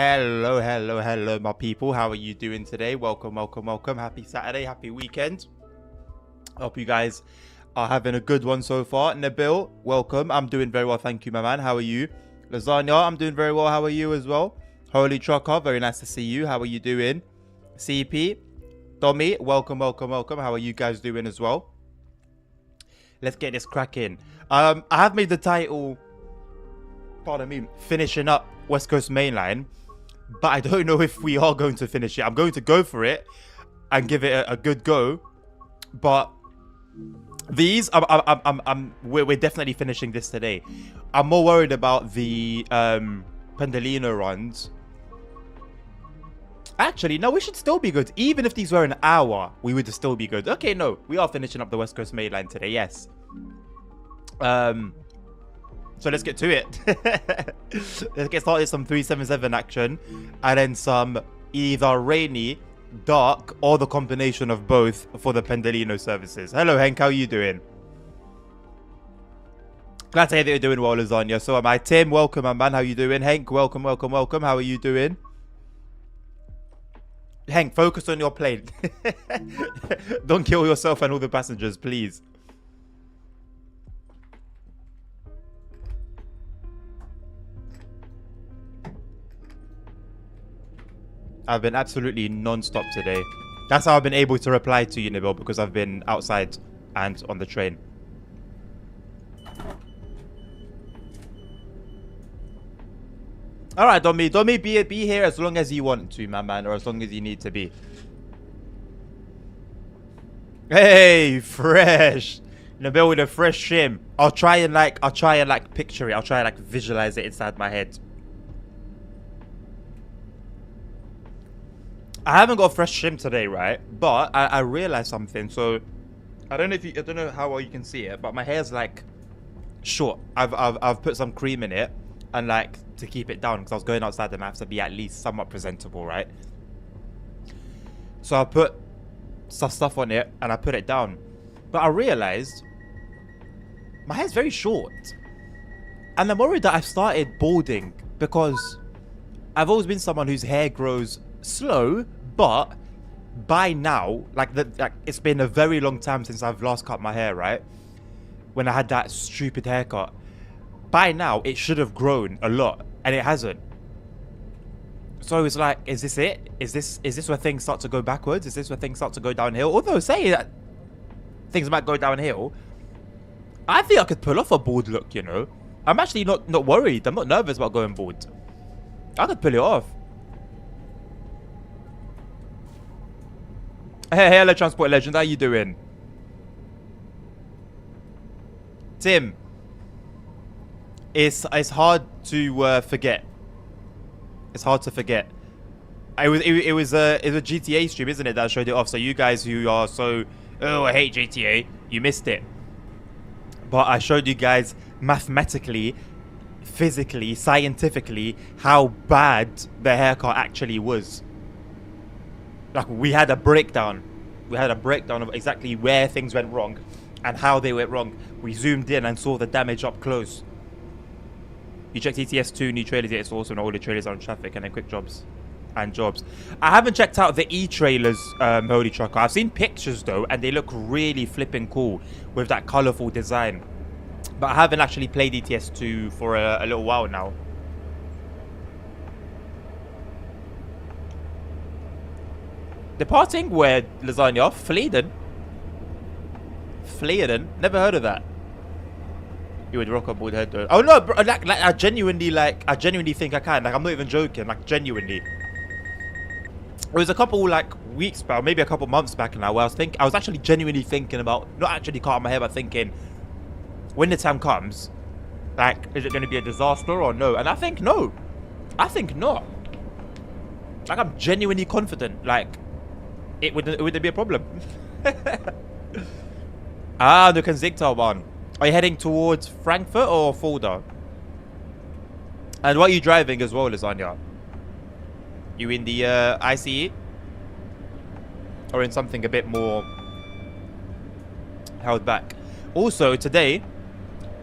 Hello, hello, hello, my people. How are you doing today? Welcome, welcome, welcome. Happy Saturday, happy weekend. Hope you guys are having a good one so far. Nabil, welcome. I'm doing very well, thank you, my man. How are you? Lasagna, I'm doing very well. How are you as well? Holy Trucker, very nice to see you. How are you doing? CP, Tommy, welcome, welcome, welcome. How are you guys doing as well? Let's get this cracking. I have made the title, pardon me, finishing up West Coast Mainline, but I don't know if we are going to finish it. I'm going to go for it and give it a good go, but these, we're definitely finishing this today. I'm more worried about the Pendolino runs. Actually, no, we should still be good. Even if these were an hour, we would still be good. Okay, no, we are finishing up the West Coast Mainline today, yes. So let's get to it. Let's get started. Some 377 action, and then some either rainy, dark, or the combination of both for the Pendolino services. Hello, Henk. How are you doing? Glad to hear that you're doing well, Lasagna. So am I. Tim, welcome, my man. How you doing? Henk, welcome, welcome, welcome. How are you doing? Henk, focus on your plane. Don't kill yourself and all the passengers, please. I've been absolutely non-stop today. That's how I've been able to reply to you, Nabil, because I've been outside and on the train. Alright, Domi, be here as long as you want to, my man, or as long as you need to be. Hey, fresh. Nabil with a fresh shim. I'll try and picture it. I'll try and visualize it inside my head. I haven't got fresh shim today, right? But I realized something. So I don't know how well you can see it, but my hair's short. I've put some cream in it and to keep it down because I was going outside and I have to be at least somewhat presentable, right? So I put some stuff on it and I put it down. But I realized my hair's very short. And I'm worried that I've started balding because I've always been someone whose hair grows slow, but by now, it's been a very long time since I've last cut my hair, right? When I had that stupid haircut. By now, it should have grown a lot, and it hasn't. So it's is this it? Is this where things start to go backwards? Is this where things start to go downhill? Although saying that things might go downhill, I think I could pull off a bald look, you know? I'm actually not worried. I'm not nervous about going bald. I could pull it off. Hey, hello, Transport Legend. How you doing? Tim. It's hard to forget. It's hard to forget. It was a GTA stream, isn't it, that showed it off? So you guys who are so, oh, I hate GTA, you missed it. But I showed you guys mathematically, physically, scientifically how bad the haircut actually was. We had a breakdown. We had a breakdown of exactly where things went wrong and how they went wrong. We zoomed in and saw the damage up close. You checked ETS2 new trailers, it's awesome. All the trailers are on traffic and then quick jobs and jobs. I haven't checked out the e-trailers, Holy Trucker. I've seen pictures though, and they look really flipping cool with that colourful design. But I haven't actually played ETS2 for a little while now. Departing where, Lasagna? Fleeden? Fleeden? Never heard of that. You would rock a bald head though. Oh no, bro, I genuinely think I can. I'm not even joking. Genuinely. It was a couple weeks back, maybe a couple months back now, where I was actually genuinely thinking about not actually cutting my hair, but thinking when the time comes, is it going to be a disaster or no? And I think no. I think not. I'm genuinely confident. It wouldn't be a problem. Ah, the Kensington one. Are you heading towards Frankfurt or Fulda? And what are you driving as well, Lasagna? You in the ICE? Or in something a bit more held back? Also, today,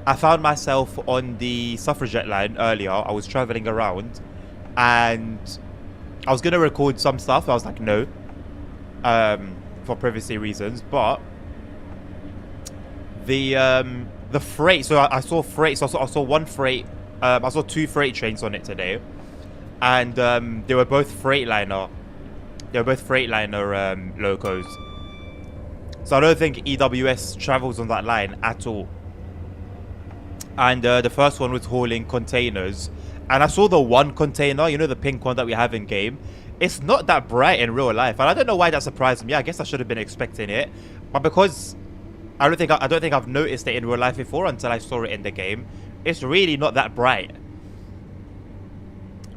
I found myself on the suffragette line earlier. I was traveling around. and I was gonna record some stuff. I was like, no, for privacy reasons. But the freight. So I saw freight. So I saw one freight. I saw 2 freight trains on it today, and they were both Freightliner. They were both Freightliner locos. So I don't think EWS travels on that line at all. And the first one was hauling containers. And I saw the one container, you know, the pink one that we have in game. It's not that bright in real life. And I don't know why that surprised me. I guess I should have been expecting it. But because I don't think I've noticed it in real life before until I saw it in the game. It's really not that bright.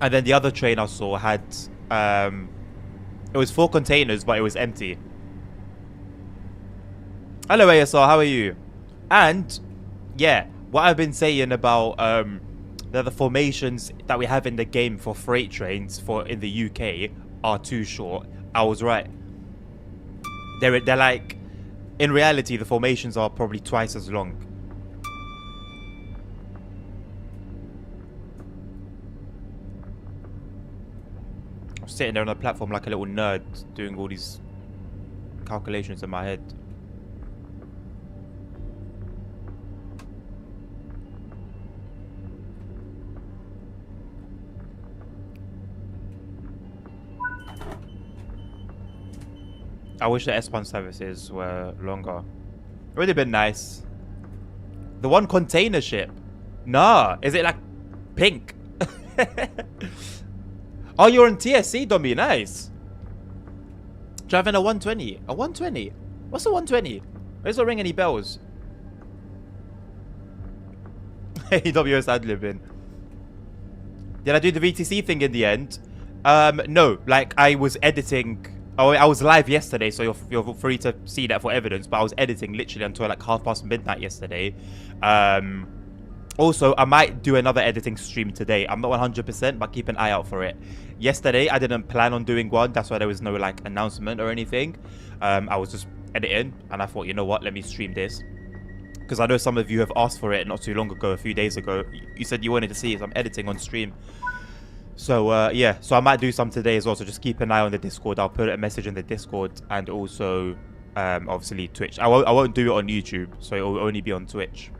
And then the other train I saw had it was 4 containers, but it was empty. Hello ASR, how are you? And yeah, what I've been saying about the formations that we have in the game for freight trains in the UK are too short. I was right. They're like, in reality, the formations are probably twice as long. I'm sitting there on the platform like a little nerd doing all these calculations in my head. I wish the S1 services were longer. It would have been nice. The one container ship. Nah, is it like pink? Oh, you're on TSC, Domi. Nice. Driving a 120. A 120? What's a 120? Why does it ring any bells? AWS ad-libbing. Did I do the VTC thing in the end? No. Like, I was editing. Oh, I was live yesterday, so you're free to see that for evidence. But I was editing literally until like midnight yesterday. Also, I might do another editing stream today. I'm not 100%, but keep an eye out for it. Yesterday, I didn't plan on doing one. That's why there was no like announcement or anything. I was just editing, and I thought, you know what, let me stream this. Because I know some of you have asked for it not too long ago, a few days ago. You said you wanted to see some editing on stream. So, yeah. So I might do some today as well. So just keep an eye on the Discord. I'll put a message in the Discord. And also, obviously, Twitch. I won't do it on YouTube. So it will only be on Twitch.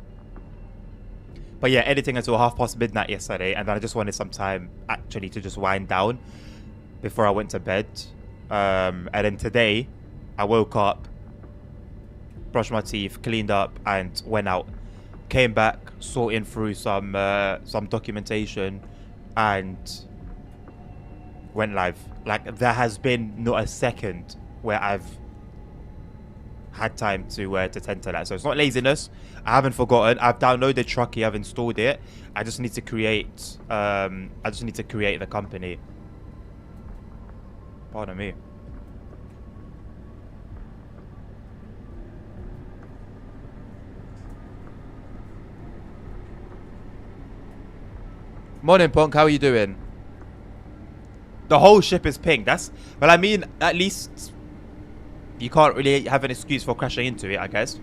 But yeah, editing until midnight yesterday. And then I just wanted some time, actually, to just wind down before I went to bed. And then today, I woke up, brushed my teeth, cleaned up, and went out. Came back, sorting through some documentation, and went live. Like, there has been not a second where I've had time to tend to that. So it's not laziness. I haven't forgotten. I've downloaded Truckee. I've installed it. I just need to create. The company. Pardon me. Morning, Punk. How are you doing? The whole ship is pink. That's... Well, I mean, at least you can't really have an excuse for crashing into it, I guess.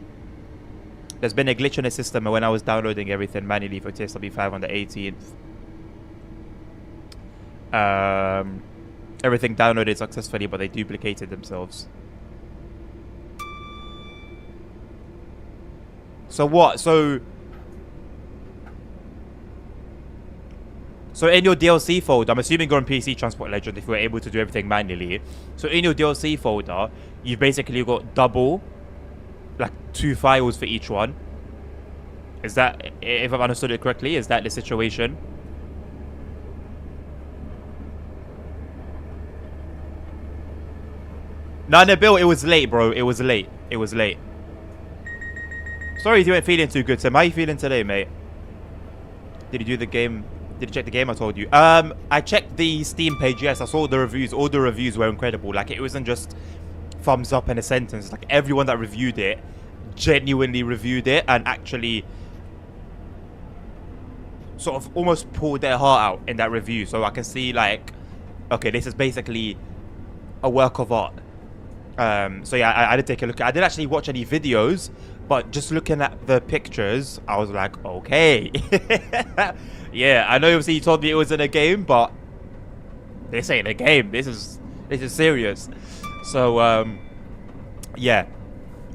There's been a glitch in the system when I was downloading everything manually for TSW5 on the 18th. Everything downloaded successfully, but they duplicated themselves. So what? So in your DLC folder, I'm assuming you're on PC Transport Legend if you were able to do everything manually. So in your DLC folder, you've basically got double, like 2 files for each one. Is that, if I've understood it correctly, is that the situation? No, Bill, it was late, bro. It was late. It was late. Sorry if you weren't feeling too good, Tim. How are you feeling today, mate? Did you do the game? Did you check the game? I told you. I checked the Steam page. Yes, I saw the reviews. All the reviews were incredible. Like, it wasn't just thumbs up in a sentence. Like, everyone that reviewed it genuinely reviewed it and actually sort of almost pulled their heart out in that review. So I can see, like, okay, this is basically a work of art. So yeah, I did take a look. I didn't actually watch any videos, but just looking at the pictures, I was like, okay. Yeah, I know obviously you told me it was in a game, but This ain't a game. This is serious. So yeah,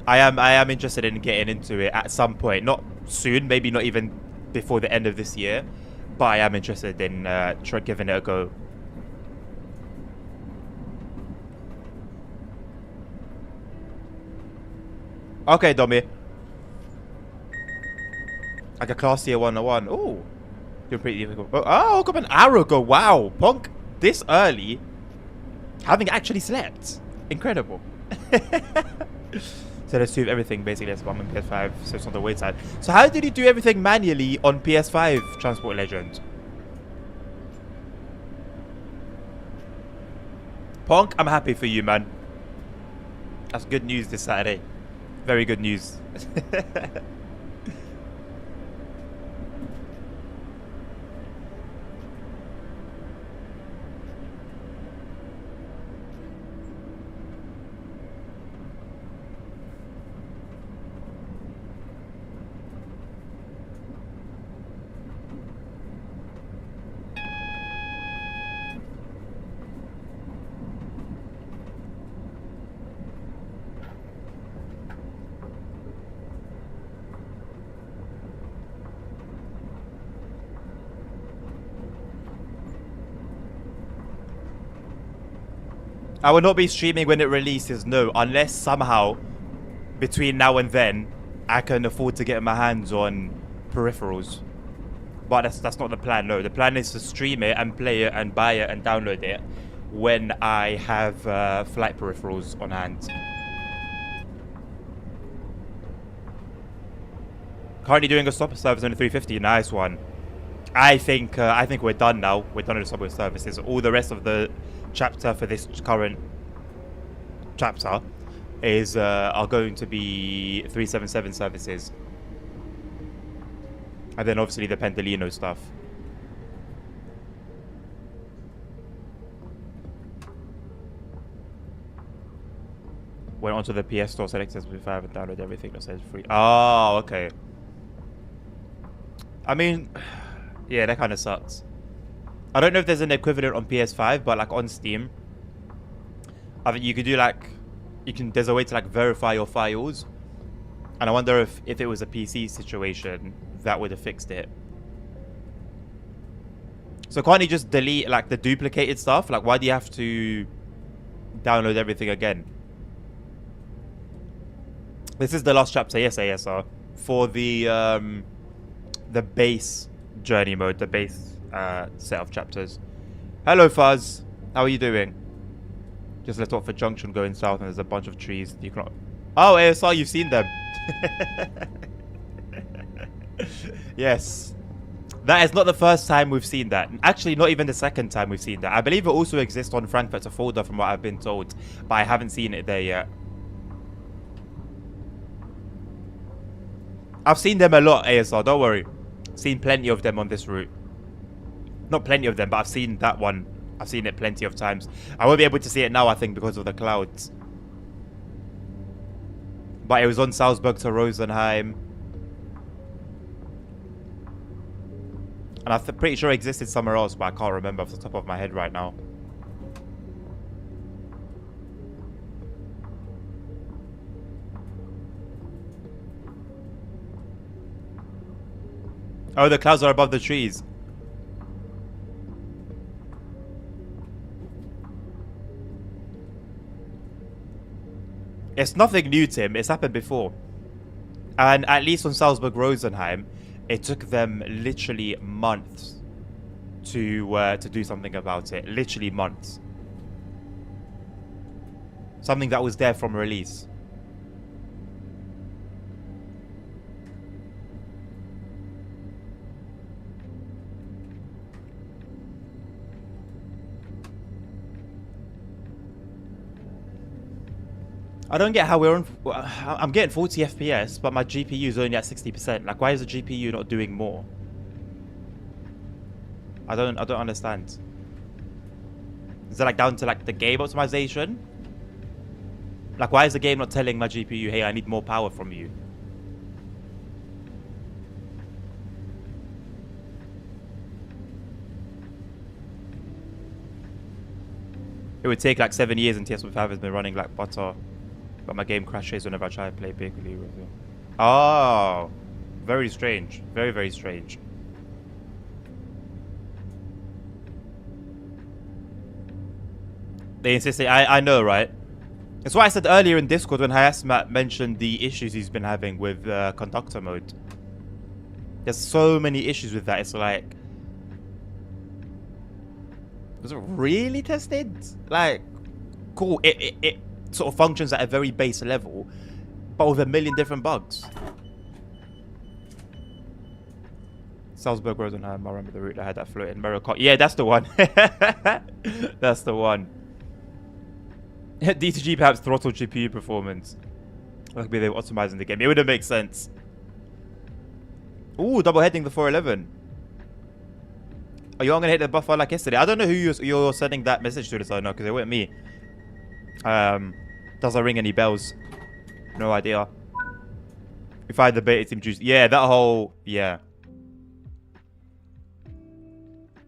I am interested in getting into it at some point. Not soon, maybe not even before the end of this year, but I am interested in giving it a go. Okay, Domi. Like a class tier 101. Ooh. You're pretty difficult. Oh, got an hour ago. Wow. Punk this early. Having actually slept. Incredible. So let's do everything basically as one on PS5. So it's on the wait side. So how did you do everything manually on PS5, Transport Legend? Punk, I'm happy for you, man. That's good news this Saturday. Very good news. I will not be streaming when it releases, no, unless somehow between now and then I can afford to get my hands on peripherals. But that's not the plan, no. The plan is to stream it and play it and buy it and download it when I have flight peripherals on hand. Currently doing a stop service on the 350, nice one. I think we're done now. We're done with the subway services. All the rest of the chapter for this current chapter is are going to be 377 services, and then obviously the Pendolino stuff. Went onto the PS Store, selected SP5 and download everything that says free. Oh, okay. I mean, yeah, that kind of sucks. I don't know if there's an equivalent on PS5, but like on Steam, I think you could do like, there's a way to like verify your files. And I wonder if it was a PC situation, that would have fixed it. So can't you just delete like the duplicated stuff? Like why do you have to download everything again? This is the last chapter, yes, ASR, for the base journey mode, the base set of chapters. Hello, Fuzz. How are you doing? Just left Watford Junction going south, and there's a bunch of trees. You cannot. Oh, ASR, you've seen them. Yes. That is not the first time we've seen that. Actually, not even the second time we've seen that. I believe it also exists on Frankfurter Folder from what I've been told, but I haven't seen it there yet. I've seen them a lot, ASR, don't worry. Seen plenty of them on this route. Not plenty of them, but I've seen that one. I've seen it plenty of times. I won't be able to see it now, I think, because of the clouds. But it was on Salzburg to Rosenheim. And I'm pretty sure it existed somewhere else, but I can't remember off the top of my head right now. Oh, the clouds are above the trees. It's nothing new, Tim. It's happened before. And at least on Salzburg-Rosenheim, it took them literally months to do something about it. Literally months. Something that was there from release. I don't get how we're on. I'm getting 40 FPS, but my GPU is only at 60%. Like, why is the GPU not doing more? I don't understand. Is it like down to like the game optimization? Like, why is the game not telling my GPU, hey, I need more power from you? It would take like 7 years and TS5 has been running like butter. But my game crashes whenever I try to play Bakerly with it. Oh, very strange. Very, very strange. They insisted. I know, right? It's what I said earlier in Discord when Hayasmat mentioned the issues he's been having with conductor mode. There's so many issues with that. It's like, was it really tested? Like, cool. It sort of functions at a very base level, but with a million different bugs. Salzburg Rosenheim. I remember the route that had that floating Marocco. Yeah, that's the one. That's the one. D2G perhaps throttle GPU performance. Like maybe they were optimizing the game. It wouldn't make sense. Ooh, double heading the 411. Are you all gonna hit the buffer like yesterday? I don't know who you're sending that message to, this I know, because it wasn't me. Does it ring any bells? No idea. If I had the beta team juice. Yeah, that whole... Yeah.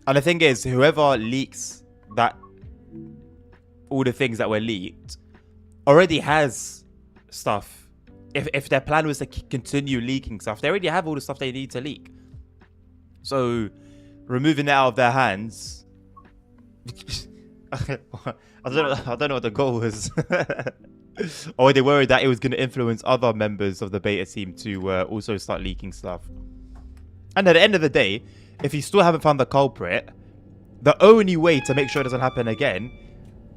And the thing is, whoever leaks that... all the things that were leaked already has stuff. If their plan was to continue leaking stuff, they already have all the stuff they need to leak. So removing it out of their hands, I don't know what the goal was. Or they worried that it was going to influence other members of the beta team to also start leaking stuff. And at the end of the day, if you still haven't found the culprit, the only way to make sure it doesn't happen again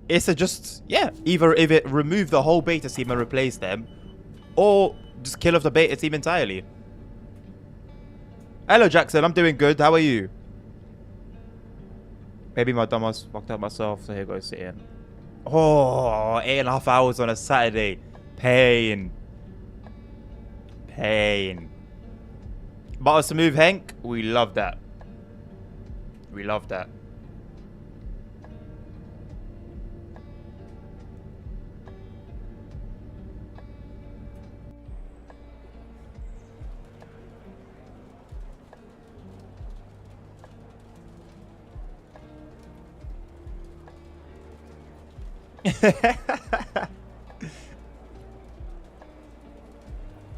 is to just, yeah, either if it remove the whole beta team and replace them, or just kill off the beta team entirely. Hello, Jackson. I'm doing good. How are you? Maybe my dumbass fucked up myself, so here goes sit in. Oh, 8.5 hours on a Saturday. Pain. Pain. But a smooth Hank, we love that. We love that.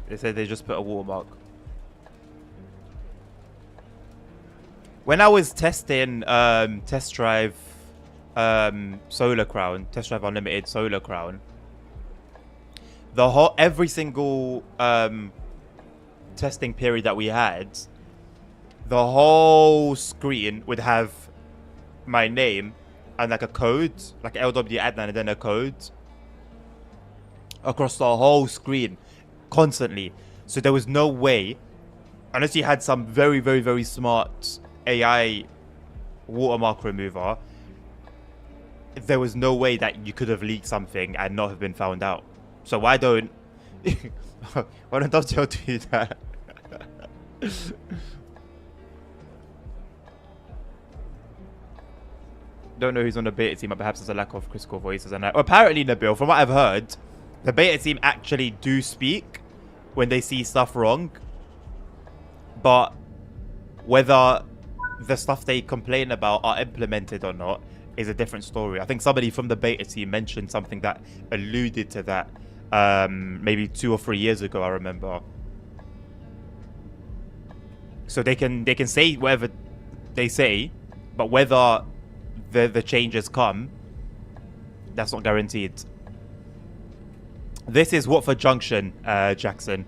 They said they just put a watermark. When I was testing Test Drive Solar Crown, Test Drive Unlimited Solar Crown, the whole every single testing period that we had, the whole screen would have my name and like a code, like LW Adnan and then a code across the whole screen constantly. So there was no way, unless you had some very, very, very smart AI watermark remover, there was no way that you could have leaked something and not have been found out. So why don't Dovetail do that? Don't know who's on the beta team, but perhaps there's a lack of critical voices. And apparently, Nabil, from what I've heard, the beta team actually do speak when they see stuff wrong. But whether the stuff they complain about are implemented or not is a different story. I think somebody from the beta team mentioned something that alluded to that maybe 2 or 3 years ago, I remember. So they can say whatever they say, but whether the changes come, that's not guaranteed. This is Watford Junction, Jackson.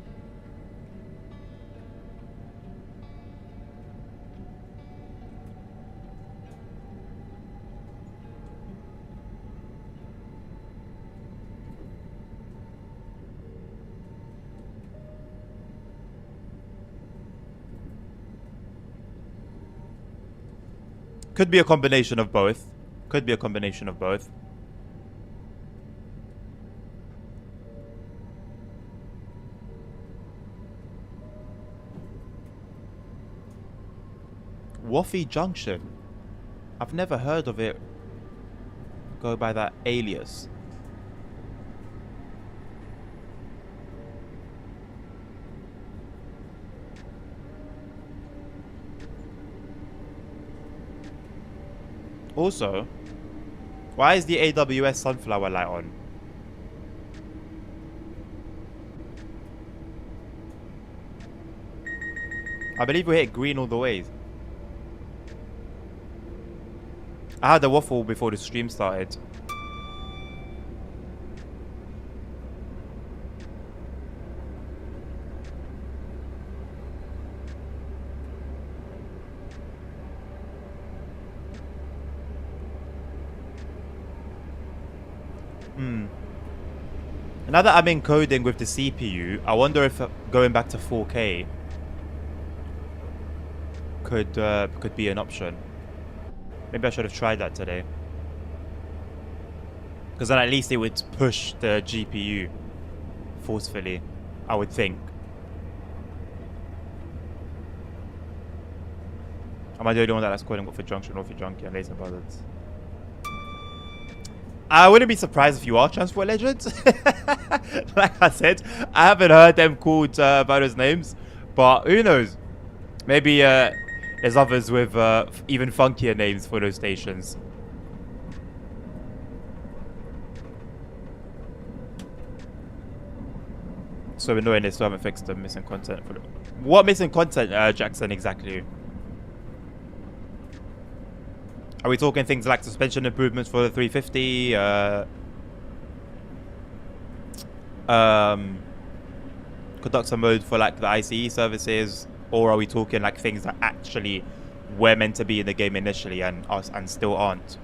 Could be a combination of both. Could be a combination of both. Waffy Junction. I've never heard of it go by that alias. Also, Why is the AWS sunflower light on? I believe we hit green all the way. I had a waffle before the stream started. Now that I'm encoding with the CPU, I wonder if going back to 4K could be an option. Maybe I should have tried that today. Because then at least it would push the GPU forcefully, I would think. Am I the only one that's calling Watford Junction, Watford Junkie, and Laser Brothers? I wouldn't be surprised if you are Transport Legends. Like I said, I haven't heard them called by those names, but who knows? Maybe there's others with even funkier names for those stations. So annoying they still haven't fixed the missing content. What missing content, Jackson, exactly? Are we talking things like suspension improvements for the 350? Conductor mode for like the ICE services? Or are we talking like things that actually were meant to be in the game initially and still aren't?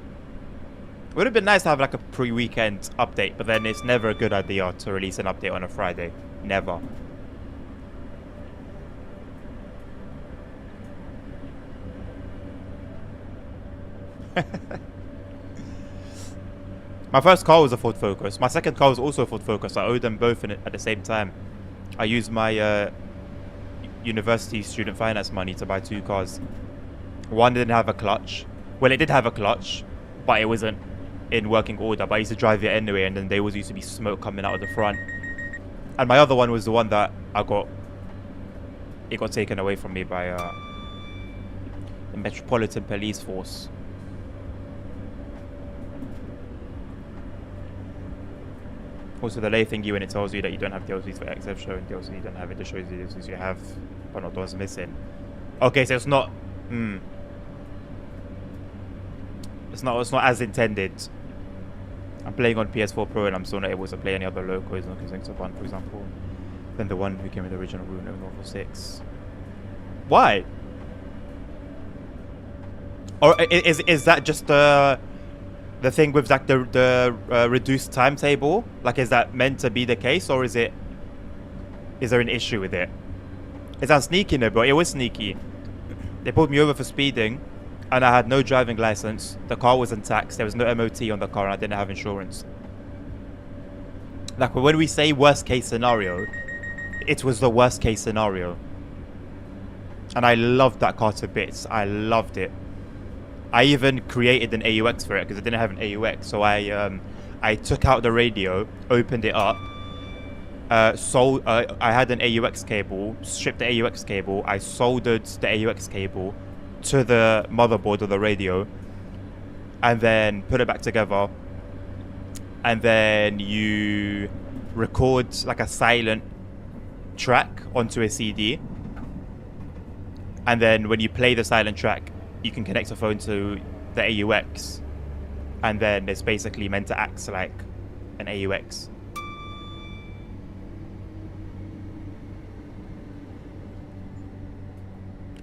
It would have been nice to have like a pre-weekend update, but then it's never a good idea to release an update on a Friday. Never. My first car was a Ford Focus. My second car was also a Ford Focus. I owed them both at the same time. I used my university student finance money to buy two cars. One didn't have a clutch. Well, it did have a clutch, but it wasn't in working order. But I used to drive it anyway, and then there used to be smoke coming out of the front. And my other one was the one that it got taken away from me by the Metropolitan Police Force. Also, the lay thingy when it tells you that you don't have DLCs for XF show and DLC you don't have it, just shows you the DLCs you have, but not the ones missing. Okay, so it's not. It's not as intended. I'm playing on PS4 Pro and I'm still not able to play any other locals, like Xengsa 1, for example, than the one who came with the original Rune of North 6. Why? Or is that just the thing with like the reduced timetable? Like, is that meant to be the case, or is there an issue with it? It sounds sneaky, no, but it was sneaky. They pulled me over for speeding, and I had no driving license. The car wasn't taxed. There was no MOT on the car, and I didn't have insurance. Like, when we say worst case scenario, it was the worst case scenario. And I loved that car to bits. I loved it. I even created an AUX for it because I didn't have an AUX. So I took out the radio, opened it up, I had an AUX cable, stripped the AUX cable, I soldered the AUX cable to the motherboard of the radio, and then put it back together. And then you record like a silent track onto a CD. And then when you play the silent track, you can connect a phone to the AUX, and then it's basically meant to act like an AUX.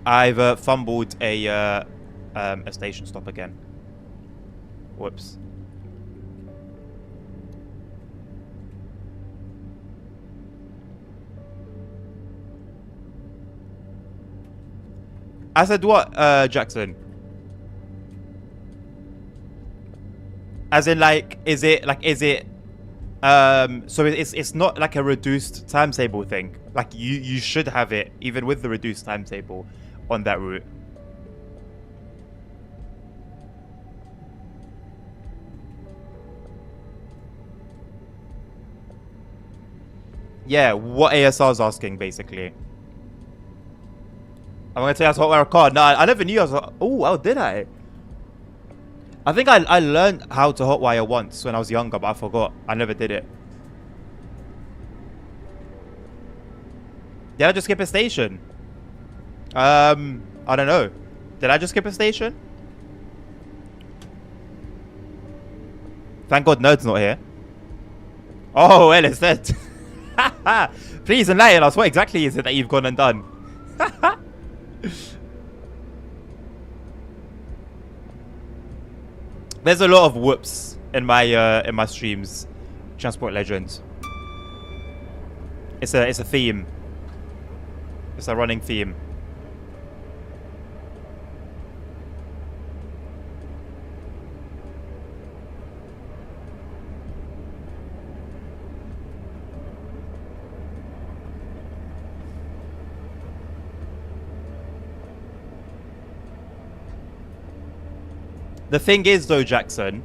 I've fumbled a station stop again. Whoops. I said what, Jackson? As in, like, is it so it's not like a reduced timetable thing. Like, you should have it even with the reduced timetable on that route. Yeah, what ASR is asking, basically. I'm gonna tell you I was hotwire a car. No, I never knew I was. Oh, did I? I think I learned how to hotwire once when I was younger, but I forgot. I never did it. Did I just skip a station? I don't know. Did I just skip a station? Thank God Nerd's not here. Oh, well, it's dead. Please enlighten us. What exactly is it that you've gone and done? There's a lot of whoops in my streams. Transport Legends. It's a theme. It's a running theme. The thing is, though, Jackson,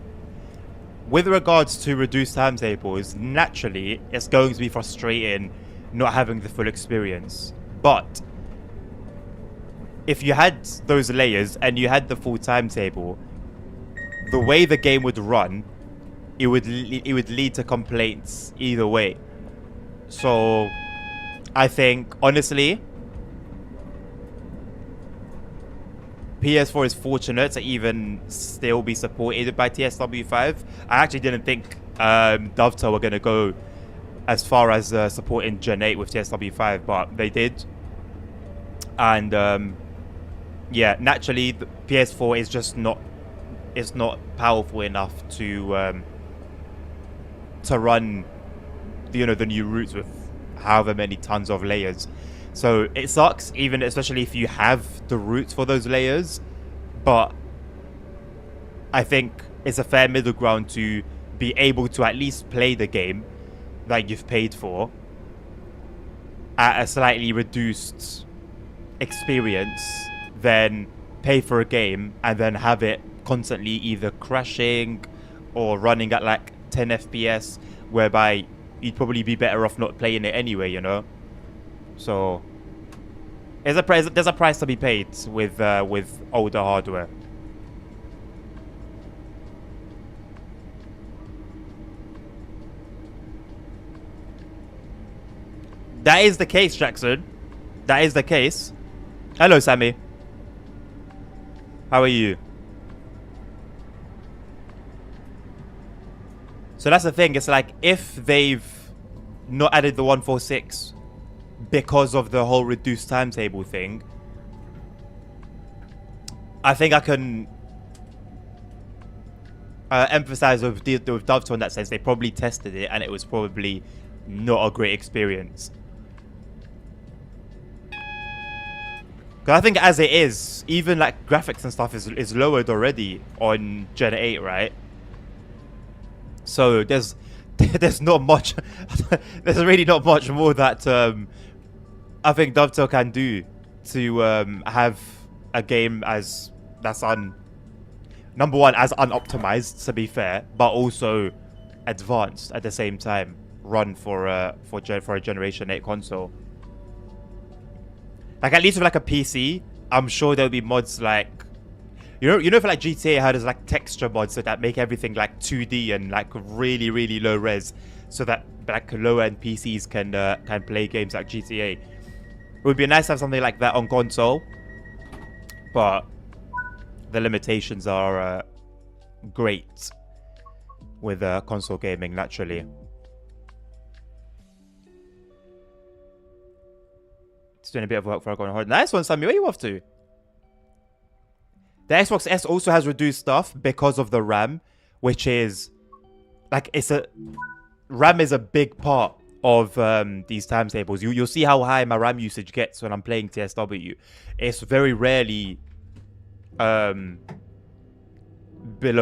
with regards to reduced timetables, naturally, it's going to be frustrating not having the full experience. But if you had those layers and you had the full timetable, the way the game would run, it would lead to complaints either way. So I think, honestly, PS4 is fortunate to even still be supported by TSW5. I actually didn't think Dovetail were going to go as far as supporting Gen 8 with TSW5, but they did. And yeah, naturally, the PS4 is just not powerful enough to run the new routes with however many tons of layers. So it sucks, especially if you have the routes for those layers. But I think it's a fair middle ground to be able to at least play the game that you've paid for at a slightly reduced experience than pay for a game and then have it constantly either crashing or running at like 10 FPS, whereby you'd probably be better off not playing it anyway, So there's a price to be paid with older hardware. That is the case, Jackson. That is the case. Hello, Sammy. How are you? So that's the thing. It's like if they've not added the 146 because of the whole reduced timetable thing, I think I can emphasize with Dovetail in that sense. They probably tested it and it was probably not a great experience. Because I think as it is, even like graphics and stuff is lowered already on Gen 8, right? So there's not much. There's really not much more that I think Dovetail can do to have a game that's number one, as unoptimized, to be fair, but also advanced at the same time, run for a Generation 8 console. Like at least with like a PC, I'm sure there'll be mods like, for like GTA, how there's like texture mods that make everything like 2D and like really, really low res, so that like lower end PCs can play games like GTA. It would be nice to have something like that on console, but the limitations are great with console gaming, naturally. It's doing a bit of work for going hard. Nice one, Sammy. Where are you off to? The Xbox S also has reduced stuff because of the RAM, which is like RAM is a big part of these timetables. You'll see how high my RAM usage gets when I'm playing TSW. It's very rarely below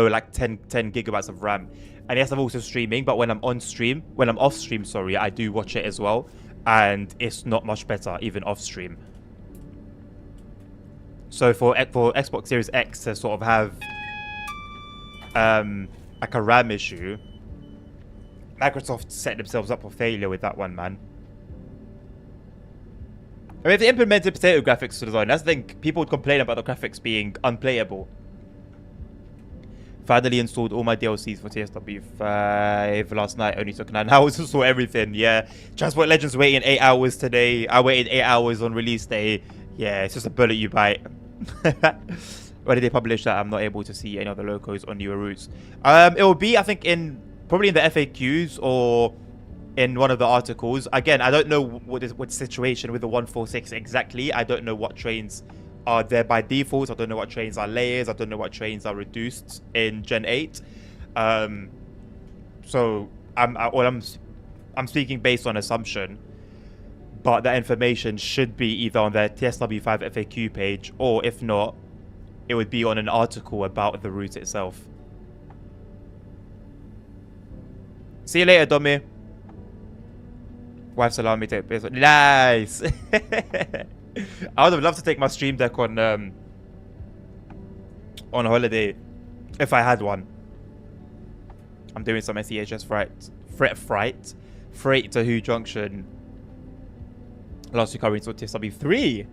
like 10 gigabytes of RAM. And yes, I'm also streaming, but when I'm off stream, sorry, I do watch it as well. And it's not much better, even off stream. So for Xbox Series X to sort of have like a RAM issue, Microsoft set themselves up for failure with that one, man. I mean, if they implemented potato graphics to design, that's the thing. People would complain about the graphics being unplayable. Finally installed all my DLCs for TSW5 last night. Only took 9 hours to sort everything. Yeah. Transport Legends waiting 8 hours today. I waited 8 hours on release day. Yeah, it's just a bullet you bite. Where did they publish that? I'm not able to see any other locos on newer routes. It will be, I think, probably in the FAQs or in one of the articles. Again, I don't know what the situation with the 146 exactly. I don't know what trains are there by default. I don't know what trains are layers. I don't know what trains are reduced in Gen 8. So I'm speaking based on assumption, but that information should be either on their TSW5 FAQ page, or if not, it would be on an article about the route itself. See you later, Domi. Wife's allowing me to take a nice. I would have loved to take my stream deck on holiday if I had one. I'm doing some SEHS freight to Who Junction. Last week I installed TSW3.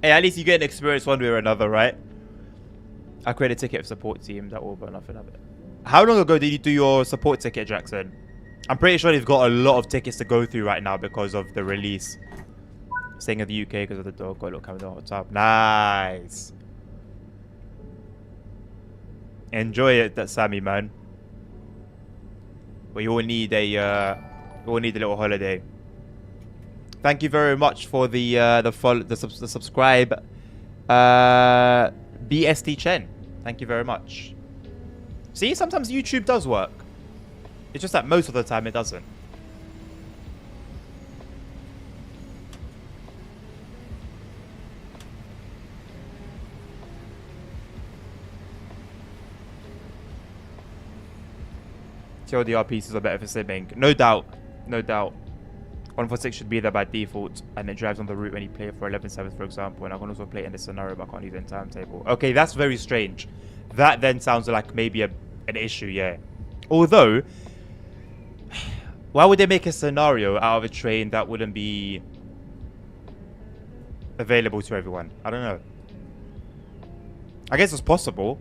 Hey, at least you get an experience one way or another, right? I create a ticket of support team that will burn off another. How long ago did you do your support ticket, Jackson? I'm pretty sure they've got a lot of tickets to go through right now because of the release. Staying in the UK because of the dog. Got a little camera on top. Nice. Enjoy it, that Sammy, man. But you will need a little holiday. Thank you very much for the subscribe, BST Chen. Thank you very much. See, sometimes YouTube does work. It's just that most of the time it doesn't. TLDR pieces are better for simming. No doubt. No doubt. 146 should be there by default, and it drives on the route when you play for 11/7, for example. And I can also play it in this scenario, but I can't use it in timetable. Okay, that's very strange. That then sounds like maybe an issue, yeah. Although, why would they make a scenario out of a train that wouldn't be available to everyone? I don't know. I guess it's possible.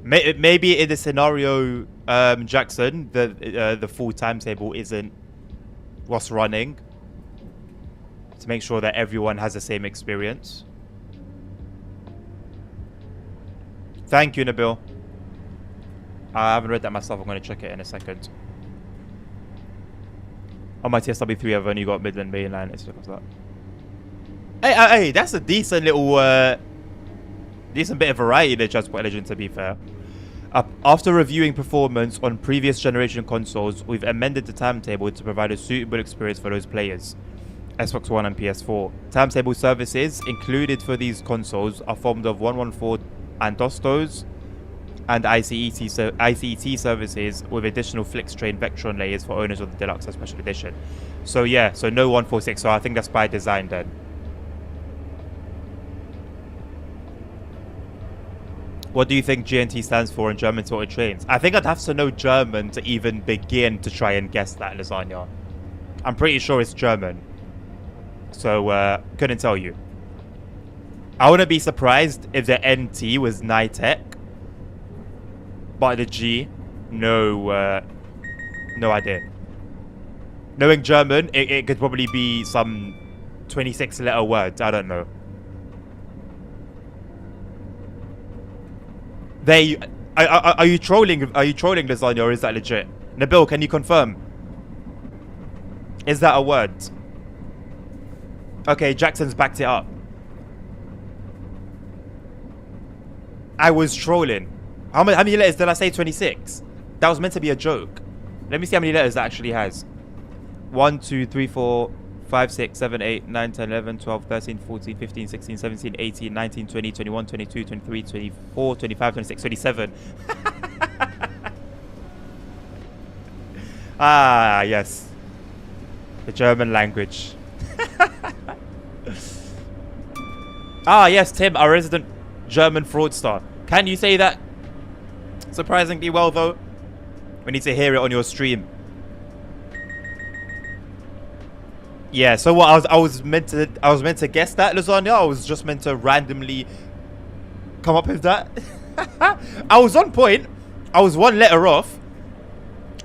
Maybe in the scenario, Jackson, the full timetable isn't what's running, to make sure that everyone has the same experience. Thank you, Nabil. I haven't read that myself. I'm going to check it in a second. On my TSW3, I've only got Midland Mainline. Let's look at that. Hey, that's a decent little, decent bit of variety in the Transport Legend, to be fair. After reviewing performance on previous generation consoles, we've amended the timetable to provide a suitable experience for those players. Xbox One and PS4. Timetable services included for these consoles are formed of 114 and Dostos and ICET services with additional Flix Train Vectron layers for owners of the Deluxe or Special Edition. So yeah, so no 146. So I think that's by design then. What do you think GNT stands for in German sorted trains? I think I'd have to know German to even begin to try and guess that, Lasagna. I'm pretty sure it's German. So, couldn't tell you. I wouldn't be surprised if the NT was Nitec. But the G, no idea. Knowing German, it could probably be some 26-letter words. I don't know. Are you trolling? Are you trolling, Lasagna, or is that legit? Nabil, can you confirm? Is that a word? Okay, Jackson's backed it up. I was trolling. How many letters did I say? 26. That was meant to be a joke. Let me see how many letters that actually has. 1, 2, 3, 4, 5, 6, 7, 8, 9, 10, 11, 12, 13, 14, 15, 16, 17, 18, 19, 20, 21, 22, 23, 24, 25, 26, 27. Ah, yes. The German language. Ah, yes, Tim, our resident German fraudster. Can you say that surprisingly well, though? We need to hear it on your stream. Yeah, so what I was meant to guess that lasagna. I was just meant to randomly come up with that. I was on point. I was one letter off,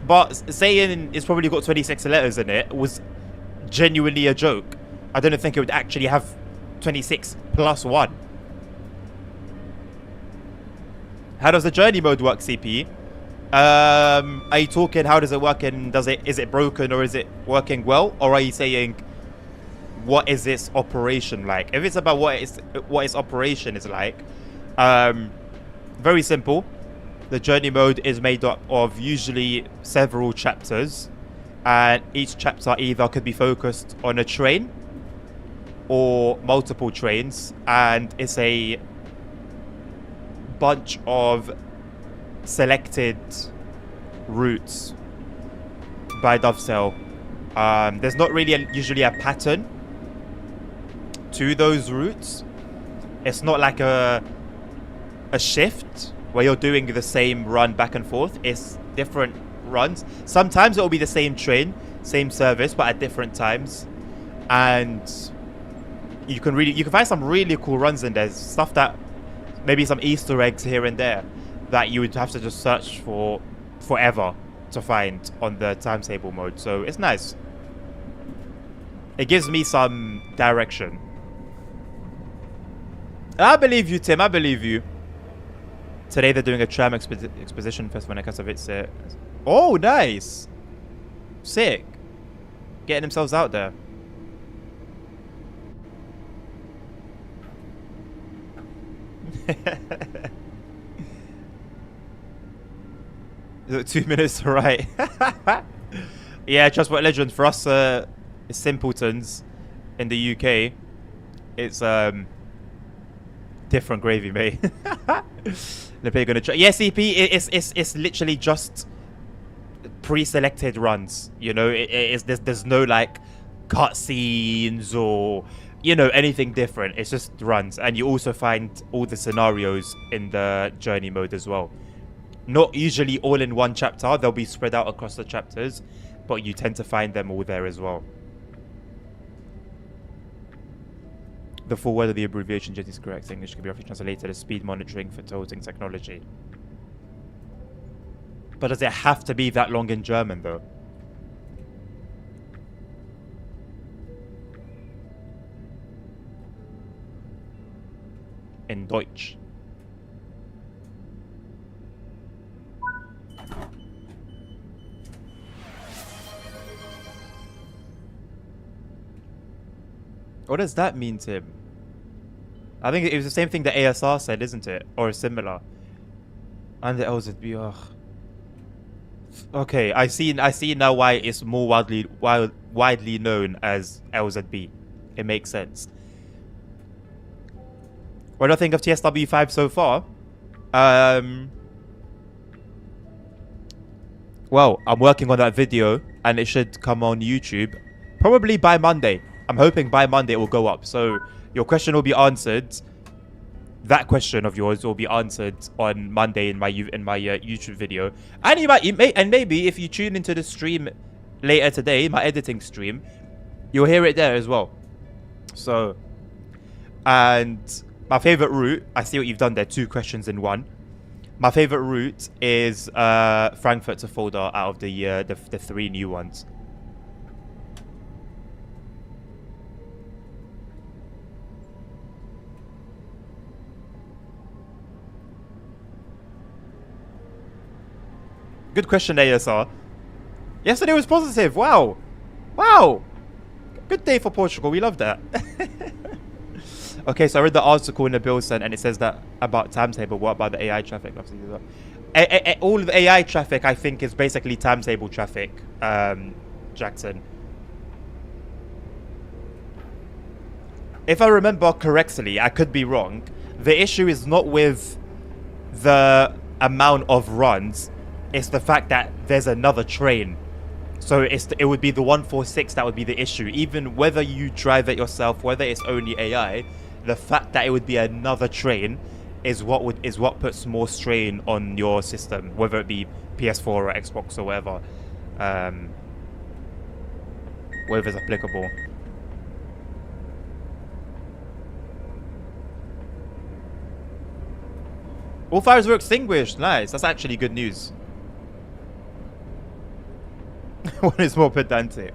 but saying it's probably got 26 letters in it was genuinely a joke. I don't think it would actually have 26 plus 1. How does the journey mode work, CP? Are you talking how does it work and is it broken or is it working well? Or are you saying what is its operation like? If it's about what its operation is like, very simple. The journey mode is made up of usually several chapters, and each chapter either could be focused on a train or multiple trains, and it's a bunch of selected routes by Dovetail. There's not really usually a pattern to those routes. It's not like a shift where you're doing the same run back and forth. It's different runs. Sometimes it will be the same train, same service, but at different times. And you can find some really cool runs in there. Stuff that maybe some Easter eggs here and there that you would have to just search for forever to find on the timetable mode. So it's nice. It gives me some direction. I believe you, Tim. I believe you. Today they're doing a tram exposition fest when it comes to it. Oh, nice. Sick. Getting themselves out there. Is it 2 minutes to write? Yeah, Transport Legends for us simpletons in the UK. It's different gravy, mate. They're gonna try. Yeah, CP. It's literally just pre-selected runs. You know, there's no like cutscenes or anything different. It's just runs, and you also find all the scenarios in the journey mode as well. Not usually all in one chapter. They'll be spread out across the chapters, but you tend to find them all there as well. The full word of the abbreviation just is correct. English can be roughly translated as speed monitoring for toting technology. But does it have to be that long in German, though? In Deutsch. What does that mean, Tim? I think it was the same thing that ASR said, isn't it? Or similar. And the LZB, ugh. Okay, I see now why it's more widely known as LZB. It makes sense. What do I think of TSW5 so far? Well, I'm working on that video, and it should come on YouTube probably by Monday. I'm hoping by Monday it will go up. So your question will be answered. That question of yours will be answered on Monday in my YouTube video. And maybe if you tune into the stream later today, my editing stream, you'll hear it there as well. So, and my favorite route, I see what you've done there. 2 questions in one. My favorite route is Frankfurt to Fulda out of the 3 new ones. Good question, ASR. Yesterday was positive. Wow. Wow. Good day for Portugal. We love that. Okay, so I read the article in the bill sent, and it says that about timetable. What about the AI traffic? All of the AI traffic, I think, is basically timetable traffic, Jackson. If I remember correctly, I could be wrong. The issue is not with the amount of runs. It's the fact that there's another train. So it would be the 146 that would be the issue. Even whether you drive it yourself, whether it's only AI, the fact that it would be another train is what puts more strain on your system, whether it be PS4 or Xbox or whatever it's applicable. All fires were extinguished. Nice. That's actually good news. One is more pedantic.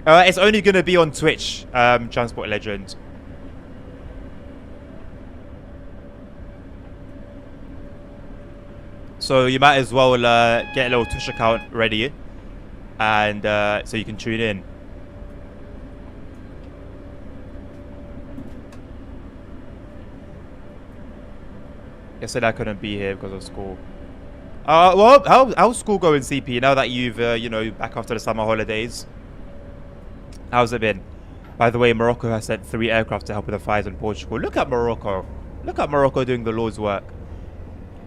It's only going to be on Twitch, Transport Legend. So you might as well get a little Twitch account ready, and so you can tune in. I said I couldn't be here because of school. Well, how's school going, CP? Now that you've, you know, back after the summer holidays, how's it been? By the way, Morocco has sent 3 aircraft to help with the fires in Portugal. Look at Morocco. Look at Morocco doing the Lord's work.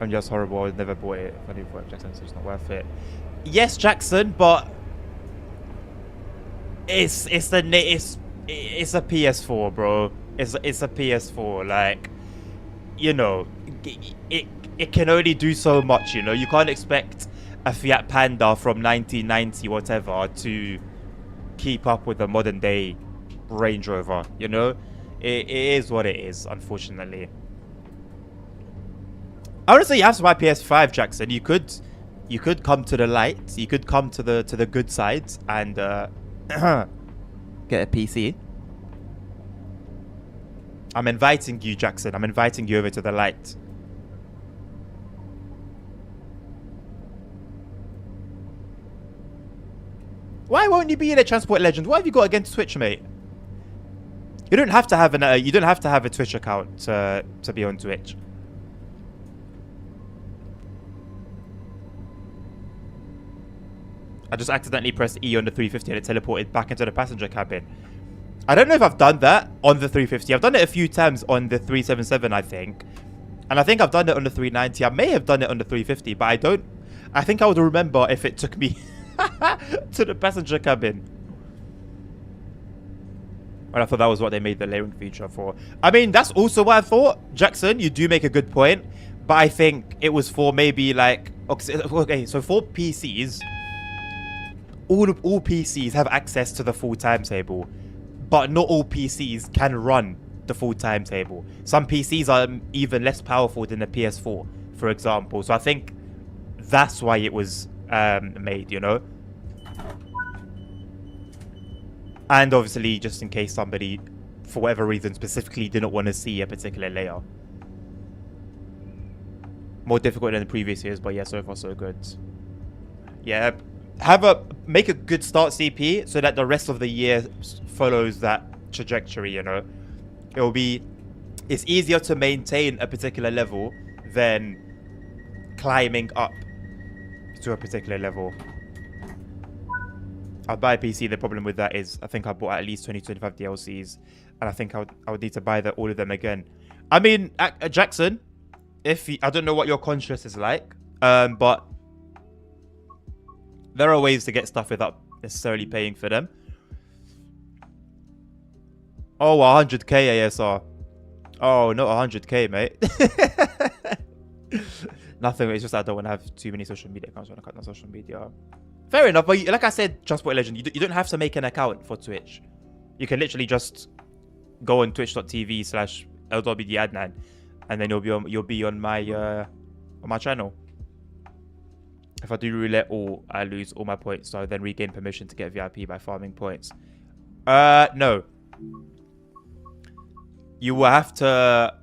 I'm just horrible. I never bought it. If I didn't bought it, Jackson, so it's not worth it. Yes, Jackson, but it's a PS4, bro. It's a PS4. Like, you know, it can only do so much. You know, you can't expect a Fiat Panda from 1990 whatever to keep up with the modern day Range Rover. You know, it is what it is, unfortunately. I would say you have to buy PS5, Jackson. You could come to the light. You could come to the good side and get a PC. I'm inviting you, Jackson. I'm inviting you over to the light. Why won't you be in a Transport Legend? What have you got against Twitch, mate? You don't have to have you don't have to have a Twitch account to be on Twitch. I just accidentally pressed E on the 350 and it teleported back into the passenger cabin. I don't know if I've done that on the 350. I've done it a few times on the 377, I think. And I think I've done it on the 390. I may have done it on the 350, but I don't... I think I would remember if it took me to the passenger cabin. And I thought that was what they made the layering feature for. I mean, that's also what I thought. Jackson, you do make a good point. But I think it was for maybe like... Okay, so for PCs... All PCs have access to the full timetable, but not all PCs can run the full timetable. Some PCs are even less powerful than the PS4, for example. So I think that's why it was made, you know. And obviously, just in case somebody, for whatever reason, specifically didn't want to see a particular layer. More difficult than the previous years, but yeah, so far so good. Yeah. Make a good start, CP, so that the rest of the year follows that trajectory, you know. It's easier to maintain a particular level than climbing up to a particular level. I'll buy a PC. The problem with that is I think I bought at least 20-25 DLCs, and I think I would need to buy all of them again. I mean, Jackson, I don't know what your conscience is like, but there are ways to get stuff without necessarily paying for them. Oh, 100k ASR. Oh, not 100k, mate. Nothing. It's just I don't want to have too many social media accounts when I cut down social media. Fair enough, but like I said, Transport Legend, you don't have to make an account for Twitch. You can literally just go on twitch.tv/LWDadnan, and then you'll be on my channel. If I do roulette I lose all my points, so I then regain permission to get VIP by farming points. No. You will have to...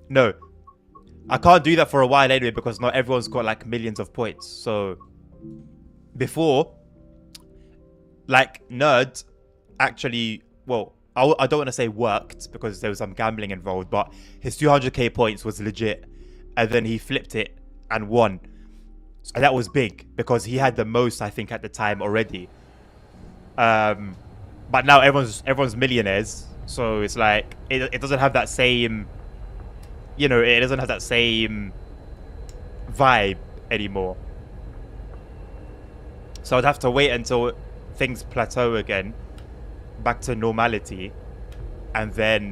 No. I can't do that for a while anyway, because not everyone's got like millions of points. So, before, like, Nerd actually, well, I don't want to say worked, because there was some gambling involved, but his 200k points was legit. And then he flipped it and won. And that was big because he had the most, I think, at the time already. But now everyone's millionaires. So it's like, it doesn't have that same, you know, it doesn't have that same vibe anymore. So I'd have to wait until things plateau again, back to normality. And then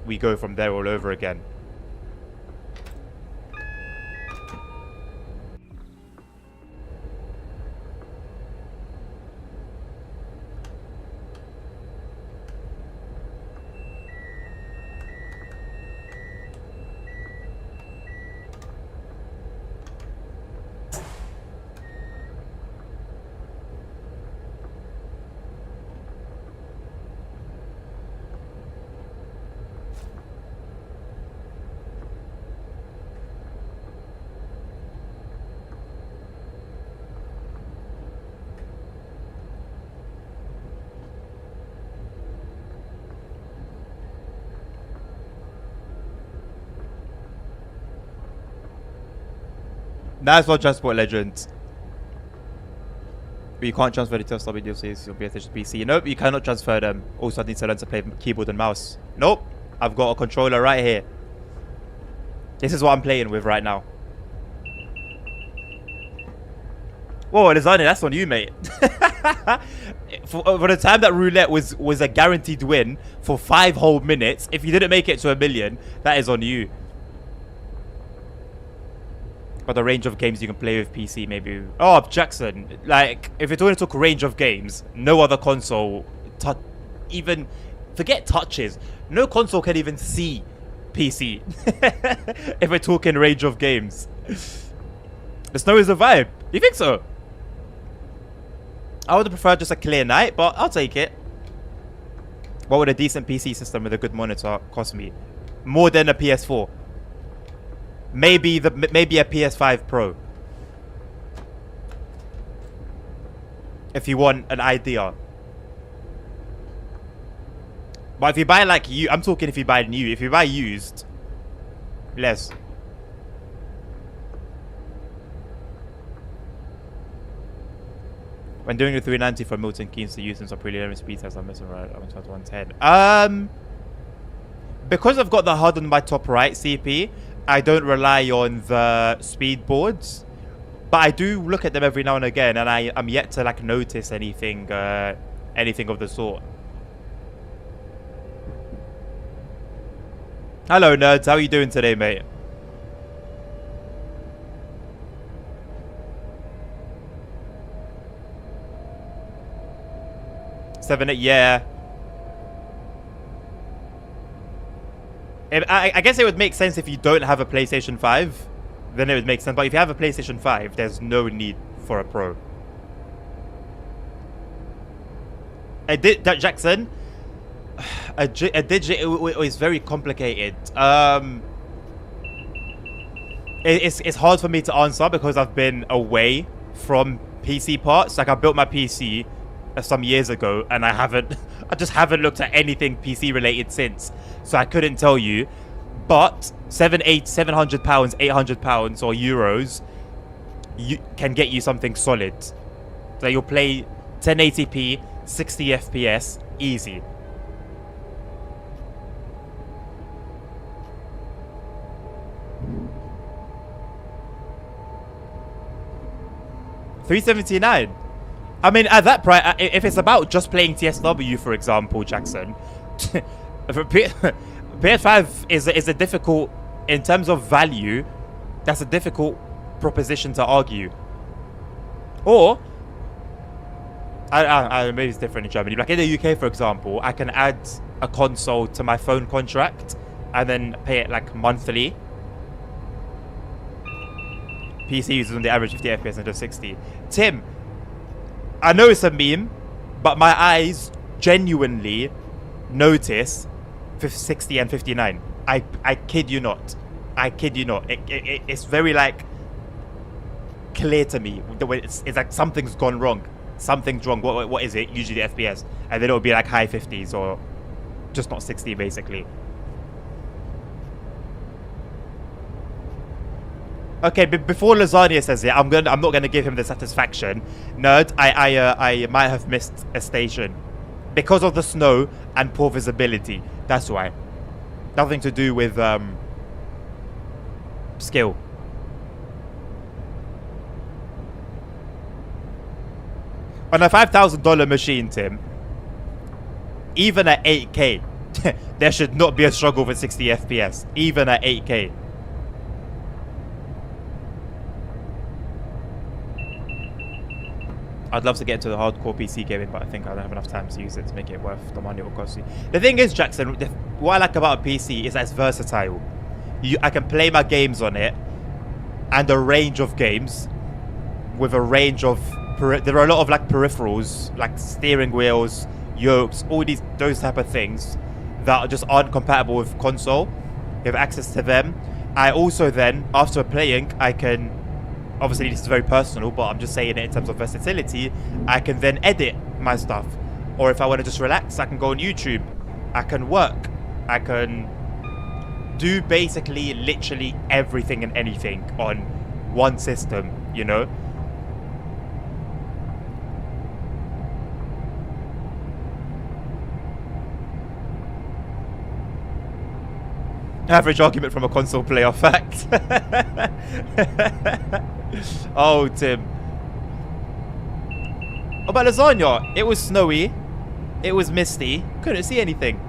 we go from there all over again. That's what Transport Legends. But you can't transfer the TSW DLCs to your PlayStation PC. Nope, you cannot transfer them. Also, I need to learn to play keyboard and mouse. Nope, I've got a controller right here. This is what I'm playing with right now. Whoa, Lasagna, that's on you, mate. for the time that roulette was a guaranteed win for 5 whole minutes, if you didn't make it to 1 million, that is on you. But the range of games you can play with PC, maybe. Oh, Jackson, like, if you're going to talk range of games, no other console, even, forget touches, no console can even see PC. If we're talking range of games. The snow is a vibe. You think so? I would have preferred just a clear night, but I'll take it. What would a decent PC system with a good monitor cost me? More than a PS4. Maybe a PS5 Pro. If you want an idea. But if you buy like I'm talking if you buy new. If you buy used, less. When doing the 390 for Milton Keynes to use in some preliminary speed tests, I'm messing around. I'm 110. Because I've got the HUD on my top right CP, I don't rely on the speed boards, but I do look at them every now and again, and I'm yet to like notice anything of the sort. Hello, nerds. How are you doing today, mate? Yeah. I guess it would make sense if you don't have a PlayStation 5. Then it would make sense. But if you have a PlayStation 5, there's no need for a Pro. Jackson, a digit is very complicated. It's hard for me to answer because I've been away from PC parts. Like, I built my PC some years ago, and I just haven't looked at anything PC related since, so I couldn't tell you. But £700, £800 or euros can get you something solid. So you'll play 1080p, 60 FPS, easy. $379. I mean, at that price, if it's about just playing TSW, for example, Jackson, PS5 is a difficult, in terms of value, that's a difficult proposition to argue. Or, maybe it's different in Germany. Like in the UK, for example, I can add a console to my phone contract and then pay it like monthly. PC uses on the average 50 FPS instead of 60. Tim, I know it's a meme, but my eyes genuinely notice 60 and 59. I kid you not. I kid you not. It's very like clear to me. The way it's like something's gone wrong. Something's wrong. What is it? Usually the FPS, and then it'll be like high 50s or just not 60 basically. Okay, before Lasagna says it, I'm not gonna give him the satisfaction. Nerd, I might have missed a station because of the snow and poor visibility. That's why. Nothing to do with skill. On a $5,000 machine, Tim, even at 8K, there should not be a struggle with 60 FPS. Even at 8K. I'd love to get into the hardcore PC gaming, but I think I don't have enough time to use it to make it worth the money it will cost you. The thing is, Jackson, what I like about a PC is that it's versatile. I can play my games on it, and a range of games with a range of... There are a lot of like peripherals, like steering wheels, yokes, all those type of things that just aren't compatible with console. You have access to them. I also then, after playing, I can... Obviously, this is very personal, but I'm just saying it in terms of versatility. I can then edit my stuff. Or if I want to just relax, I can go on YouTube. I can work. I can do basically literally everything and anything on one system, you know. Average argument from a console player, fact. Oh, Tim. Oh, but lasagna, it was snowy, it was misty, couldn't see anything.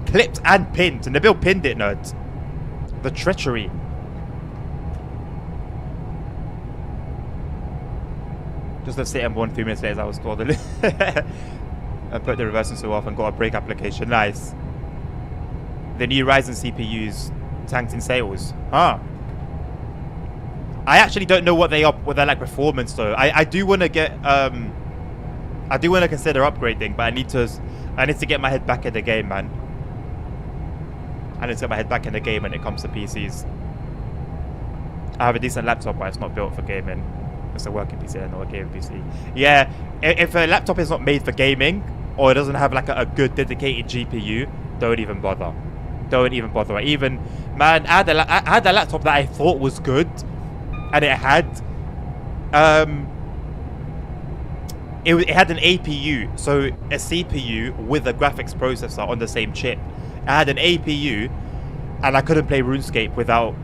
Clipped and pinned, and Nabil pinned it, nerds. The treachery. Just let's say M1 3 minutes later, I was scored. I put the reverse so off and got a brake application. Nice. The new Ryzen CPUs tanked in sales. Huh. I actually don't know what they are, what they're like performance though. I do want to get I do want to consider upgrading, but I need to get my head back in the game, man. I need to get my head back in the game when it comes to PCs. I have a decent laptop, but it's not built for gaming. It's a working PC and not a gaming PC. Yeah, if a laptop is not made for gaming, or it doesn't have like a good dedicated GPU, don't even bother. Don't even bother. Even, man, I had a laptop that I thought was good, and it had it had an APU, so a CPU with a graphics processor on the same chip. I had an APU, and I couldn't play RuneScape without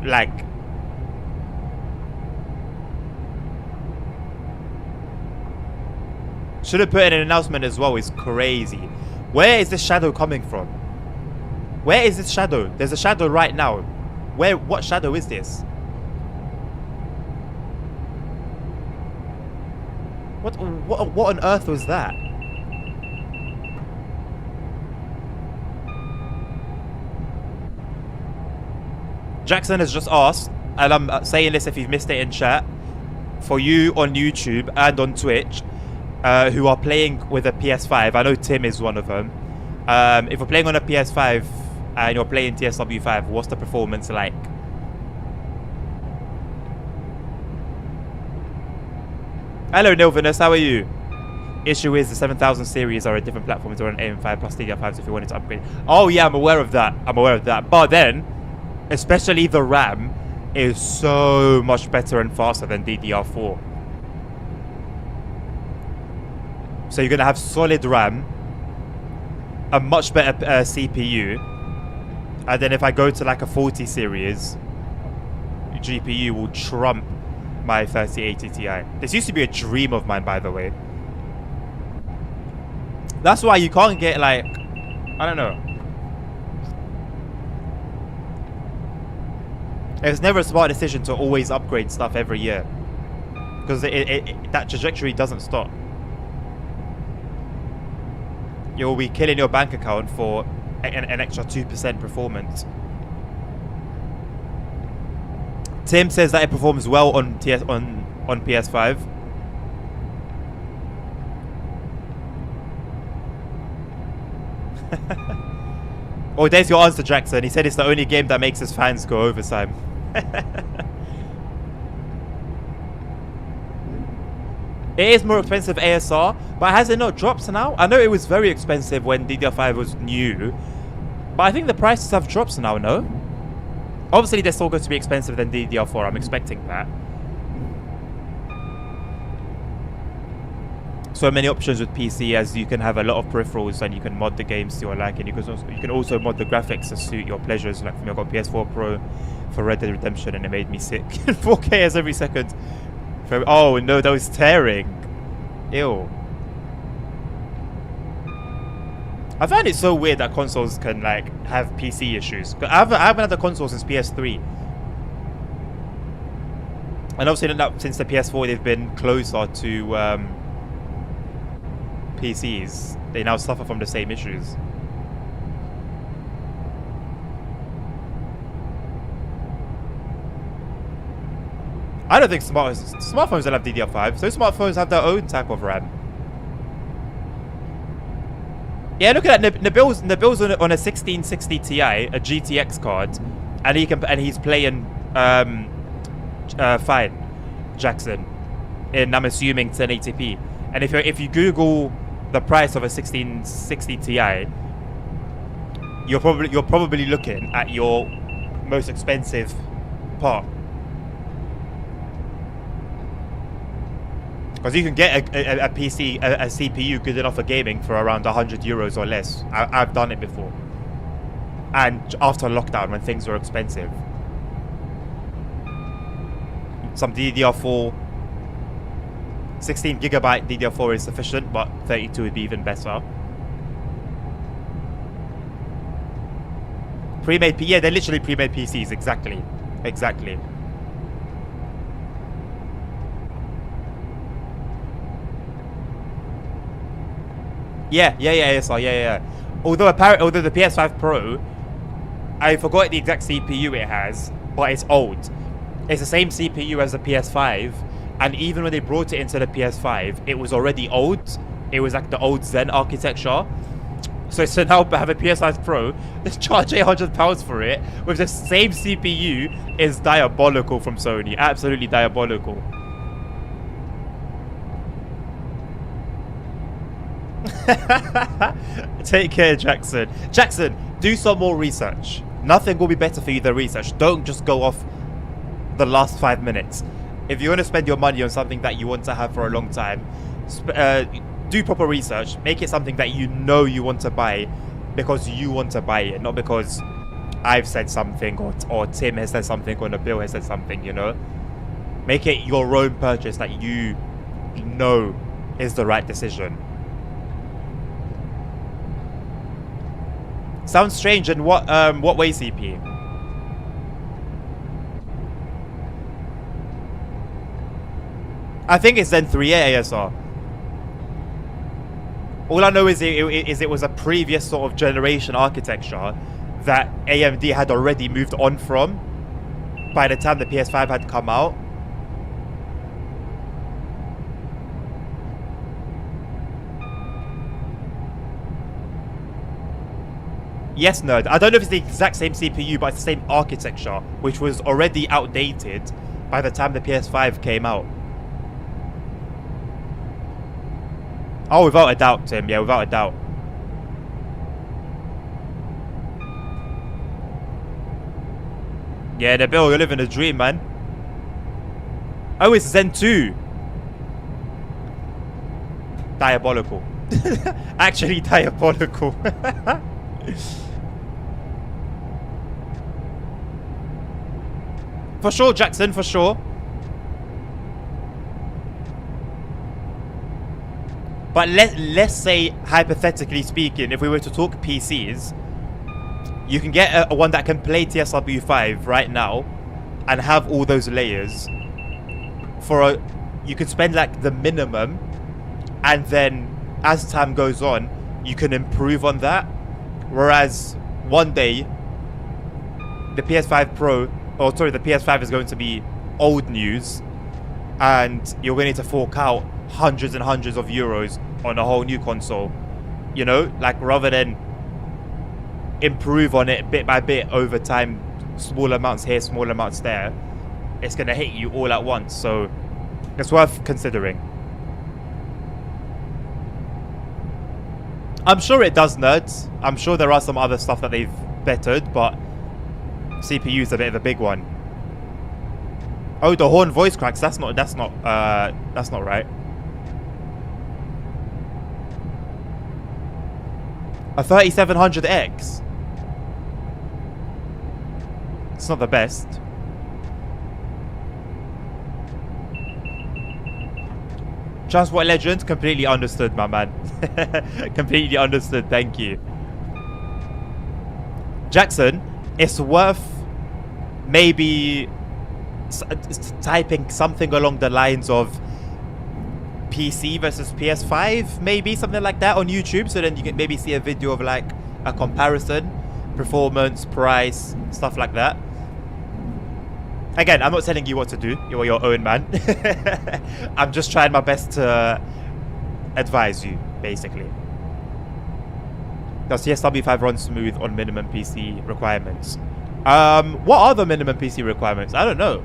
like should have put in an announcement as well. It's crazy. Where is this shadow coming from? Where is this shadow? There's a shadow right now. Where? What shadow is this? What on earth was that? Jackson has just asked, and I'm saying this if you've missed it in chat, for you on YouTube and on Twitch, who are playing with a PS5. I know Tim is one of them. If you're playing on a PS5 and you're playing TSW5, what's the performance like? Hello, Nilvinus, how are you? Issue is the 7000 series are a different platform to an AM5 plus DDR5s if you wanted to upgrade. Oh yeah, I'm aware of that. I'm aware of that. But then, especially the RAM is so much better and faster than DDR4. So you're going to have solid RAM, a much better CPU, and then if I go to like a 40 series, GPU will trump my 3080 Ti. This used to be a dream of mine, by the way. That's why you can't get like, I don't know. It's never a smart decision to always upgrade stuff every year, because that trajectory doesn't stop. You'll be killing your bank account for an extra 2% performance. Tim says that it performs well on PS5. Oh, there's your answer, Jackson. He said it's the only game that makes his fans go overtime. It is more expensive ASR, but has it not dropped now? I know it was very expensive when DDR5 was new, but I think the prices have dropped now, no? Obviously, they're still going to be expensive than DDR4. I'm expecting that. So many options with PC, as you can have a lot of peripherals and you can mod the games to your liking. You can also mod the graphics to suit your pleasures. Like for me, I got PS4 Pro for Red Dead Redemption, and it made me sick. 4K every second. Oh no, that was tearing. Ew. I find it so weird that consoles can like have PC issues. I haven't had a console since PS3. And obviously since the PS4 they've been closer to PCs. They now suffer from the same issues. I don't think smartphones don't have DDR5. So smartphones have their own type of RAM. Yeah, look at that. Nabil's on a 1660 Ti, a GTX card, and he's playing fine, Jackson, in I'm assuming 1080p. And if you Google the price of a 1660 Ti, you're probably looking at your most expensive part. Because you can get a PC, a CPU good enough for gaming for around 100 euros or less. I've done it before. And after lockdown, when things were expensive. Some DDR4, 16 gigabyte DDR4 is sufficient, but 32 would be even better. Pre-made yeah, they're literally pre-made PCs, exactly. Exactly. Yeah. Although the PS5 Pro, I forgot the exact CPU it has, but it's old. It's the same CPU as the PS5, and even when they brought it into the PS5, it was already old. It was like the old Zen architecture. So now have a PS5 Pro, let's charge £800 for it with the same CPU is diabolical from Sony. Absolutely diabolical. Take care, Jackson. Jackson, do some more research. Nothing will be better for you than research. Don't just go off the last 5 minutes. If you want to spend your money on something that you want to have for a long time, do proper research. Make it something that you know you want to buy because you want to buy it, not because I've said something or Tim has said something or Nabil has said something, you know. Make it your own purchase that you know is the right decision. Sounds strange. In what way, CP? I think it's Zen 3A ASR. All I know is it was a previous sort of generation architecture that AMD had already moved on from by the time the PS5 had come out. Yes, nerd. I don't know if it's the exact same CPU, but it's the same architecture, which was already outdated by the time the PS5 came out. Oh, without a doubt, Tim. Yeah, without a doubt. Yeah, Nabil, you're living a dream, man. Oh, it's Zen 2. Diabolical. Actually diabolical. For sure, Jackson, for sure. But let's say, hypothetically speaking, if we were to talk PCs, you can get a one that can play TSW5 right now and have all those layers. You could spend like the minimum, and then as time goes on, you can improve on that. Whereas one day, the PS5 Pro, or sorry, the PS5 is going to be old news, and you're going to need to fork out hundreds and hundreds of euros on a whole new console. You know, like rather than improve on it bit by bit over time, small amounts here, small amounts there, it's going to hit you all at once. So it's worth considering. I'm sure it does, nerds. I'm sure there are some other stuff that they've bettered, but CPU is a bit of a big one. Oh, the horn voice cracks. That's not right. A 3700X. It's not the best. Transport Legend, completely understood, my man. Completely understood, thank you. Jackson, it's worth maybe typing something along the lines of PC versus PS5, maybe something like that on YouTube, so then you can maybe see a video of like a comparison, performance, price, stuff like that. Again, I'm not telling you what to do. You're your own man. I'm just trying my best to advise you, basically. Does TSW5 run smooth on minimum PC requirements? What are the minimum PC requirements? I don't know.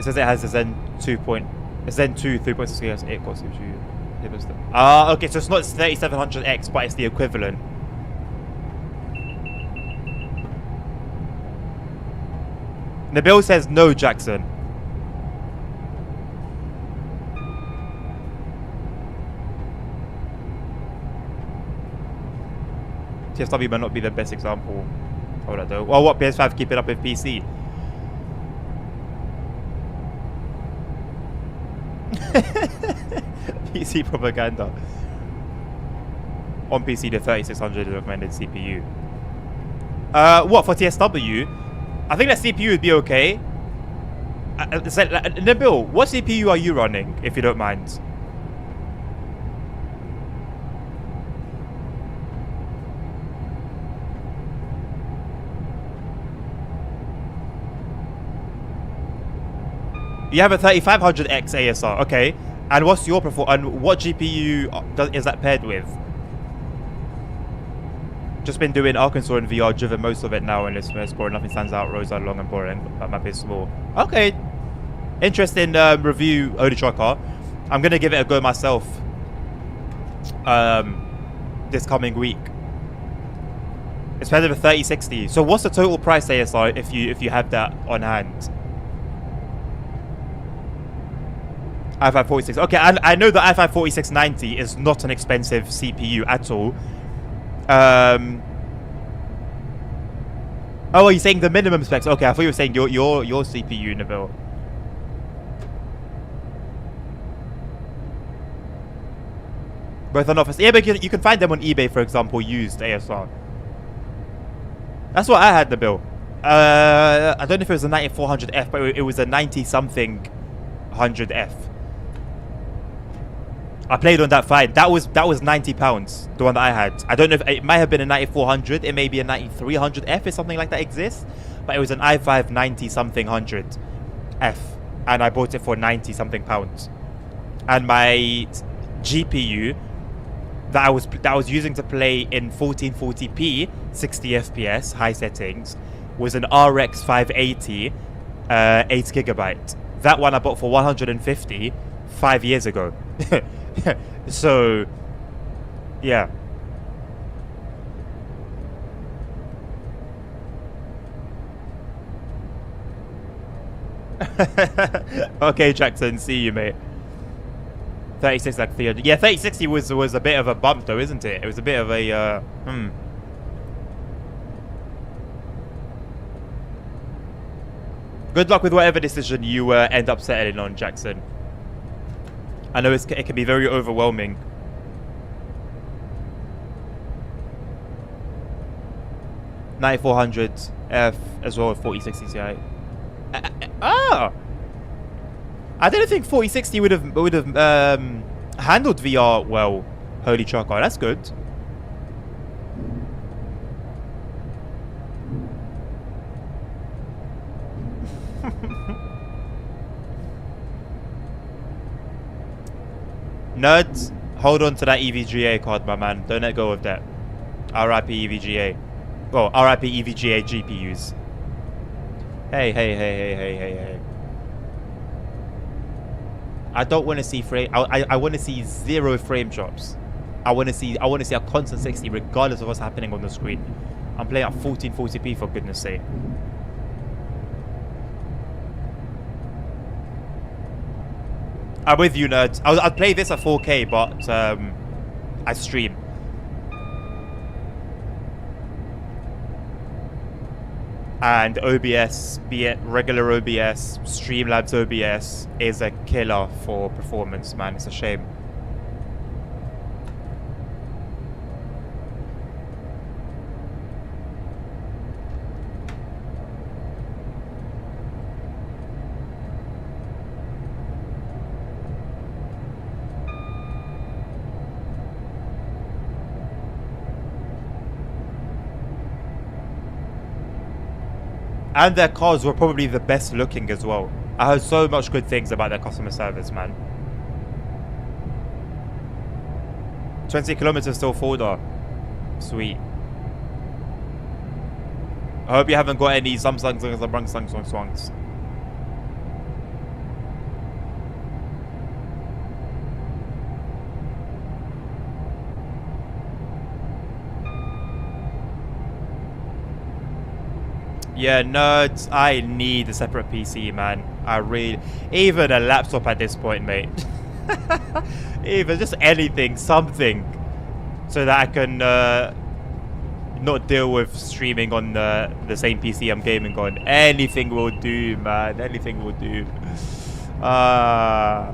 says it has a Zen 2 3.6 GHz 8 core CPU. Ah, okay, so it's not 3700X, but it's the equivalent. Nabil says no, Jackson. TFW might not be the best example. Hold on though. Well, what PS5 keep it up with PC? PC propaganda. On PC, the 3600 is recommended CPU. What for TSW? I think that CPU would be okay. Nabil, what CPU are you running, if you don't mind? You have a 3500X ASR, okay. And what's your and what GPU is that paired with? Just been doing Arkansas and VR, driven most of it now, and it's boring. Nothing stands out. Roads are long and boring. That map is small. Okay, interesting review, Holy Trucker. I'm gonna give it a go myself. This coming week. It's better than 3060. So what's the total price ASR if you have that on hand? i5 46. Okay, and I know the i5 4690 is not an expensive CPU at all. Oh, are you saying the minimum specs? Okay, I thought you were saying your CPU, Nabil. Both on office. Yeah, but you can find them on eBay, for example, used ASR. That's what I had, Nabil. I don't know if it was a 9400F, but it was a 90-something 100F. I played on that fine. That was £90, the one that I had. I don't know if it might have been a 9400. It may be a 9300F if something like that exists. But it was an i5 90-something 100F, and I bought it for £90-something. And my GPU that I was using to play in 1440p 60 FPS high settings was an RX 580 8GB. That one I bought for 150 5 years ago. So, yeah. Okay, Jackson, see you, mate. 36 like 300. Yeah, 3060 was a bit of a bump, though, isn't it? It was a bit of a Good luck with whatever decision you end up settling on, Jackson. I know it can be very overwhelming. $9400 F as well as 4060 Ti. I didn't think 4060 would have handled VR well. Holy Trucker, that's good. Nerds, hold on to that EVGA card, my man. Don't let go of that. RIP EVGA. Well, RIP EVGA GPUs. Hey. I don't want to see frame. I want to see 0 frame drops. I want to see a constant 60 regardless of what's happening on the screen. I'm playing at 1440p for goodness sake. I'm with you, nerds. I'd play this at 4K, but I stream. And OBS, be it regular OBS, Streamlabs OBS, is a killer for performance, man. It's a shame. And their cars were probably the best looking as well. I heard so much good things about their customer service, man. 20 kilometers till Fulda. Sweet. I hope you haven't got any Samsungs. Yeah, nerds, I need a separate PC, man. I really... Even a laptop at this point, mate. Even just anything, something. So that I can not deal with streaming on the same PC I'm gaming on. Anything will do, man. Anything will do. I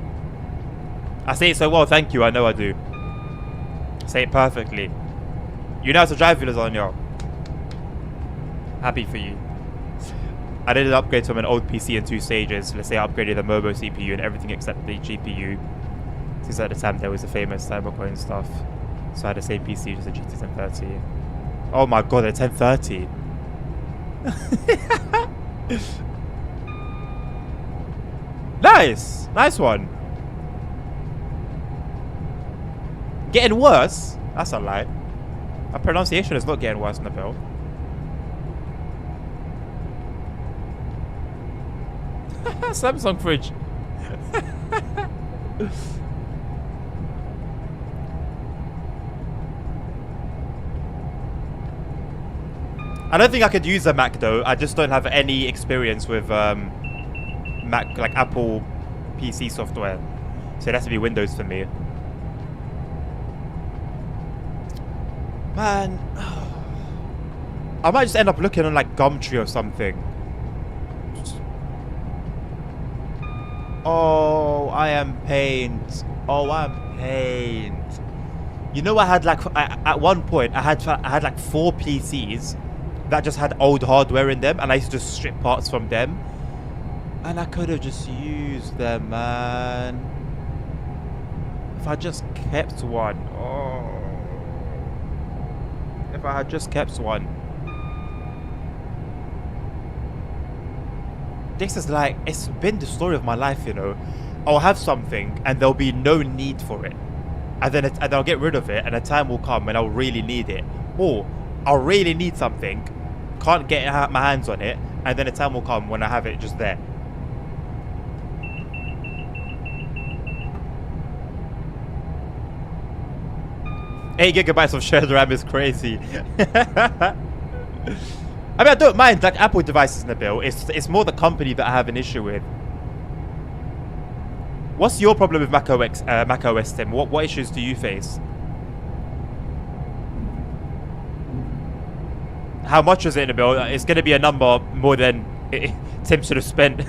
say it so well, thank you. I know I do. Say it perfectly. You know how to drive, Lasagna. Happy for you. I did an upgrade from an old PC in 2 stages. Let's say I upgraded the Mobo CPU and everything except the GPU. Since at the time there was the famous cybercoin stuff. So I had the same PC, just a GT 1030. Oh my god, a 1030. Nice! Nice one. Getting worse? That's a lie. My pronunciation is not getting worse, Nabil. Samsung fridge. I don't think I could use a Mac though. I just don't have any experience with Mac, like Apple PC software. So it has to be Windows for me. Man, I might just end up looking on like Gumtree or something. Oh, I am pained. Oh, I'm pained. You know, I had like at one point I had like 4 PCs that just had old hardware in them, and I used to just strip parts from them, and I could have just used them, man. If I just kept one. Oh, if I had just kept one. This is like, it's been the story of my life, you know. I'll have something and there'll be no need for it, and then I'll get rid of it, and a time will come when I'll really need it, or I'll really need something, can't get my hands on it, and then a time will come when I have it just there. Eight gigabytes of shared RAM is crazy. I mean, I don't mind like Apple devices in the bill. It's more the company that I have an issue with. What's your problem with Mac OS, Tim? What issues do you face? How much is it in the bill? It's going to be a number more than Tim should have spent.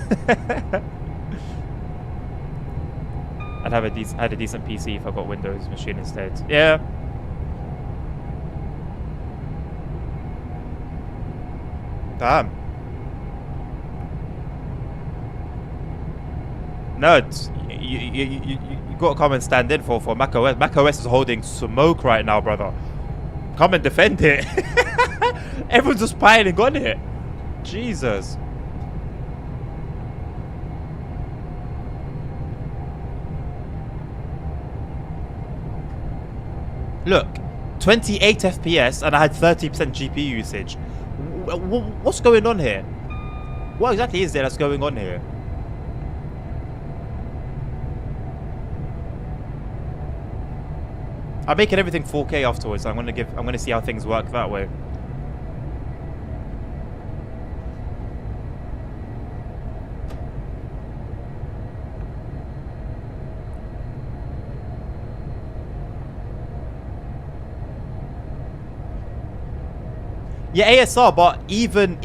I'd have a decent PC if I got Windows machine instead. Yeah. Damn. Nerds, you got to come and stand in for Mac OS. Mac OS is holding smoke right now, brother. Come and defend it. Everyone's just piling on it. Jesus. Look, 28 FPS and I had 30% GPU usage. What's going on here? What exactly is there that's going on here? I'm making everything 4K afterwards. I'm gonna see how things work that way. Yeah, ASR, but even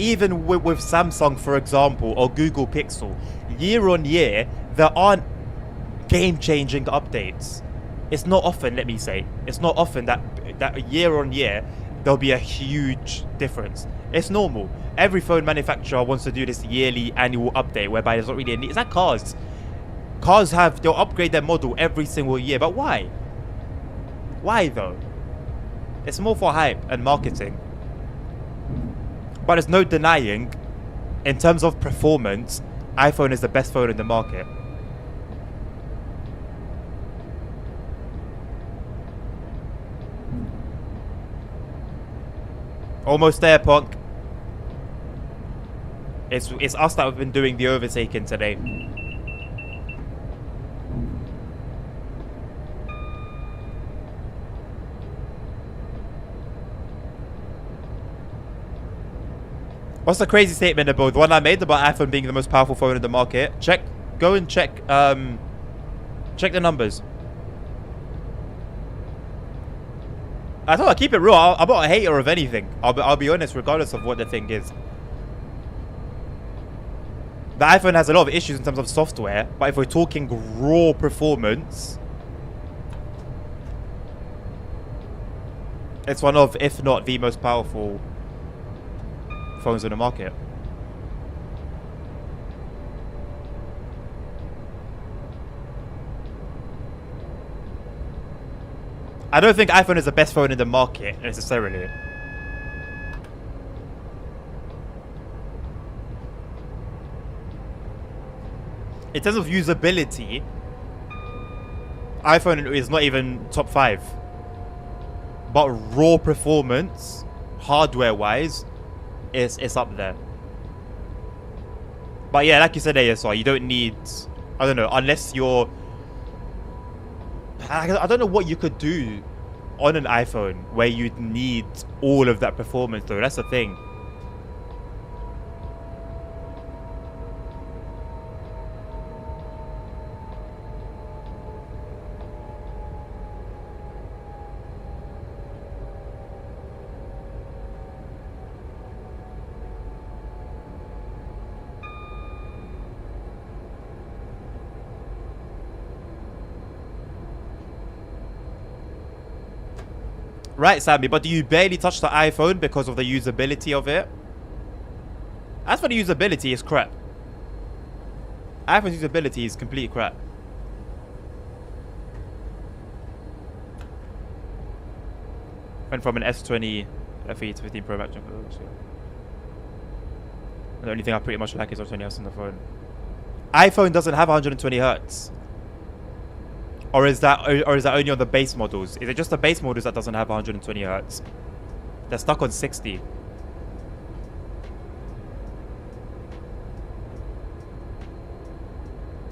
with Samsung, for example, or Google Pixel, year on year, there aren't game-changing updates. It's not often, let me say. It's not often that year on year, there'll be a huge difference. It's normal. Every phone manufacturer wants to do this yearly annual update, whereby there's not really a need. It's like cars. Cars they'll upgrade their model every single year, but why? Why, though? It's more for hype and marketing. But there's no denying, in terms of performance, iPhone is the best phone in the market. Almost there, Punk. It's us that have been doing the overtaking today. What's the crazy statement about the one I made about iPhone being the most powerful phone in the market? Go and check the numbers. I thought I'd keep it real. I'm not a hater of anything. I'll be honest, regardless of what the thing is. The iPhone has a lot of issues in terms of software, but if we're talking raw performance, it's one of, if not the most powerful phones in the market. I don't think iPhone is the best phone in the market necessarily. In terms of usability, iPhone is not even top 5. But raw performance, hardware-wise, it's up there. But yeah, like you said, ASR, you don't need... I don't know, unless you're... I don't know what you could do on an iPhone where you'd need all of that performance, though. That's the thing. Right, Sammy, but do you barely touch the iPhone because of the usability of it? As for the usability, it's crap. iPhone's usability is complete crap. Went from an S20 FE to 15 Pro Max. The only thing I pretty much like is S20 on the phone. iPhone doesn't have 120 Hertz. Or is that only on the base models? Is it just the base models that doesn't have 120 Hertz? They're stuck on 60.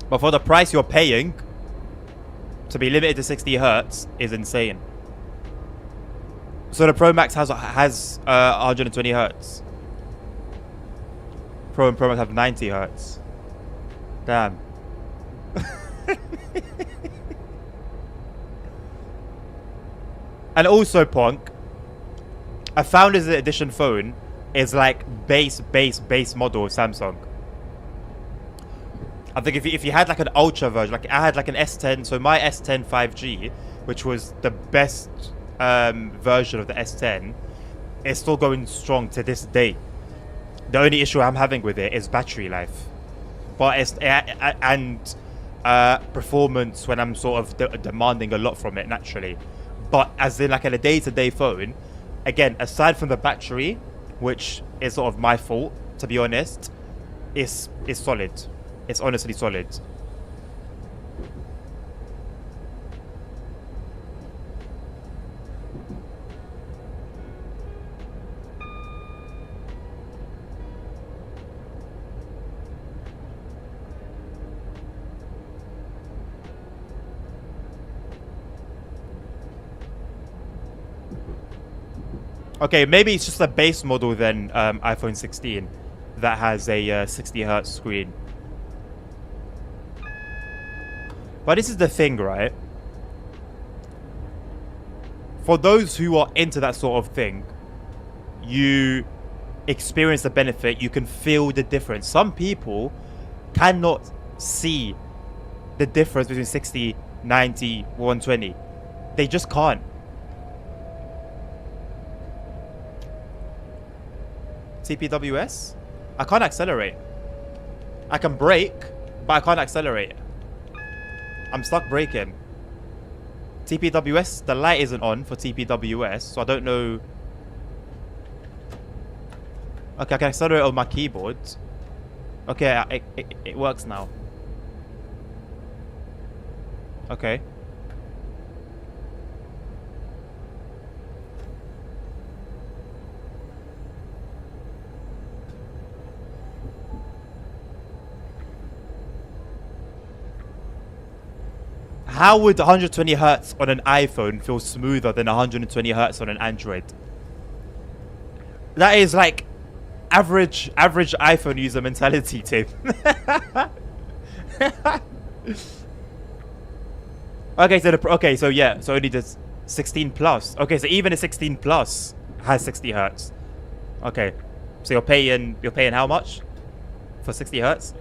But for the price you're paying, to be limited to 60 Hertz is insane. So the Pro Max has 120 Hertz. Pro and Pro Max have 90 Hertz. Damn. And also, Ponk, a Founders Edition phone is like base model of Samsung. I think if you had like an ultra version, like I had like an S10, so my S10 5G, which was the best version of the S10, is still going strong to this day. The only issue I'm having with it is battery life, but it's and performance when I'm sort of demanding a lot from it naturally. But as in like in a day-to-day phone, again, aside from the battery, which is sort of my fault, to be honest, it's solid. It's honestly solid. Okay, maybe it's just a base model then, iPhone 16, that has a 60 Hertz screen. But this is the thing, right? For those who are into that sort of thing, you experience the benefit, you can feel the difference. Some people cannot see the difference between 60, 90, 120. They just can't. TPWS? I can't accelerate. I can brake, but I can't accelerate. I'm stuck braking. TPWS, the light isn't on for TPWS, so I don't know. Okay, I can accelerate on my keyboard. Okay, it works now. Okay. How would 120 Hertz on an iPhone feel smoother than 120 Hertz on an Android? That is like Average iPhone user mentality, Tim. So yeah, so only does 16 plus. Okay, so even a 16 plus has 60 hertz. Okay, so you're paying how much for 60 hertz?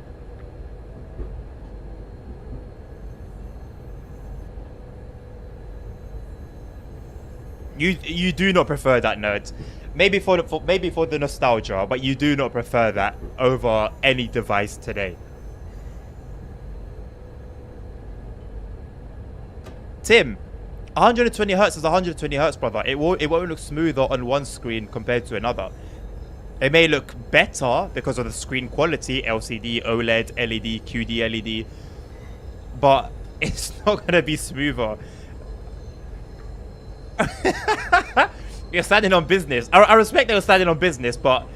You do not prefer that, nerd. Maybe for the nostalgia, but you do not prefer that over any device today. Tim, 120 hertz is 120 hertz, brother. It won't look smoother on one screen compared to another. It may look better because of the screen quality, LCD, OLED, LED, QD LED, but it's not gonna be smoother. You're standing on business. I respect that you're standing on business, but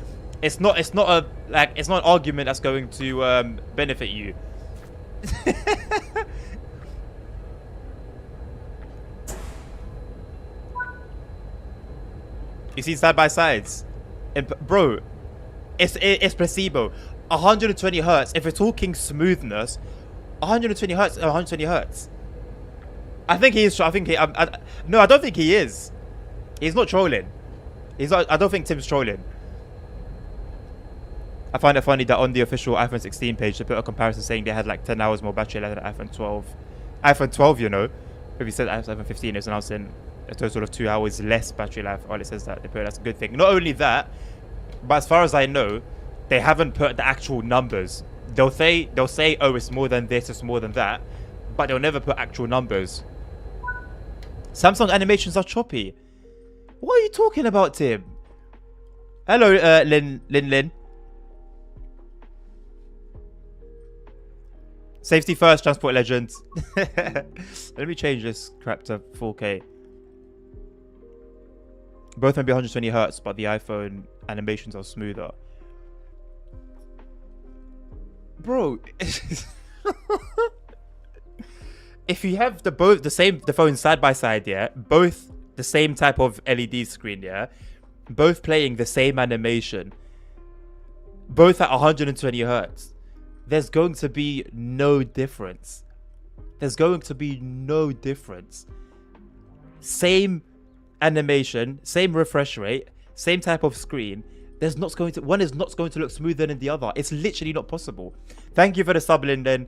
it's not an argument that's going to benefit you. You see side by sides, and bro, it's placebo. 120 hertz. If we're talking smoothness, 120 hertz. 120 hertz. I think he is. No, I don't think he is. He's not trolling. He's not. I don't think Tim's trolling. I find it funny that on the official iPhone 16 page, they put a comparison saying they had like 10 hours more battery life than iPhone 12. iPhone 12, you know, if you said iPhone 15, it's announcing a total of 2 hours less battery life. All it says that they put, that's a good thing. Not only that, but as far as I know, they haven't put the actual numbers. They'll say, oh, it's more than this, it's more than that, but they'll never put actual numbers. Samsung animations are choppy. What are you talking about, Tim? Hello, Lin. Safety first, transport legends. Let me change this crap to 4K. Both may be 120 hertz, but the iPhone animations are smoother. Bro, if you have the phones side by side, yeah, both the same type of LED screen, yeah, both playing the same animation, both at 120 hertz, there's going to be no difference. There's going to be no difference. Same animation, same refresh rate, same type of screen. One is not going to look smoother than the other. It's literally not possible. Thank you for the sub, Linden.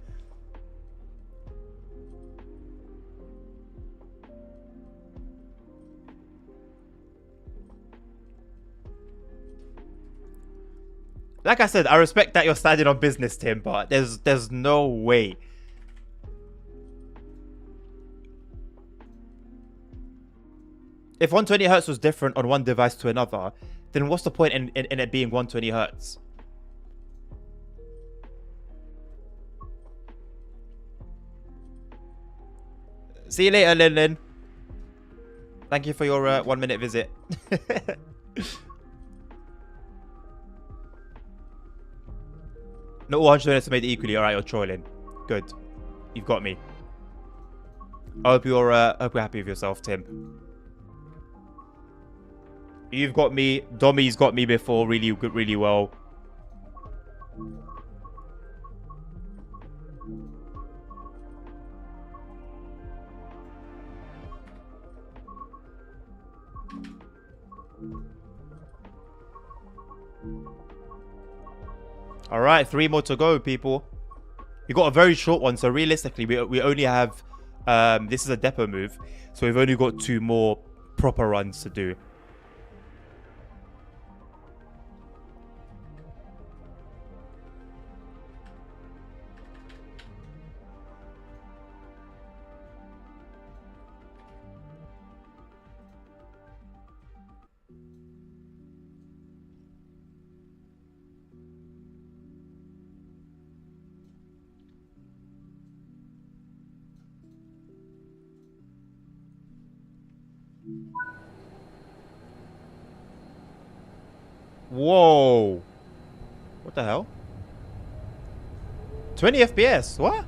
Like I said, I respect that you're standing on business, Tim, but there's no way. If 120 hertz was different on one device to another, then what's the point in it being 120 hertz? See you later, Lin. Thank you for your 1 minute visit. No, 100 minutes made equally. Alright, you're trolling. Good. You've got me. I hope you're happy with yourself, Tim. You've got me. Dommy's got me before really well. Alright, 3 more to go, people. We got a very short one, so realistically, we only have... this is a depot move, so we've only got 2 more proper runs to do. Whoa. What the hell? 20 FPS? What?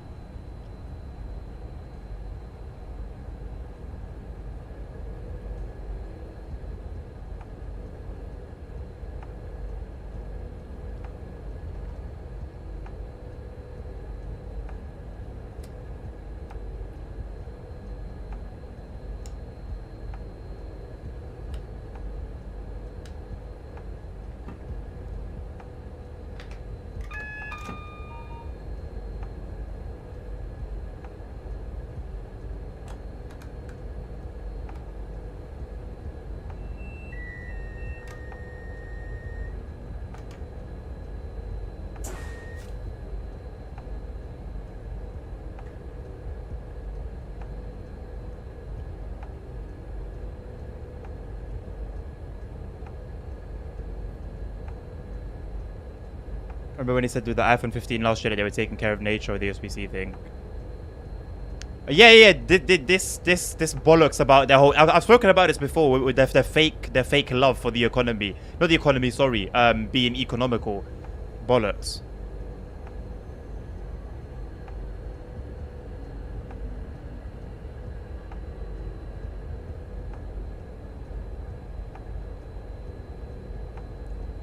Remember when he said with the iPhone 15 last year that they were taking care of nature with the USB-C thing? Yeah. This bollocks about their whole. I've spoken about this before with their fake love for the economy, not the economy. Sorry, being economical, bollocks.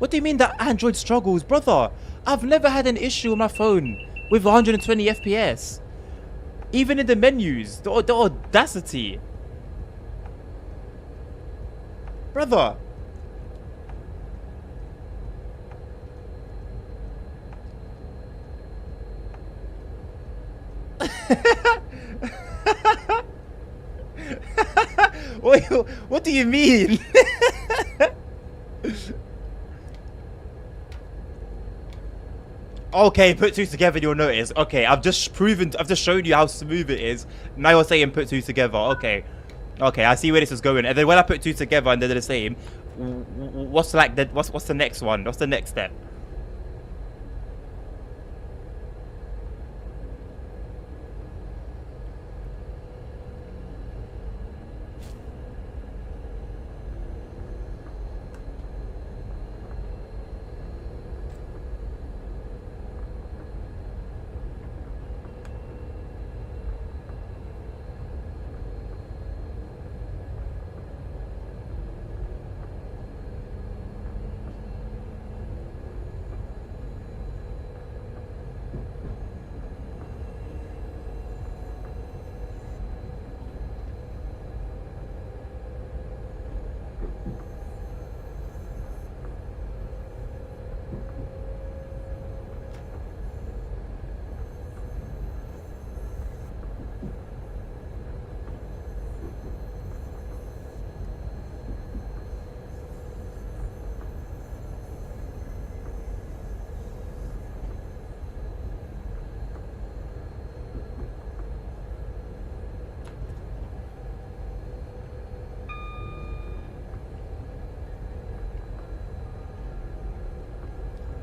What do you mean that Android struggles, brother? I've never had an issue on my phone with 120 FPS. Even in the menus, the audacity. Brother. What do you mean? Okay, put two together and you'll notice. Okay, I've just shown you how smooth it is. Now you're saying put two together. Okay, I see where this is going. And then when I put two together and they're the same, what's the next one? What's the next step?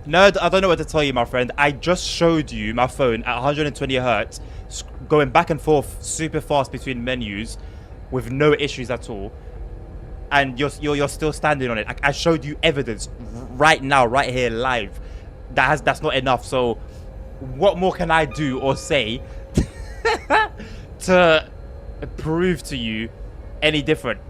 No, I don't know what to tell you, my friend. I just showed you my phone at 120 hertz, going back and forth super fast between menus, with no issues at all. And you're still standing on it. I showed you evidence right now, right here, live. That's not enough. So, what more can I do or say to prove to you any different?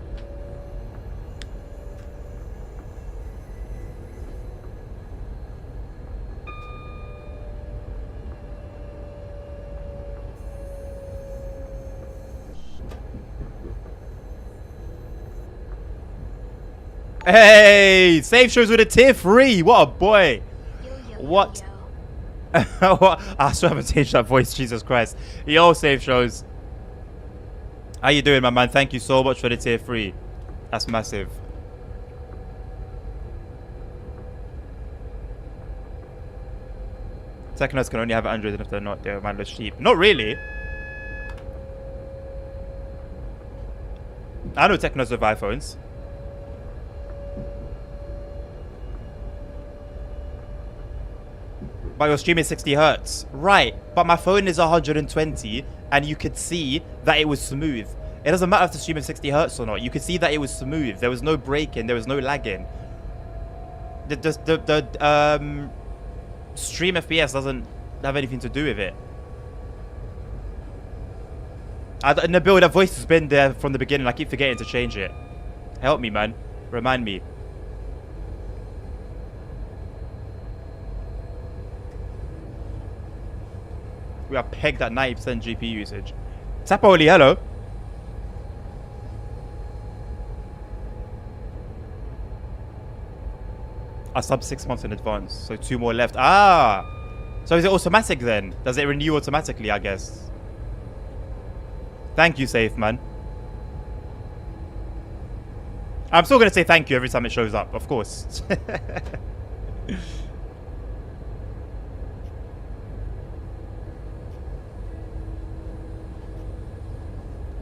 Hey, Safe shows with a tier 3. What a boy. What? I still haven't changed that voice. Jesus Christ. Yo, Safe shows. How you doing, my man? Thank you so much for the tier 3. That's massive. Technos can only have Android if they're not. They're mindless sheep. Not really. I know Technos with iPhones. But you're streaming 60 hertz. Right. But my phone is 120 and you could see that it was smooth. It doesn't matter if the stream is 60 hertz or not. You could see that it was smooth. There was no breaking. There was no lagging. The stream FPS doesn't have anything to do with it. Nabil, that voice has been there from the beginning. I keep forgetting to change it. Help me, man. Remind me. We are pegged at 90% GPU usage. Sapoli, hello. I sub 6 months in advance, so 2 more left. Ah! So is it automatic then? Does it renew automatically, I guess? Thank you, Safe, man. I'm still going to say thank you every time it shows up, of course.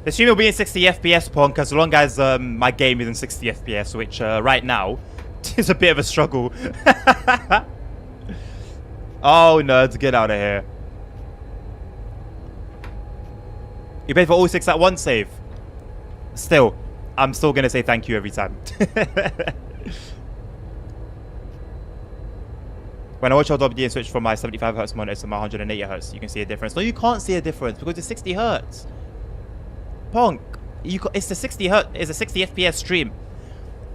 The stream will be in 60 FPS, Punk, as long as my game is in 60 FPS, which right now is a bit of a struggle. Oh, nerds, get out of here. You paid for all 6 at once, save. Still, I'm still going to say thank you every time. When I watch LWD and switch from my 75Hz monitor to my 180Hz, you can see a difference. No, you can't see a difference because it's 60Hz. Punk. It's the 60Hz. It's a 60 FPS stream.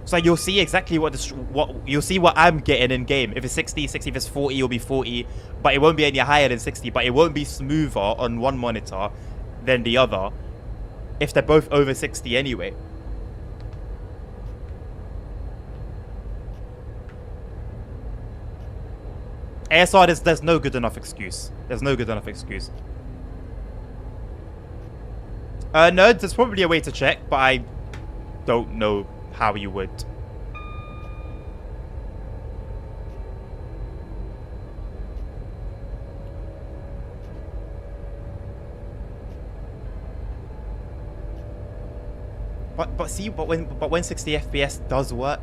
So you'll see exactly you'll see what I'm getting in game. If it's 60, if it's 40, it'll be 40, but it won't be any higher than 60. But it won't be smoother on one monitor than the other, if they're both over 60 anyway. ASR, there's no good enough excuse. There's no good enough excuse. Nerds, there's probably a way to check, but I don't know how you would. But when 60 FPS does work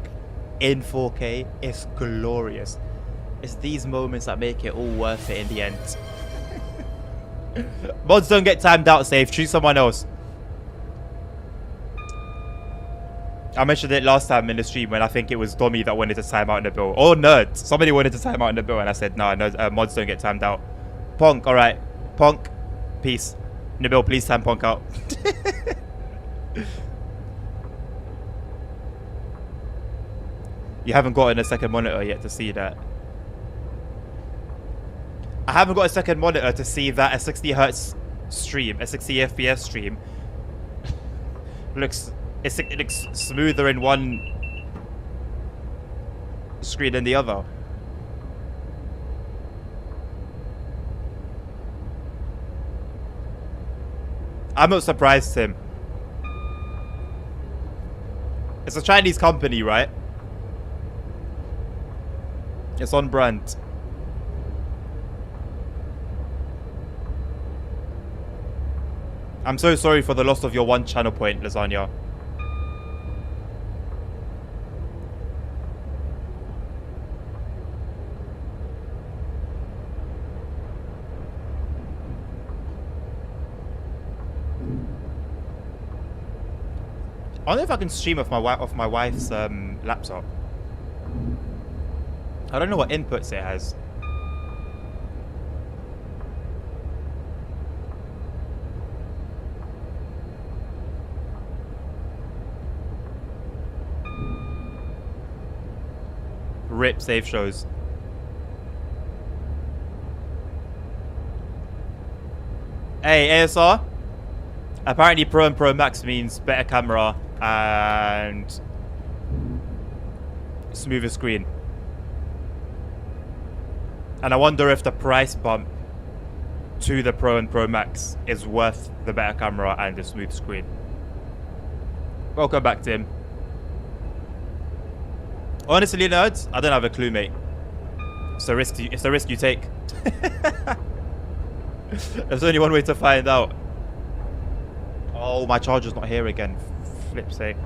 in 4K, it's glorious. It's these moments that make it all worth it in the end. Mods don't get timed out, safe. Choose someone else. I mentioned it last time in the stream when I think it was Dommy that wanted to time out in the bill. Or Nerds. Somebody wanted to time out in the bill and I said, no, mods don't get timed out. Ponk, alright. Ponk, peace. Nabil, please time Ponk out. You haven't gotten a second monitor yet to see that. I haven't got a second monitor to see that a 60 Hz stream, a 60 FPS stream, it looks smoother in one screen than the other. I'm not surprised, Tim. It's a Chinese company, right? It's on brand. I'm so sorry for the loss of your one channel point, Lasagna. I don't know if I can stream off my wife's laptop. I don't know what inputs it has. Rip save shows. Hey, ASR. Apparently Pro and Pro Max means better camera and smoother screen. And I wonder if the price bump to the Pro and Pro Max is worth the better camera and the smooth screen. Welcome back, Tim. Honestly, nerds, I don't have a clue, mate. It's a risk you take. There's only one way to find out. Oh, my charger's not here again. Flip's sake.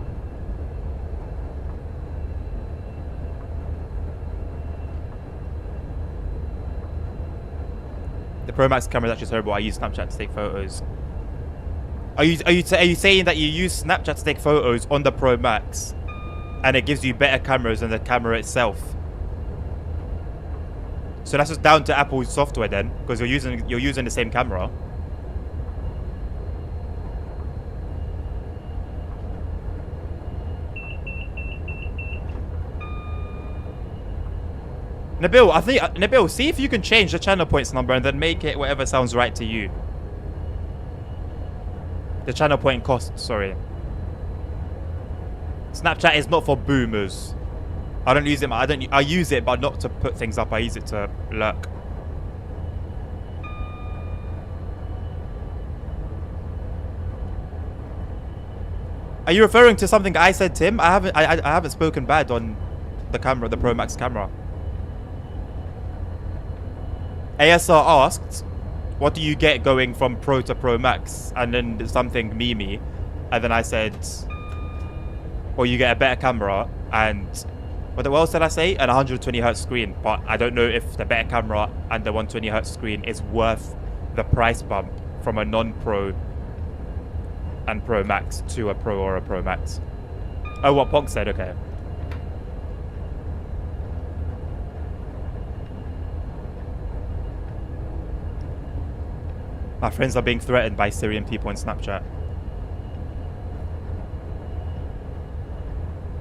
The Pro Max camera is actually terrible. I use Snapchat to take photos. Are you saying that you use Snapchat to take photos on the Pro Max, and it gives you better cameras than the camera itself? So that's just down to Apple's software then, because you're using the same camera. Nabil, see if you can change the channel points number and then make it whatever sounds right to you. The channel point cost, sorry. Snapchat is not for boomers. I don't use it. I use it, but not to put things up. I use it to lurk. Are you referring to something I said, Tim? I haven't spoken bad on the camera, the Pro Max camera. ASR asked, what do you get going from Pro to Pro Max? And then something memey. And then I said, well, you get a better camera and What else did I say? An 120 hertz screen, but I don't know if the better camera and the 120 hertz screen is worth the price bump from a non-Pro and Pro Max to a Pro or a Pro Max. Oh, what Ponk said, okay. My friends are being threatened by Syrian people on Snapchat.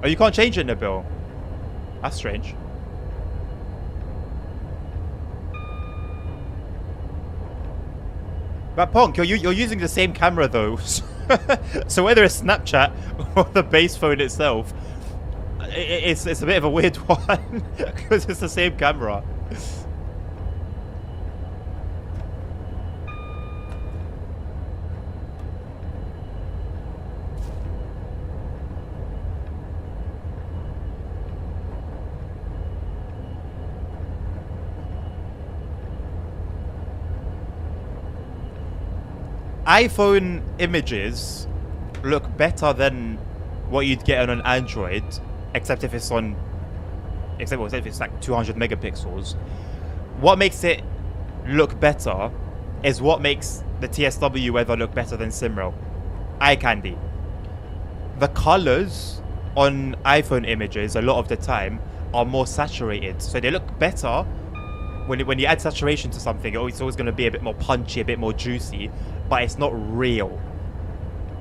Oh, you can't change it, Nabil. That's strange. But Ponk, you're using the same camera though. So whether it's Snapchat or the base phone itself, it's a bit of a weird one because it's the same camera. iPhone images look better than what you'd get on an Android, except if it's if it's like 200 megapixels. What makes it look better is what makes the TSW weather look better than SimRail. Eye candy. The colors on iPhone images a lot of the time are more saturated, so they look better. When you add saturation to something, it's always going to be a bit more punchy, a bit more juicy, but it's not real.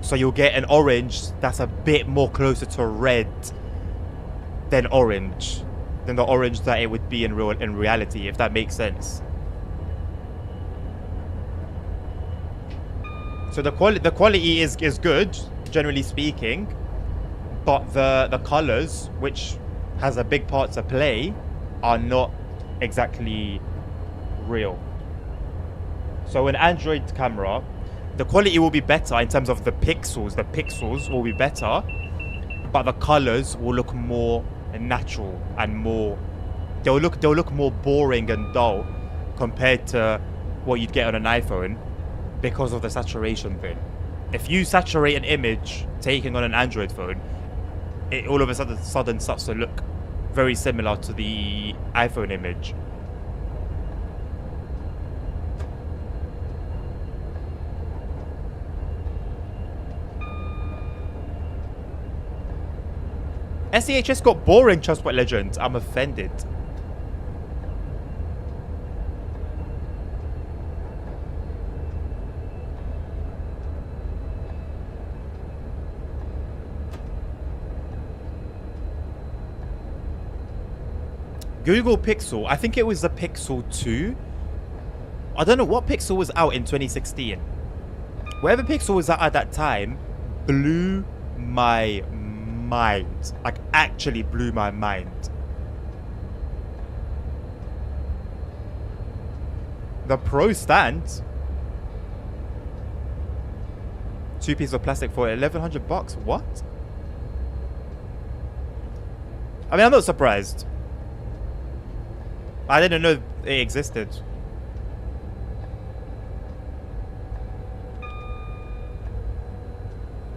So you'll get an orange that's a bit more closer to red than orange, than the orange that it would be in reality, if that makes sense. So the quality is good, generally speaking, but the colors, which has a big part to play, are not exactly real. So an Android camera, the quality will be better in terms of the pixels. The pixels will be better, but the colors will look more natural and more. They'll look more boring and dull compared to what you'd get on an iPhone because of the saturation thing. If you saturate an image taken on an Android phone, it all of a sudden starts to look very similar to the iPhone image. SEHS got boring, Transport Legend. I'm offended. Google Pixel, I think it was the Pixel 2. I don't know what Pixel was out in 2016. Whatever Pixel was out at that time blew my mind. Like, actually blew my mind. The Pro stand, 2 pieces of plastic for $1,100. What? I mean, I'm not surprised. I didn't know it existed.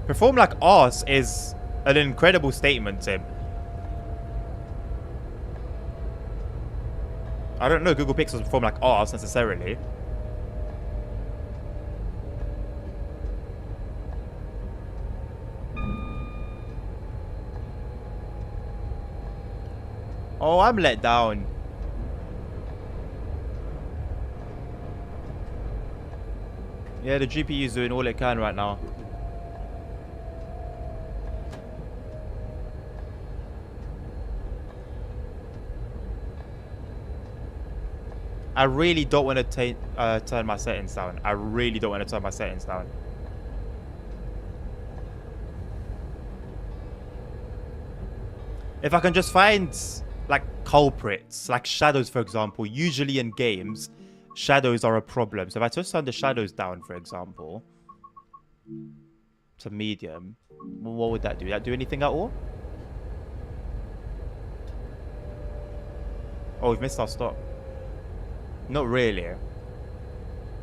Perform like arse is an incredible statement, Tim. I don't know Google Pixels perform like arse necessarily. Oh, I'm let down. Yeah, the GPU is doing all it can right now. I really don't want to turn my settings down. I really don't want to turn my settings down. If I can just find, like, culprits, like shadows, for example. Usually in games, shadows are a problem. So if I just turn the shadows down, for example, to medium, what would that do? Would that do anything at all? Oh, we've missed our stop. Not really.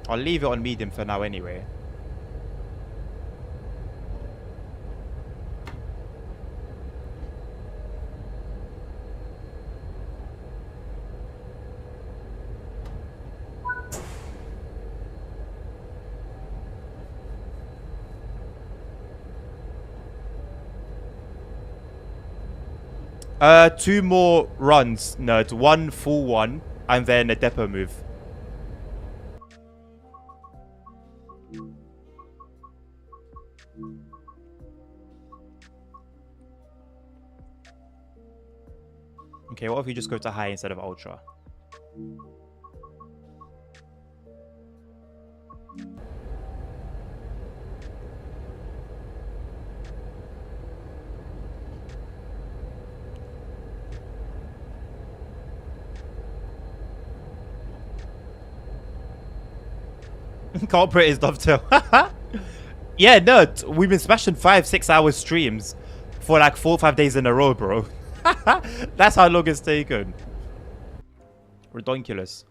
I'll leave it on medium for now anyway. 2 more runs, nerd. 1 full one, and then a depot move. Okay, what if we just go to high instead of ultra? Culprit is Dovetail. Yeah, no, we've been smashing 5-6 hour streams for like 4 or 5 days in a row, bro. That's how long it's taken. Redonkulous.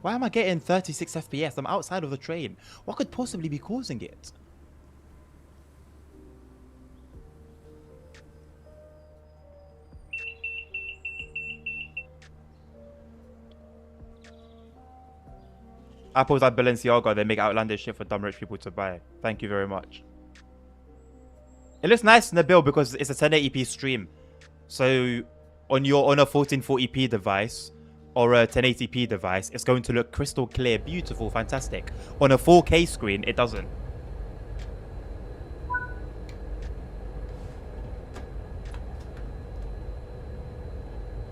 Why am I getting 36 FPS? I'm outside of the train. What could possibly be causing it? Apple's at Balenciaga, they make outlandish shit for dumb rich people to buy. Thank you very much. It looks nice in the build because it's a 1080p stream. So on a 1440p device or a 1080p device, it's going to look crystal clear, beautiful, fantastic. On a 4K screen, it doesn't.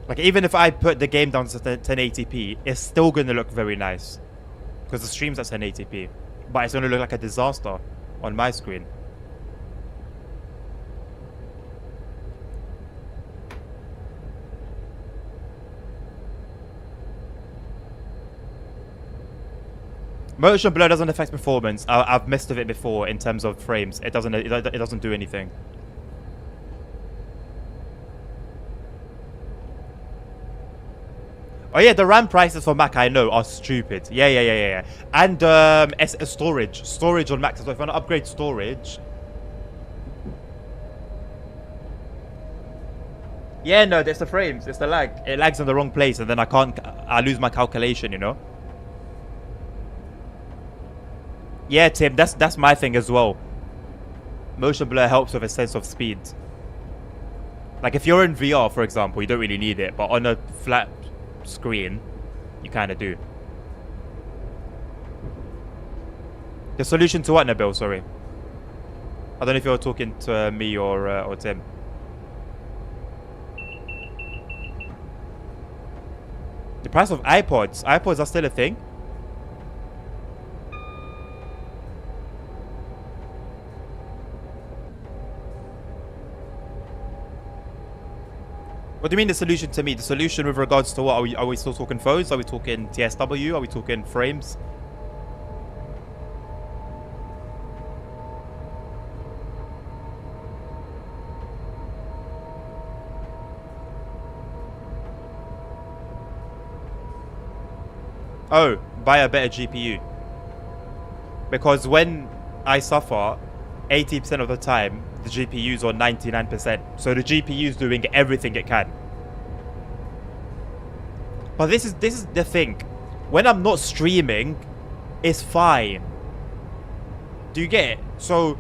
Like, even if I put the game down to 1080p, it's still going to look very nice. Because the stream's at 1080p. But it's going to look like a disaster on my screen. Motion blur doesn't affect performance. I've messed with it before in terms of frames. It doesn't do anything. Oh yeah, the RAM prices for Mac I know are stupid. Yeah. And storage on Mac. So if I want to upgrade storage. Yeah, no, it's the frames. It's the lag. It lags in the wrong place, and then I lose my calculation. You know. Yeah, Tim, that's my thing as well. Motion blur helps with a sense of speed. Like if you're in VR, for example, you don't really need it, but on a flat screen, you kind of do. The solution to what, Nabil? Sorry, I don't know if you're talking to me or Tim. The price of iPods. iPods are still a thing. What do you mean the solution to me? The solution with regards to what? Are we still talking phones? Are we talking TSW? Are we talking frames? Oh, buy a better GPU. Because when I suffer, 80% of the time, the GPU's on 99%. So the GPU's doing everything it can. But this is the thing. When I'm not streaming, it's fine. Do you get it? So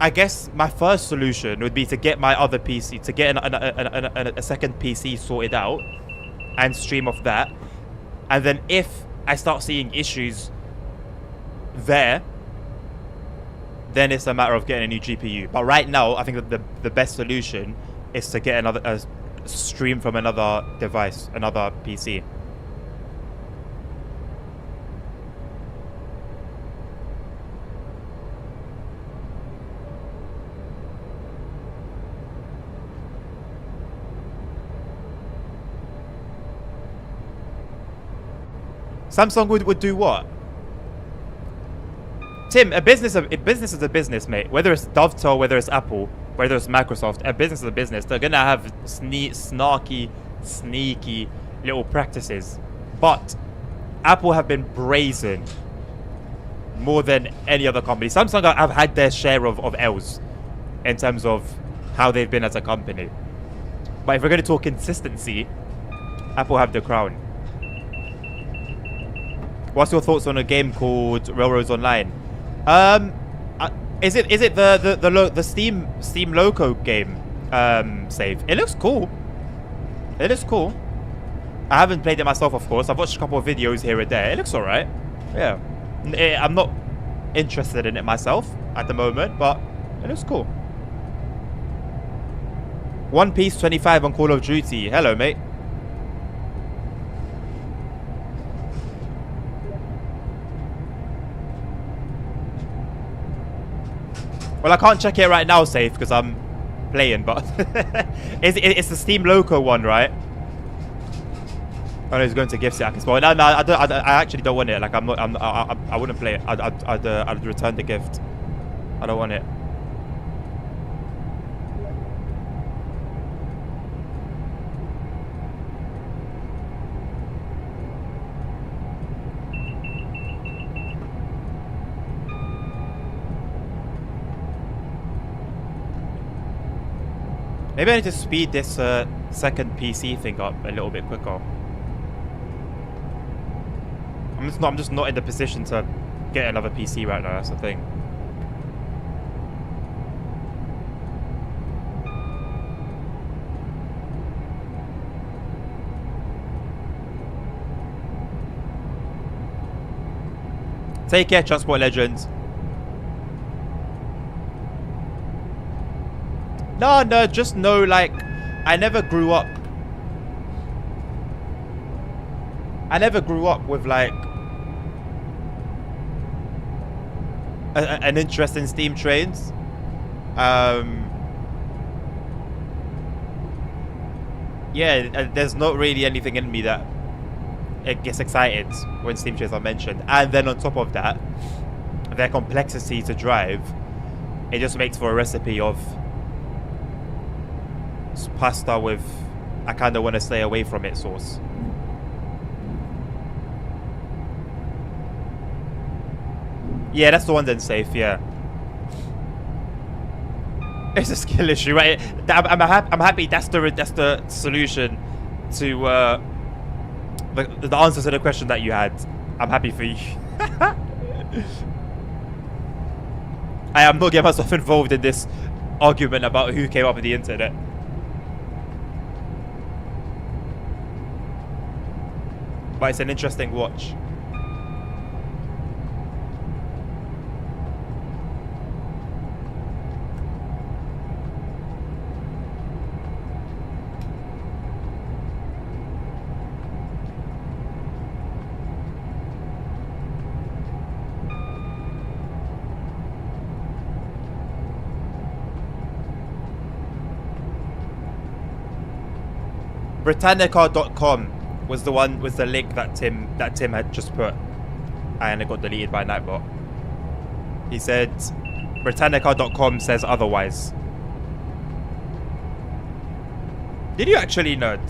I guess my first solution would be to get my other PC, to get a second PC sorted out and stream off that. And then if I start seeing issues there, then it's a matter of getting a new GPU. But right now, I think that the best solution is to get a stream from another device, another PC. Samsung would do what? Tim, a business is a business, mate. Whether it's Dovetail, whether it's Apple, whether it's Microsoft, a business is a business. They're gonna have snarky, sneaky little practices. But Apple have been brazen more than any other company. Samsung have had their share of L's in terms of how they've been as a company. But if we're going to talk consistency, Apple have the crown. What's your thoughts on a game called Railroads Online? Uh, is it the Steam Loco game save? It looks cool. It looks cool. I haven't played it myself, of course. I've watched a couple of videos here and there. It looks alright. Yeah. I'm not interested in it myself at the moment, but it looks cool. One Piece 25 on Call of Duty. Hello, mate. Well, I can't check it right now, Safe, because I'm playing, but it's the Steam Loco one, right? Oh, no, he's going to gift it as well. No, I actually don't want it. Like, I wouldn't play it. I'd return the gift. I don't want it. Maybe I need to speed this second PC thing up a little bit quicker. I'm just not in the position to get another PC right now. That's the thing. Take care, Transport Legends. No, just know, like, I never grew up with, like, an interest in steam trains. Yeah, there's not really anything in me that it gets excited when steam trains are mentioned. And then on top of that, their complexity to drive, it just makes for a recipe of pasta with I kind of want to stay away from it sauce. Yeah, that's the one then, Safe. Yeah, it's a skill issue, right? I'm happy that's the solution to the answer to the question that you had. I'm happy for you. I am not getting myself involved in this argument about who came up with the internet. But it's an interesting watch. Britannica.com was the link that Tim had just put, and it got deleted by Nightbot. He said Britannica.com says otherwise. Did you actually, nerd?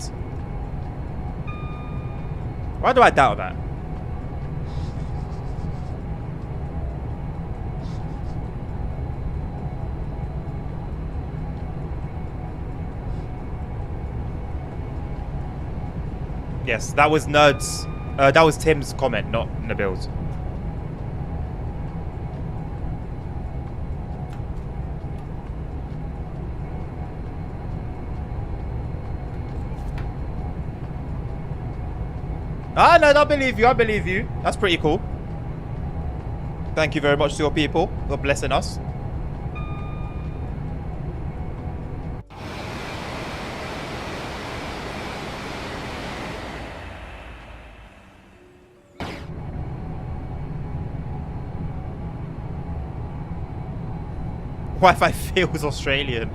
Why do I doubt that? Yes, that was Nerd's. That was Tim's comment, not Nabil's. Ah, no, I believe you. I believe you. That's pretty cool. Thank you very much to your people for blessing us. Wi-Fi feels Australian.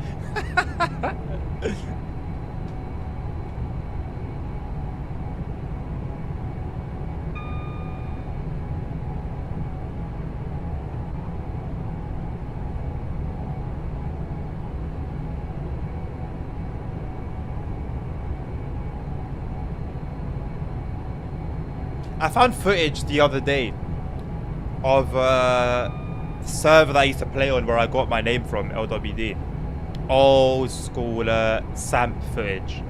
I found footage the other day of server that I used to play on where I got my name from, LWD. Old school SAMP footage.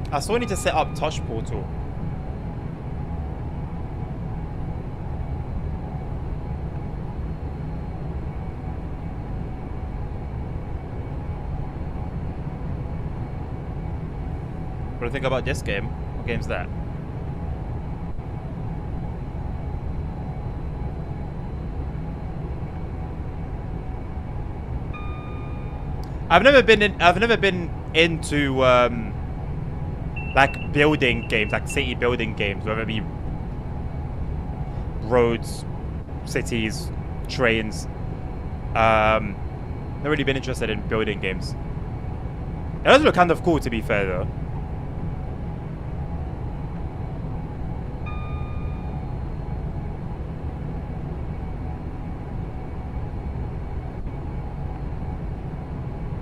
I still need to set up Touch Portal. What do you think about this game? What game's that? I've never been into like building games, like city building games, whether it be roads, cities, trains. Never really been interested in building games. It does look kind of cool, to be fair, though.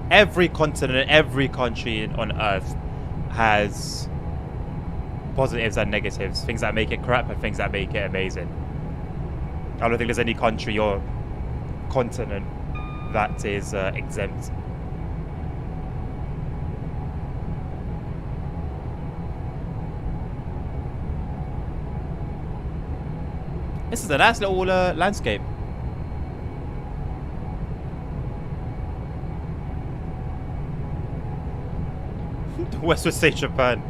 Every continent, every country on Earth has positives and negatives. Things that make it crap and things that make it amazing. I don't think there's any country or continent that is exempt. This is a nice little landscape. West would say Japan.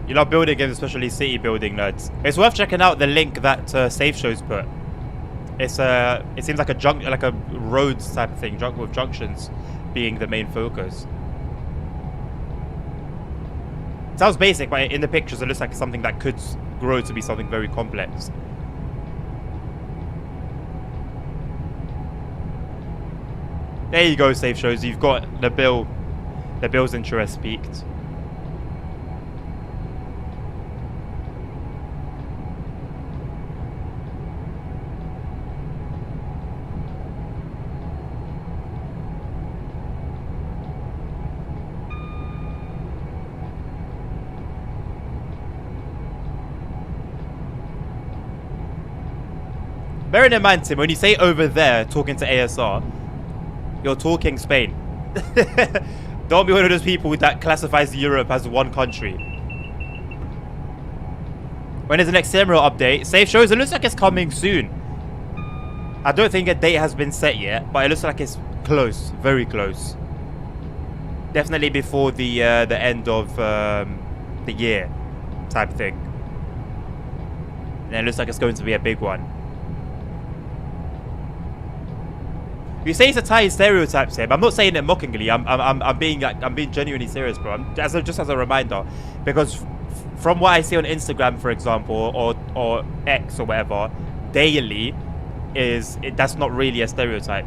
You love building games, especially city building nerds. It's worth checking out the link that Safe Show's put. It seems like a roads type of thing, with junctions being the main focus. It sounds basic, but in the pictures it looks like something that could grow to be something very complex. There you go, Safe Shows. You've got the bill. The bill's interest peaked. Bearing in mind, Tim, when you say over there talking to ASR, you're talking Spain. Don't be one of those people that classifies Europe as one country. When there's the next Emerald update, Safe Shows, it looks like it's coming soon. I don't think a date has been set yet, but it looks like it's close, very close. Definitely before the end of the year type thing. And it looks like it's going to be a big one. You say it's a Thai stereotype, Tim. I'm not saying it mockingly. I'm being genuinely serious, bro. Just as a reminder, because from what I see on Instagram, for example, or X or whatever, daily that's not really a stereotype.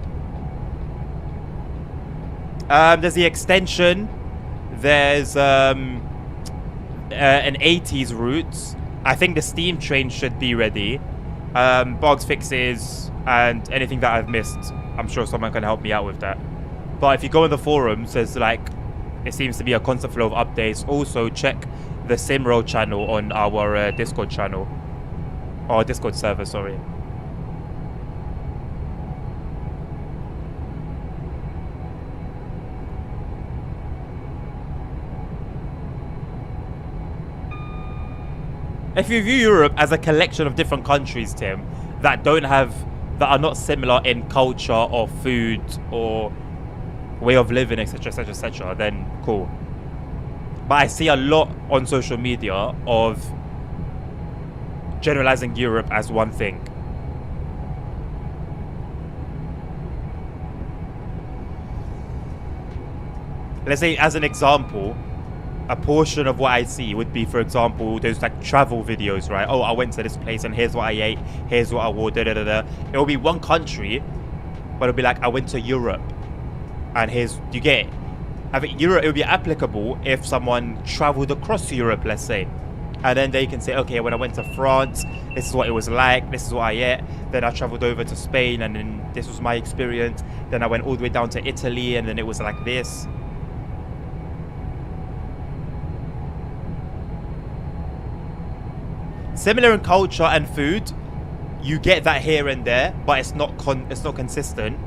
There's the extension. There's an 80s route. I think the steam train should be ready. Bugs, fixes, and anything that I've missed. I'm sure someone can help me out with that. But if you go in the forums, there's it seems to be a constant flow of updates. Also, check the Simro channel on our Discord channel. Or Discord server, sorry. If you view Europe as a collection of different countries, Tim, that are not similar in culture or food or way of living, etc., etc., etc., then cool. But I see a lot on social media of generalizing Europe as one thing. Let's say, as an example, a portion of what I see would be, for example, those like travel videos, right? Oh, I went to this place and here's what I ate, here's what I wore, da da da da. It will be one country, but it'll be like, I went to Europe and here's, you get it? I think Europe, it would be applicable if someone traveled across Europe, let's say. And then they can say, okay, when I went to France, this is what it was like, this is what I ate. Then I traveled over to Spain and then this was my experience. Then I went all the way down to Italy and then it was like this. Similar in culture and food, you get that here and there, but it's not consistent.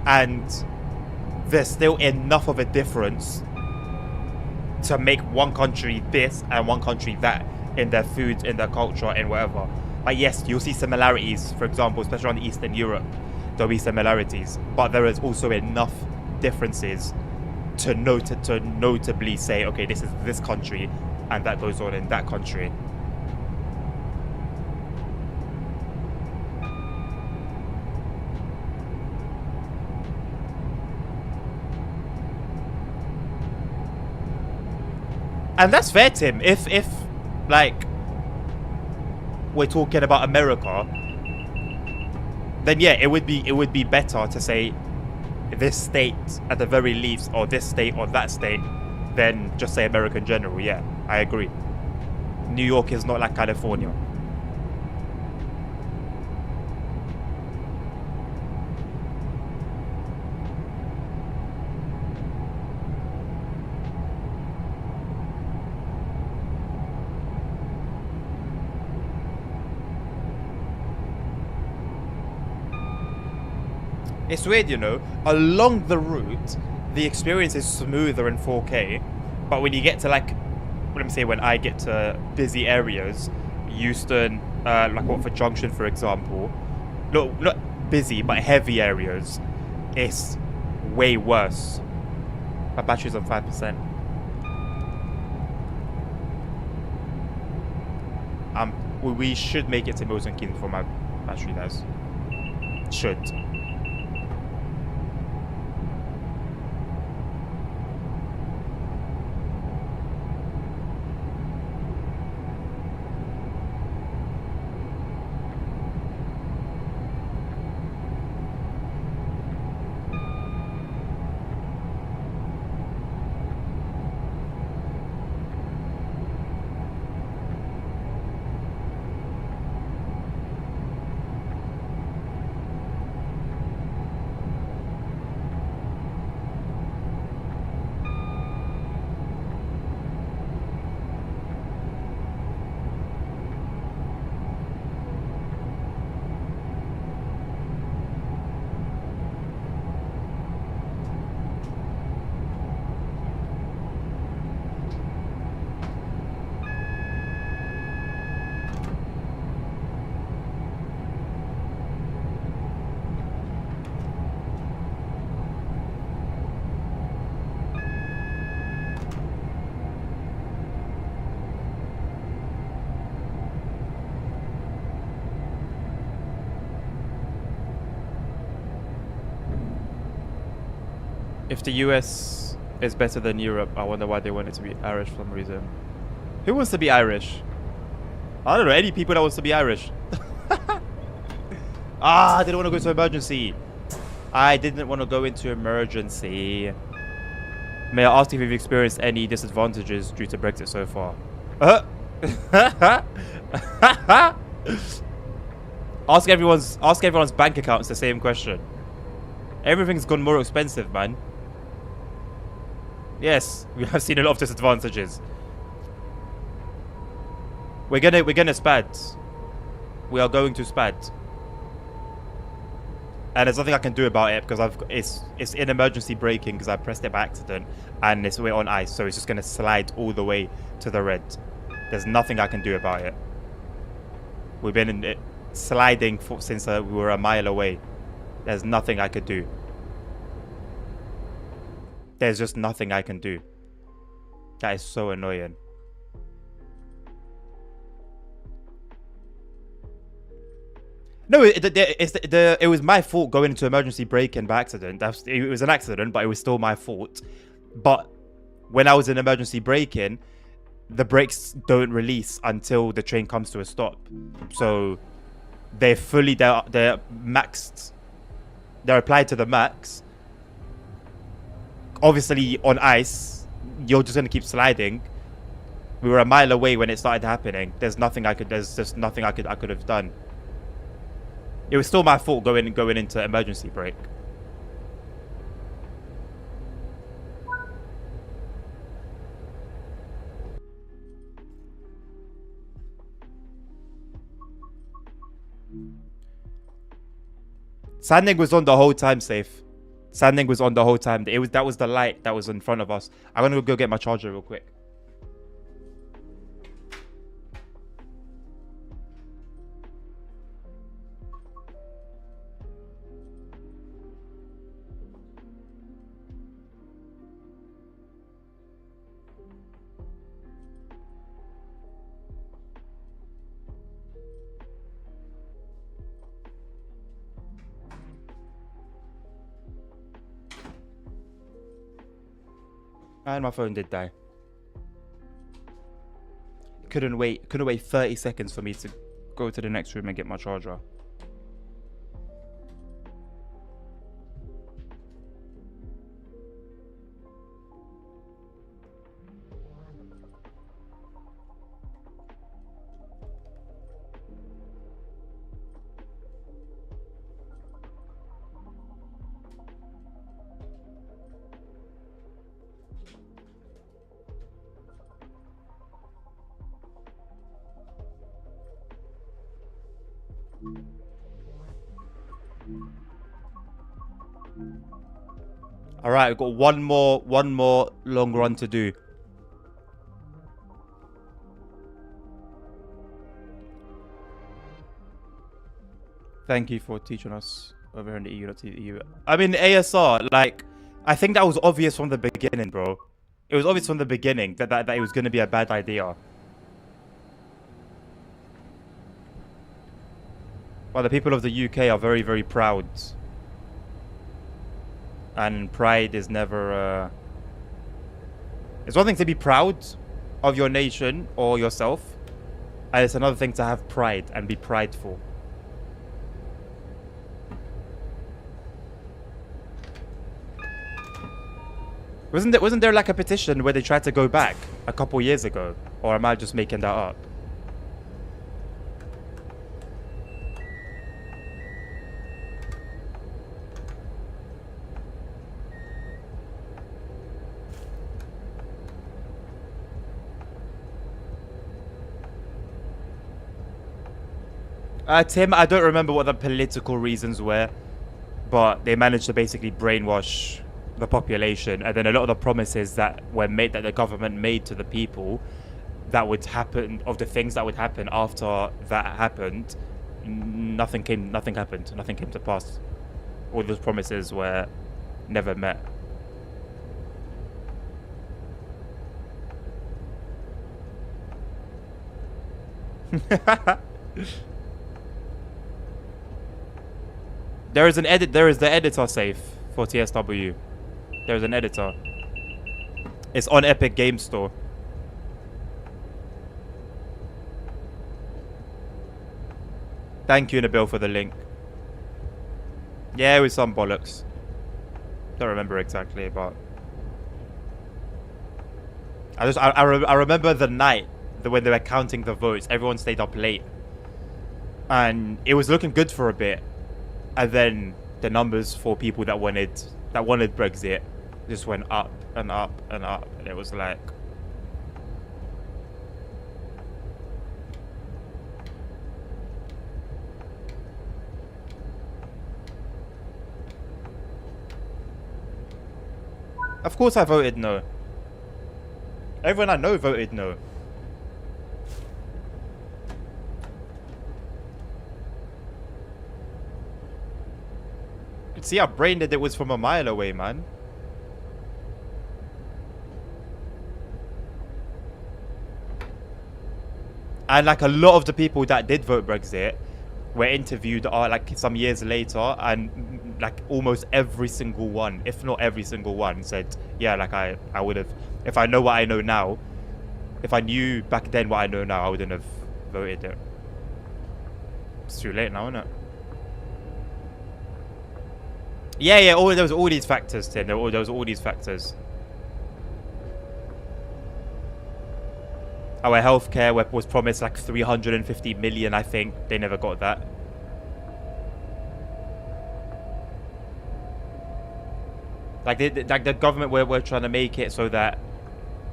And there's still enough of a difference to make one country this and one country that in their food, in their culture, and whatever. Like, yes, you'll see similarities, for example, especially around Eastern Europe, there'll be similarities, but there is also enough differences to notably say, okay, this is this country and that goes on in that country. And that's fair, Tim. If like we're talking about America, then yeah, it would be better to say this state at the very least, or this state or that state, than just say America in general. Yeah, I agree. New York is not like California. It's weird, you know, along the route, the experience is smoother in 4K, but when you get to like, let me say, when I get to busy areas, Houston, like Watford Junction, for example, not busy, but heavy areas, it's way worse. My battery's on 5%. We should make it to Milton Keynes before my battery does. Should. If the US is better than Europe, I wonder why they want it to be Irish for some reason. Who wants to be Irish? I don't know, any people that wants to be Irish. I didn't want to go to emergency. I didn't want to go into emergency. May I ask if you've experienced any disadvantages due to Brexit so far? Ask everyone's bank accounts the same question. Everything's gone more expensive, man. Yes, we have seen a lot of disadvantages. We're gonna spad. We are going to spad. And there's nothing I can do about it because it's in emergency braking because I pressed it by accident and we're on ice, so it's just gonna slide all the way to the red. There's nothing I can do about it. We've been in it sliding since we were a mile away. There's nothing I could do. There's just nothing I can do. That is so annoying. No, it was my fault going into emergency braking by accident. It was an accident, but it was still my fault. But when I was in emergency braking, the brakes don't release until the train comes to a stop. So they're maxed. They're applied to the max. Obviously, on ice, you're just gonna keep sliding. We were a mile away when it started happening. There's just nothing I could have done. It was still my fault going into emergency brake. Sanding was on the whole time, safe. Standing was on the whole time. That was the light that was in front of us. I'm gonna go get my charger real quick. And my phone did die. Couldn't wait 30 seconds for me to go to the next room and get my charger. All right, we've got one more long run to do. Thank you for teaching us over here in the EU. I mean, ASR, like, I think that was obvious from the beginning, bro. It was obvious from the beginning that it was going to be a bad idea. Well, the people of the UK are very, very proud. And pride is never... It's one thing to be proud of your nation or yourself. And it's another thing to have pride and be prideful. Wasn't there like a petition where they tried to go back a couple years ago? Or am I just making that up? Tim, I don't remember what the political reasons were, but they managed to basically brainwash the population, and then a lot of the promises that were made, that the government made to the people, that would happen, of the things that would happen after that happened, nothing happened, nothing came to pass. All those promises were never met. There is the editor safe for TSW. There's an editor. It's on Epic Game Store. Thank you, Nabil, for the link. Yeah, with some bollocks. Don't remember exactly, but I remember the night when they were counting the votes. Everyone stayed up late, and it was looking good for a bit, and then the numbers for people that wanted Brexit just went up and up and up, and it was like, of course I voted no. Everyone I know voted no. See how brain dead it was from a mile away, man. And like a lot of the people that did vote Brexit were interviewed like some years later, and like almost every single one, if not every single one, said, yeah, like I would have, if I know what I know now, if I knew back then what I know now, I wouldn't have voted it. It's too late now, isn't it? Yeah, there was all these factors, Tim. There was all these factors. Our healthcare was promised like 350 million, I think. They never got that. Like the government were trying to make it so that...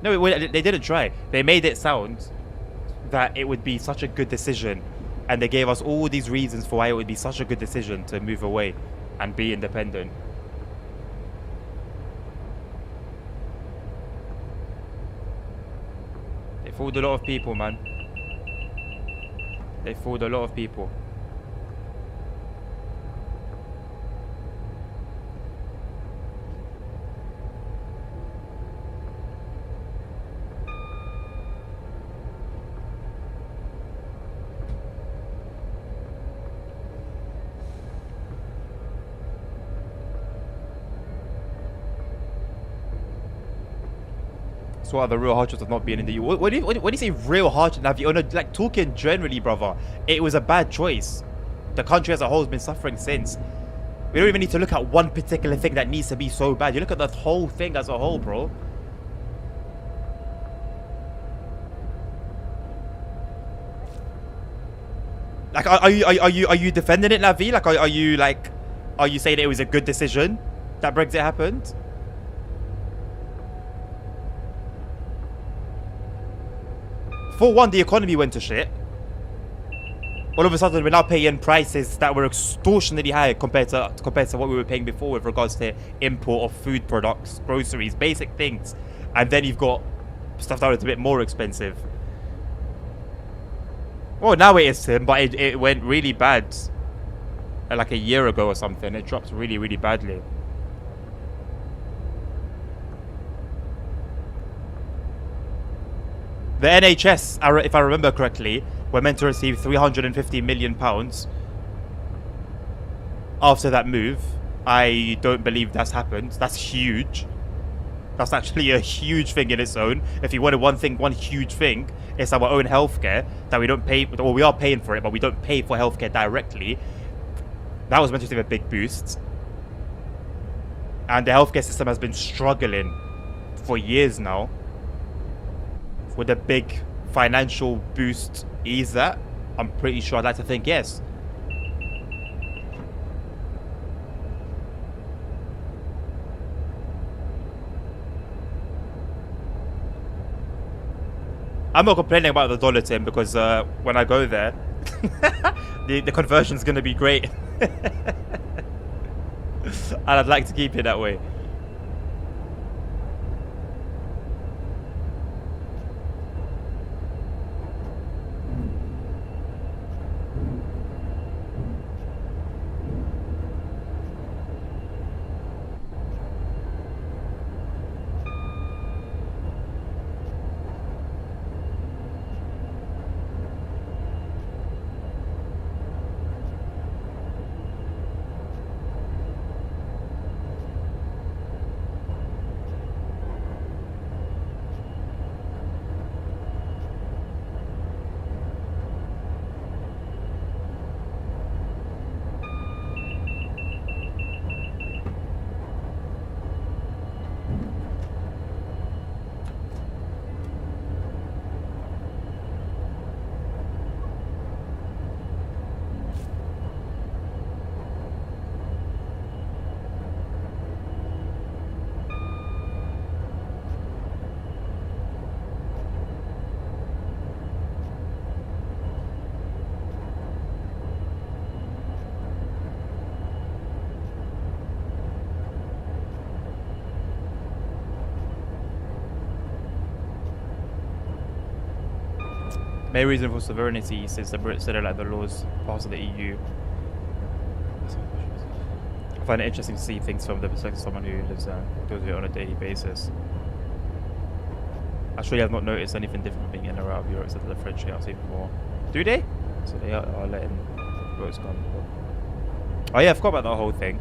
No, they didn't try. They made it sound that it would be such a good decision. And they gave us all these reasons for why it would be such a good decision to move away and be independent. fooled a lot of people, man. They fooled a lot of people. What are the real hardships of not being in the EU? When you say real hardship, Navi, like talking generally, brother, it was a bad choice. The country as a whole has been suffering since. We don't even need to look at one particular thing that needs to be so bad. You look at the whole thing as a whole, bro. Like, are you defending it, Navi? Like, are you saying it was a good decision that Brexit happened? For one, the economy went to shit. All of a sudden, we're now paying prices that were extortionately high compared to what we were paying before with regards to import of food products, groceries, basic things. And then you've got stuff that was a bit more expensive. Well, now it is, Tim, but it went really bad like a year ago or something. It dropped really, really badly. The NHS, if I remember correctly, were meant to receive £350 million after that move. I don't believe that's happened. That's huge. That's actually a huge thing in its own. If you wanted one huge thing, it's our own healthcare that we don't pay, or we are paying for it, but we don't pay for healthcare directly. That was meant to receive a big boost. And the healthcare system has been struggling for years now. Would a big financial boost ease that? I'm pretty sure I'd like to think yes. I'm not complaining about the dollar, Tim, because when I go there, the conversion's going to be great. And I'd like to keep it that way. Main reason for sovereignty since the Brits didn't like the laws passed in the EU. I find it interesting to see things from the perspective of someone who lives there, deals with it on a daily basis. Actually, I've not noticed anything different being in or out of Europe except the French are even more. Do they? So they are letting votes come. Oh yeah, I forgot about that whole thing.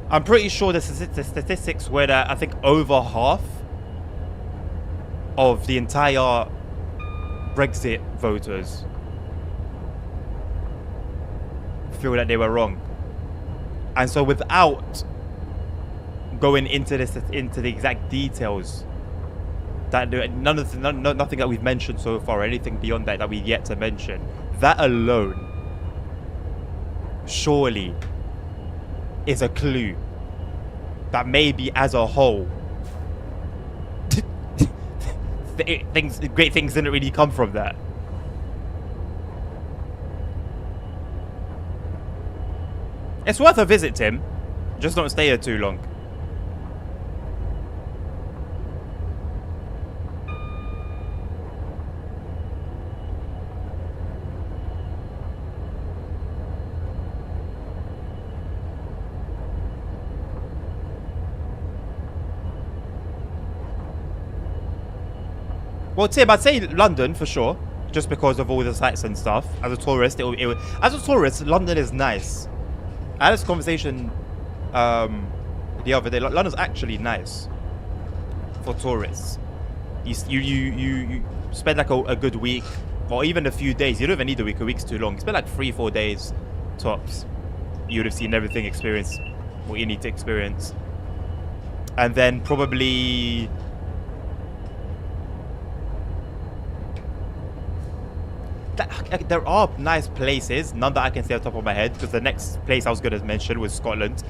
I'm pretty sure the statistics were that I think over half of the entire Brexit voters feel that they were wrong. And so without going into the exact details, that nothing that we've mentioned so far, or anything beyond that we've yet to mention, that alone surely is a clue that maybe as a whole great things didn't really come from that. It's worth a visit, Tim. Just don't stay here too long. Well, Tim, I'd say London for sure, just because of all the sights and stuff. As a tourist, as a tourist, London is nice. I had this conversation the other day. London's actually nice for tourists. You spend like a good week, or even a few days. You don't even need a week. A week's too long. You spend like 3-4 days tops. You would have seen everything, experienced what you need to experience, and then probably. There are nice places, none that I can say off the top of my head, because the next place I was going to mention was Scotland.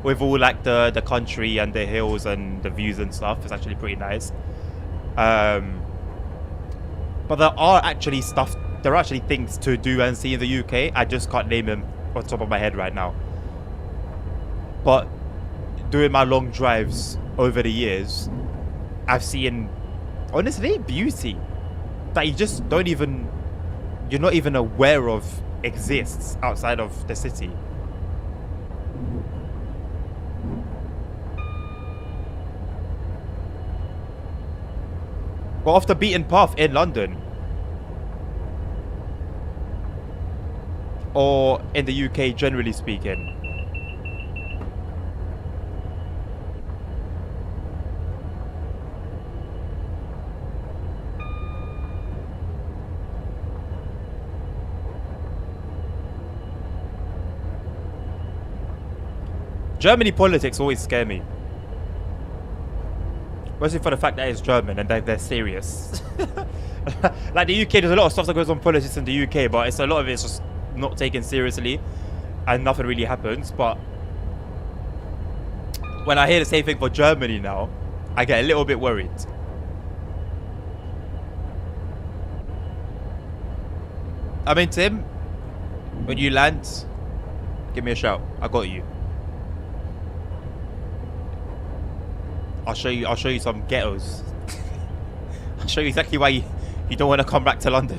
With all like the country and the hills and the views and stuff. It's actually pretty nice. But there are actually things to do and see in the UK. I just can't name them off the top of my head right now. But doing my long drives over the years, I've seen, honestly, beauty that you're not even aware of exists outside of the city. But off the beaten path in London, or in the UK generally speaking, Germany politics always scare me. Mostly for the fact that it's German and they're serious. Like the UK, there's a lot of stuff that goes on politics in the UK, but a lot of it's just not taken seriously and nothing really happens. But when I hear the same thing for Germany now, I get a little bit worried. I mean, Tim, when you land, give me a shout. I got you. I'll show you some ghettos. I'll show you exactly why you don't want to come back to London.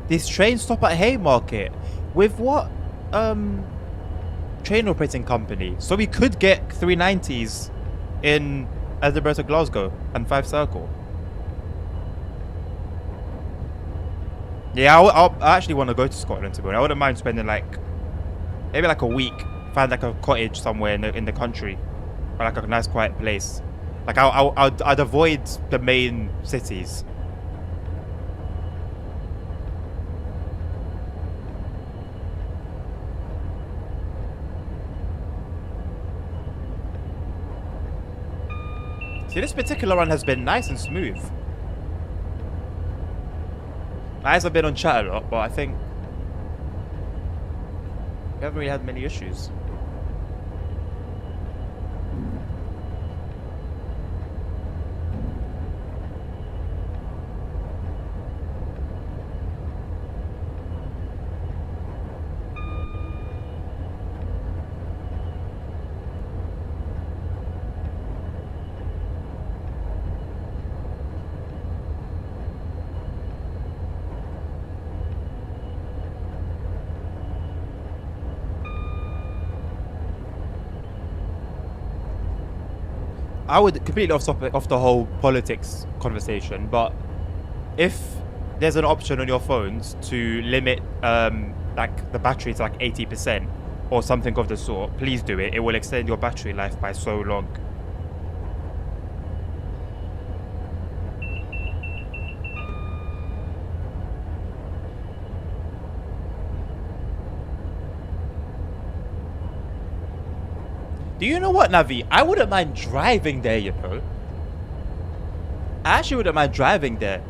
This train stop at Haymarket. With what train operating company? So we could get 390s in Edinburgh to Glasgow and 5 Circle. Yeah, I actually want to go to Scotland, to be honest. I wouldn't mind spending maybe like a week, find like a cottage somewhere in the country, or like a nice quiet place. Like I'd avoid the main cities. See, this particular run has been nice and smooth. My eyes have been on chat a lot, but I think we haven't really had many issues. I would completely off the whole politics conversation, but if there's an option on your phones to limit like the battery to like 80% or something of the sort, please do it. It will extend your battery life by so long. Do you know what, Navi? I wouldn't mind driving there, you know. I actually wouldn't mind driving there.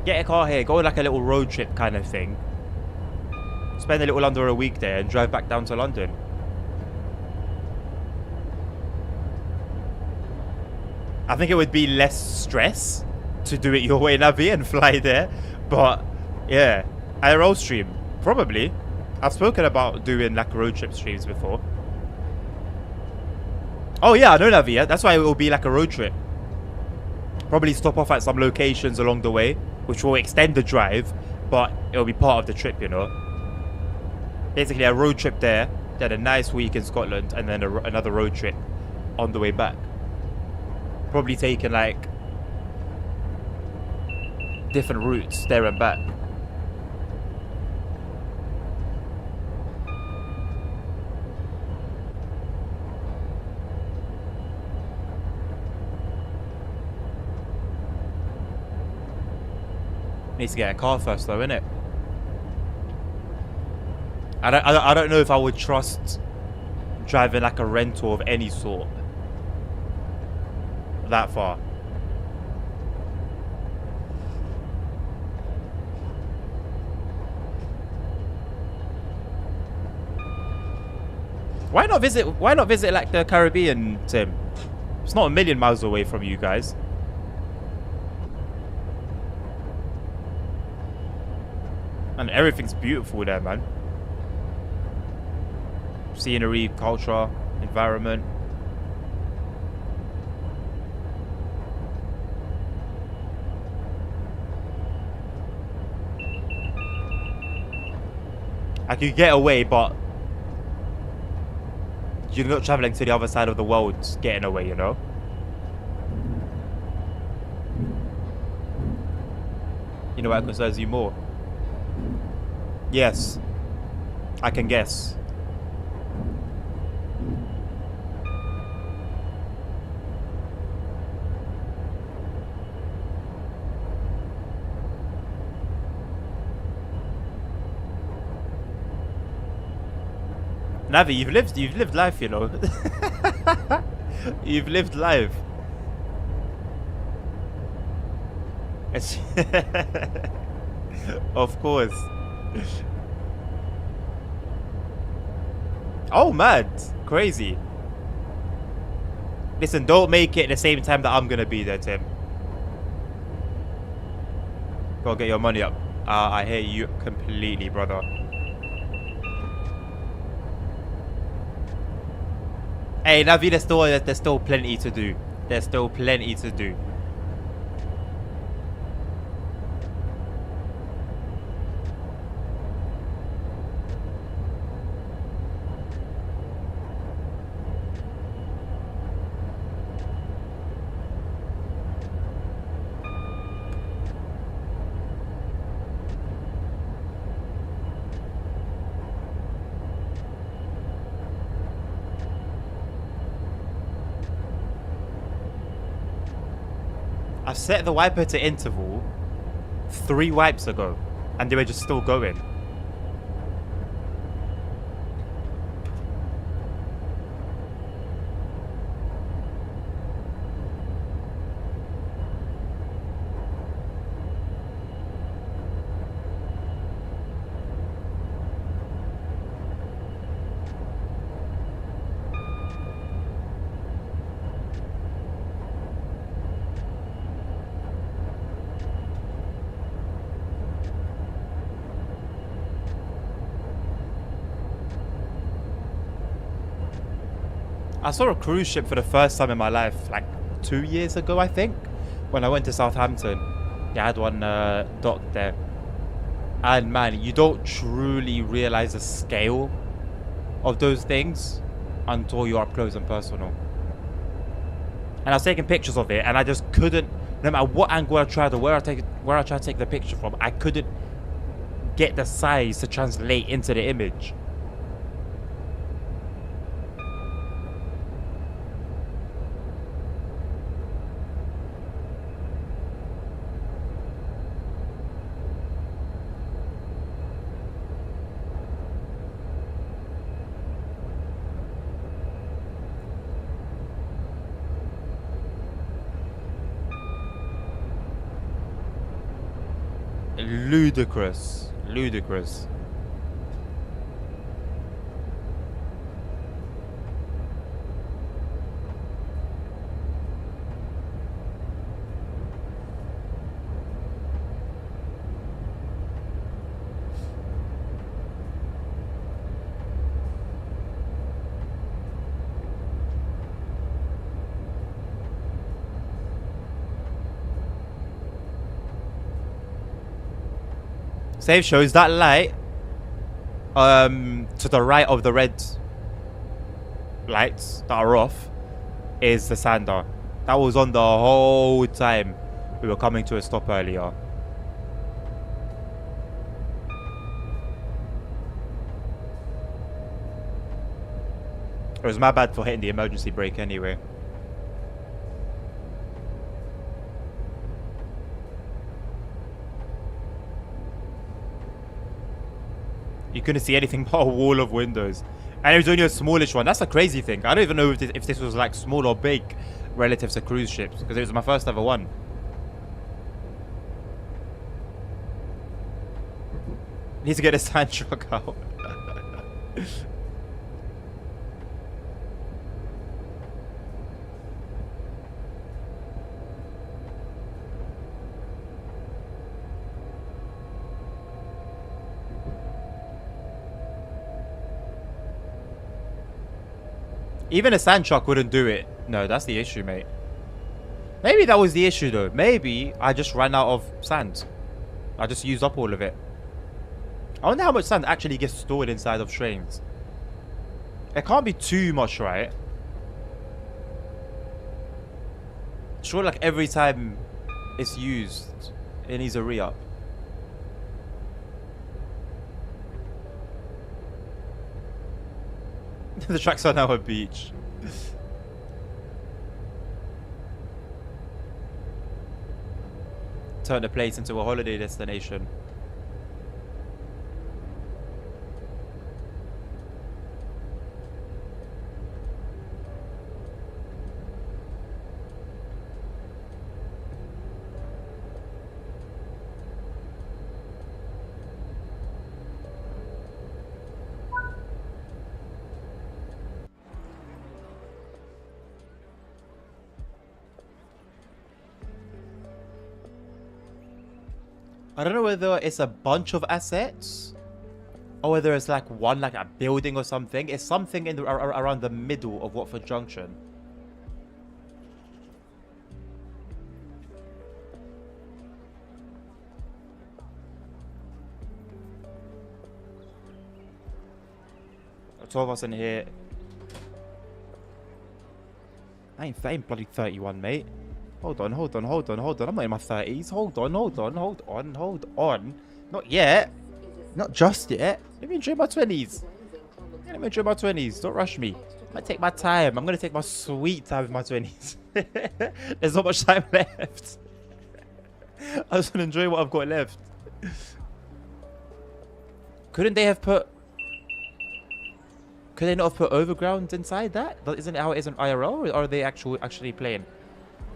Get a car here, go on like a little road trip kind of thing. Spend a little under a week there and drive back down to London. I think it would be less stress to do it your way, Navi, and fly there. But, yeah. A road stream. Probably. I've spoken about doing like road trip streams before. Oh, yeah, I know, Navi. Yeah? That's why it will be like a road trip. Probably stop off at some locations along the way, which will extend the drive, but it will be part of the trip, you know. Basically, a road trip there, then a nice week in Scotland, and then another road trip on the way back. Probably taking like different routes there and back. Needs to get a car first though, innit? I don't know if I would trust driving like a rental of any sort that far. Why not visit like the Caribbean, Tim? It's not a million miles away from you guys. And everything's beautiful there, man. Scenery, culture, environment. I could get away, but you're not traveling to the other side of the world getting away, you know? You know what concerns you more? Yes. I can guess. Navi, you've lived life, you know. You've lived life. It's of course. Oh, mad. Crazy. Listen, don't make it the same time that I'm gonna be there, Tim. Go get your money up. I hear you completely, brother. Hey, Navi, there's still plenty to do. There's still plenty to do. I set the wiper to interval 3 wipes ago, and they were just still going. I saw a cruise ship for the first time in my life, like 2 years ago, I think, when I went to Southampton. Yeah, I had one docked there. And man, you don't truly realize the scale of those things until you're up close and personal. And I was taking pictures of it, and I just couldn't, no matter what angle I tried or where I tried to take the picture from, I couldn't get the size to translate into the image. Ludicrous. Ludicrous. Save shows that light to the right of the red lights that are off is the sander. That was on the whole time we were coming to a stop earlier. It was my bad for hitting the emergency brake anyway. You couldn't see anything but a wall of windows. And it was only a smallish one. That's a crazy thing. I don't even know if this was like small or big relative to cruise ships. Because it was my first ever one. Need to get a sand truck out. Even a sand truck wouldn't do it. No, that's the issue, mate. Maybe that was the issue, though. Maybe I just ran out of sand. I just used up all of it. I wonder how much sand actually gets stored inside of trains. It can't be too much, right? Sure, like every time it's used, it needs a re-up. The tracks are now a beach. Turn the place into a holiday destination. I don't know whether it's a bunch of assets or whether it's like one, like a building or something. It's something in the, around the middle of Watford Junction. There's 12 of us in here. I ain't bloody 31, mate. Hold on. I'm not in my 30s. Hold on. Not yet. Not just yet. Let me enjoy my 20s. Don't rush me. I take my time. I'm going to take my sweet time with my 20s. There's not much time left. I just want to enjoy what I've got left. Couldn't they have put... Could they not have put overground inside that? Isn't it how it is in IRL? Or are they actually playing?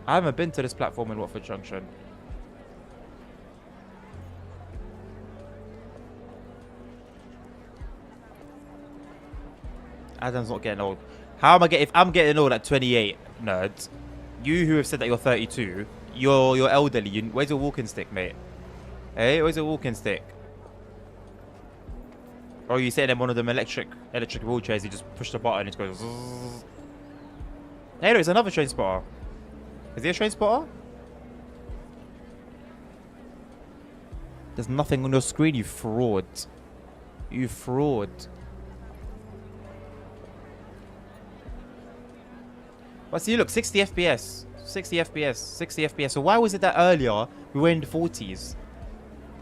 I haven't been to this platform in Watford Junction. Adam's not getting old. How am I getting... If I'm getting old at 28, nerds, you who have said that you're 32, you're elderly. Where's your walking stick, mate? Hey, where's your walking stick? Or are you sitting in one of them electric wheelchairs, you just push the button and it goes... Zzz. Hey, there's another train spotter. Is he a train spotter? There's nothing on your screen, you fraud. You fraud. But see, look, 60 FPS. 60 FPS. 60 FPS. So why was it that earlier we were in the 40s?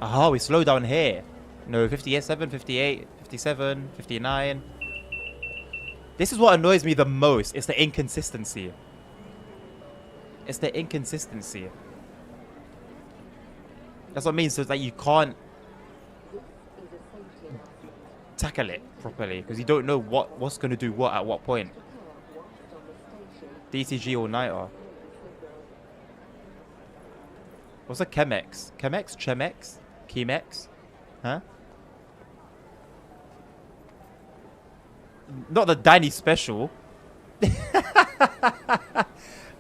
Aha, we slowed down here. No, 57, 58, 57, 59. This is what annoys me the most. It's the inconsistency. It's the inconsistency. That's what it means. So that you can't tackle it properly because you don't know what's going to do what at what point. DCG all-nighter. What's a Chemex? Chemex? Chemex? Chemex? Huh? Not the Danny special.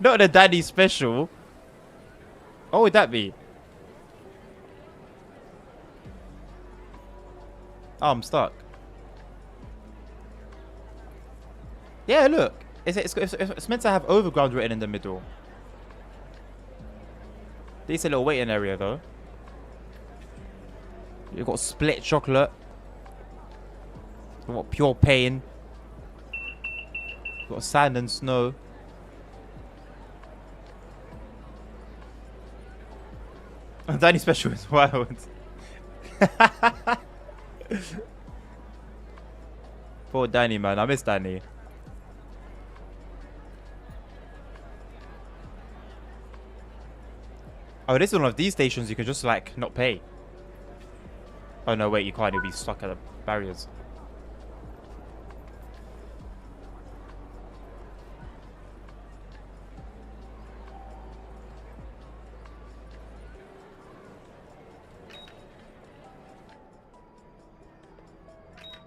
Not the Danny special. What would that be? Oh, I'm stuck. Yeah, look. It's meant to have overground written in the middle. Decent little waiting area, though. You've got split chocolate. You've got pure pain. You've got sand and snow. Danny special is wild. Poor Danny, man. I miss Danny. Oh, this is one of these stations you can just, like, not pay. Oh, no, wait, you can't. You'll be stuck at the barriers.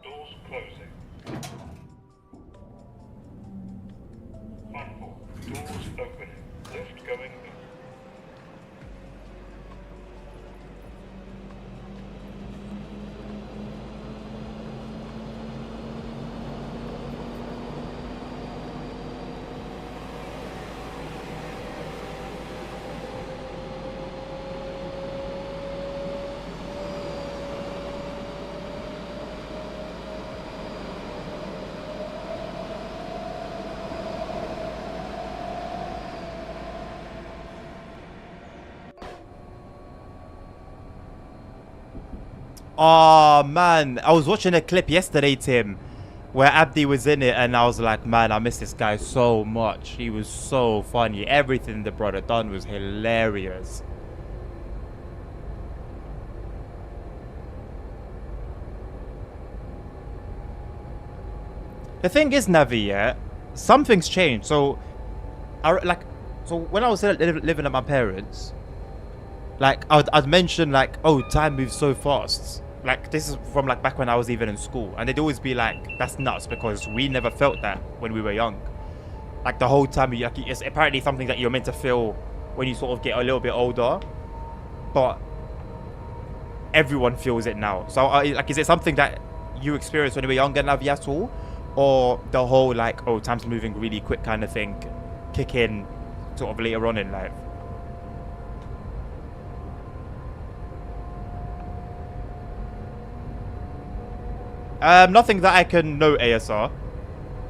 Doors closing. Platform. Doors opening. Lift going up. Oh, man. I was watching a clip yesterday, Tim, where Abdi was in it, and I was like, man, I miss this guy so much. He was so funny. Everything the brother done was hilarious. The thing is, Navi, yeah, something's changed. So when I was living at my parents, like, I'd mention, like, oh, time moves so fast. Like, this is from, like, back when I was even in school. And they'd always be like, that's nuts, because we never felt that when we were young. Like, the whole time, like, it's apparently something that you're meant to feel when you sort of get a little bit older. But everyone feels it now. So, like, is it something that you experienced when you were younger, Navi, at all? Or the whole, like, oh, time's moving really quick kind of thing kick in sort of later on in life? Nothing that I can know, ASR.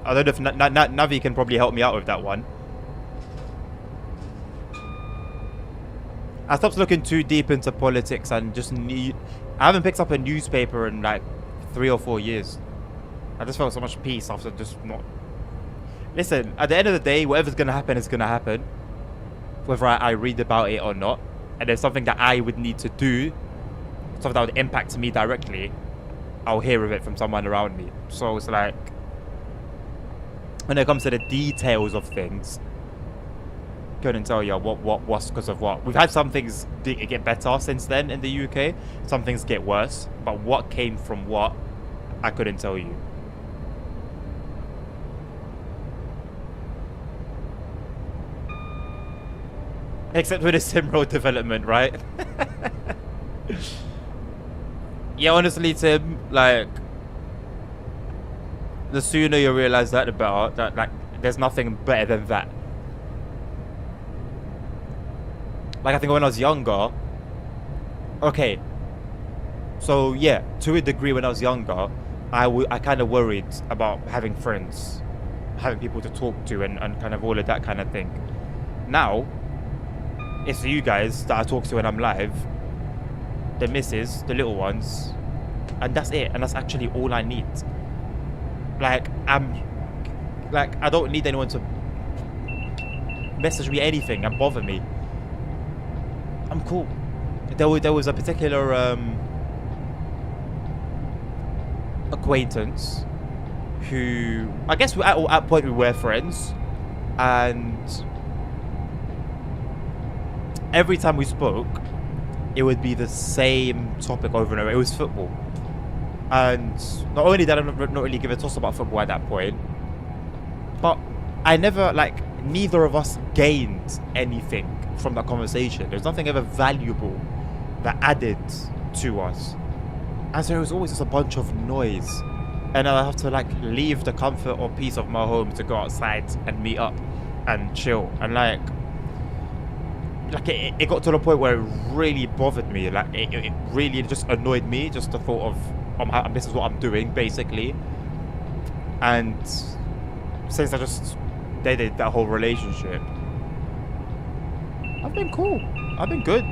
I don't know if Navi can probably help me out with that one. I stopped looking too deep into politics and just I haven't picked up a newspaper in like 3 or 4 years. I just felt so much peace after just not... Listen, at the end of the day, whatever's going to happen is going to happen. Whether I read about it or not. And there's something that I would need to do, something that would impact me directly, I'll hear of it from someone around me. So it's like, when it comes to the details of things, couldn't tell you what's because of what. We've had some things get better since then in the UK. Some things get worse. But what came from what, I couldn't tell you. Except with the SimRoad development, right? Yeah, honestly, Tim, like, the sooner you realize that, the better. That, like, there's nothing better than that. Like, I think when I was younger... Okay. So, yeah, to a degree when I was younger, I kind of worried about having friends. Having people to talk to and kind of all of that kind of thing. Now, it's you guys that I talk to when I'm live. The missus, the little ones, and that's it. And that's actually all I need. Like, I don't need anyone to message me anything and bother me. I'm cool. There was a particular acquaintance who, I guess at a point we were friends, and every time we spoke, it would be the same topic over and over. It was football. And not only did I not really give a toss about football at that point, but I never, like, neither of us gained anything from that conversation. There's nothing ever valuable that added to us. And so it was always just a bunch of noise. And I have to, like, leave the comfort or peace of my home to go outside and meet up and chill. And, like it got to the point where it really bothered me. Like, it really just annoyed me, just the thought of, this is what I'm doing, basically. And since I just dated that whole relationship, I've been cool. I've been good.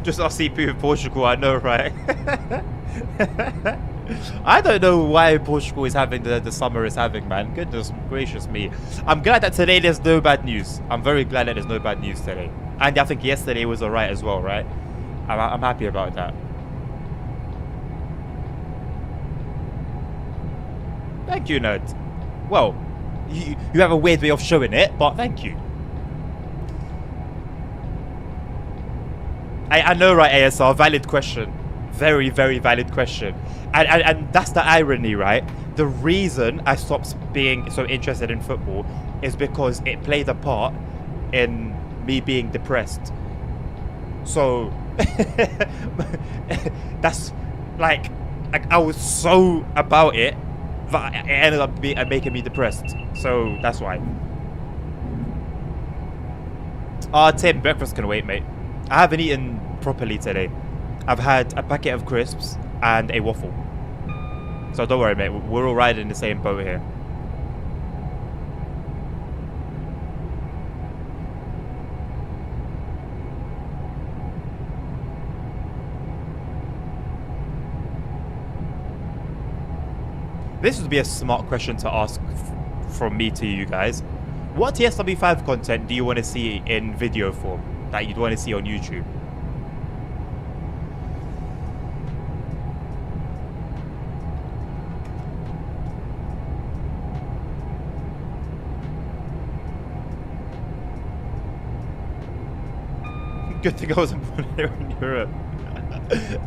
Just RCP with Portugal, I know, right? I don't know why Portugal is having the summer is having, man. Goodness gracious me. I'm glad that today there's no bad news. I'm very glad that there's no bad news today. And I think yesterday was alright as well, right? I'm happy about that. Thank you, nerd. Well, you have a weird way of showing it, but thank you. I know, right, ASR? Valid question. Very, very valid question. And that's the irony, right? The reason I stopped being so interested in football is because it played a part in me being depressed. So that's like I was so about it that it ended up making me depressed. So that's why. Tim, breakfast can wait, mate. I haven't eaten properly today. I've had a packet of crisps and a waffle. So don't worry, mate. We're all riding in the same boat here. This would be a smart question to ask from me to you guys. What TSW5 content do you want to see in video form that you'd want to see on YouTube? Good thing I wasn't born here in Europe.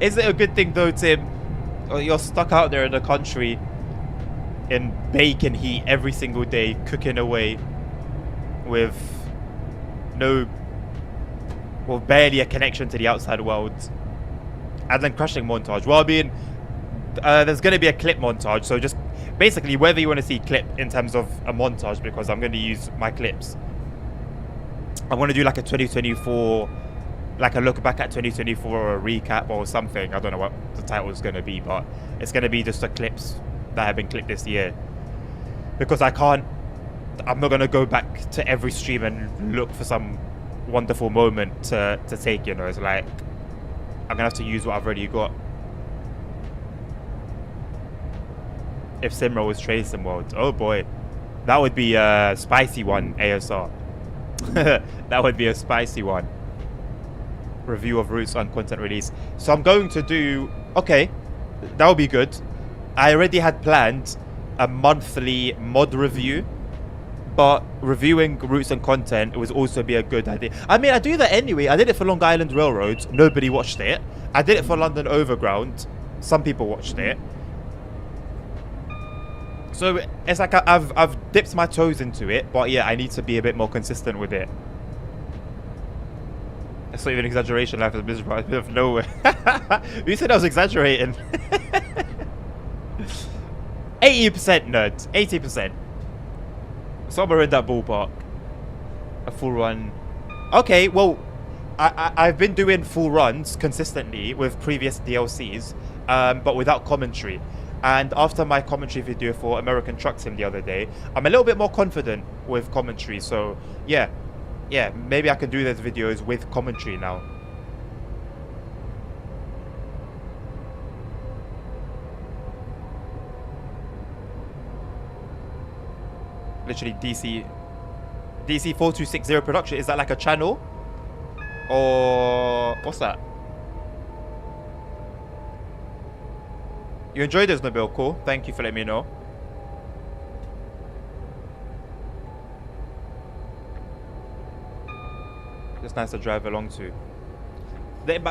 Is it a good thing though, Tim? You're stuck out there in the country in bacon heat every single day, cooking away with barely a connection to the outside world, and then crashing montage. Well, I mean, there's going to be a clip montage, so just basically whether you want to see clip in terms of a montage, because I'm going to use my clips. I want to do like a 2024, like a look back at 2024 or a recap or something. I don't know what the title is going to be, but it's going to be just the clips that have been clipped this year, because I'm not going to go back to every stream and look for some wonderful moment to take, you know. It's like I'm going to have to use what I've already got. If Simra was Tracing World, oh boy, that would be a spicy one, ASR. That would be a spicy one. Review of Roots on content release. So I'm going to do, okay, that would be good. I already had planned a monthly mod review, but reviewing Roots and content would also be a good idea. I mean, I do that anyway. I did it for Long Island Railroad. Nobody watched it. I did it for London Overground. Some people watched it. So it's like I've dipped my toes into it, but yeah, I need to be a bit more consistent with it. It's not even exaggeration. Life is miserable. It's a bit of nowhere. You said I was exaggerating. 80% nerds. 80%. Somewhere in that ballpark. A full run. Okay, well, I've been doing full runs consistently with previous DLCs, but without commentary. And after my commentary video for American Truck Sim the other day, I'm a little bit more confident with commentary. So, yeah, maybe I can do those videos with commentary now. Literally DC 4260 production. Is that like a channel? Or what's that? You enjoyed this, Nabil? Cool. Thank you for letting me know. It's nice to drive along to.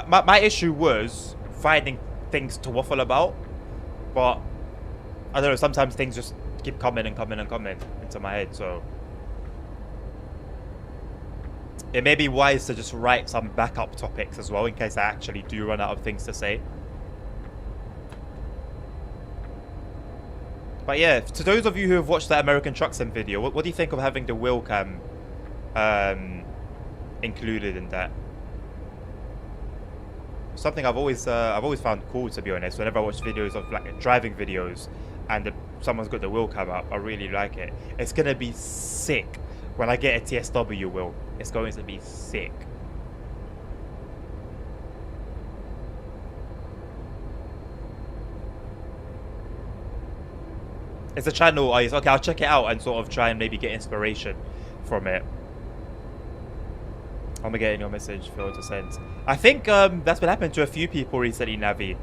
My issue was finding things to waffle about, but I don't know, sometimes things just keep coming and coming and coming into my head, so it may be wise to just write some backup topics as well in case I actually do run out of things to say. But yeah, to those of you who have watched that American Truck Sim video, what do you think of having the wheel cam included in that? Something I've always found cool, to be honest. Whenever I watch videos of like driving videos and someone's got the wheel cam up, I really like it. It's gonna be sick when I get a TSW wheel. It's going to be sick. It's a channel. Okay, I'll check it out and sort of try and maybe get inspiration from it. I'm getting your message, failed to send. I think that's been happening to a few people recently, Navi.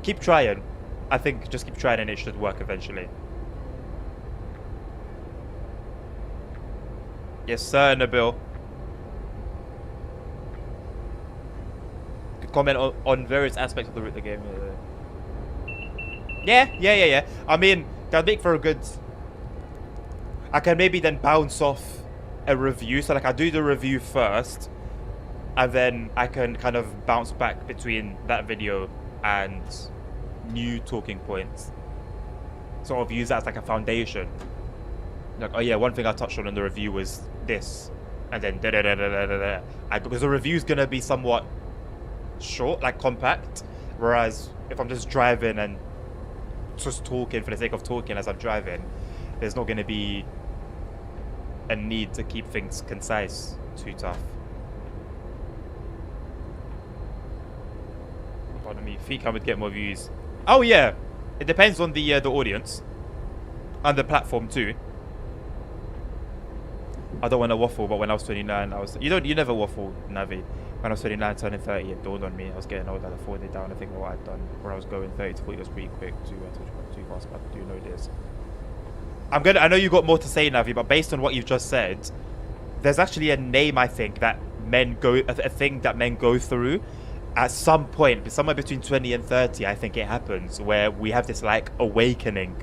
Keep trying. I think just keep trying and it should work eventually. Yes, sir, Nabil. Could comment on various aspects of the game. Yeah. I mean, can make for a good... I can maybe then bounce off a review. So like I do the review first, and then I can kind of bounce back between that video and new talking points. Sort of use that as like a foundation. Like, oh yeah, one thing I touched on in the review was this, and then because the review's gonna be somewhat short, like compact, whereas if I'm just driving and just talking for the sake of talking as I'm driving, there's not gonna be a need to keep things concise. Too tough. Pardon me. Feet would get more views. Oh yeah, it depends on the audience and the platform too. I don't want to waffle, but when I was 29, I was... You never waffle, Navi. When I was 29, turning 30, it dawned on me. I was getting older. I thought it down. I think what I'd done, where I was going 30 to 40 was pretty quick. Too fast, but I do know this. I know you got more to say, Navi, but based on what you've just said, there's actually a name, I think, that a thing that men go through at some point, somewhere between 20 and 30. I think it happens where we have this like awakening,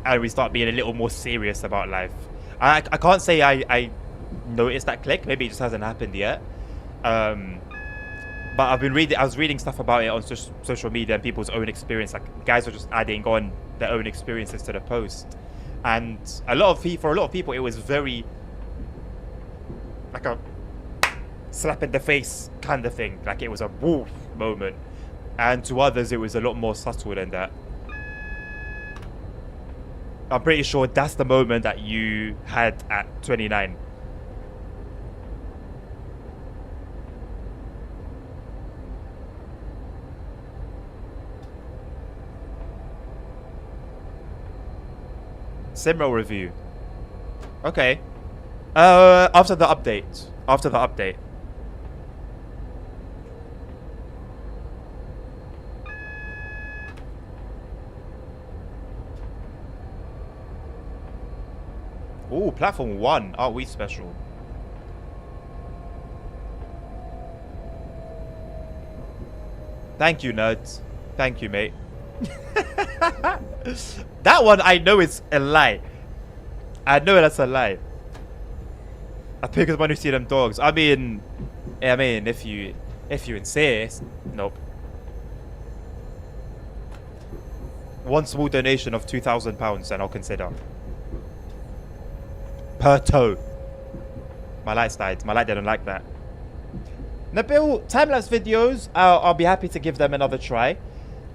and we start being a little more serious about life. I can't say I noticed that click. Maybe it just hasn't happened yet. But I was reading stuff about it on social media and people's own experience. Like guys are just adding on their own experiences to the post, and for a lot of people, it was very like a slap in the face kind of thing. Like it was a woof moment, and to others, it was a lot more subtle than that. I'm pretty sure that's the moment that you had at 29. SimRail review. Okay. After the update. Ooh, platform 1. Are we special? Thank you, nerds. Thank you, mate. That one I know is a lie. I know that's a lie. I think it's when you see them dogs. I mean, if you insist, nope. One small donation of £2,000, and I'll consider. Per toe. My lights died. My light didn't like that. Nabil, time-lapse videos, I'll be happy to give them another try.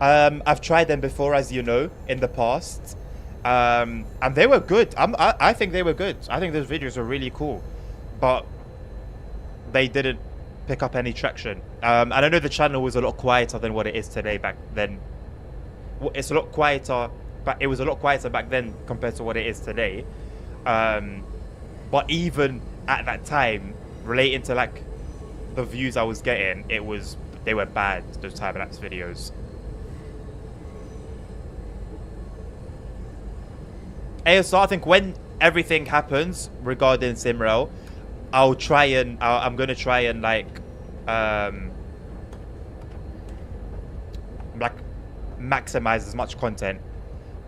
I've tried them before, as you know, in the past. And they were good. I think they were good. I think those videos were really cool. But they didn't pick up any traction. And I know the channel was a lot quieter than what it is today back then. It's a lot quieter, but it was a lot quieter back then compared to what it is today. But even at that time, relating to like the views I was getting, they were bad, those time-lapse videos. So I think when everything happens regarding SimRail, I'm gonna try and like like maximize as much content.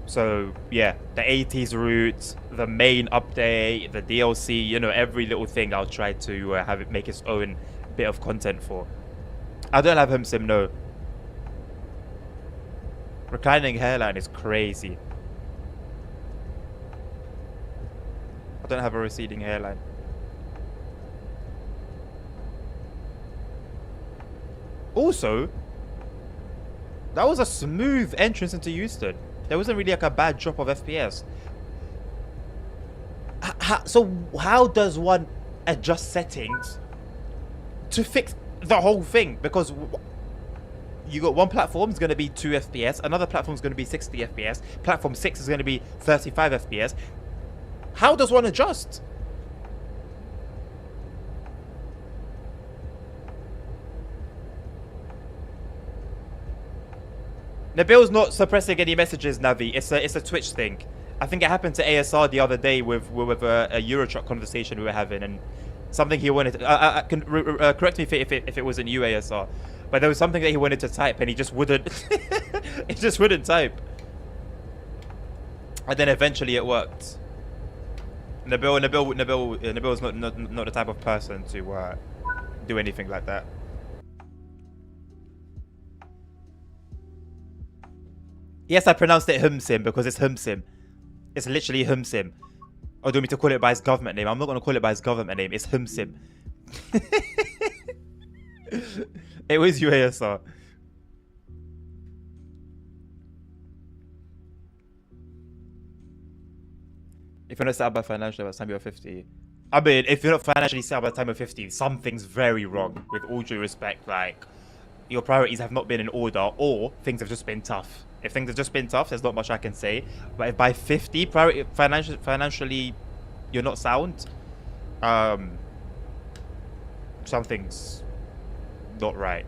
So yeah, the 80s route, the main update, the DLC, you know, every little thing I'll try to have it make its own bit of content for. I don't have HumSim, no. Reclining hairline is crazy. I don't have a receding hairline. Also, that was a smooth entrance into Houston. There wasn't really like a bad drop of FPS. So how does one adjust settings to fix the whole thing? Because you got one platform is going to be 2 FPS, another platform is going to be 60 FPS, platform 6 is going to be 35 FPS. How does one adjust? Nabil's not suppressing any messages, Navi. It's a Twitch thing. I think it happened to ASR the other day with a Eurotruck conversation we were having, and something he wanted to, correct me if it wasn't you, ASR, but there was something that he wanted to type and he just wouldn't he just wouldn't type, and then eventually it worked. Nabil's not the type of person to do anything like that. Yes, I pronounced it HumSim because it's HumSim. It's literally HumSim. Or do you want me to call it by his government name? I'm not going to call it by his government name. It's HumSim. It was UASR. If you're not set up by financially by the time you're 50. I mean, if you're not financially set up by the time you're 50, something's very wrong. With all due respect, like, your priorities have not been in order, or things have just been tough. If things have just been tough, there's not much I can say. But if by 50, financially, you're not sound, something's not right.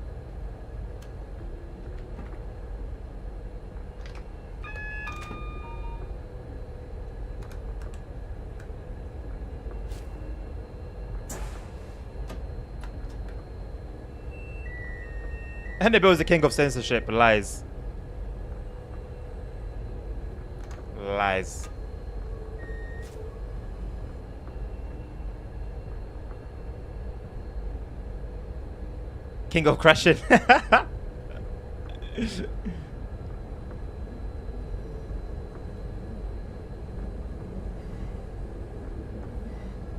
And Nabil is the king of censorship. Lies. Lies. King of crashing.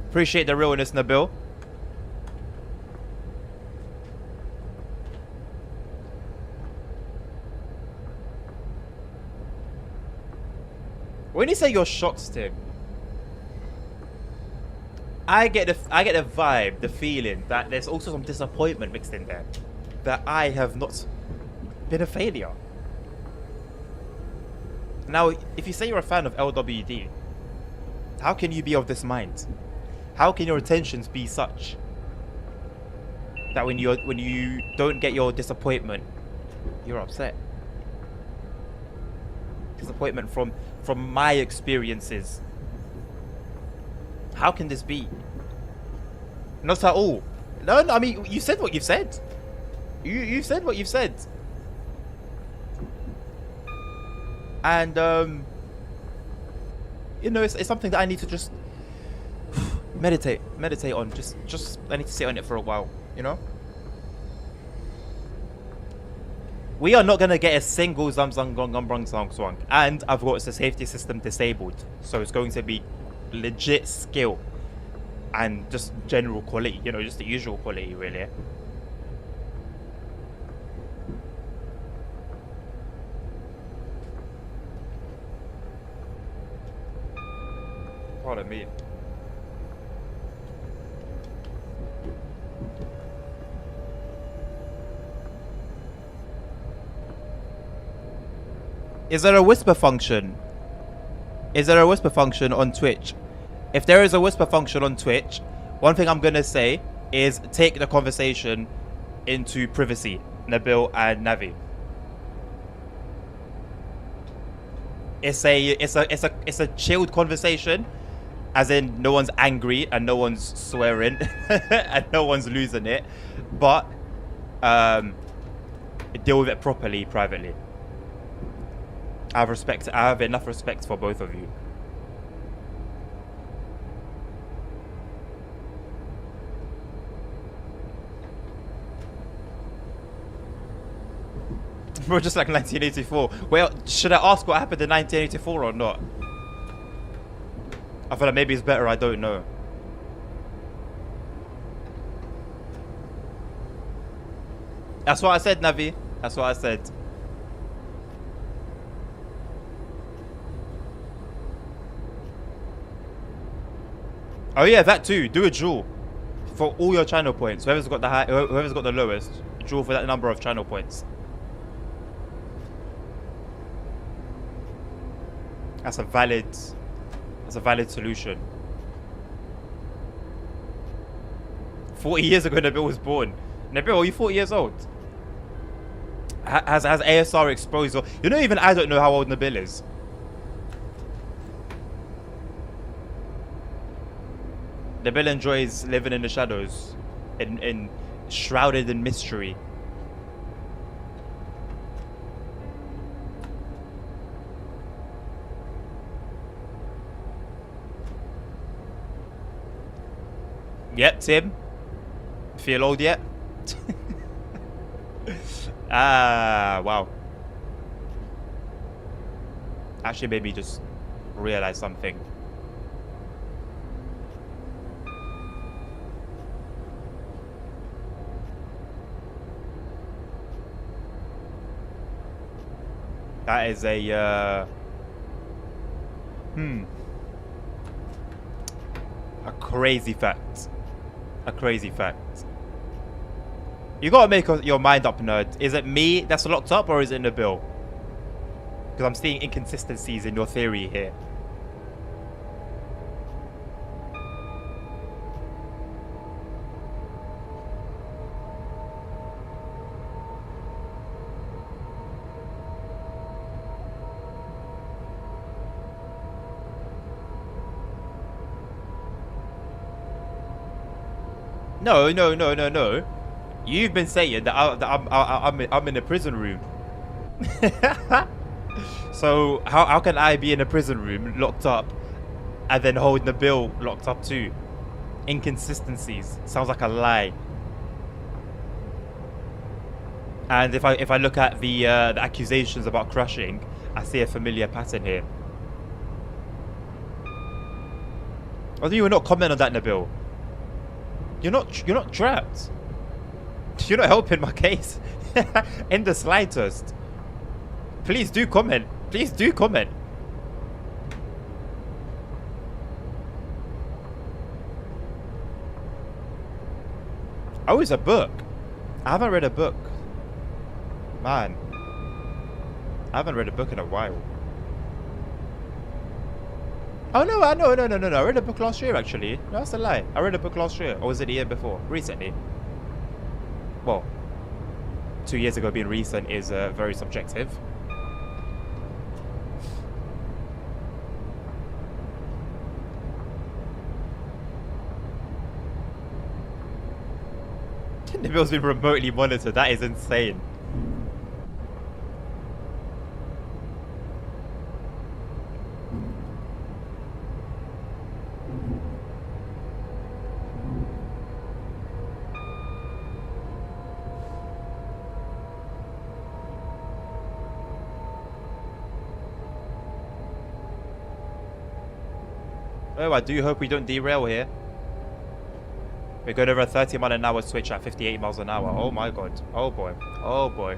Appreciate the realness, Nabil. When you say you're shocked, Tim, I get the vibe, the feeling that there's also some disappointment mixed in there, that I have not been a failure. Now, if you say you're a fan of LWD, how can you be of this mind? How can your intentions be such that when you don't get your disappointment, you're upset? Disappointment from my experiences. How can this be? Not at all. No, I mean, you said what you've said. You said what you've said. And you know, it's something that I need to just meditate on. Just I need to sit on it for a while, you know? We are not going to get a single Zamzang Gong Song Swang. And I've got the safety system disabled. So it's going to be legit skill. And just general quality. You know, just the usual quality, really. Pardon me. Is there a whisper function? Is there a whisper function on Twitch? If there is a whisper function on Twitch, one thing I'm gonna say is take the conversation into privacy, Nabil and Navi. It's a chilled conversation. As in, no one's angry and no one's swearing and no one's losing it. But deal with it properly, privately. I have enough respect for both of you. Bro, just like 1984. Well, should I ask what happened in 1984 or not? I feel like maybe it's better I don't know. That's what I said, Navi. That's what I said. Oh yeah, that too. Do a duel for all your channel points. Whoever's got the high, whoever's got the lowest, duel for that number of channel points. That's a valid solution. 40 years ago, Nabil was born. Nabil, are you 40 years old? Has ASR exposed? Or, you know, even I don't know how old Nabil is. Nabil enjoys living in the shadows, in shrouded in mystery. Yep, Tim. Feel old yet? Ah, wow. Actually, maybe just realize something. That is a a crazy fact. A crazy fact. You gotta make your mind up, nerd. Is it me that's locked up or is it Nabil? Because I'm seeing inconsistencies in your theory here. No. You've been saying that I'm in a prison room. So how can I be in a prison room locked up and then hold Nabil locked up too? Inconsistencies. Sounds like a lie. And if I look at the accusations about crushing, I see a familiar pattern here. Although you will not comment on that, Nabil. You're not trapped. You're not helping my case in the slightest. Please do comment. Please do comment. Oh, it's a book. I haven't read a book. Man. I haven't read a book in a while. Oh no, no. I read a book last year actually. No, that's a lie. I read a book last year. Or was it the year before? Recently. Well, 2 years ago being recent is very subjective. Nabil's been remotely monitored. That is insane. Oh, I do hope we don't derail here. We're going over a 30-mile-an-hour switch at 58 miles an hour. Oh my god. Oh boy. Oh boy.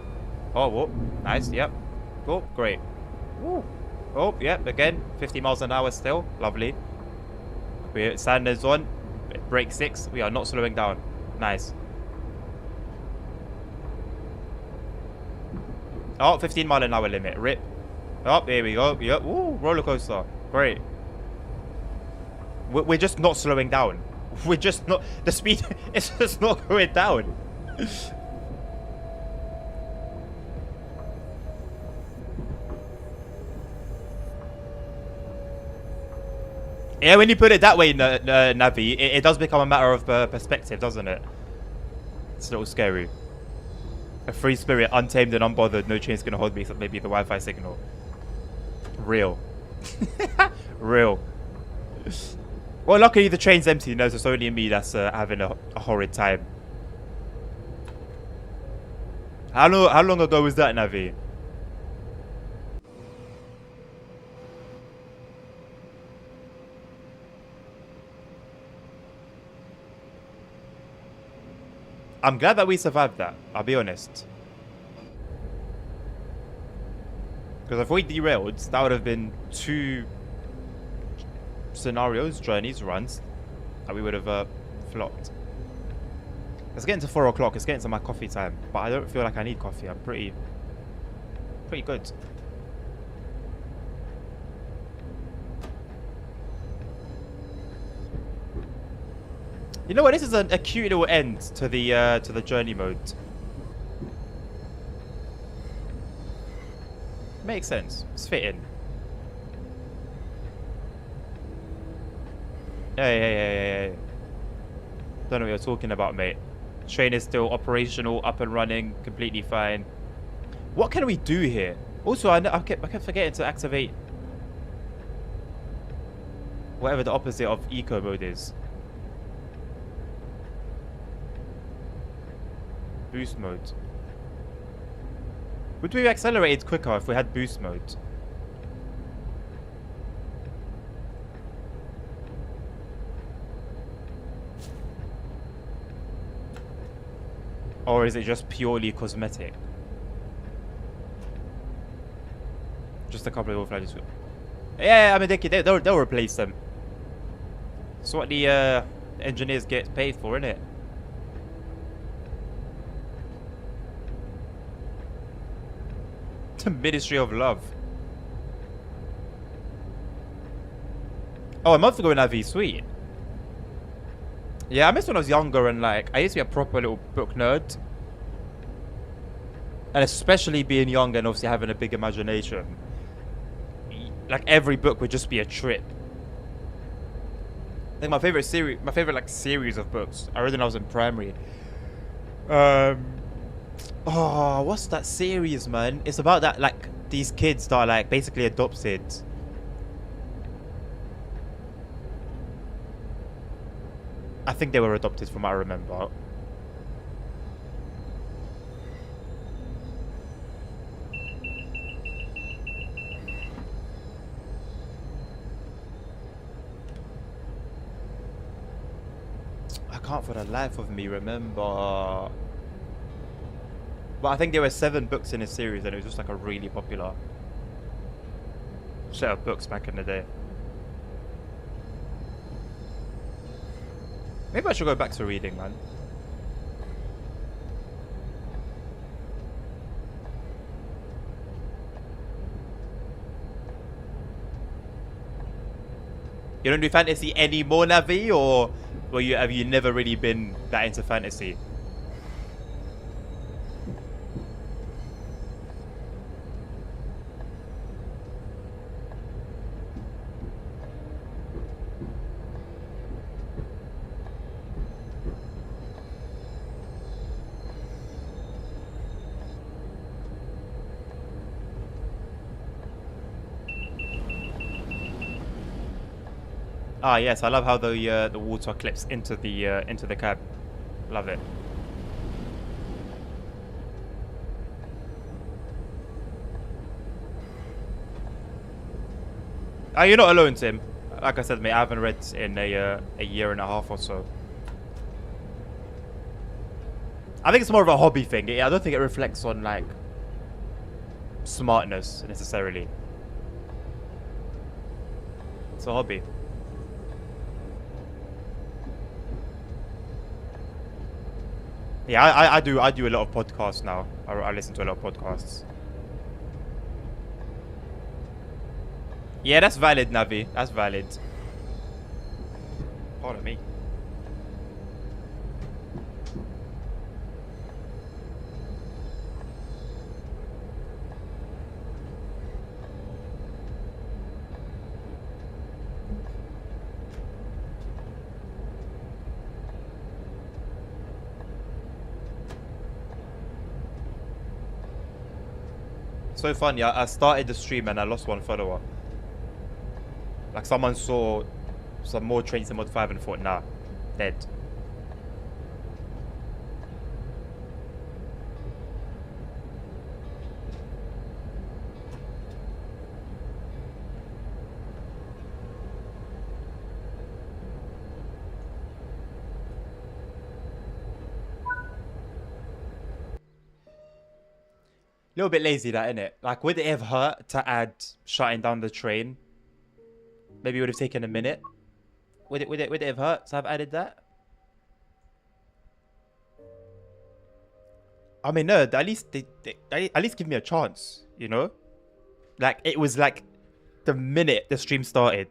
Oh, whoop. Nice. Yep. Oh, great. Woo. Oh, yep. Again, 50 miles an hour still. Lovely. We're standards on. Brake 6. We are not slowing down. Nice. Oh, 15-mile-an-hour limit. Rip. Oh, there we go. Yep. Woo. Roller coaster. Great. We're just not slowing down. We're just not... The speed is just not going down. Yeah, when you put it that way, Navi, it does become a matter of perspective, doesn't it? It's a little scary. A free spirit, untamed and unbothered, no chain's gonna hold me except maybe the Wi-Fi signal. Real. Real. Well, luckily the train's empty, so it's only me that's having a horrid time. How long ago was that, Navi? I'm glad that we survived that, I'll be honest. Because if we derailed, that would have been 2 scenarios, journeys, runs, that we would have flopped. It's getting to 4 o'clock, it's getting to my coffee time, but I don't feel like I need coffee. I'm pretty good. You know what? This is a cute little end to the journey mode. Makes sense. It's fitting. Hey. Don't know what you're talking about, mate. Train is still operational, up and running, completely fine. What can we do here? Also, I kept forgetting to activate whatever the opposite of eco mode is. Boost mode. Would we have accelerated quicker if we had boost mode? Or is it just purely cosmetic? Just a couple of overflights. Yeah, I mean they'll replace them. That's what the engineers get paid for, innit? The Ministry of Love. Oh, a month ago in Navi, sweet. Yeah, I miss when I was younger and like I used to be a proper little book nerd. And especially being young and obviously having a big imagination. Like every book would just be a trip. I think my favorite series of books, I read when I was in primary. Oh, what's that series, man? It's about that, like, these kids that are, like, basically adopted. I think they were adopted from what I remember. I can't for the life of me remember. But I think there were 7 books in a series and it was just like a really popular set of books back in the day. Maybe I should go back to reading, man. You don't do fantasy anymore, Navi, or have you never really been that into fantasy? Ah, yes, I love how the water clips into the cab. Love it. Ah, you're not alone, Tim. Like I said, mate, I haven't read in a year and a half or so. I think it's more of a hobby thing. I don't think it reflects on like smartness necessarily. It's a hobby. Yeah, I do a lot of podcasts now. I listen to a lot of podcasts. Yeah, that's valid, Navi. That's valid. Pardon me. So funny. I started the stream and I lost one follower. Like someone saw some more Train Sim Mod 5 and thought, nah, dead. Little bit lazy, that, innit? Like, would it have hurt to add shutting down the train? Maybe it would have taken a minute. Would it have hurt to have added that? I mean, no. At least they at least give me a chance. You know, like it was like the minute the stream started.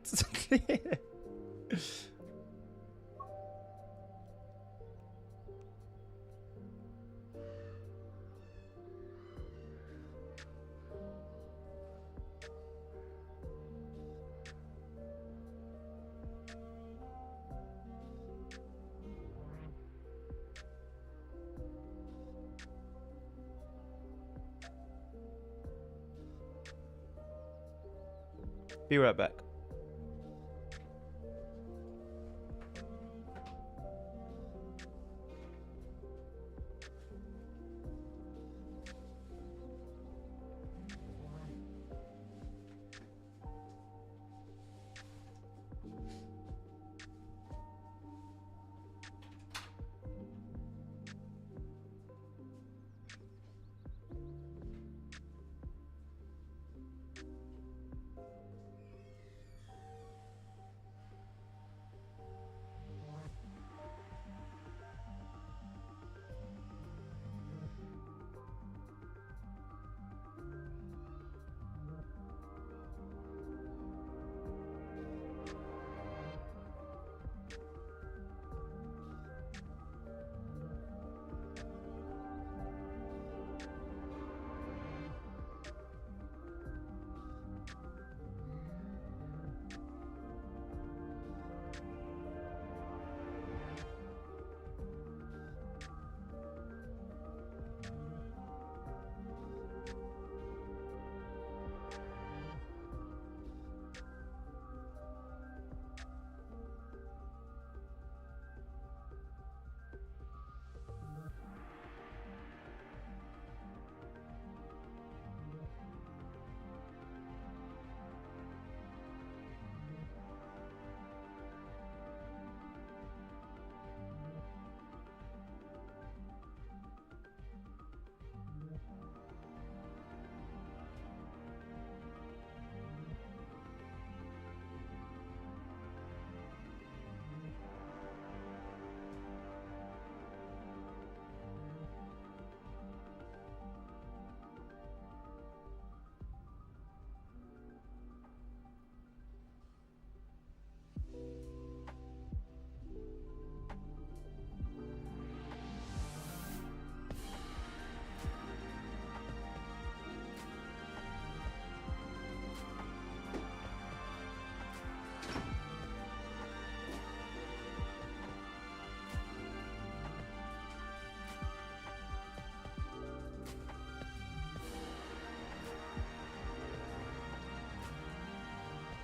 Be right back.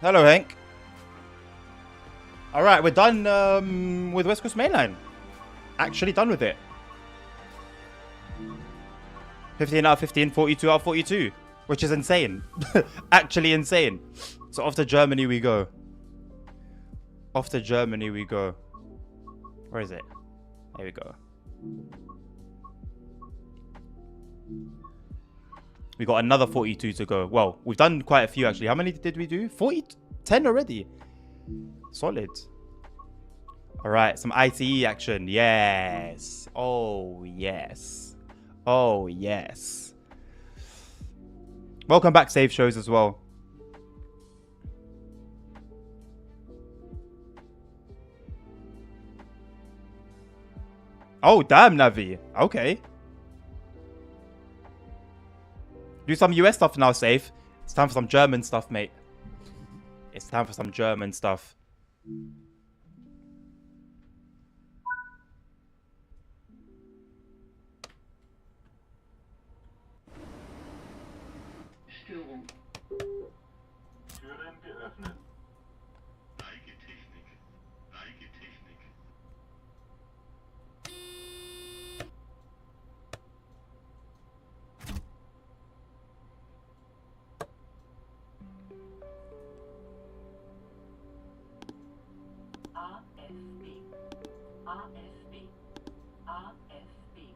Hello, Hank. All right, we're done with West Coast Mainline. Actually done with it. 15 out of 15, 42 out of 42, which is insane. Actually insane. So off to Germany we go. Off to Germany we go. Where is it? There we go. We got another 42 to go. Well, we've done quite a few actually. How many did we do? 10 already. Solid. All right, some ITE action. Yes. Oh, yes. Oh, yes. Welcome back, save shows as well. Oh, damn, Navi. Okay. Do some US stuff now, Safe. It's time for some German stuff, mate. It's time for some German stuff. RFB. RFB.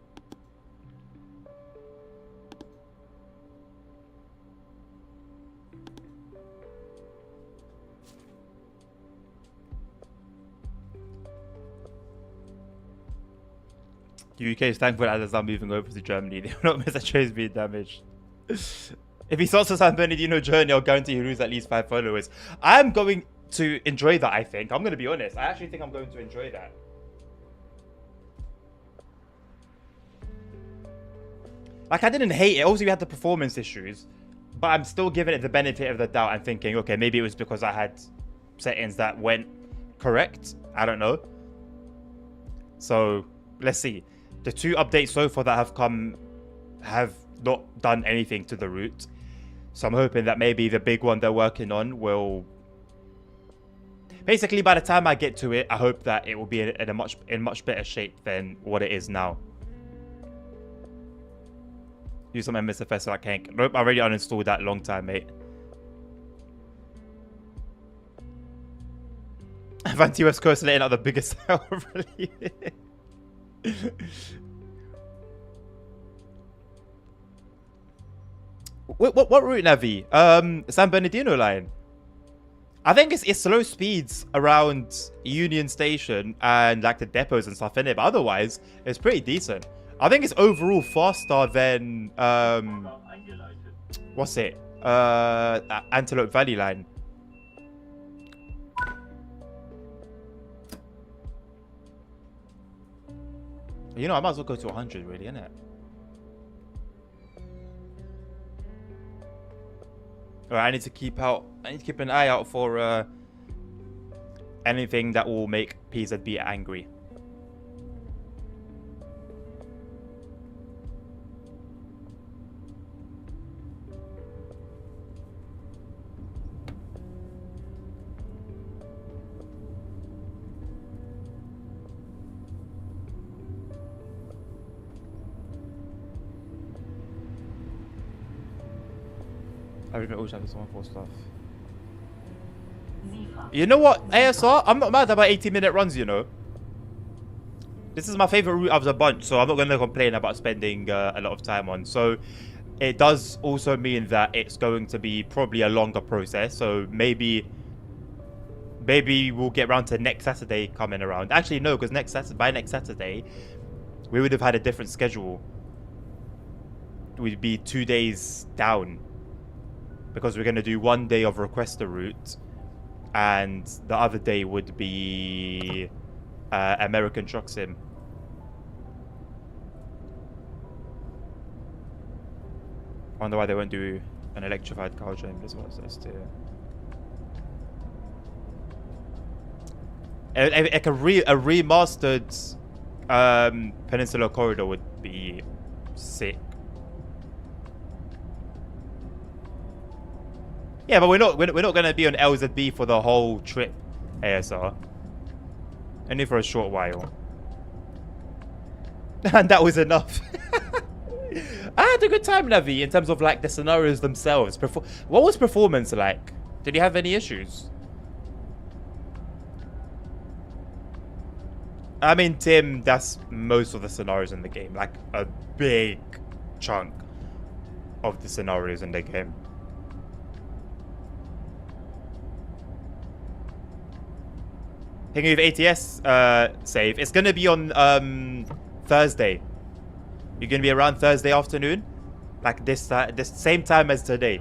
The UK is thankful that it's not moving over to Germany. They will not miss a trace being damaged. If he starts a San Bernardino journey, I'll guarantee he lose at least 5 followers. I'm going to enjoy that, I think. I'm going to be honest. I actually think I'm going to enjoy that. Like, I didn't hate it. Obviously, we had the performance issues. But I'm still giving it the benefit of the doubt and thinking, okay, maybe it was because I had settings that went correct. I don't know. So, let's see. The 2 updates so far that have come have not done anything to the route. So I'm hoping that maybe the big one they're working on will... Basically, by the time I get to it, I hope that it will be in much better shape than what it is now. Use some MSFS like Hank. Nope, I already uninstalled that long time, mate. Avanti West Coast letting out the biggest hell really. What route, Navi? San Bernardino line. I think it's slow speeds around Union Station and like the depots and stuff in it, but otherwise it's pretty decent. I think it's overall faster than what's it? Antelope Valley line. You know, I might as well go to 100 really, innit? Alright, I need to keep an eye out for anything that will make PZB angry. I remember always having someone for stuff. You know what, ASR? I'm not mad about 80-minute runs, you know. This is my favorite route of the bunch, so I'm not going to complain about spending a lot of time on. So it does also mean that it's going to be probably a longer process. So maybe we'll get around to next Saturday coming around. Actually, no, because by next Saturday, we would have had a different schedule. We'd be 2 days down. Because we're going to do 1 day of requester route. And the other day would be American Truck Sim. I wonder why they won't do an electrified car jam as well as this too. Like a remastered Peninsula Corridor would be sick. Yeah, but we're not going to be on LZB for the whole trip, ASR. Only for a short while. And that was enough. I had a good time, Navi, in terms of like the scenarios themselves. What was performance like? Did you have any issues? I mean, Tim, that's most of the scenarios in the game. Like a big chunk of the scenarios in the game. Thinking of ATS save. It's going to be on Thursday. You're going to be around Thursday afternoon. Like this same time as today.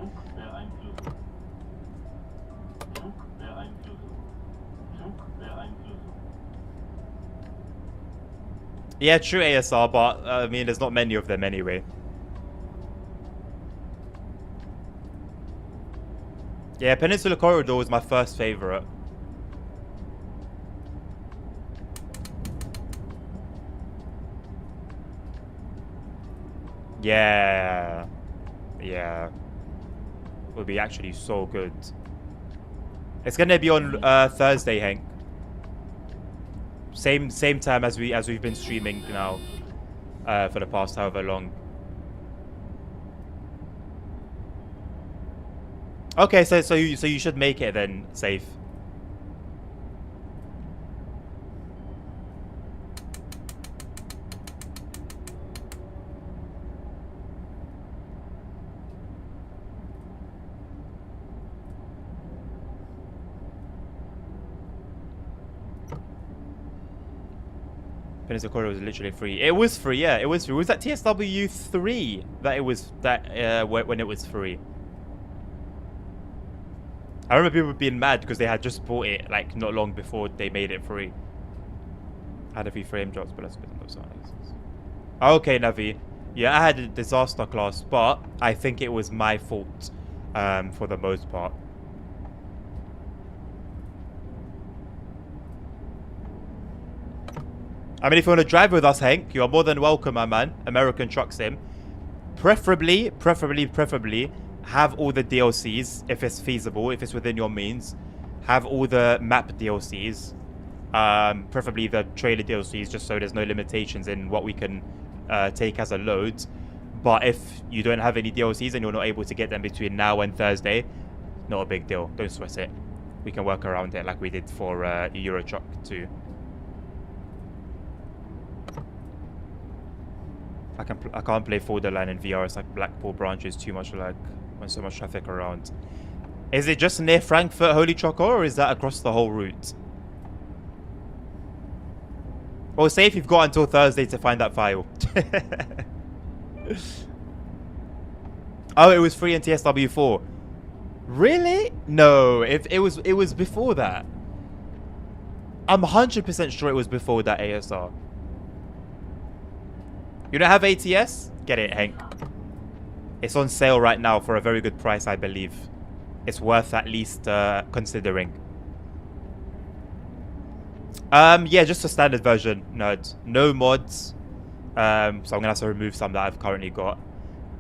Yeah, true ASR, but I mean, there's not many of them anyway. Yeah, Peninsula Corridor was my first favorite. Yeah. Yeah. Would be actually so good. It's gonna be on Thursday, Hank. Same time as we've been streaming now for the past however long. Okay, so you should make it then, safe. Peninsula Corridor was literally free. It was free, yeah. It was free. Was that TSW 3 that it was when it was free? I remember people being mad because they had just bought it like not long before they made it free. Had a few frame drops, but let's get those signs. Okay, Navi. Yeah, I had a disaster class, but I think it was my fault for the most part. I mean, if you want to drive with us, Hank, you are more than welcome, my man. American Truck Sim. Preferably, have all the DLCs if it's feasible, if it's within your means. Have all the map DLCs. Preferably the trailer DLCs, just so there's no limitations in what we can take as a load. But if you don't have any DLCs and you're not able to get them between now and Thursday, not a big deal. Don't sweat it. We can work around it like we did for Euro Truck 2. I can't play Borderline in VR. It's like Blackpool branches, too much lag when so much traffic around. Is it just near Frankfurt, Holy Choco, or is that across the whole route? Well, say if you've got until Thursday to find that file. Oh, it was free in TSW4. Really? No, it was before that. I'm 100% sure it was before that ASR. You don't have ATS? Get it, Hank. It's on sale right now for a very good price, I believe. It's worth at least considering. Yeah, just a standard version, nerd. No mods. So I'm gonna have to remove some that I've currently got.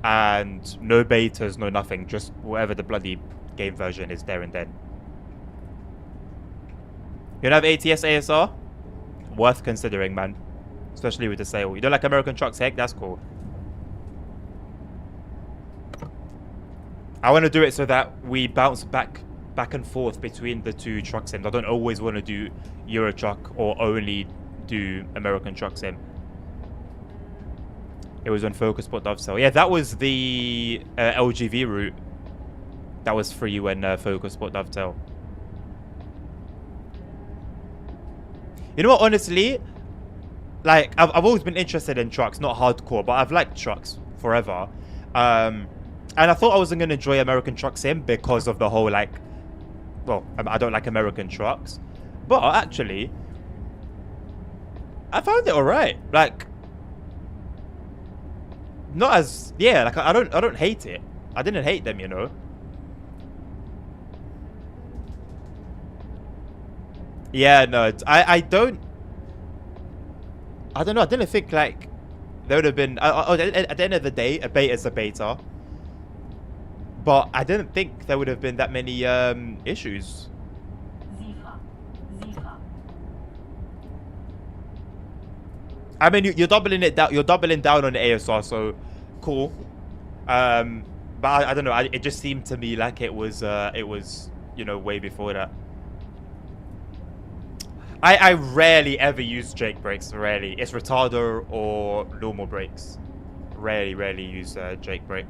And no betas, no nothing. Just whatever the bloody game version is there and then. You don't have ATS ASR? Worth considering, man. Especially with the sale. You don't like American trucks, heck? That's cool. I want to do it so that we bounce back and forth between the two truck sims. I don't always want to do Euro Truck or only do American Truck Sim. It was on Focus Spot Dovetail. Yeah, that was the LGV route. That was free when Focus Spot Dovetail. You know what, honestly? Like, I've always been interested in trucks, not hardcore, but I've liked trucks forever. And I thought I wasn't going to enjoy American Truck Sim because of the whole, like... Well, I don't like American trucks. But, actually... I found it alright. Like... Not as... Yeah, like, I don't hate it. I didn't hate them, you know. Yeah, no, I don't know. I didn't think like there would have been. At the end of the day, a beta's a beta. But I didn't think there would have been that many issues. I mean, you're doubling it down. You're doubling down on the ASR, so cool. But I don't know. It just seemed to me like it was you know, way before that. I rarely ever use Jake brakes. Rarely. It's retarder or normal brakes. Rarely use Jake brake.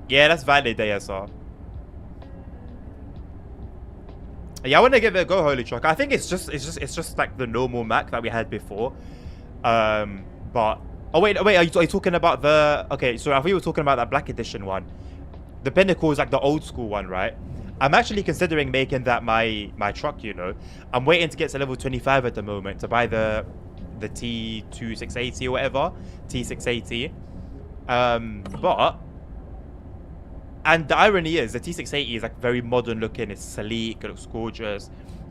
Yeah, that's valid ASR. Yeah, I want to give it a go, Holy Truck. I think it's just like the normal Mac that we had before. But oh wait, are you talking about the? Okay, so I thought you were talking about that Black Edition one. The Pinnacle is like the old school one, right? I'm actually considering making that my truck. You know, I'm waiting to get to level 25 at the moment to buy the T2680 or whatever, T680. But. And the irony is, the T680 is like very modern looking, it's sleek, it looks gorgeous.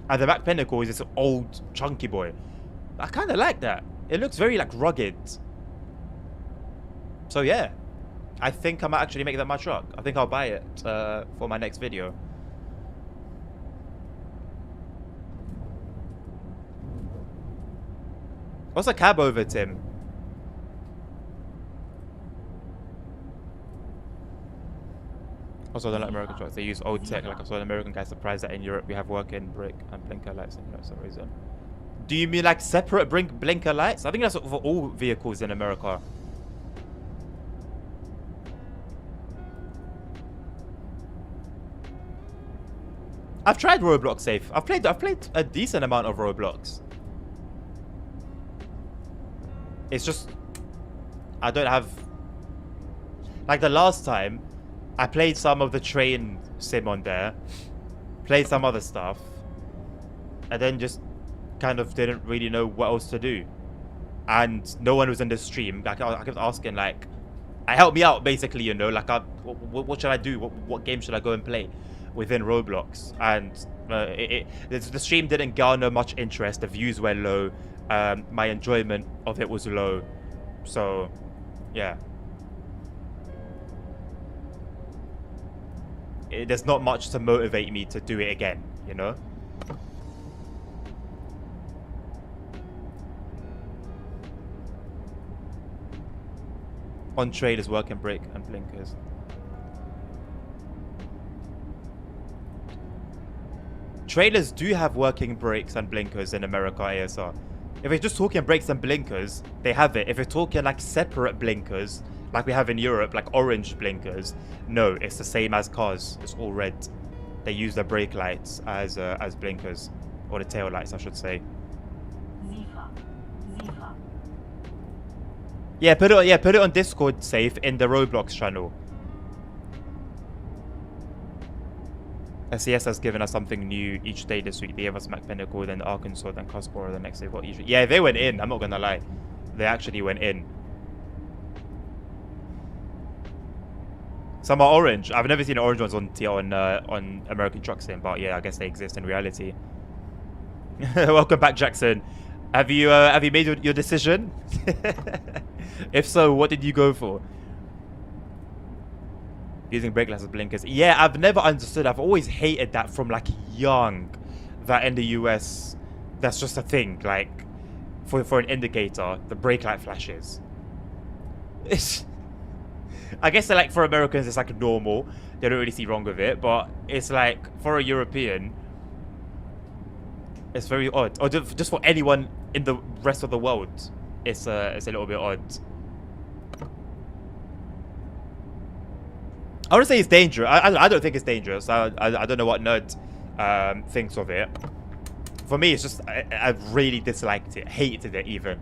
And the Mac Pinnacle is this old, chunky boy. I kind of like that. It looks very like rugged. So yeah, I think I might actually make that my truck. I think I'll buy it for my next video. What's a cab over, Tim? Also, I don't like American trucks. They use old tech. Like I saw an American guy surprised that in Europe we have working brake and blinker lights for some reason. Do you mean like separate blinker lights? I think that's for all vehicles in America. I've tried Roblox safe. I've played a decent amount of Roblox. It's just I don't have, like, the last time I played some of the train sim on there, played some other stuff, and then just kind of didn't really know what else to do. And no one was in the stream. I kept asking, like, help me out, basically, you know, like, what should I do? What game should I go and play within Roblox? And the stream didn't garner much interest. The views were low. My enjoyment of it was low. So, yeah. There's not much to motivate me to do it again, you know? On traders, working break and blinkers. Trailers do have working brakes and blinkers in America ASR. If we're just talking brakes and blinkers, they have it. If we're talking like separate blinkers, like we have in Europe, like orange blinkers, no, it's the same as cars. It's all red. They use the brake lights as blinkers, or the tail lights, I should say. Yeah, put it on Discord safe in the Roblox channel. SES has given us something new each day this week. They gave us Mac Pinnacle, then Arkansas, then Cuspora the next day. What usually? Yeah, they went in. I'm not gonna lie, they actually went in. Some are orange. I've never seen orange ones on American Truck Sim, but yeah, I guess they exist in reality. Welcome back, Jackson. Have you made your decision? If so, what did you go for? Using brake lights as blinkers. Yeah, I've never understood. I've always hated that from like young. That in the US, that's just a thing. Like, for an indicator, the brake light flashes. I guess they're like, for Americans, it's like normal. They don't really see wrong with it. But it's like, for a European, it's very odd. Or just for anyone in the rest of the world, it's a little bit odd. I wouldn't say it's dangerous. I don't think it's dangerous. I don't know what Nerd thinks of it. For me, it's just I really disliked it, hated it even.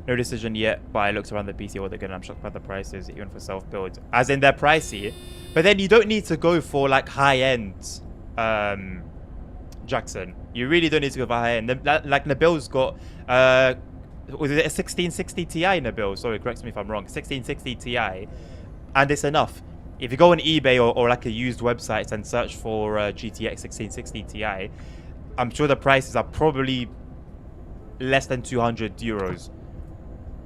No decision yet, but I looked around the PC world again and I'm shocked by the prices, even for self-build. As in, they're pricey. But then you don't need to go for, like, high-end, Jackson. You really don't need to go for high-end. Like, Nabil's got, was it a 1660 Ti, Nabil? Sorry, correct me if I'm wrong. 1660 Ti. And it's enough. If you go on eBay or like, a used website and search for GTX 1660 Ti, I'm sure the prices are probably less than 200 euros.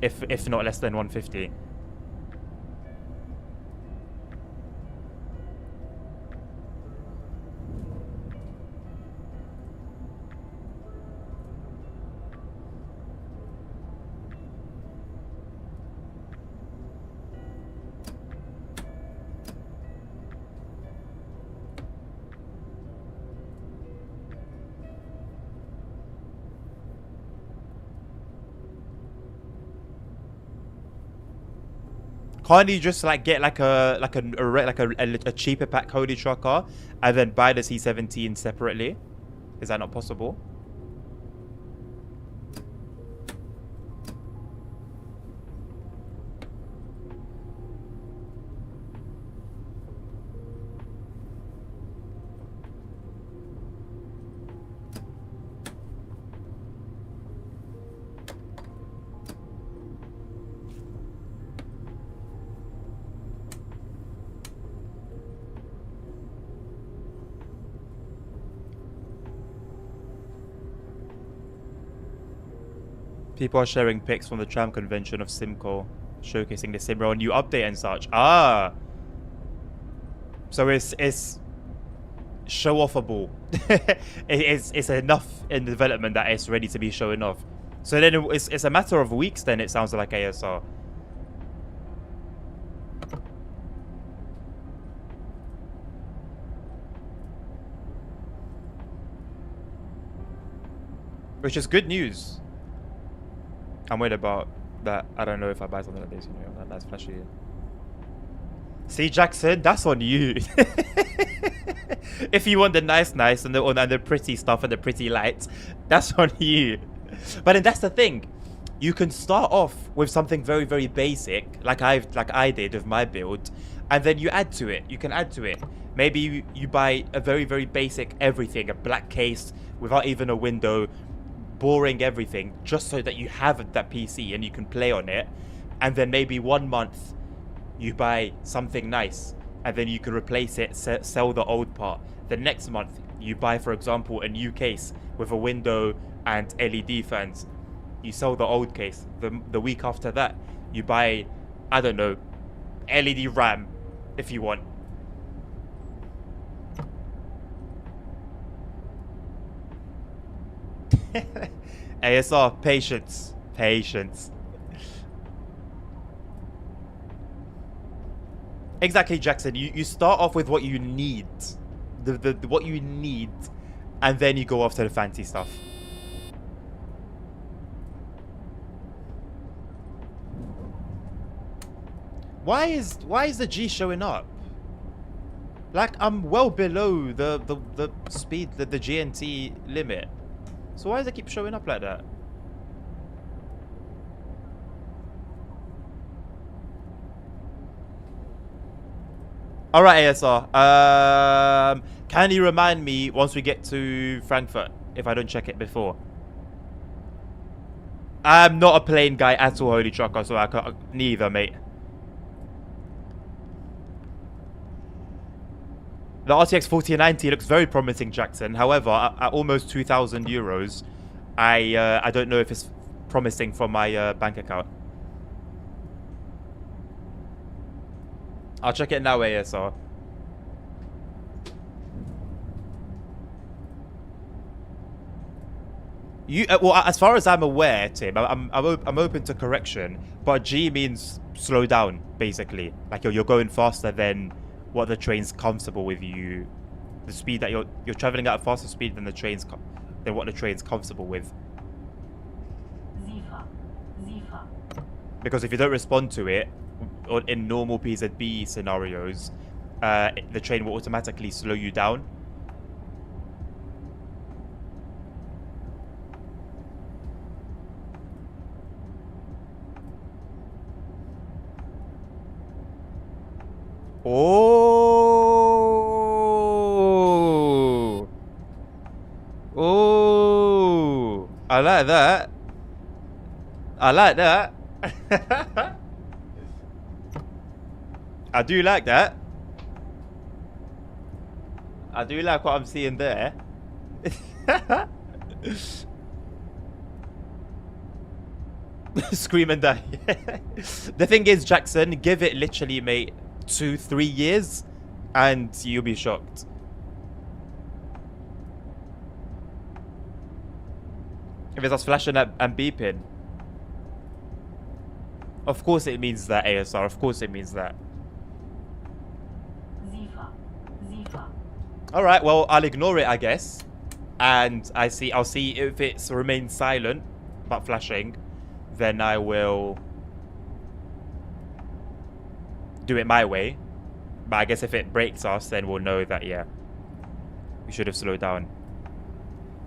If not less than 150. Can't you just like get like a cheaper pack Cody trucker and then buy the C17 separately? Is that not possible? People are sharing pics from the tram convention of Simcoe. showcasing the Simra new update and such. Ah, so it's show offable. It's enough in development that it's ready to be showing off. So then it's a matter of weeks. Then it sounds like ASR. Which is good news. I'm worried about that. I don't know if I buy something like this. You know, that's flashy. See, Jackson, that's on you. If you want the nice and the pretty stuff and the pretty lights, that's on you. But then that's the thing. You can start off with something very, very basic, like I did with my build, and then you add to it. You can add to it. Maybe you buy a very, very basic everything, a black case without even a window, boring everything, just so that you have that PC and you can play on it. And then maybe 1 month you buy something nice, and then you can replace it, sell the old part. The next month you buy, for example, a new case with a window and LED fans. You sell the old case. The week after that you buy, I don't know, LED RAM if you want. ASR, patience. Exactly, Jackson. You start off with what you need, what you need, and then you go off to the fancy stuff. Why is the G showing up? Like, I'm well below the speed, the GNT limit. So why does it keep showing up like that? Alright, ASR. Can you remind me once we get to Frankfurt, if I don't check it before? I'm not a plane guy at all, Holy Trucker, so I can't, neither, mate. The RTX 4090 looks very promising, Jackson. However, at almost 2,000 euros, I don't know if it's promising from my bank account. I'll check it now, ASR. Well, as far as I'm aware, Tim, I'm open to correction, but G means slow down, basically. Like you're going faster than what the train's comfortable with you. The speed that you're traveling at a faster speed than what the train's comfortable with. Zifa. Because if you don't respond to it in normal PZB scenarios, the train will automatically slow you down. Oh, I like that. I like that. I do like that. I do like what I'm seeing there. Scream and die. The thing is, Jackson, give it literally, mate, 2-3 years and you'll be shocked. If it's us flashing and beeping, of course it means that, ASR. Of course it means that. Zifa. All right, well, I'll ignore it, I guess, and I'll see if it remains silent but flashing, then I will do it my way. But I guess if it breaks us, then we'll know that, yeah, we should have slowed down.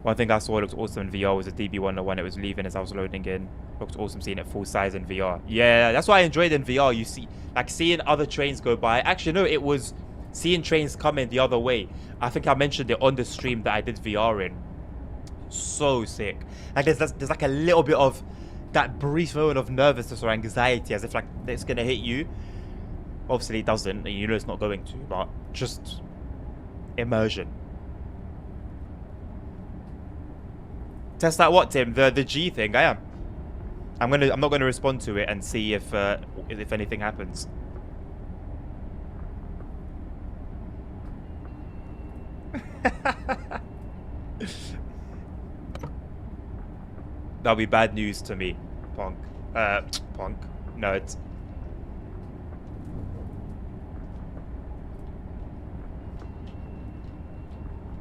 One thing I saw looked awesome in VR was the DB101. It was leaving as I was loading in. Looked awesome seeing it full size in VR. Yeah, that's what I enjoyed in VR. You see, like, seeing other trains go by. Actually, no, it was seeing trains coming the other way. I think I mentioned it on the stream that I did VR in. So sick. Like, there's like a little bit of that brief moment of nervousness or anxiety, as if like it's gonna hit you. Obviously it doesn't, and you know it's not going to, but just immersion. Test out what, Tim? The G thing? I am. I'm not gonna respond to it and see if anything happens. That'll be bad news to me, punk. Punk. Nerds.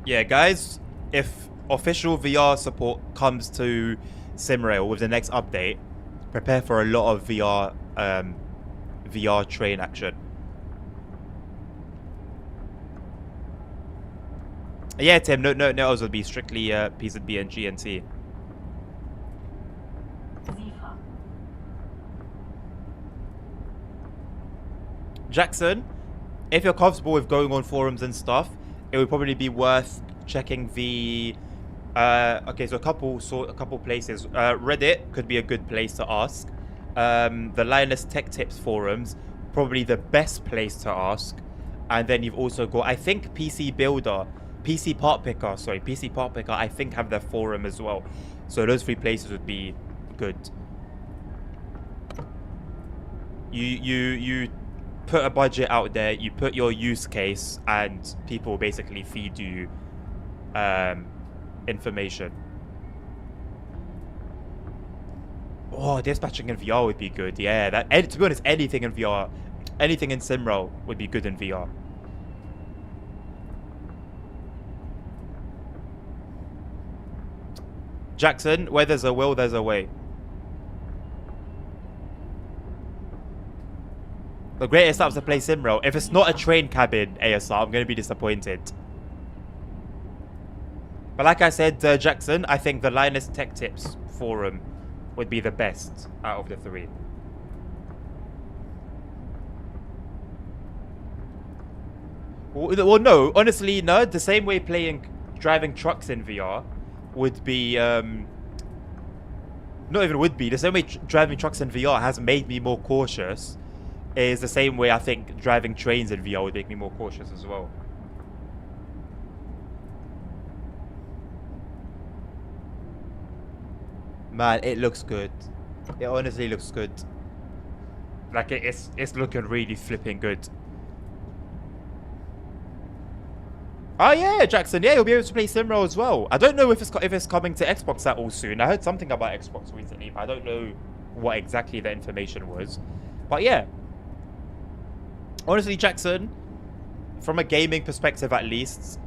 Yeah, guys, if official VR support comes to Simrail with the next update, prepare for a lot of VR train action. Yeah, Tim, no, those will be strictly PZB and GNT. Zifa. Jackson, if you're comfortable with going on forums and stuff, it would probably be worth checking the okay, so a couple places. Reddit could be a good place to ask. The Linus Tech Tips forums, probably the best place to ask. And then you've also got, I think, PC Part Picker, I think have their forum as well. So those 3 places would be good. You put a budget out there, you put your use case, and people basically feed you information. Oh, dispatching in VR would be good. Yeah, to be honest, anything in VR, anything in Simrel would be good in VR. Jackson, where there's a will, there's a way. The greatest apps to play Simrel. If it's not a train cabin ASR, I'm going to be disappointed. But like I said, Jackson, I think the Linus Tech Tips forum would be the best out of the 3. Well, no, honestly, no. The same way driving trucks in VR would be, not even would be, the same way driving trucks in VR has made me more cautious, is the same way I think driving trains in VR would make me more cautious as well. Man, it looks good. It honestly looks good. Like, it's looking really flipping good. Oh yeah, Jackson. Yeah, you'll be able to play Simrel as well. I don't know if it's coming to Xbox at all soon. I heard something about Xbox recently, but I don't know what exactly the information was. But yeah, honestly, Jackson, from a gaming perspective at least,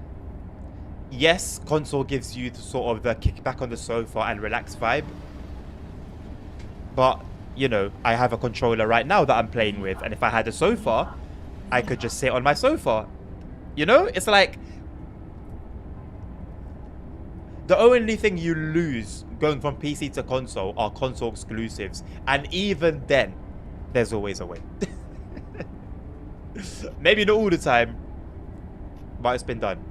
yes, console gives you sort of the kick back on the sofa and relax vibe. But, you know, I have a controller right now that I'm playing with. And if I had a sofa, I could just sit on my sofa. You know, it's like, the only thing you lose going from PC to console are console exclusives. And even then, there's always a way. Maybe not all the time, but it's been done.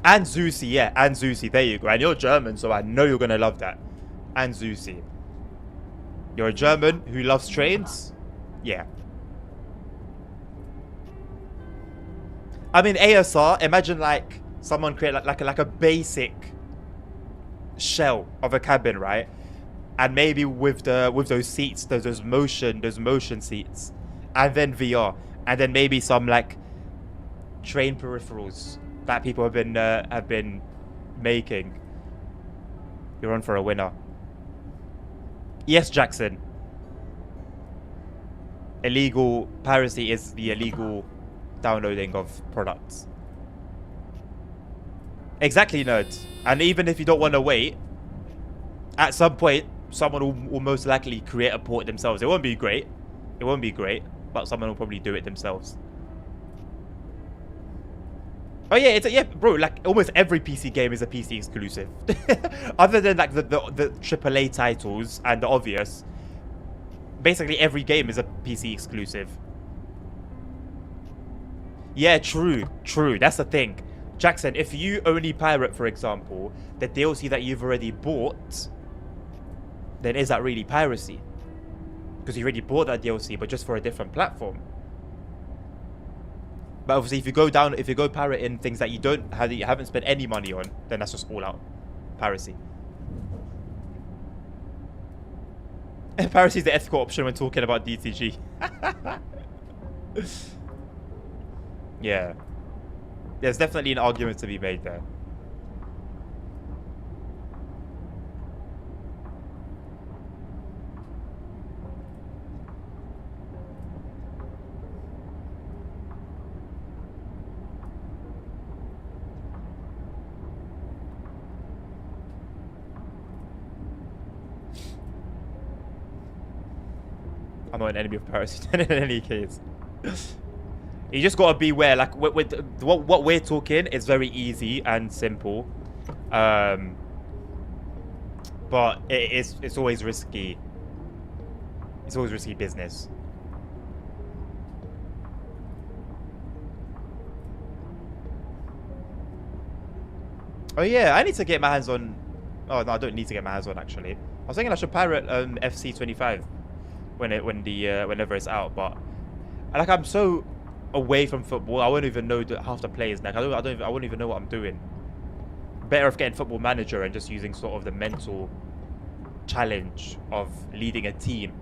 And Zusi, yeah, and Zusi, there you go. And you're German, so I know you're going to love that. And Zusi. You're a German who loves trains? Yeah. I mean, ASR, imagine like someone create like a basic shell of a cabin, right? And maybe with those seats, those motion seats, and then VR, and then maybe some like train peripherals that people have been making. You're on for a winner. Yes, Jackson. Illegal piracy is the illegal downloading of products. Exactly, nerds. And even if you don't want to wait, at some point, someone will most likely create a port themselves. It won't be great. It won't be great, but someone will probably do it themselves. Oh yeah, yeah, bro. Like almost every PC game is a PC exclusive, other than like the AAA titles and the obvious. Basically, every game is a PC exclusive. Yeah, true. That's the thing, Jackson. If you only pirate, for example, the DLC that you've already bought, then is that really piracy? Because you already bought that DLC, but just for a different platform. But obviously, if you go pirate in things that you haven't spent any money on, then that's just all out piracy. Piracy is the ethical option when talking about DTG. Yeah, there's definitely an argument to be made there. I'm not an enemy of piracy in any case. You just gotta beware. Like with what we're talking is very easy and simple, but it's always risky. It's always risky business. Oh yeah, I need to get my hands on. Oh no, I don't need to get my hands on actually. I was thinking I should pirate FC25 whenever it's out, but like I'm so away from football, I won't even know half the players. Like I won't even know what I'm doing. Better off getting Football Manager and just using sort of the mental challenge of leading a team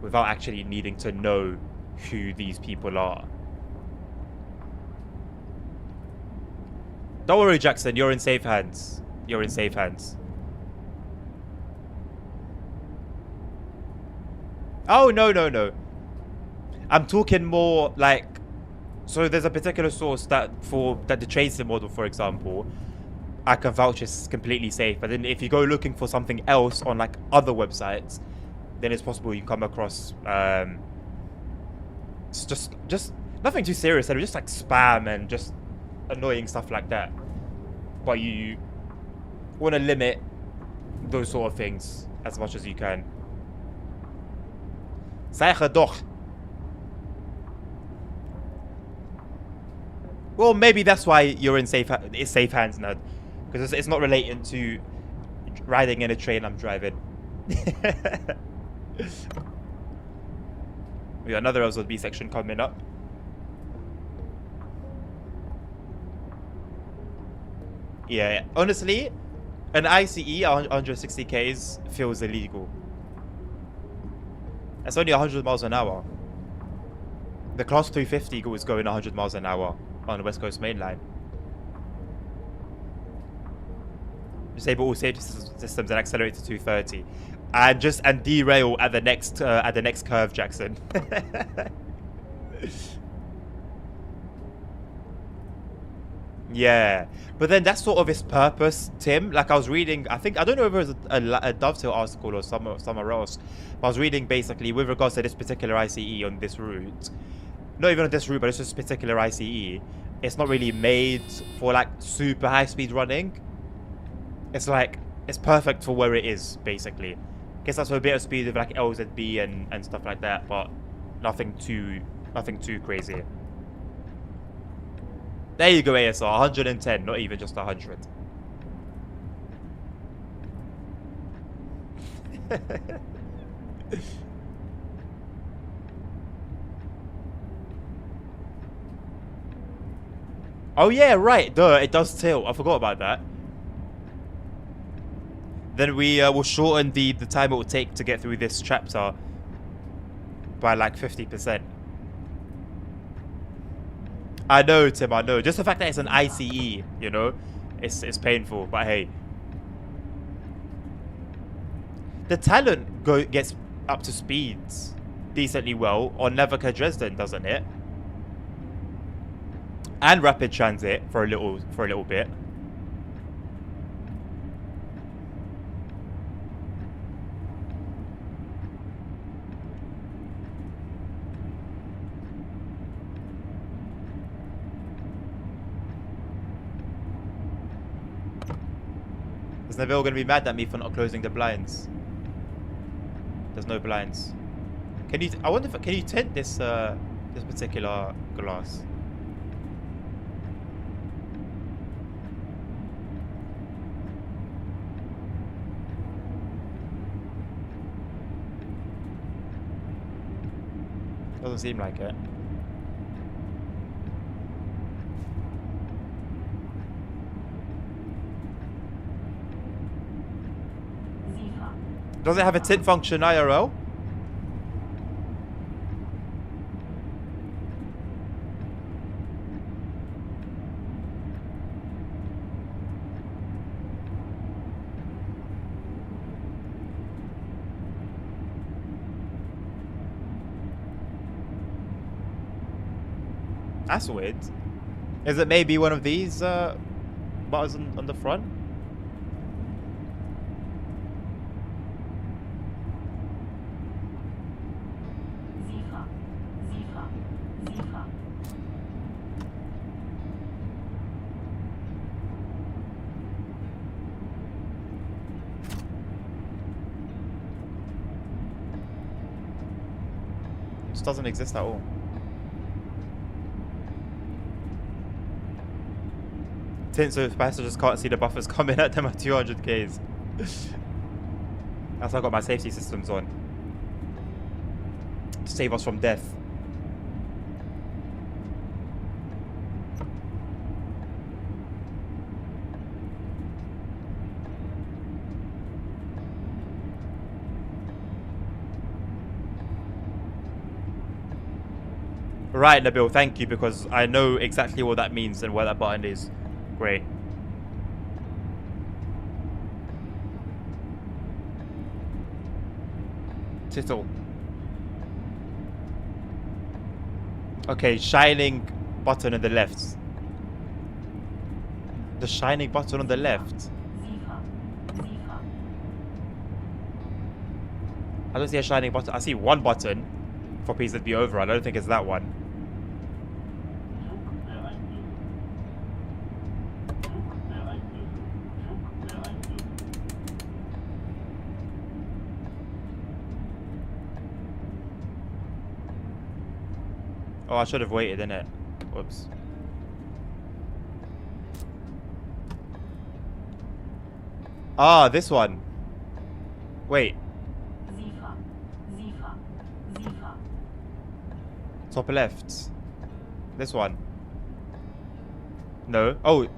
without actually needing to know who these people are. Don't worry, Jackson. You're in safe hands. You're in safe hands. Oh, no, no, no. I'm talking more like... So there's a particular source that the tracing model, for example, I can vouch is completely safe. But then if you go looking for something else on like other websites, then it's possible you come across... it's just nothing too serious. They're just like spam and just annoying stuff like that. But you want to limit those sort of things as much as you can. Zeg doch. Well, maybe that's why you're in safe hands, Ned, because it's not relating to riding in a train I'm driving. We got another LZB section coming up. Yeah, honestly, an ICE 160Ks feels illegal. That's only 100 miles an hour. The Class 250 was going 100 miles an hour on the West Coast Main Line. Disable all safety systems and accelerate to 230, and derail at the next curve, Jackson. Yeah, but then that's sort of its purpose, Tim. Like I was reading, I don't know if it was a Dovetail article or somewhere else, but I was reading basically with regards to this particular ICE on this route. Not even on this route, but it's just a particular ICE. It's not really made for like super high speed running. It's like, it's perfect for where it is, basically. Guess that's for a bit of speed with like LZB and stuff like that, but nothing too crazy. There you go, ASR, 110, not even just 100. Oh yeah, right, duh, it does tilt. I forgot about that. Then we will shorten the time it will take to get through this chapter by like 50%. I know, Tim, I know. Just the fact that it's an ICE, you know, it's painful, but hey. The talent gets up to speeds decently well on Navika Dresden, doesn't it? And Rapid Transit for a little bit. Is Neville going to be mad at me for not closing the blinds? There's no blinds. Can you? I wonder if can you tint this this particular glass? Doesn't seem like it. Does it have a tint function IRL? That's weird. Is it maybe one of these buttons on the front? Zifa. Zifa. Zifa. It just doesn't exist at all. Tints so passengers can't see the buffers coming at them at 200 Ks. That's why I got my safety systems on. To save us from death. Right, Nabil, thank you, because I know exactly what that means and where that button is. Great. Tittle. Okay, shining button on the left. The shining button on the left. Zifa. Zifa. I don't see a shining button. I see one button for Please Let Me Over. I don't think it's that one. Oh, I should have waited, innit? Whoops. Ah, this one. Wait. Zifa. Zifa. Zifa. Top left. This one. No. Oh.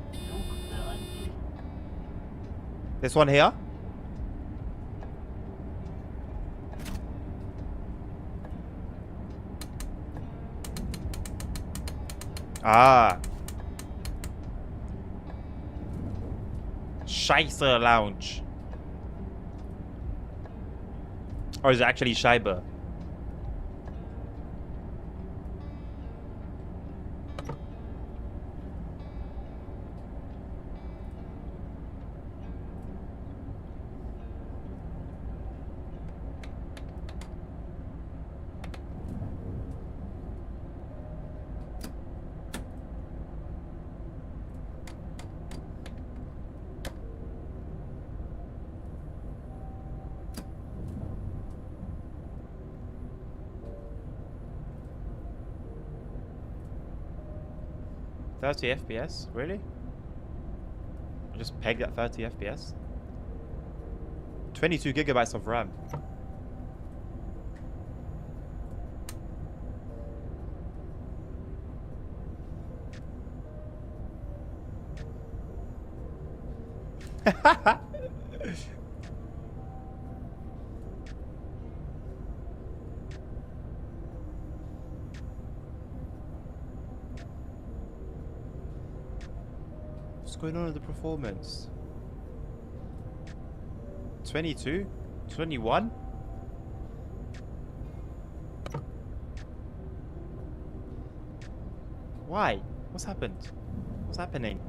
This one here? Ah. Scheiße Lounge. Or is it actually Scheibe? $30 FPS? Really? I just pegged at 30 FPS? 22 gigabytes of RAM. What's going on with the performance? 22? 21? Why? What's happened? What's happening?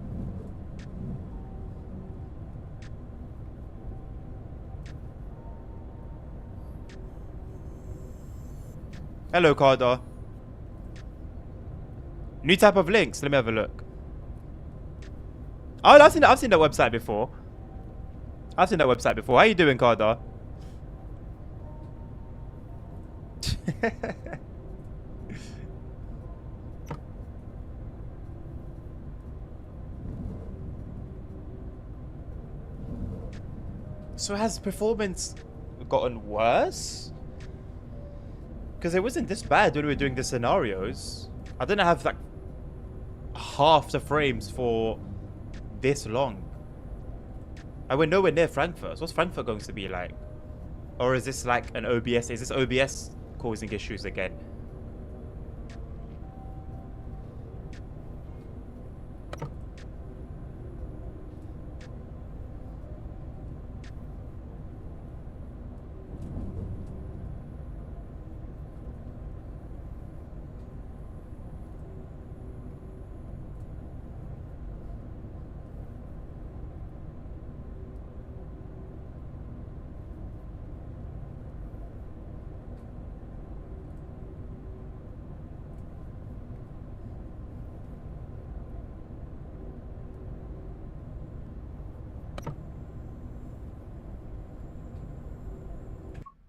Hello, Carter. New type of links. Let me have a look. Oh, I've seen that website before. I've seen that website before. How you doing, Carter? So has performance gotten worse? Because it wasn't this bad when we were doing the scenarios. I didn't have like half the frames for this long. And we're nowhere near Frankfurt. So what's Frankfurt going to be like? Or is this like an OBS? Is this OBS causing issues again?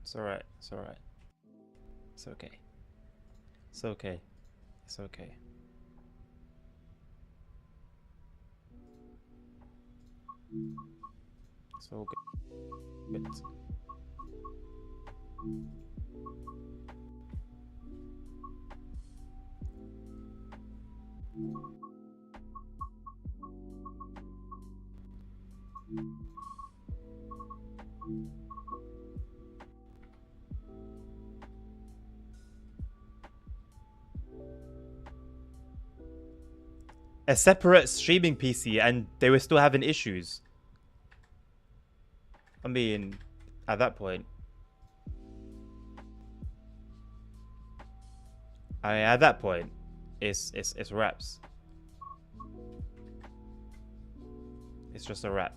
It's alright. It's alright. It's okay. It's okay. It's okay. It's all good. A separate streaming PC and they were still having issues. I mean, at that point. At that point, it's raps. It's just a rap.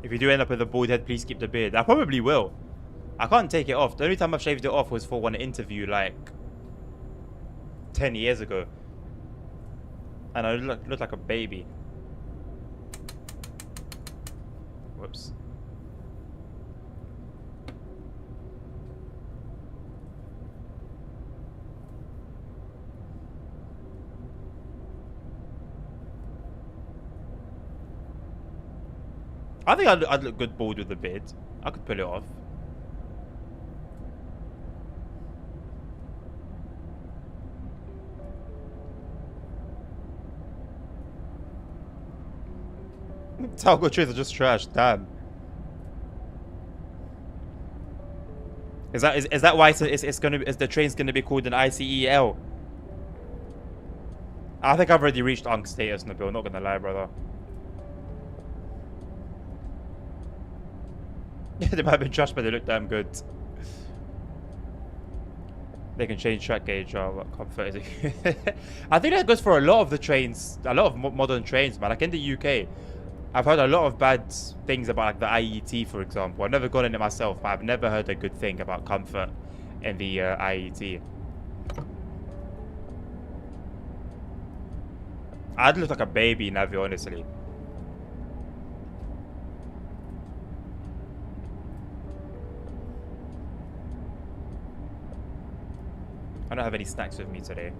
If you do end up with a bald head, please keep the beard. I probably will. I can't take it off. The only time I've shaved it off was for one interview like 10 years ago. And I look like a baby. Whoops. I think I'd look good bald with the beard. I could pull it off. Talco trains are just trash. Damn. Is that why it's gonna be, is the train's gonna be called an ICEL? I think I've already reached Unk status, Nabil. Not gonna lie, brother. Yeah, they might have been trash, but they look damn good. They can change track gauge or what comfort is it? I think that goes for a lot of the trains, a lot of modern trains, man. Like in the UK, I've heard a lot of bad things about like the IET, for example. I've never gone in it myself, but I've never heard a good thing about comfort in the IET. I'd look like a baby, Navi, honestly. I don't have any snacks with me today.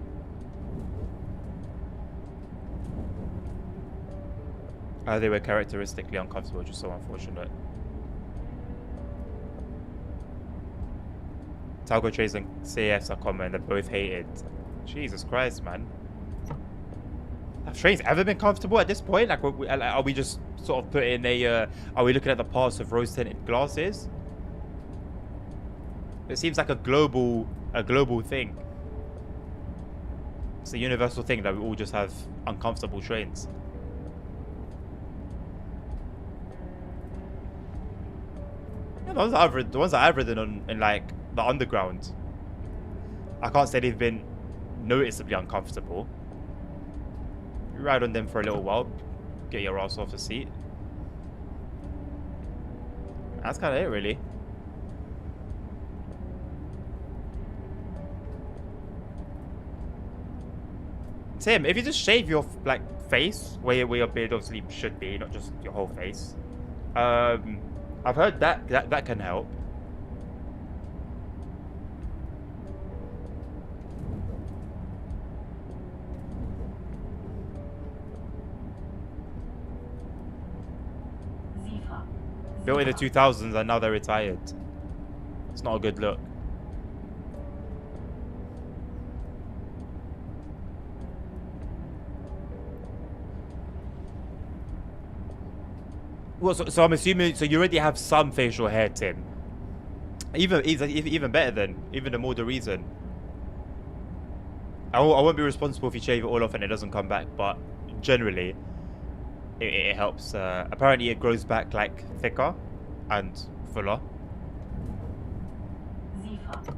They were characteristically uncomfortable, which is so unfortunate. Talco Trace and CFs are common, they're both hated. Jesus Christ, man. Have trains ever been comfortable at this point? Like, are we just sort of putting a, are we looking at the parts of rose-tinted glasses? It seems like a global thing. It's a universal thing that we all just have uncomfortable trains. Yeah, the ones that I've ridden in like the underground, I can't say they've been noticeably uncomfortable. You ride on them for a little while, get your ass off the seat. That's kind of it, really. Tim, if you just shave your like face where your beard obviously should be, not just your whole face. I've heard that can help. Zifa. Built in the 2000s and now they're retired. It's not a good look. Well, so I'm assuming, so you already have some facial hair, Tim. Even better then, even the more the reason. I won't be responsible if you shave it all off and it doesn't come back, but generally, it helps. Apparently, it grows back like thicker and fuller. Zifa.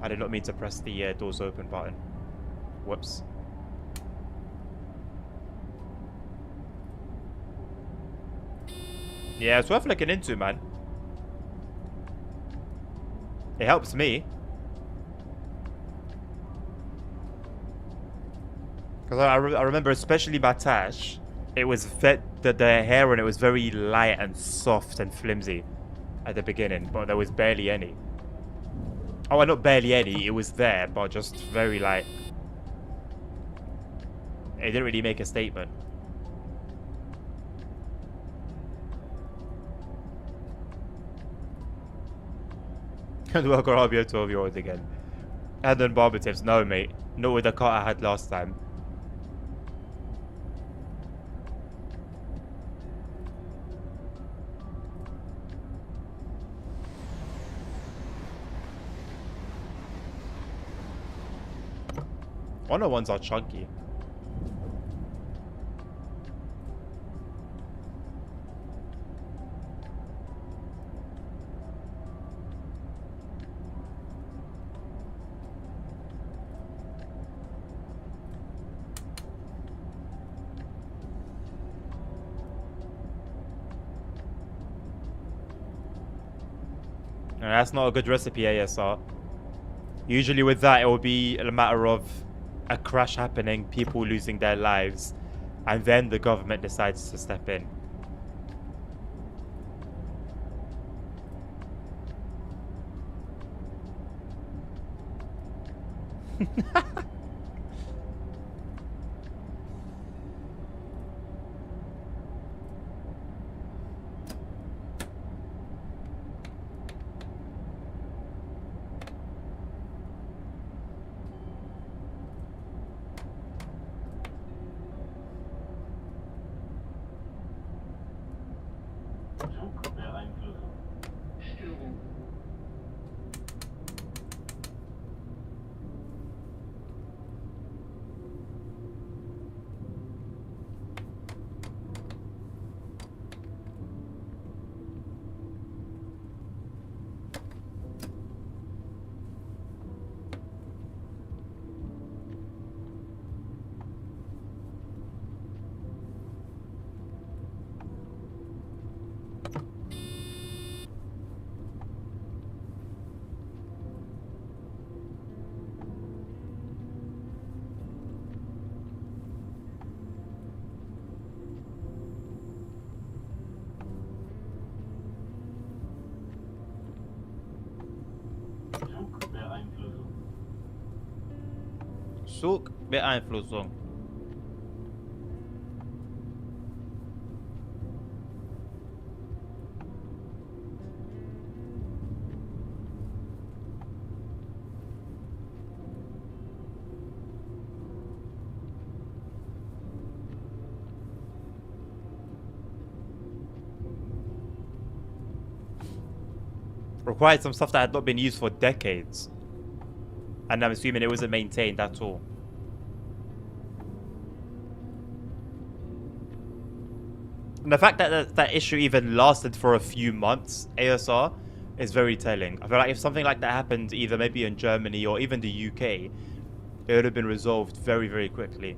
I did not mean to press the doors open button. Whoops. Yeah, it's worth looking into, man. It helps me. Because I remember, especially Batash, it was the hair on it was very light and soft and flimsy at the beginning, but there was barely any. Oh, not barely any, it was there, but just very light. It didn't really make a statement. And welcome, I'll be a 12-year-old again. And then barber tips. No, mate. Not with the cut I had last time. One of the ones are chunky. And that's not a good recipe, ASR. Usually with that, it will be a matter of a crash happening, people losing their lives, and then the government decides to step in. Zugbeeinflussung. Störung. Zugbeeinflussung. Zugbeeinflussung. Required some stuff that had not been used for decades. And I'm assuming it wasn't maintained at all. And the fact that that issue even lasted for a few months, ASR, is very telling. I feel like if something like that happened either maybe in Germany or even the UK, it would have been resolved very, very quickly.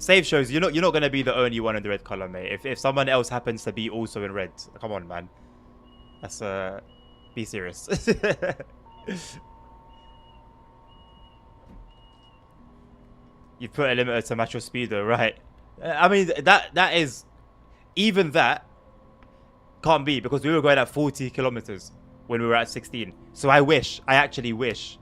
Save shows. You're not gonna be the only one in the red color, mate. If someone else happens to be also in red, come on, man. That's be serious. You put a limiter to match your speed, though, right? I mean that is even that can't be because we were going at 40 kilometers when we were at 16. So I actually wish.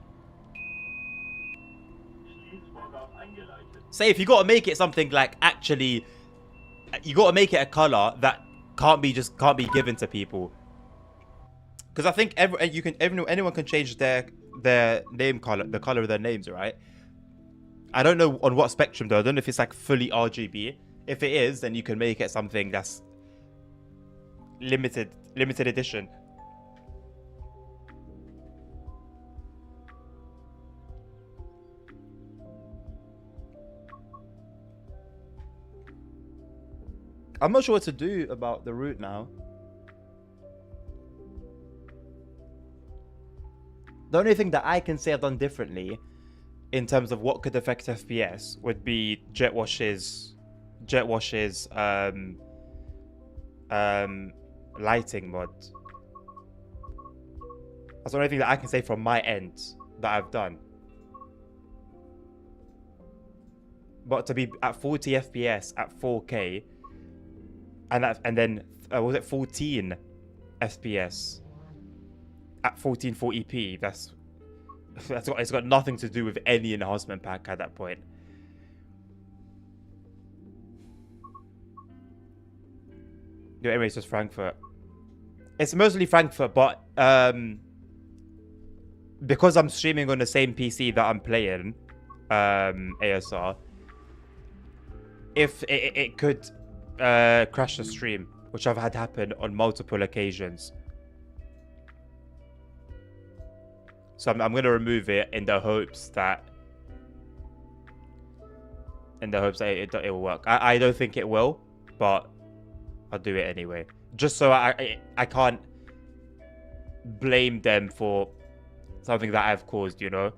Schließvorgang eingeleitet. Say if you got to make it something like actually, you got to make it a color that can't be given to people. Because I think anyone can change their name color, the color of their names, right? I don't know on what spectrum though. I don't know if it's like fully RGB. If it is, then you can make it something that's limited edition. I'm not sure what to do about the route now. The only thing that I can say I've done differently in terms of what could affect FPS would be jet washes, lighting mod. That's the only thing that I can say from my end that I've done. But to be at 40 FPS at 4K, and then was it 14 FPS at 1440p? It's got nothing to do with any enhancement pack at that point. Yeah, anyway, it's just Frankfurt. It's mostly Frankfurt, but because I'm streaming on the same PC that I'm playing ASR, if it could crash the stream, which I've had happen on multiple occasions. So I'm going to remove it in the hopes that it will work. I don't think it will, but I'll do it anyway. Just so I can't blame them for something that I've caused, you know?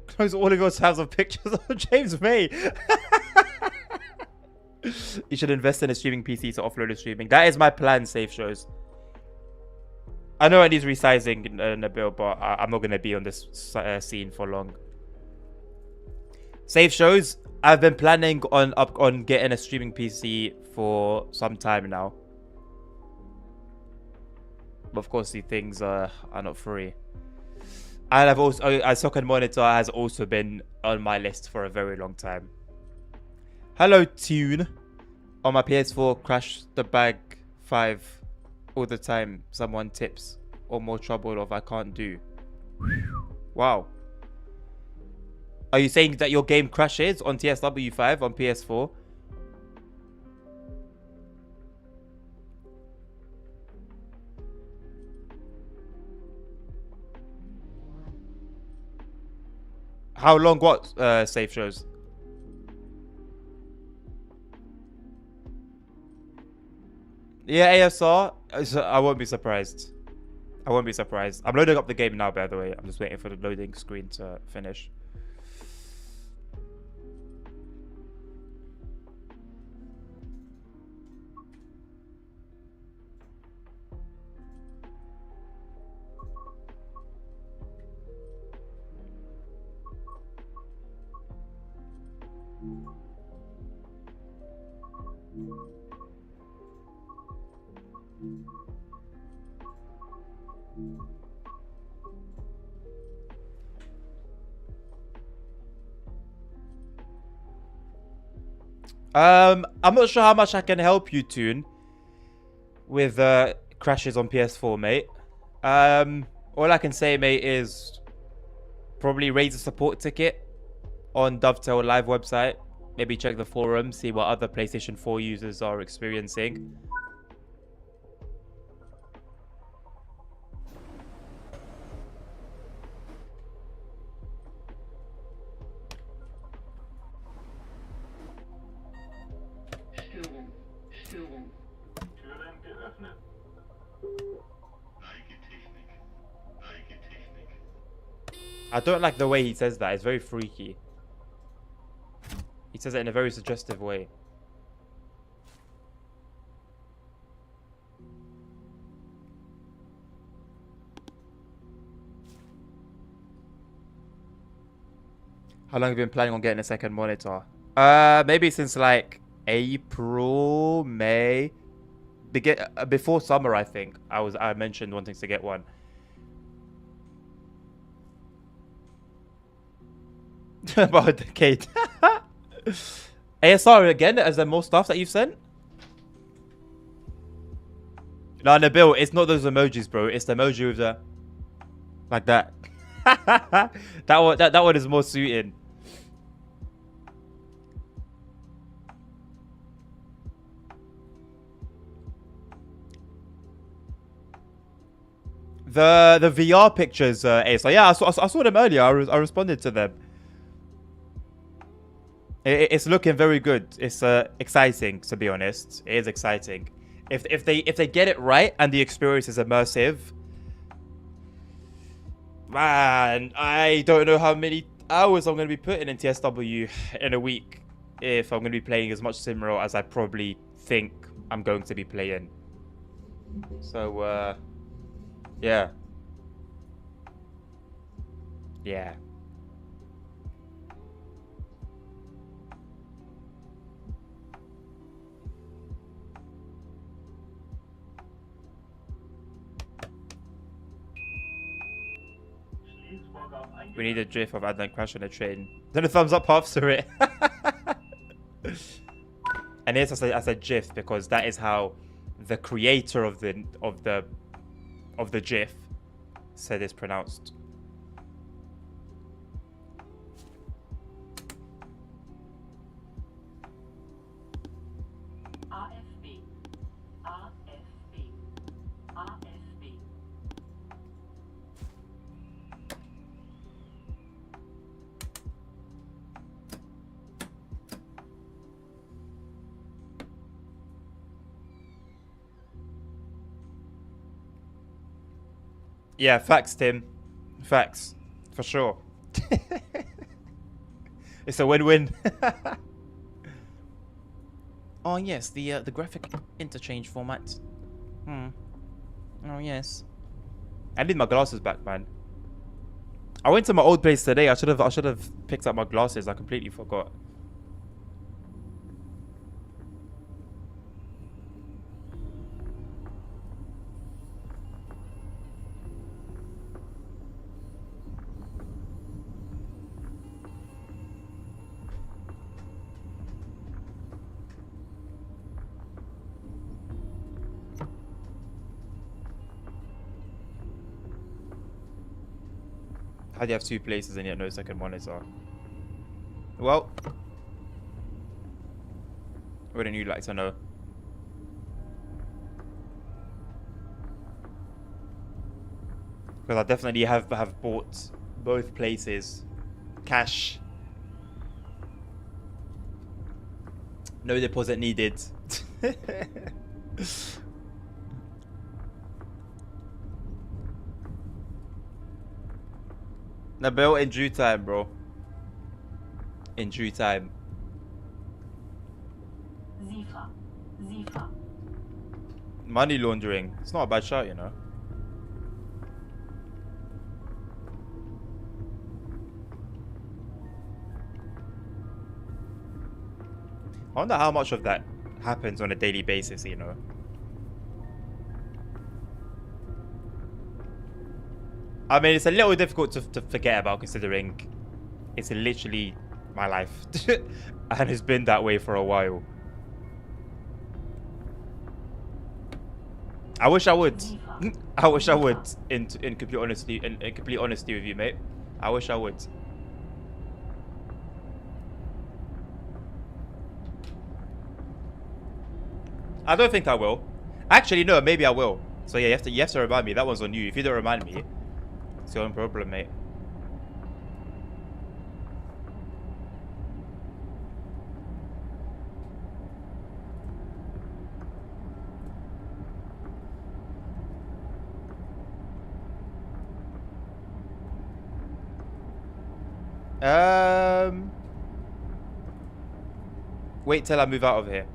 Close all of your tabs of pictures of James May. You should invest in a streaming PC to offload the streaming. That is my plan, Safe Shows. I know it needs resizing in a build, but I'm not going to be on this scene for long. Safe Shows, I've been planning on getting a streaming PC for some time now. But of course, these things are not free. And I've also, a socket monitor has also been on my list for a very long time. Hello, Tune. On my PS4, crash the bag 5 all the time. Someone tips or more trouble of I can't do. Wow. Are you saying that your game crashes on TSW5 on PS4? How long? What Safe Shows? Yeah, ASR. I won't be surprised. I won't be surprised. I'm loading up the game now, by the way. I'm just waiting for the loading screen to finish. I'm not sure how much I can help you, Tune, with crashes on PS4, mate. All I can say, mate, is probably raise a support ticket on Dovetail Live website Maybe check the forum, see what other PlayStation 4 users are experiencing. Störung. Störung. Türen geöffnet. I don't like the way he says that. It's very freaky. He says it in a very suggestive way. How long have you been planning on getting a second monitor? Maybe since like April, May. Before summer, I think. I mentioned wanting to get one. About a decade. ASR again? Is there more stuff that you've sent? No, Nabil, it's not those emojis, bro. It's the emoji with the... Like that. that one is more suited. The VR pictures, ASR. Yeah, I saw them earlier. I responded to them. It's looking very good. It's exciting, to be honest. It is exciting. If they get it right and the experience is immersive, man, I don't know how many hours I'm going to be putting in TSW in a week if I'm going to be playing as much Simro as I probably think I'm going to be playing. So, yeah. Yeah. Schließvorgang We need a eingeleitet. gif of Adnan crash on a train. Then a thumbs up after it. And yes, I said gif because that is how the creator of the gif said it's pronounced. AFB. AFB. AFB. Yeah, facts, Tim. Facts. For sure. It's a win-win. Oh yes, the graphic interchange format. Oh yes. I need my glasses back, man. I went to my old place today. I should have picked up my glasses. I completely forgot. How do you have two places and yet no second monitor? Well, wouldn't you like to know? Because I definitely have bought both places. Cash. No deposit needed. Nabil, in due time, bro. In due time. Zifa. Zifa. Money laundering. It's not a bad shot, you know. I wonder how much of that happens on a daily basis, you know. I mean, it's a little difficult to forget about considering it's literally my life. And it's been that way for a while. I wish I would. I wish I would. In complete honesty, in complete honesty with you, mate. I wish I would. I don't think I will. Actually, no, maybe I will. So yeah, you have to remind me. That one's on you. If you don't remind me, it's your own problem, mate. Wait till I move out of here.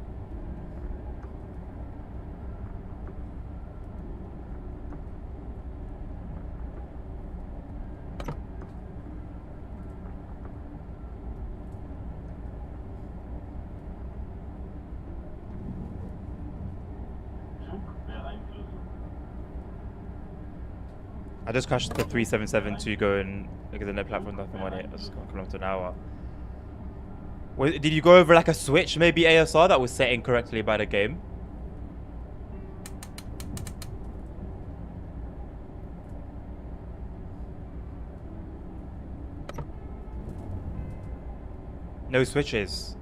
Zug beeinflussen. I just crashed the 377 to go and because in the platform nothing on it. I was coming up to an hour. Did you go over like a switch, maybe ASR that was set incorrectly by the game? No switches.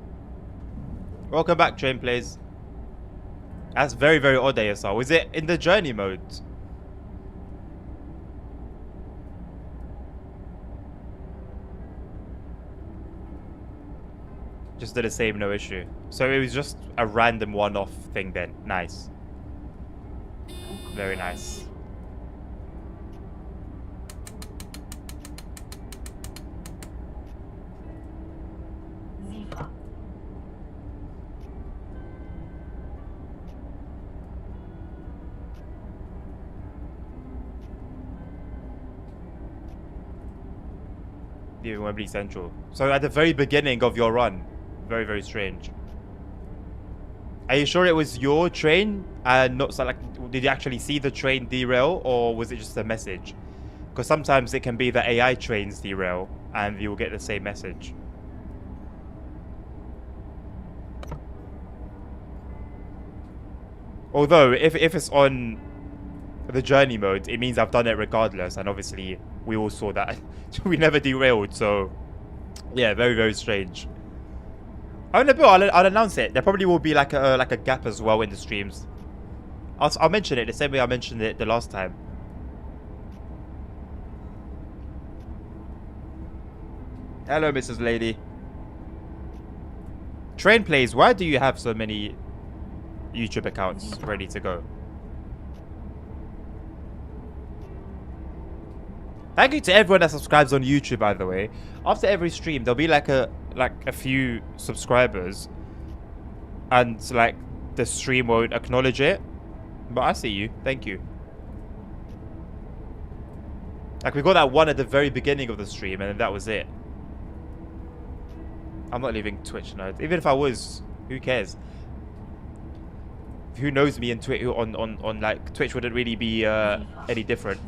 Welcome back, train plays. That's very, very odd, ASR. Was it in the journey mode? Just did the same, no issue. So it was just a random one-off thing then. Nice. Very nice. SIFA. Even Wembley Central. So at the very beginning of your run. Very, very strange. Are you sure it was your train and not so like did you actually see the train derail or was it just a message? Because sometimes it can be the AI trains derail and you will get the same message. Although if it's on the journey mode, it means I've done it regardless, and obviously we all saw that we never derailed. So yeah, very, very strange. Oh no, Bill, I'll announce it. There probably will be like a gap as well in the streams. I'll mention it the same way I mentioned it the last time. Hello, Mrs. Lady. Train plays. Why do you have so many YouTube accounts ready to go? Thank you to everyone that subscribes on YouTube, by the way. After every stream, there'll be like a few subscribers, and like the stream won't acknowledge it. But I see you. Thank you. Like we got that one at the very beginning of the stream, and then that was it. I'm not leaving Twitch now. Even if I was, who cares? Who knows me in Twitch on like Twitch wouldn't really be any different.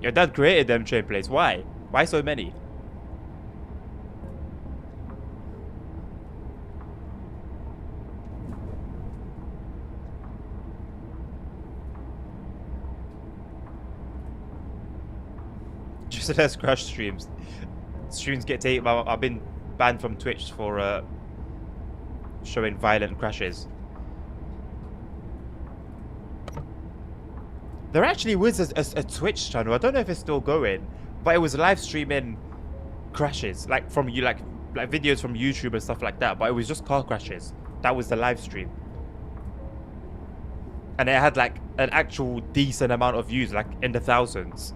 Your dad created them train plays. Why? Why so many? Just less crash streams. Streams get taken. I've been banned from Twitch for showing violent crashes. There actually was a Twitch channel. I don't know if it's still going, but it was live streaming crashes, like from you, like videos from YouTube and stuff like that. But it was just car crashes. That was the live stream, and it had like an actual decent amount of views, like in the thousands.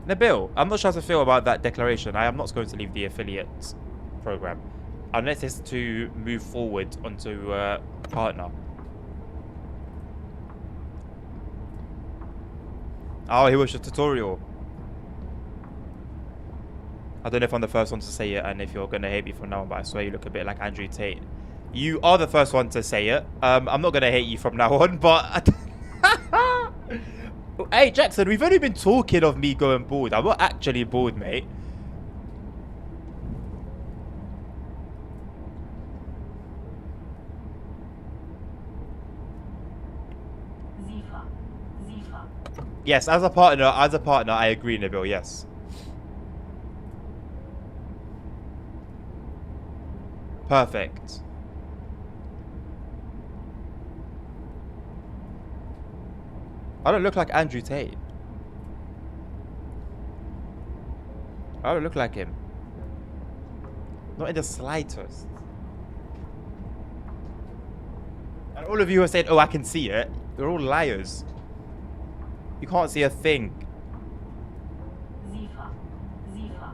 Nabil, I'm not sure how to feel about that declaration. I am not going to leave the affiliate program. Unless it's to move forward onto partner. Oh, he watched a tutorial. I don't know if I'm the first one to say it and if you're going to hate me from now on, but I swear you look a bit like Andrew Tate. You are the first one to say it. I'm not going to hate you from now on, but... Hey, Jackson, we've only been talking of me going bald. I'm not actually bald, mate. SIFA. SIFA. Zifa. Yes, as a partner, I agree, Nabil. Yes. Perfect. I don't look like Andrew Tate. I don't look like him. Not in the slightest. And all of you are saying, oh, I can see it. You're all liars. You can't see a thing. Zifa. Zifa.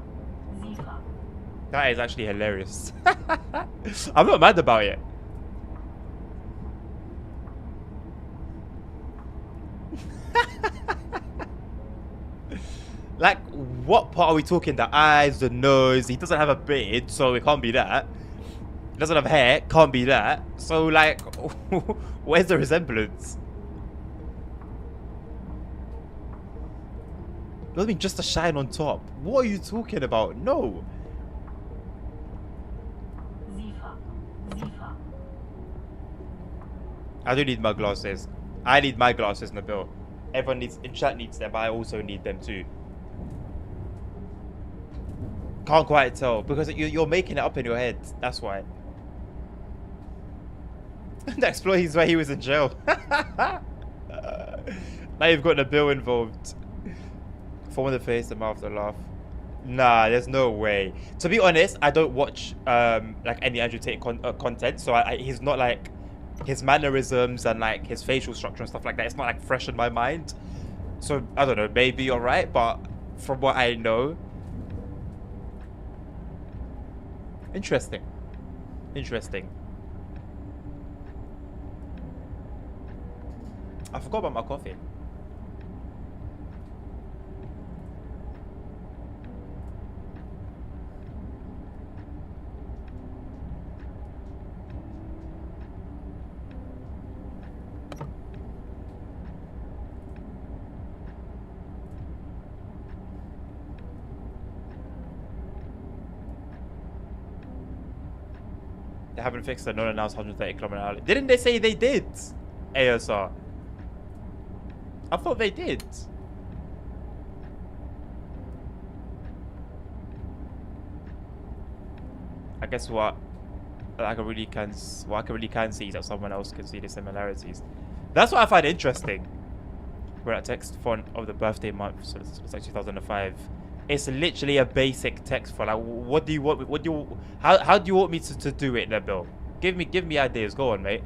Zifa. That is actually hilarious. I'm not mad about it. Like, what part are we talking? The eyes, the nose. He doesn't have a beard, so it can't be that. He doesn't have hair, can't be that. So, like, where's the resemblance? Doesn't mean just a shine on top. What are you talking about? No. Zifa. Zifa. I do need my glasses. I need my glasses, Nabil. Everyone needs, in chat needs them, but I also need them too. Can't quite tell because you're making it up in your head. That's why. The exploit where he was in jail. Now you've got Nabil involved. Form of the face, the mouth, the laugh. Nah, there's no way. To be honest, I don't watch like any Andrew Tate content, so he's not like his mannerisms and like his facial structure and stuff like that. It's not like fresh in my mind. So I don't know. Maybe you're right, but from what I know, interesting. Interesting. I forgot about my coffee. They haven't fixed the non-announced 130km/h. Didn't they say they did? ASR. I thought they did. I guess what I really can see is that someone else can see the similarities. That's what I find interesting. We're at text font of the birthday month, so it's like 2005. It's literally a basic text font. Like, what do you want? What do you? How do you want me to do it, Nabil? Give me ideas. Go on, mate.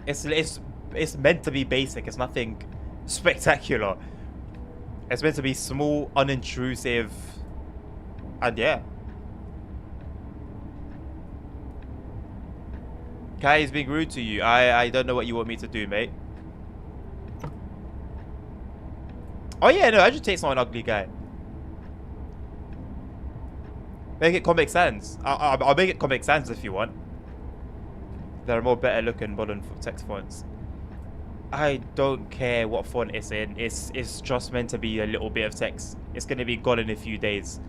It's meant to be basic. It's nothing spectacular. It's meant to be small, unintrusive, and yeah. Kai is being rude to you. I don't know what you want me to do, mate. Oh yeah, no, Andrew Tate's not an ugly guy. Make it Comic Sans. I'll make it Comic Sans if you want. There are more better looking modern text fonts. I don't care what font it's in. It's just meant to be a little bit of text. It's gonna be gone in a few days.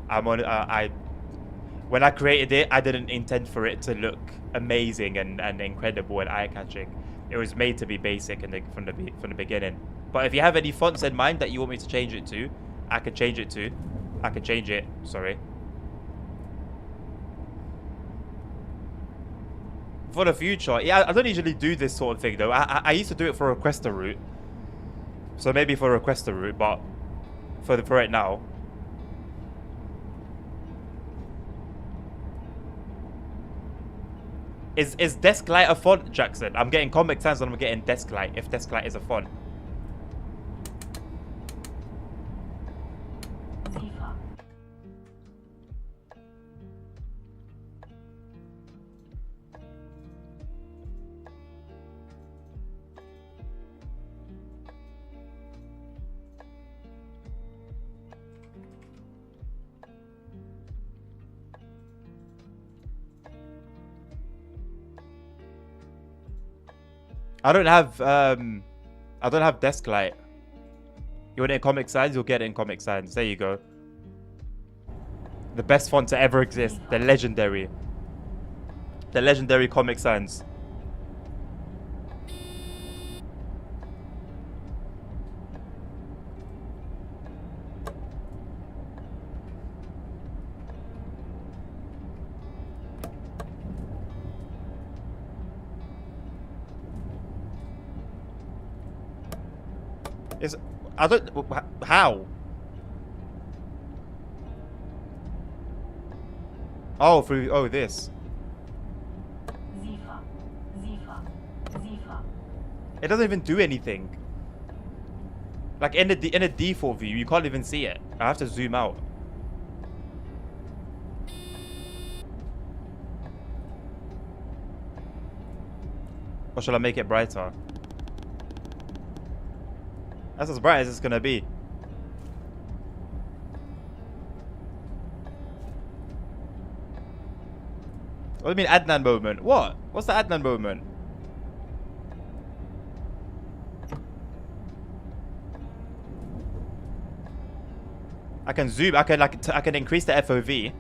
When I created it, I didn't intend for it to look amazing and incredible and eye-catching. It was made to be basic from the beginning. But if you have any fonts in mind that you want me to change it to, I can change it to. I can change it. Sorry. For the future, yeah, I don't usually do this sort of thing though. I used to do it for requester route. So maybe for requester route, but for right now. Is Desk Light a font, Jackson? I'm getting Comic Sans and I'm getting Desk Light, if Desk Light is a font. Zifa. I don't have Desk Light. You want it in Comic Sans? You'll get it in Comic Sans. There you go. The best font to ever exist. The legendary Comic Sans. Is I don't how. Oh, through this. Zifa. Zifa. Zifa. It doesn't even do anything. Like in the default view, you can't even see it. I have to zoom out. Or shall I make it brighter? That's as bright as it's gonna be. What do you mean Adnan moment? What? What's the Adnan moment? I can zoom. I can increase the FOV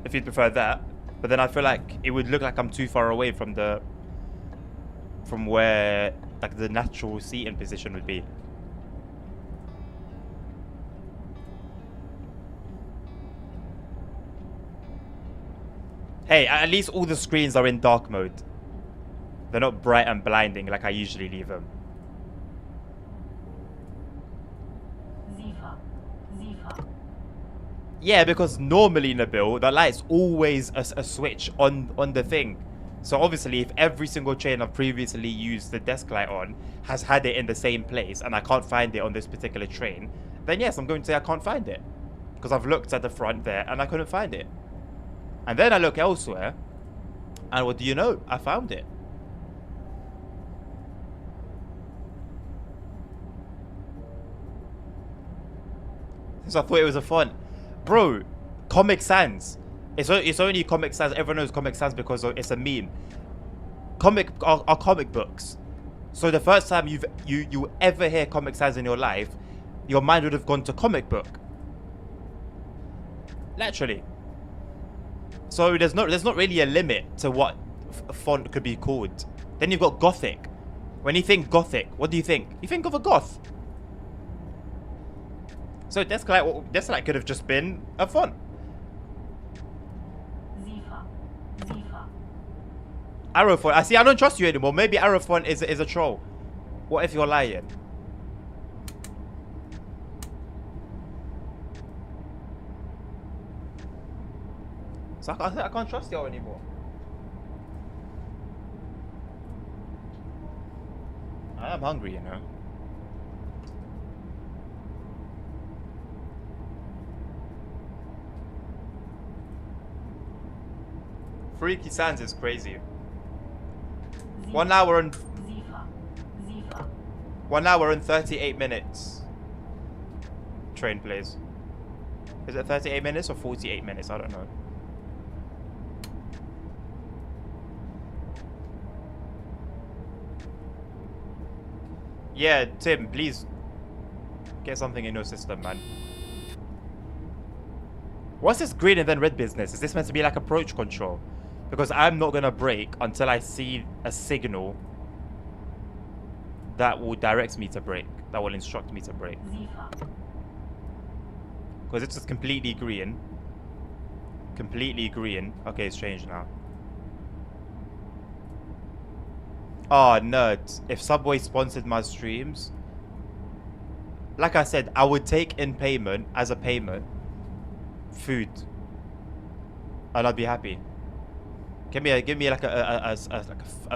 if you'd prefer that. But then I feel like it would look like I'm too far away from where like the natural seating position would be. Hey, at least all the screens are in dark mode. They're not bright and blinding like I usually leave them. Zifa. Zifa. Yeah, because normally, Nabil, the light's always a switch on the thing. So obviously, if every single train I've previously used the desk light on has had it in the same place and I can't find it on this particular train, then yes, I'm going to say I can't find it. Because I've looked at the front there and I couldn't find it. And then I look elsewhere and what do you know? I found it. So I thought it was a font. Bro, Comic Sans. It's only Comic Sans. Everyone knows Comic Sans because it's a meme. Comic are comic books. So the first time you ever hear Comic Sans in your life, your mind would have gone to comic book. Literally. So there's not really a limit to what font could be called. Then you've got Gothic. When you think Gothic, what do you think? You think of a goth. So Desk-Light could have just been a font. Zifa. Zifa. Arrow font. I see. I don't trust you anymore. Maybe Arrow font is a troll. What if you're lying? So I can't trust you anymore. I am hungry, you know. Freaky Sands is crazy. Zifa. 1 hour and Zifa. Zifa. 1 hour and 38 minutes. Train plays. Is it 38 minutes or 48 minutes? I don't know. Yeah, Tim, please get something in your system, man. What's this green and then red business? Is this meant to be like approach control? Because I'm not gonna brake until I see a signal that will direct me to brake, that will instruct me to brake. Zifa. Because it's just completely green. Completely green. Okay, it's changed now. Oh, nerd. If Subway sponsored my streams, like I said, I would take in payment as a payment food, and I'd be happy. Give me like a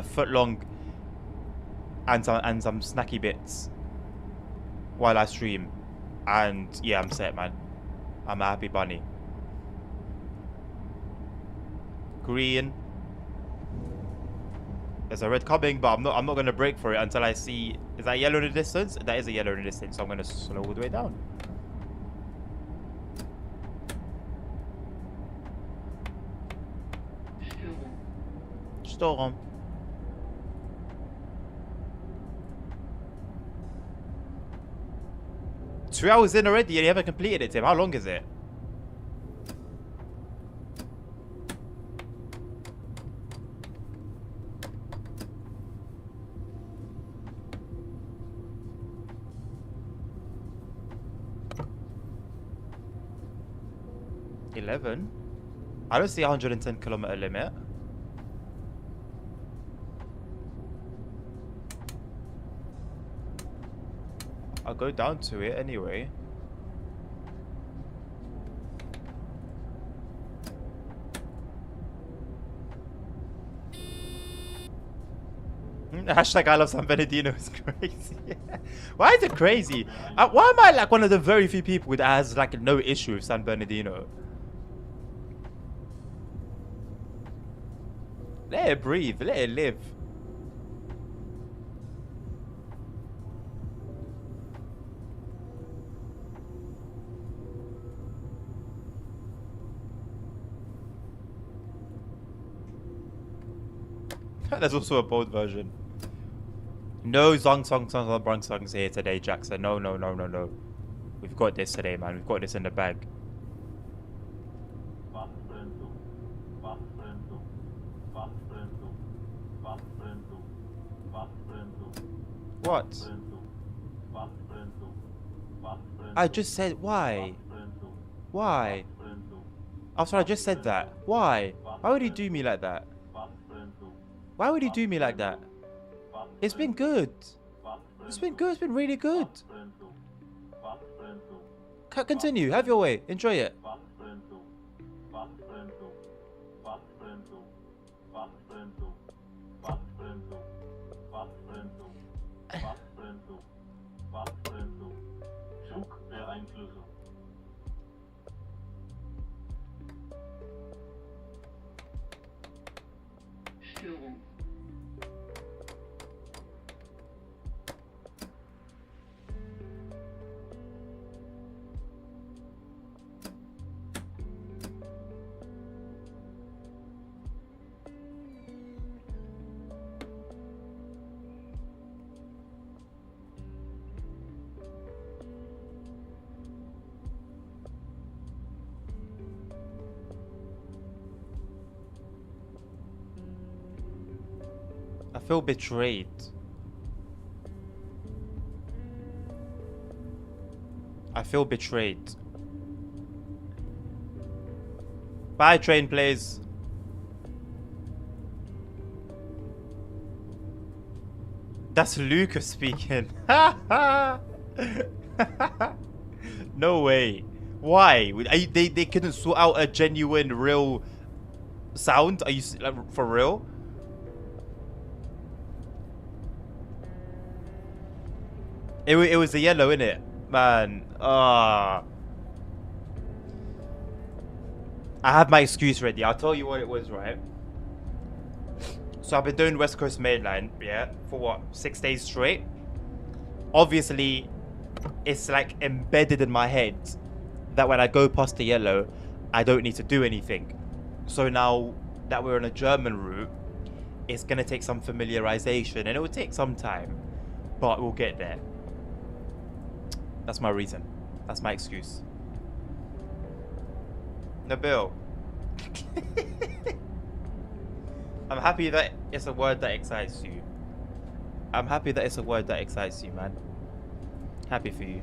foot long and some snacky bits while I stream, and yeah, I'm set, man. I'm a happy bunny. Green. There's a red coming, but I'm not gonna brake for it until I see. Is that yellow in the distance? That is a yellow in the distance, so I'm gonna slow all the way down. Storm. Two hours in already and you haven't completed it, Tim. How long is it? I don't see 110-kilometer limit. I'll go down to it anyway. Hashtag I love San Bernardino is crazy. Why is it crazy? Why am I like one of the very few people that has like no issue with San Bernardino? Let it breathe. Let it live. There's also a bold version. No Zong songs here today, Jackson. No. We've got this today, man. We've got this in the bag. What? I just said why? Why? I'm sorry, I just said that. Why? Why would he do me like that? Why would he do me like that? It's been good. It's been good. It's been really good. Continue. Have your way. Enjoy it. Störung. I feel betrayed. I feel betrayed. Bye, train, please. That's Lucas speaking. No way. Why? They couldn't sort out a genuine, real sound? Are you like, for real? It was a yellow, innit? Man. I have my excuse ready. I'll tell you what it was, right? So I've been doing West Coast Main Line, yeah, for what, 6 days straight? Obviously, it's like embedded in my head that when I go past the yellow, I don't need to do anything. So now that we're on a German route, it's going to take some familiarization and it will take some time, but we'll get there. That's my reason. That's my excuse. Nabil. I'm happy that it's a word that excites you. I'm happy that it's a word that excites you, man. Happy for you.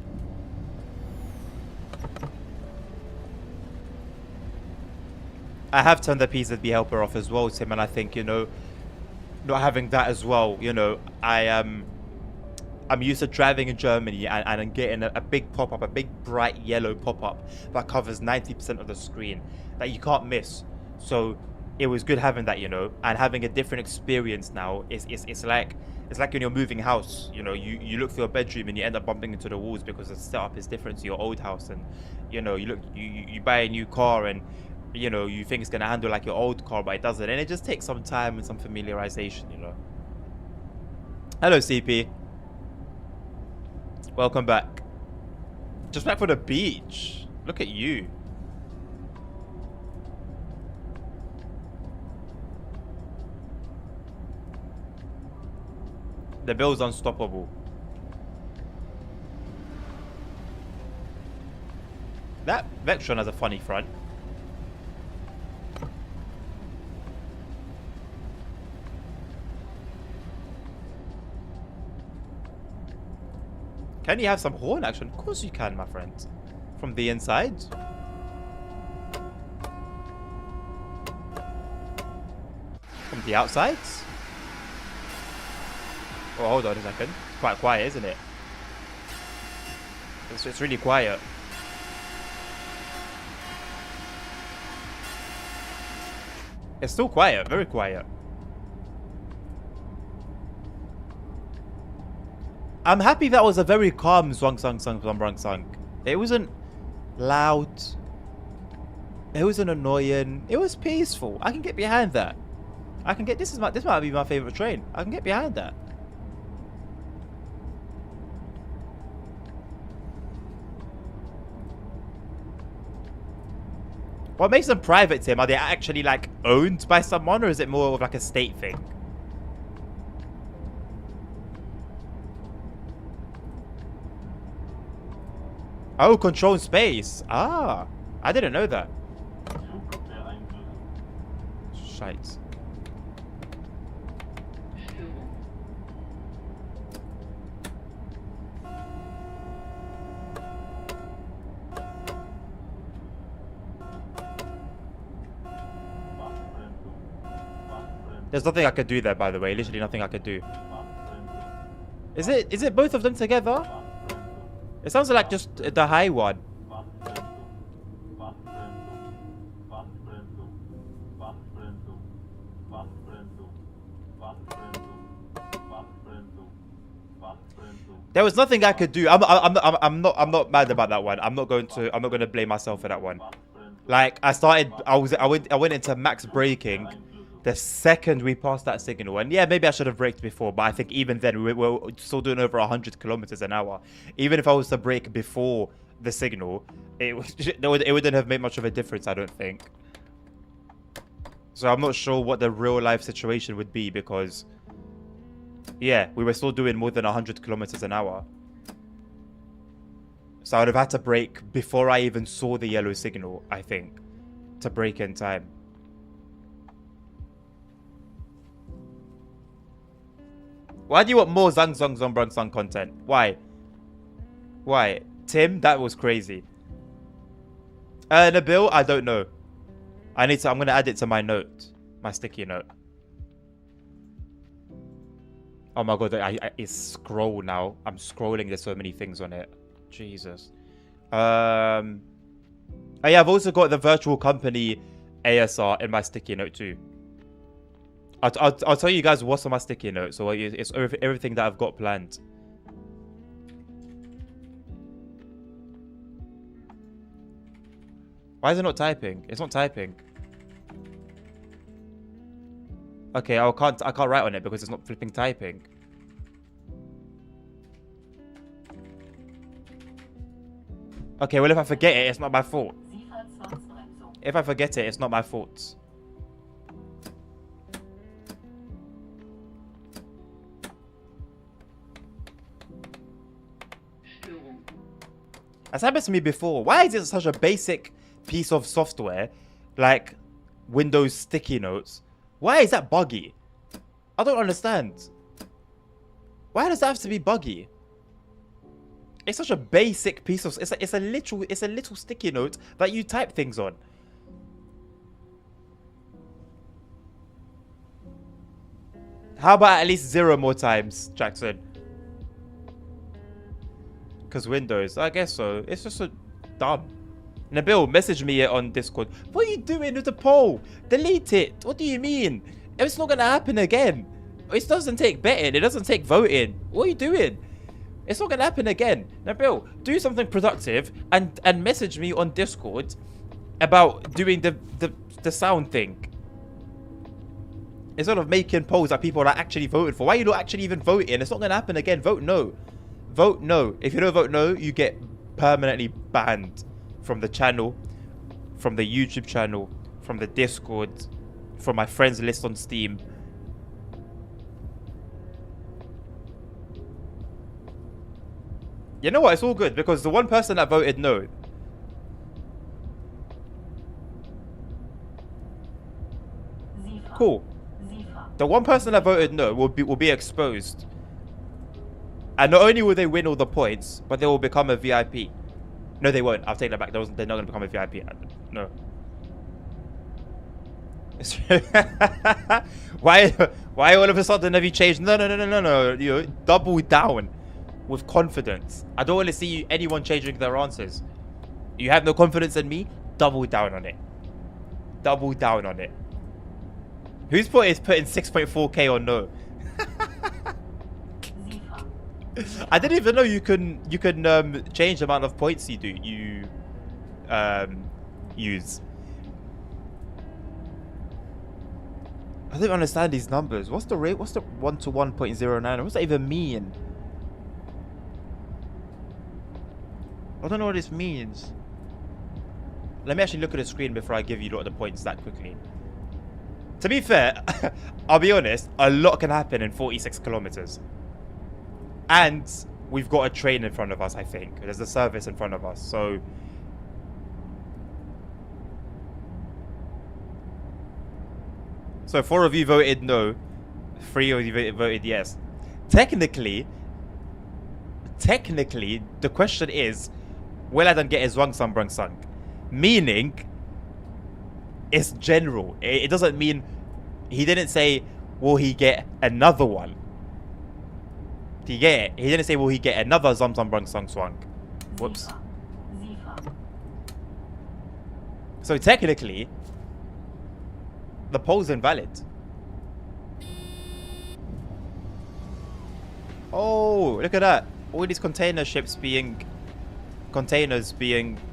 I have turned the PZB helper off as well, Tim, and I think, you know, not having that as well, you know, I'm used to driving in Germany and getting a big pop-up, a big bright yellow pop-up that covers 90% of the screen that you can't miss. So it was good having that, you know, and having a different experience now. It's like when you're moving house, you know, you look for your bedroom and you end up bumping into the walls because the setup is different to your old house, and you know, you buy a new car and you know you think it's gonna handle like your old car, but it doesn't, and it just takes some time and some familiarization, you know. Hello, CP. Welcome back. Just back for the beach. Look at you. The bill's unstoppable. That Vectron has a funny front. Can you have some horn action? Of course you can, my friend. From the inside. From the outside. Oh, hold on a second. It's quite quiet, isn't it? It's really quiet. It's still quiet, very quiet. I'm happy that was a very calm song. It wasn't loud. It wasn't annoying. It was peaceful. I can get behind that. I can get this might be my favorite train. I can get behind that. What makes them private, Tim? Are they actually like owned by someone, or is it more of like a state thing? Oh, control space. Ah, I didn't know that. Flugverkehr einlösen. Shite. Störung. Wachbremsung. Wachbremsung. There's nothing I could do there, by the way. Literally nothing I could do. Wachbremsung. Is it both of them together? Wachbremsung. It sounds like just the high one. Wachbremsung. Wachbremsung. Wachbremsung. Wachbremsung. Wachbremsung. Wachbremsung. Wachbremsung. Wachbremsung. There was nothing I could do. I'm not mad about that one. I'm not going to blame myself for that one. Like I went into max braking the second we passed that signal, and yeah, maybe I should have braked before, but I think even then we were still doing over 100 kilometers an hour. Even if I was to brake before the signal, it wouldn't have made much of a difference, I don't think. So I'm not sure what the real life situation would be, because yeah, we were still doing more than 100 kilometers an hour. So I would have had to brake before I even saw the yellow signal, I think, to brake in time. Why do you want more Zang Zong Zombrang Song content? Why? Why? Tim, that was crazy. Nabil, I don't know. I'm gonna add it to my note. My sticky note. Oh my god, it's scroll now. I'm scrolling, there's so many things on it. Jesus. Oh yeah, I've also got the virtual company ASR in my sticky note too. I'll tell you guys what's on my sticky note. So it's everything that I've got planned. Why is it not typing? It's not typing. Okay, I can't write on it because it's not flipping typing. Okay, well if I forget it, it's not my fault. If I forget it, it's not my fault. That's happened to me before. Why is it such a basic piece of software like Windows sticky notes? Why is that buggy? I don't understand. Why does that have to be buggy? It's such a basic piece of it's a little sticky note that you type things on. How about at least 0 more times, Jackson? Because Windows, I guess so. It's just so dumb. Nabil, message me on Discord. What are you doing with the poll? Delete it. What do you mean? It's not going to happen again. It doesn't take betting. It doesn't take voting. What are you doing? It's not going to happen again. Nabil, do something productive and message me on Discord about doing the sound thing. Instead of making polls that people are actually voting for. Why are you not actually even voting? It's not going to happen again. Vote no. Vote no. If you don't vote no, you get permanently banned from the channel, from the YouTube channel, from the Discord, from my friends list on Steam. You know what? It's all good because the one person that voted no. Cool. The one person that voted no will be exposed. And not only will they win all the points, but they will become a VIP. No, they won't. I'll take that back. They're not going to become a VIP. No. Why all of a sudden have you changed? No. You double down. with confidence. I don't want to see anyone changing their answers. You have no confidence in me? Double down on it. Double down on it. Who's putting 6.4k on no? Sifa. I didn't even know you can change the amount of points you use. I don't understand these numbers. What's the rate? What's the 1 to 1.09? What's that even mean? I don't know what this means. Let me actually look at the screen before I give you the points that quickly. To be fair, I'll be honest, a lot can happen in 46 kilometers. And we've got a train in front of us, I think. There's a service in front of us, so... So 4 of you voted no. 3 of you voted yes. Technically, the question is, will I then get his Wang Sambrang Sang? Meaning, it's general. It doesn't mean, he didn't say, will he get another one? He didn't say, will he get another Zam Sambrang Sang Swang? Whoops. Sifa. So technically, the poll's invalid. Oh, look at that. All these containers being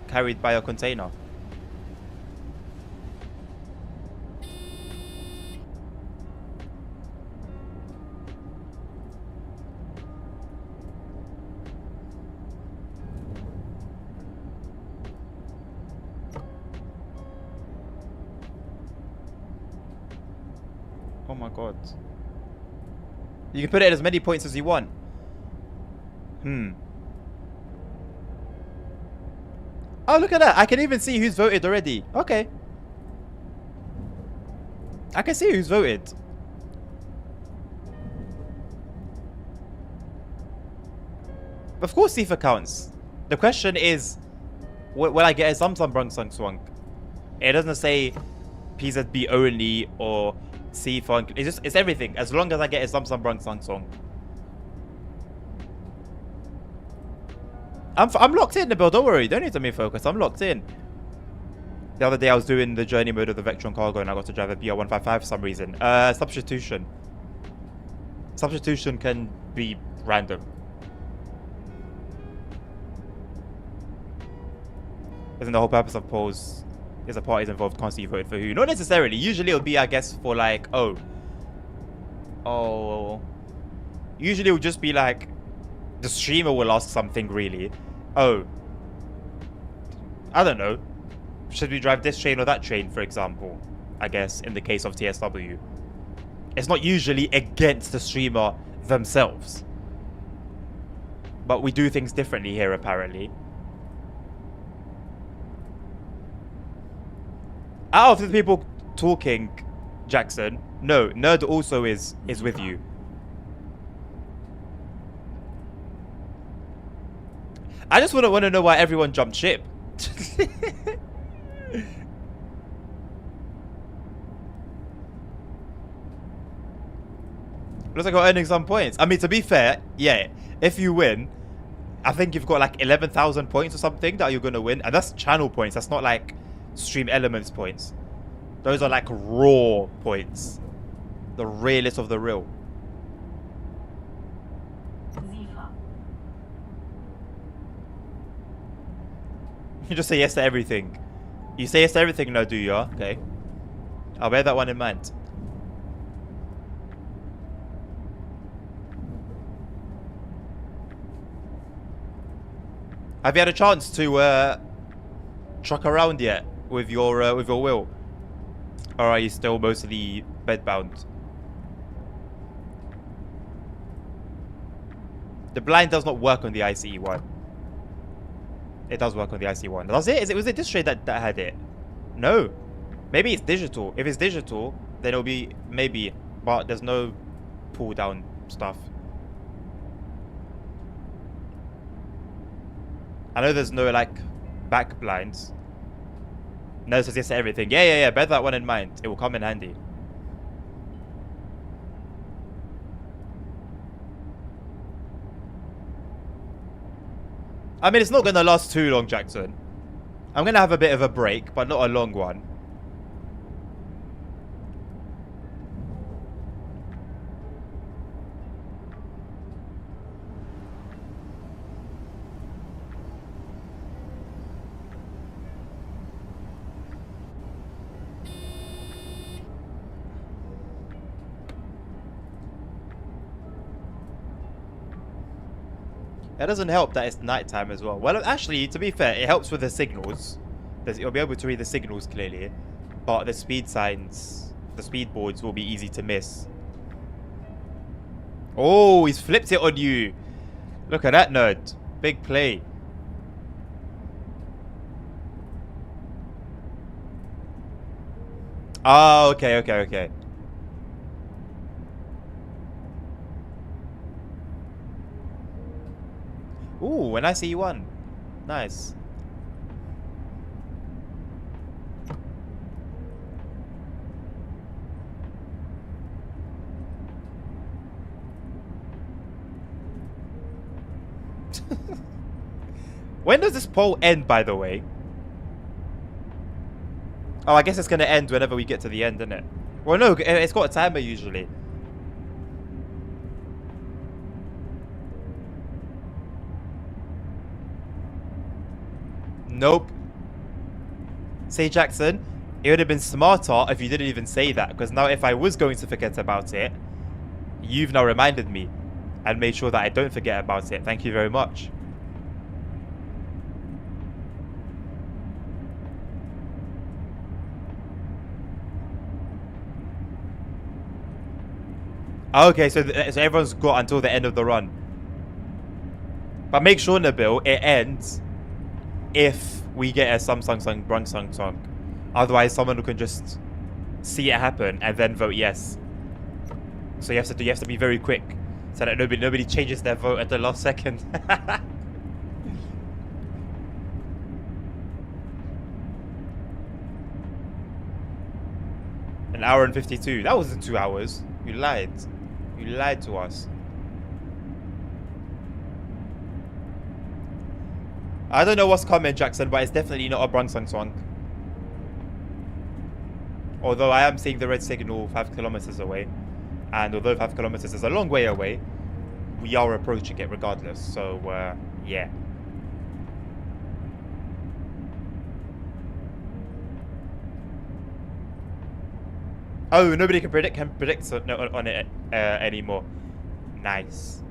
carried by a container. Oh my god. You can put it at as many points as you want. Oh, look at that. I can even see who's voted already. Okay. I can see who's voted. Of course FIFA counts. The question is, will I get a Samsung Brung Sung Swang? It doesn't say PZB only or C Funk. It's everything. As long as I get a Samsung Brung Sung Swang. I'm locked in, Nabil. Don't worry. Don't need to be focused. I'm locked in. The other day I was doing the journey mode of the Vectron cargo and I got to drive a BR155 for some reason. Substitution. Substitution can be random. Isn't the whole purpose of polls is the parties involved constantly voted for who? Not necessarily. Usually it'll be, I guess, for like, oh. Usually it would just be like, the streamer will ask something really. Oh. I don't know. Should we drive this train or that train, for example? I guess, in the case of TSW. It's not usually against the streamer themselves. But we do things differently here, apparently. Out of the people talking, Jackson, no, Nerd also is with you. I just want to know why everyone jumped ship. Looks like we're earning some points. I mean, to be fair, yeah, if you win, I think you've got like 11,000 points or something that you're going to win. And that's channel points. That's not like Stream Elements points. Those are like raw points. The realest of the real. Sifa. You just say yes to everything. You say yes to everything now, do you? Okay. I'll bear that one in mind. Have you had a chance to truck around yet with your wheel? Or are you still mostly bedbound? The blind does not work on the ICE one. It does work on the IC one. Does it? Was it this trade that had it? No. Maybe it's digital. If it's digital, then it'll be maybe. But there's no pull down stuff. I know there's no like back blinds. No, it says yes to everything. Yeah. Bear that one in mind. It will come in handy. I mean, it's not going to last too long, Jackson. I'm going to have a bit of a break, but not a long one. It doesn't help that it's nighttime as well. Well, actually, to be fair, it helps with the signals. You'll be able to read the signals clearly. But the speed signs, the speed boards will be easy to miss. Oh, he's flipped it on you. Look at that nerd. Big play. Oh, okay, okay, okay. Ooh, an IC1. Nice. When does this poll end, by the way? Oh, I guess it's going to end whenever we get to the end, isn't it? Well, no, it's got a timer usually. Nope. Say, Jackson, it would have been smarter if you didn't even say that. Because now if I was going to forget about it, you've now reminded me and made sure that I don't forget about it. Thank you very much. Okay, so everyone's got until the end of the run. But make sure, Nabil, it ends if we get a Samsung Brunsung song. Otherwise, someone can just see it happen and then vote yes. So you have to be very quick so that nobody changes their vote at the last second. An hour and 52. That wasn't 2 hours. You lied. You lied to us. I don't know what's coming, Jackson, but it's definitely not a Brunsung song. Although I am seeing the red signal 5 kilometers away. And although 5 kilometers is a long way away, we are approaching it regardless. So, yeah. Oh, nobody can predict on it anymore. Nice.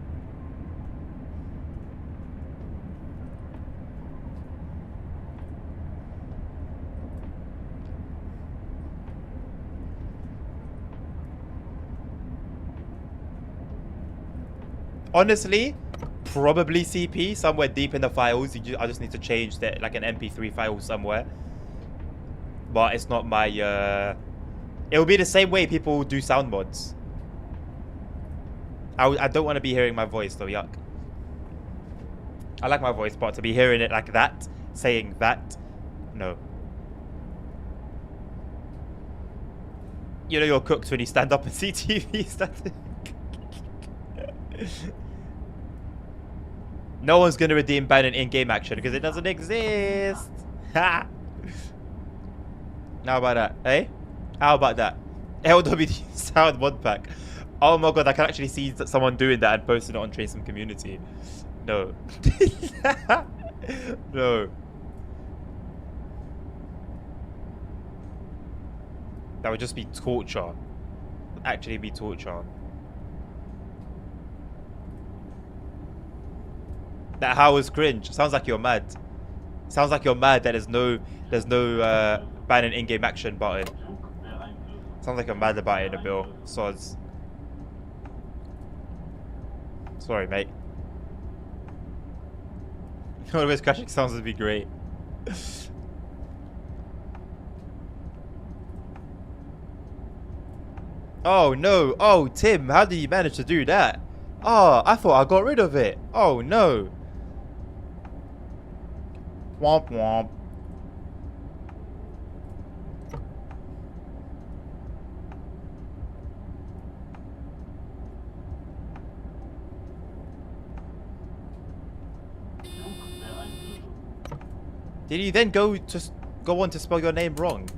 Honestly, probably CP somewhere deep in the files. I just need to change that, like an MP3 file somewhere. But it's not my. It will be the same way people do sound mods. I don't want to be hearing my voice though. Yuck. I like my voice, but to be hearing it like that, saying that, no. You know you're cooked when you stand up and see TV. No one's going to redeem ban an in-game action because it doesn't exist. Ha! How about that, eh? How about that? LWD sound mod pack. Oh my god, I can actually see someone doing that and posting it on Traceum community. No. No. That would just be torture. Would actually be torture. That how was cringe. Sounds like you're mad. Sounds like you're mad that there's no ban an in-game action button. Sounds like I'm mad about it, Nabil. Sods. Sorry, mate. One of those crashing sounds would be great. Oh no! Oh, Tim, how did you manage to do that? Oh, I thought I got rid of it. Oh no! Womp womp. Did you then go on to spell your name wrong?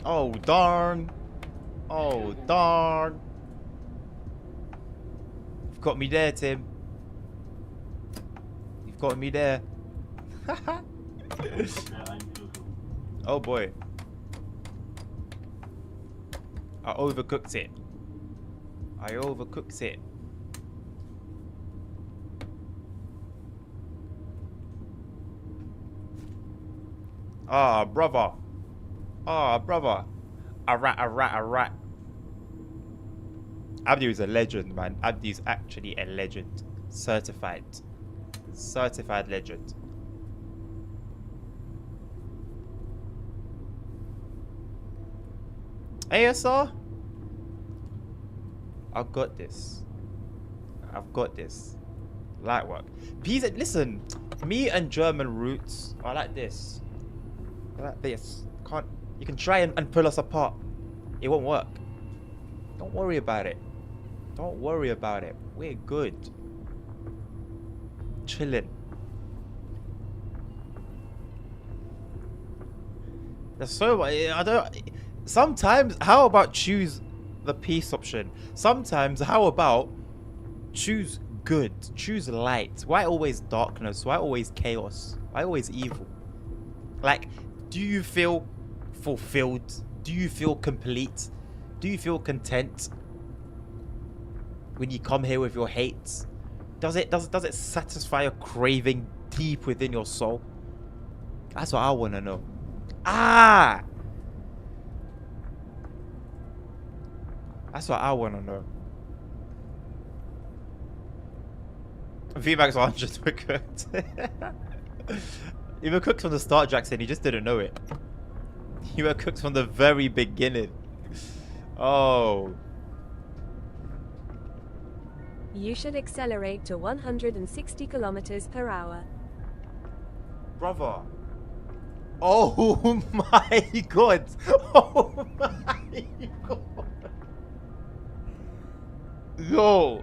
Oh darn. Oh darn. You've got me there, Tim. You've got me there. Verkehr einführen. Oh boy. I overcooked it. I overcooked it. Ah, brother. Ah, brother. A rat. Abdi is a legend, man. Abdi is actually a legend. Certified. Certified legend. ASR? I've got this. I've got this. Light work. Listen, me and German roots are like this. Like this. You can try and pull us apart. It won't work. Don't worry about it. Don't worry about it. We're good. Chilling. There's so much. I don't. Sometimes, how about choose the peace option? Sometimes, how about choose good? Choose light. Why always darkness? Why always chaos? Why always evil? Like, do you feel fulfilled? Do you feel complete? Do you feel content when you come here with your hate? Does it satisfy a craving deep within your soul? That's what I want to know. Ah! That's what I want to know. VMAX 100 were cooked. You were cooked from the start, Jackson. You just didn't know it. You were cooked from the very beginning. Oh. You should accelerate to 160 kilometers per hour. Brother. Oh my god. Oh my god. Yo.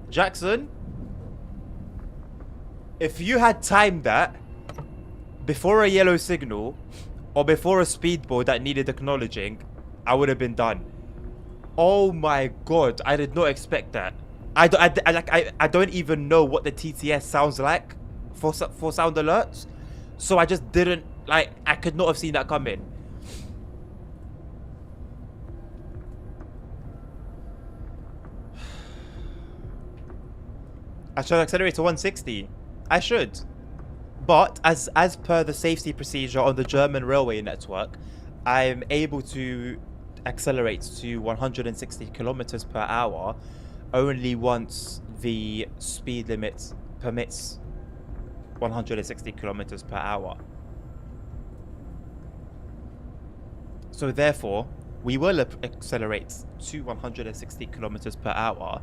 Jackson, if you had timed that before a yellow signal or before a speedboat that needed acknowledging, I would have been done. Oh my god, I did not expect that. I don't even know what the TTS sounds like for sound alerts, so I just didn't, like, I could not have seen that coming. I should accelerate to 160. I should. But as per the safety procedure on the German railway network, I'm able to accelerate to 160 kilometers per hour only once the speed limit permits 160 kilometers per hour. So therefore, we will accelerate to 160 kilometers per hour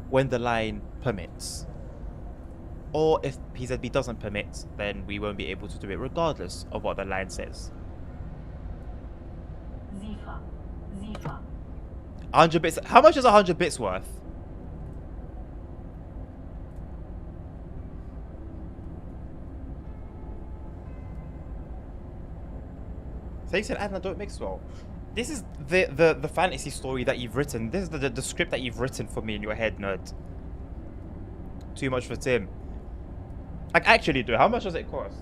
when the line permits. Or if PZB doesn't permit, then we won't be able to do it regardless of what the line says. Zifa. 100 bits. How much is 100 bits worth? So you said, Adnan, don't mix well. This is the fantasy story that you've written. This is the script that you've written for me in your head, nerd. Too much for Tim. Like, actually, dude, how much does it cost?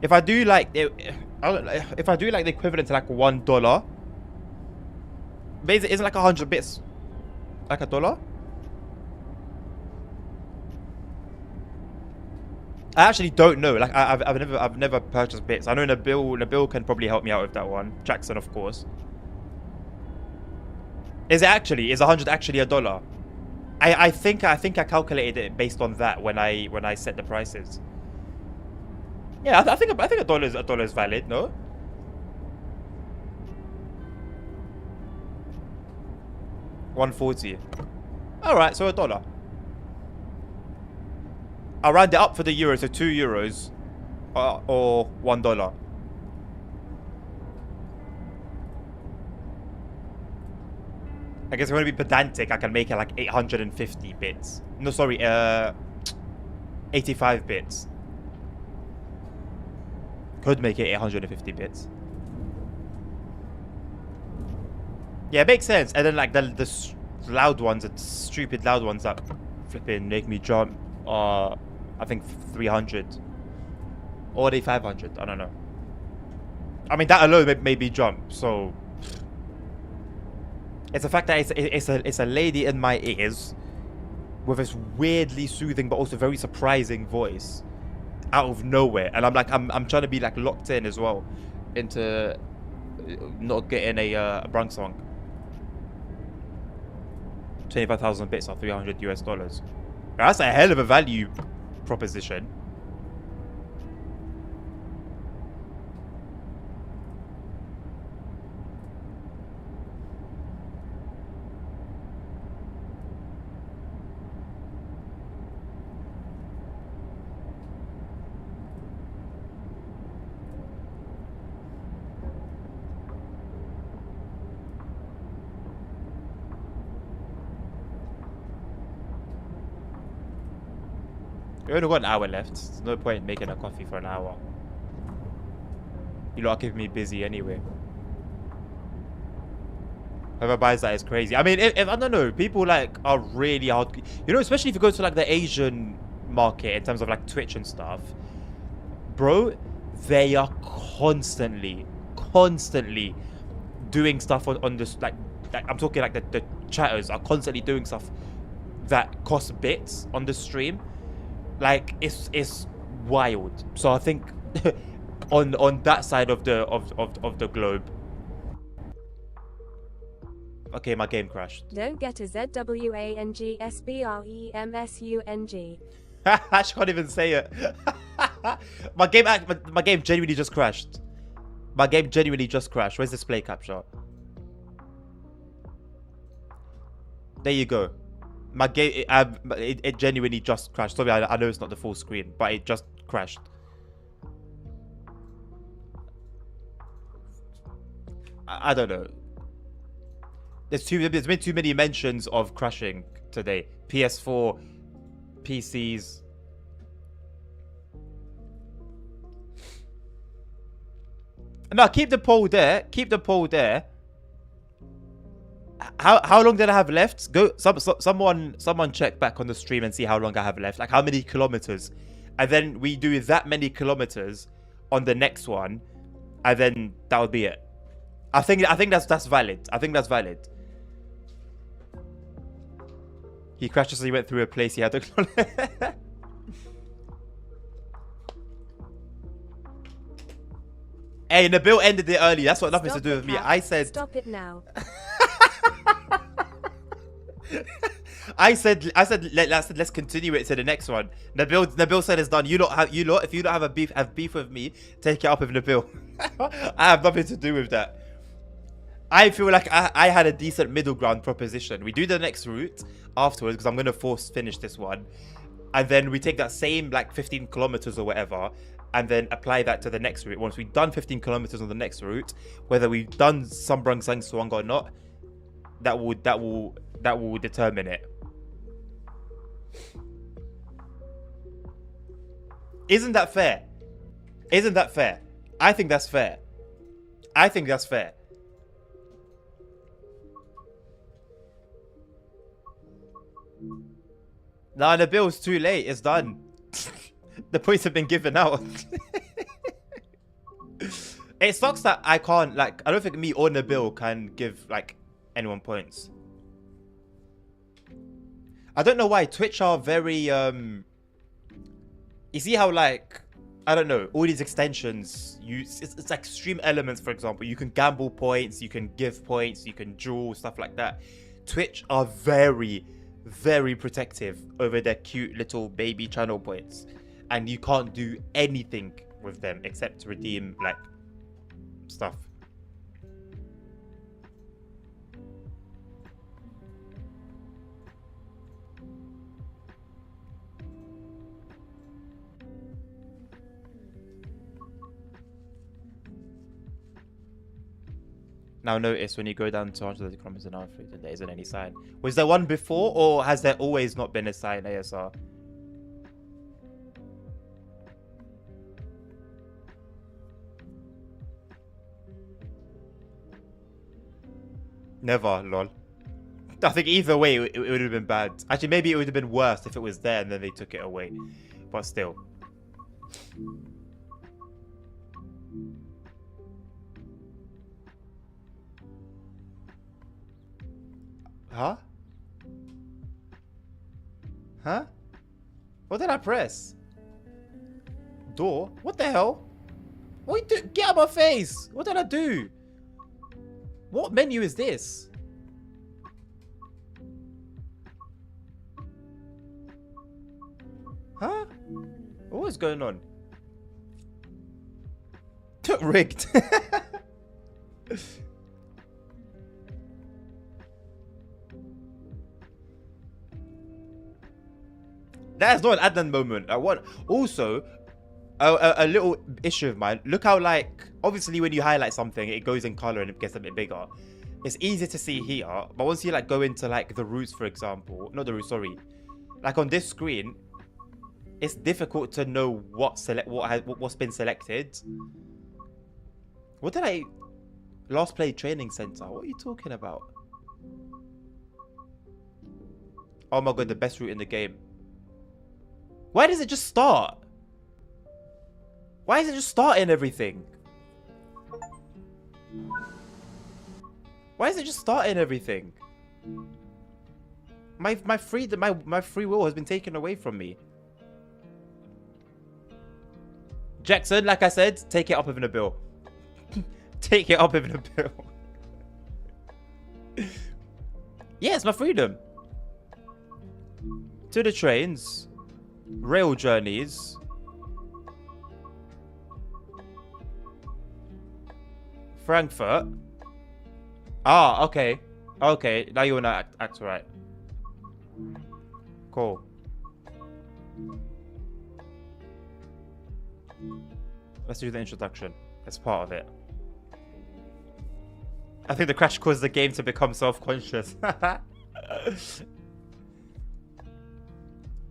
If I do like if I do like the equivalent to like $1, basically, isn't like 100 bits like $1? I actually don't know. Like, I've never purchased bits. I know Nabil can probably help me out with that one. Jackson, of course. Is 100 actually $1? I think I calculated it based on that when I set the prices. Yeah, I think a dollar is valid. No. $1.40. All right, so a dollar. I'll round it up for the euro, so €2 or $1. I guess if I want to be pedantic, I can make it like 850 bits. No, sorry, 85 bits. Could make it 850 bits. Yeah, it makes sense. And then like the loud ones, the stupid loud ones that flipping make me jump are, I think 300. Or are they 500? I don't know. I mean, that alone made me jump, so... It's the fact that it's a lady in my ears with this weirdly soothing but also very surprising voice out of nowhere, and I'm like I'm trying to be like locked in as well into not getting a Brunk song. 25,000 bits or $300. That's a hell of a value proposition. We only got an hour left. There's no point in making a coffee for an hour. You lot are keeping me busy anyway. Whoever buys that is crazy. I mean, if I don't know, people like are really hard. You know, especially if you go to like the Asian market in terms of like Twitch and stuff, bro, they are constantly doing stuff on this. Like I'm talking like the chatters are constantly doing stuff that costs bits on the stream. Like it's wild. So I think on that side of the globe. Okay, my game crashed. Don't get a ZWANGSBREMSUNG. I can't even say it. my game genuinely just crashed. My game genuinely just crashed. Where's the display capture? There you go. My game, it genuinely just crashed. Sorry, I know it's not the full screen, but it just crashed. I don't know. There's been too many mentions of crashing today. PS4, PCs. No, keep the poll there. Keep the poll there. How long did I have left? Go someone check back on the stream and see how long I have left. Like how many kilometers. And then we do that many kilometers on the next one. And then that would be it. I think that's valid. I think that's valid. He crashed as he went through a place he had to Hey, Nabil ended it early. That's what nothing to do with me. I said stop it now. I said let's continue it to the next one. Nabil said it's done. You lot if you don't have beef with me, take it up with Nabil. I have nothing to do with that. I feel like I had a decent middle ground proposition. We do the next route afterwards because I'm gonna finish this one, and then we take that same like 15 kilometers or whatever, and then apply that to the next route. Once we've done 15 kilometers on the next route, whether we've done Sambrang Sang Suang or not, that will determine it. Isn't that fair? Isn't that fair? I think that's fair. I think that's fair. Nah, the bill's too late. It's done. The points have been given out. It sucks that I can't, like, I don't think me or Nabil can give, like, anyone points. I don't know why. Twitch are very, you see how, like, I don't know, all these extensions, it's like stream elements, for example. You can gamble points, you can give points, you can duel, stuff like that. Twitch are very, very protective over their cute little baby channel points, and you can't do anything with them except redeem like stuff. Now notice when you go down to 130 kilometers an hour, there isn't any sign. Was there one before, or has there always not been a sign ASR? Never, lol. I think either way it would have been bad. Actually, maybe it would have been worse if it was there and then they took it away. But still. Huh? Huh? What did I press? Door? What the hell? What you do? Get out of my face! What did I do? What menu is this? Huh? What is going on? Rigged. That's not an Adnan moment. I want also a little issue of mine. Look how, like, obviously when you highlight something, it goes in color and it gets a bit bigger. It's easy to see here, but once you like go into like the routes, for example, not the routes, sorry, like on this screen, it's difficult to know what's been selected. What did I last play training center? What are you talking about? Oh my god, the best route in the game. Why does it just start? Why is it just starting everything? Why is it just starting everything? My free will has been taken away from me. Jackson, like I said, take it up within a bill. Take it up within a bill. Yeah, it's my freedom. To the trains. Rail journeys. Frankfurt. Ah, okay. Okay, now you wanna act right. Cool. Let's do the introduction. It's part of it. I think the crash caused the game to become self-conscious.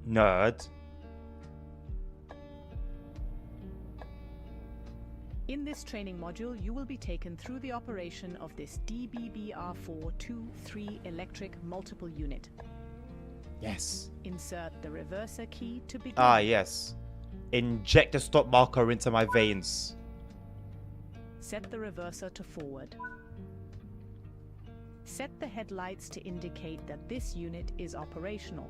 Nerd. In this training module, you will be taken through the operation of this DBBR423 electric multiple unit. Yes. Insert the reverser key to begin. Ah, yes. Inject a stop marker into my veins. Set the reverser to forward. Set the headlights to indicate that this unit is operational.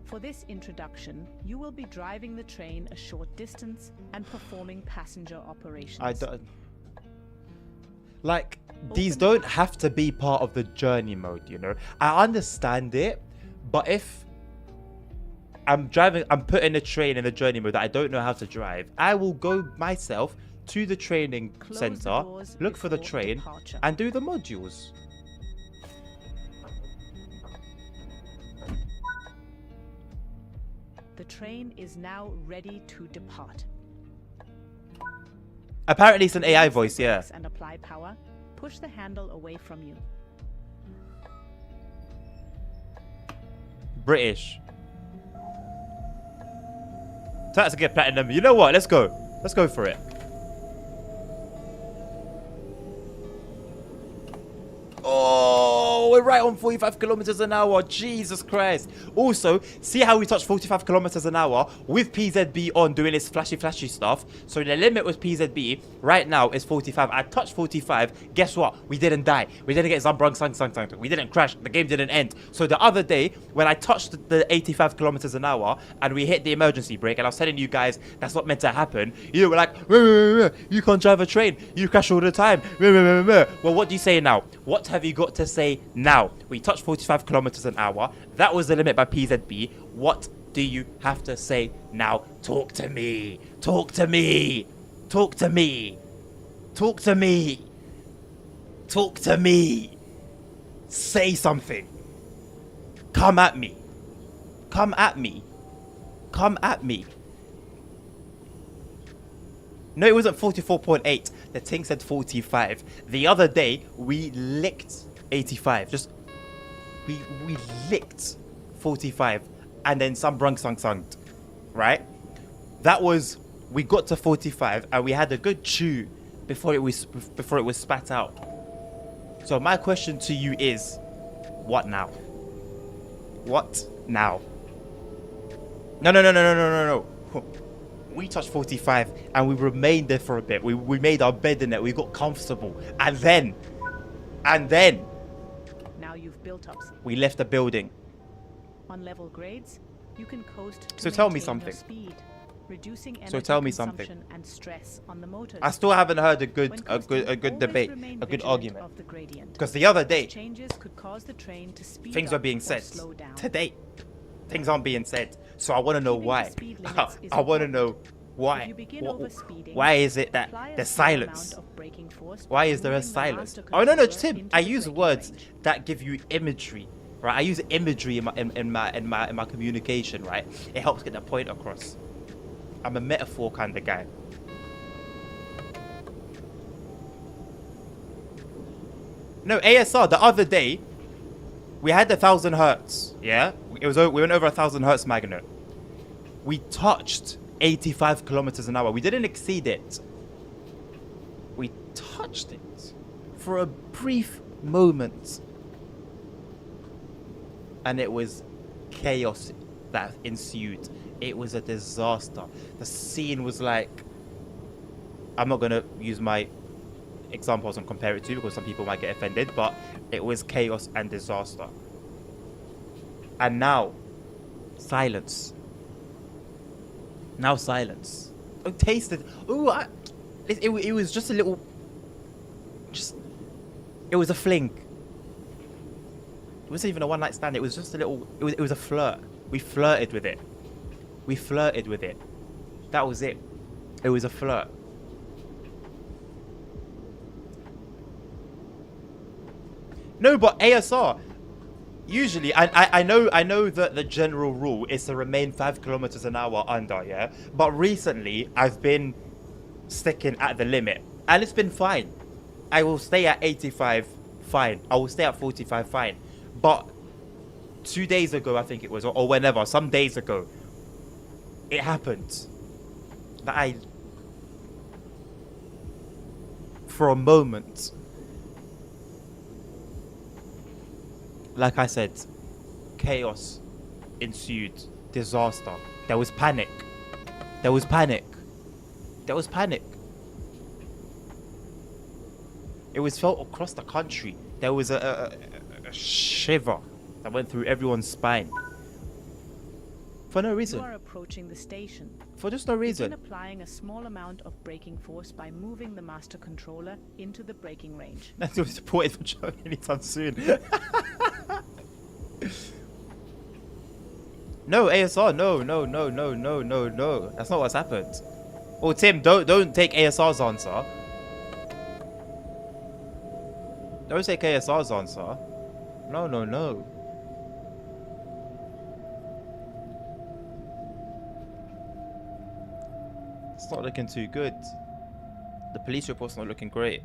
For this introduction, you will be driving the train a short distance and performing passenger operations. I don't... Like, these don't have to be part of the journey mode, you know? I understand it, but if I'm putting a train in the journey mode that I don't know how to drive, I will go myself to the training center, look for the train, and do the modules. The train is now ready to depart. Apparently it's an AI voice, yeah. And apply power. Push the handle away from you. British. So that's a good platinum. You know what? Let's go. Let's go for it. Oh, we're right on 45 kilometers an hour. Jesus Christ. Also, see how we touched 45 kilometers an hour with PZB on doing its flashy stuff. So the limit was PZB. Right now is 45. I touched 45. Guess what? We didn't die. We didn't get Zambrung Sang. We didn't crash. The game didn't end. So the other day, when I touched the 85 kilometers an hour and we hit the emergency brake, and I was telling you guys that's not meant to happen, you were like, you can't drive a train. You crash all the time. Well, what do you say now? What have you got to say now? Now, we touched 45 kilometers an hour. That was the limit by PZB. What do you have to say now? Talk to me. Talk to me. Talk to me. Talk to me. Talk to me. Say something. Come at me. Come at me. Come at me. No, it wasn't 44.8. The thing said 45. The other day, we licked 85. Just, we licked 45. And then some brung sung, right? That was, we got to 45 and we had a good chew before it was spat out. So my question to you is, what now? What now? No. We touched 45 and we remained there for a bit. We made our bed in it. We got comfortable. And then Now you've built up we left the building. on level grades. You can coast to So tell me maintain your something. speed, reducing energy So tell me something. consumption and stress on the motors. I still haven't heard a When good coasting, always debate, remain a good vigilant argument. of the gradient. Because the other day, Changes could cause the train to speed things up are being or said. slow down. Today, things aren't being said. So I want to know Keeping the why. speed limits is I want to important. know why. If you begin overspeeding, Why is it that apply a there's small silence? amount of braking force Why by is there a moving the silence? master Oh no, controller Tim. into I the use braking words range. that give you imagery, right? I use imagery in my communication, right? It helps get the point across. I'm a metaphor kind of guy. No, ASR. The other day, we had 1,000 hertz. Yeah, we went over 1,000 hertz magnet. We touched 85 kilometers an hour. We didn't exceed it. We touched it for a brief moment. And it was chaos that ensued. It was a disaster. The scene was like... I'm not going to use my examples and compare it to because some people might get offended, but it was chaos and disaster. And now, silence. Now silence. Oh, taste it. Oh, it was just a little... It was a fling. It wasn't even a one-night stand. It was just a little... It was a flirt. We flirted with it. We flirted with it. That was it. It was a flirt. No, but ASR... Usually, I know that the general rule is to remain 5 kilometers an hour under, yeah? But recently, I've been sticking at the limit. And it's been fine. I will stay at 85, fine. I will stay at 45, fine. But 2 days ago, I think it was, or whenever, some days ago, it happened that for a moment, like I said, chaos ensued, disaster. There was panic. There was panic. There was panic. It was felt across the country. There was a shiver that went through everyone's spine. For no reason. You are approaching the station. For just no Begin reason. applying a small amount of braking force by moving the master controller into the braking range. That's not supported for Joe anytime soon. No, ASR, no. That's not what's happened. Oh, Tim, don't take ASR's answer. Don't take ASR's answer. No. It's not looking too good. The police report's not looking great.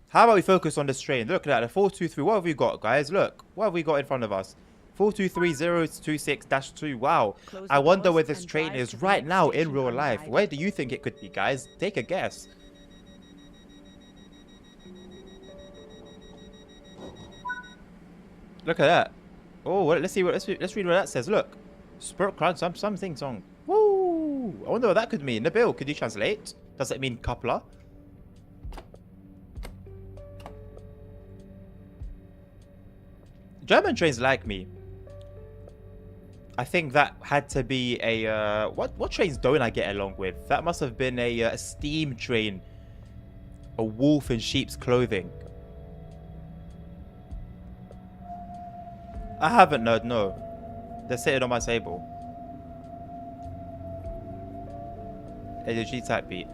How about we focus on this train? Look at that, the 423. What have we got, guys? Look, what have we got in front of us? 423-026-2. Wow. Close I the wonder doors where this and train drive is to the right next now in station real life. unguided. Where do you think it could be, guys? Take a guess. Look at that. Oh, let's read what that says. Look. Spirit Crown, something song. Woo! I wonder what that could mean. Nabil, could you translate? Does it mean coupler? German trains like me. I think that had to be a what trains don't I get along with? That must have been a steam train. A wolf in sheep's clothing. I haven't, nerd, no. They're sitting on my table. It's a G-type beat.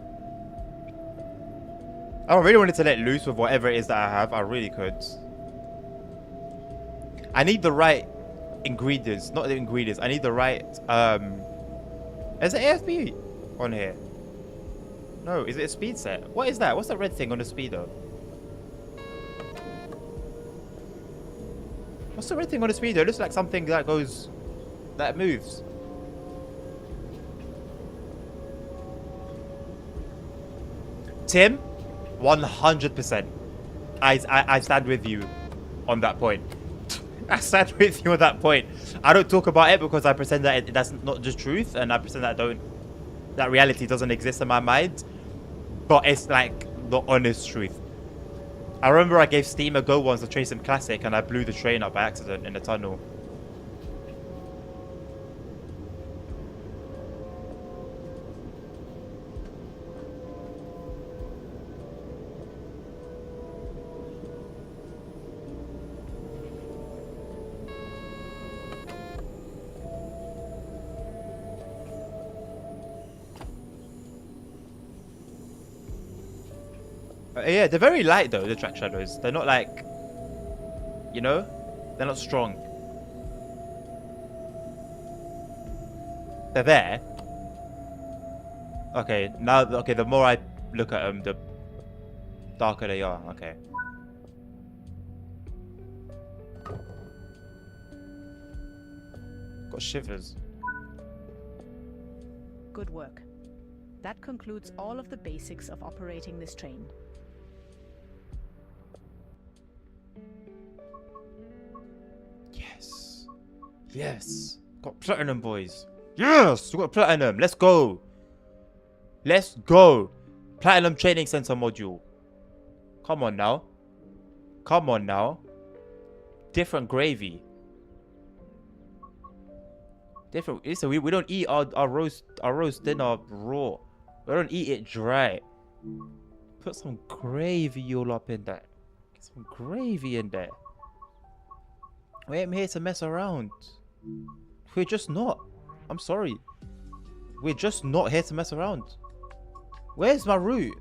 I really wanted to let loose with whatever it is that I have. I really could. I need the right ingredients. Not the ingredients. I need the right... Is it AFB on here? No, is it a speed set? What is that? What's that red thing on the speedo? What's the red thing on the speedo? It looks like something that goes... that moves. Tim, 100%. I stand with you on that point. I stand with you on that point. I don't talk about it because I pretend that that's not just truth, and I pretend that that reality doesn't exist in my mind. But it's like the honest truth. I remember I gave Steam a go once to Trace Sim Classic, and I blew the train up by accident in the tunnel. Yeah, they're very light though, the track shadows. They're not like, you know, they're not strong. They're there. Okay, now, okay, the more I look at them, the darker they are. Okay. Got shivers. Good work. That concludes all of the basics of operating this train. Yes. Yes. Got platinum, boys. Yes! We got platinum. Let's go. Let's go. Platinum Training Center module. Come on now. Come on now. Different gravy. Different. Listen, we don't eat our roast dinner raw. We don't eat it dry. Put some gravy all up in there. Get some gravy in there. We ain't here to mess around. We're just not. I'm sorry. We're just not here to mess around. Where's my route?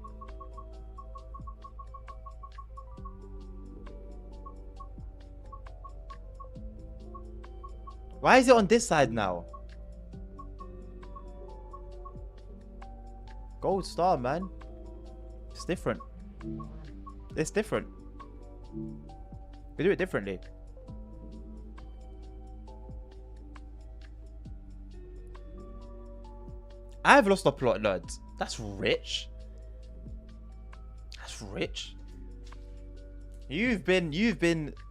Why is it on this side now? Gold star, man. It's different. It's different. We do it differently. I've lost a plot, nerds. That's rich. That's rich. You've been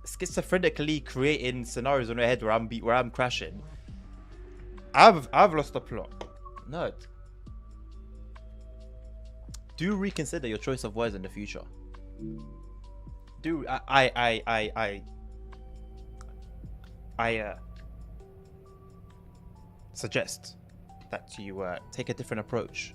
schizophrenically creating scenarios in your head where I'm crashing. I've lost a plot. Nerd. Do reconsider your choice of words in the future. Do I suggest that you take a different approach.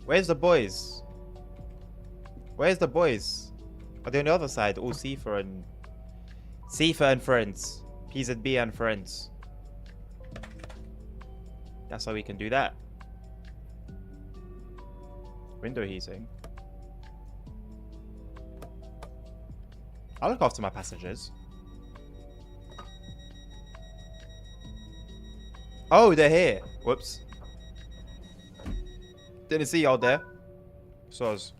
Where's the boys? Where's the boys? Are they on the other side? All Sifa and friends. PZB and friends. That's how we can do that. Window heating. I'll look after my passengers. Oh, they're here. Whoops. Didn't see y'all there. Soz.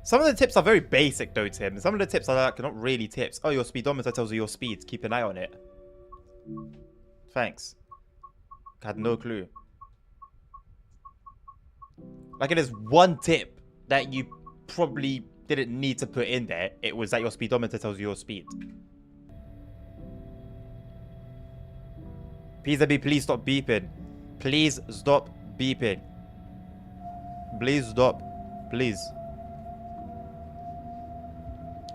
Some of the tips are very basic though, Tim. Some of the tips are like not really tips. Oh, your speedometer tells you your speed. Keep an eye on it. Thanks. I had no clue. Like, it is one tip that you probably didn't need to put in there. It was that your speedometer tells you your speed. PZB, please stop beeping. Please stop beeping. Please stop. Please.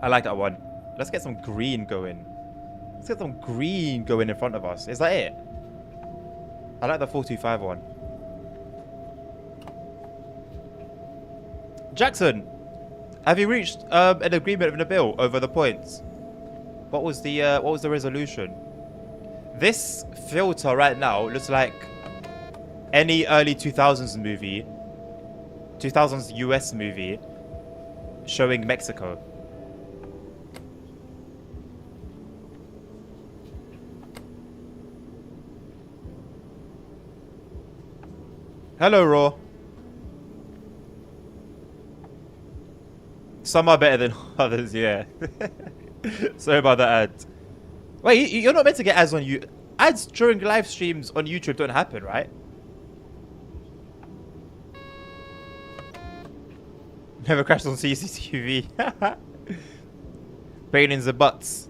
I like that one. Let's get some green going. Let's get some green going in front of us. Is that it? I like the 425 one. Jackson, have you reached an agreement with Nabil over the points? What was the resolution? This filter right now looks like any early 2000s movie, 2000s US movie showing Mexico. Hello, Raw. Some are better than others, yeah. Sorry about that ad. Wait, you're not meant to get ads on you. Ads during live streams on YouTube don't happen, right? Never crashed on CCTV. Pain in the butts.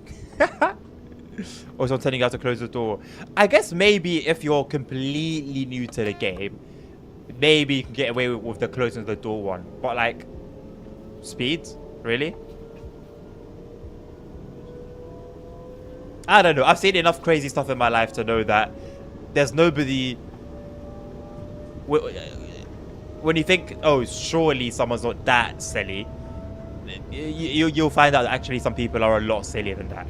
Also, I'm telling you how to close the door. I guess maybe if you're completely new to the game, maybe you can get away with the closing the door one. But like, speed? Really? I don't know. I've seen enough crazy stuff in my life to know that there's nobody... When you think, oh, surely someone's not that silly, you'll find out that actually some people are a lot sillier than that.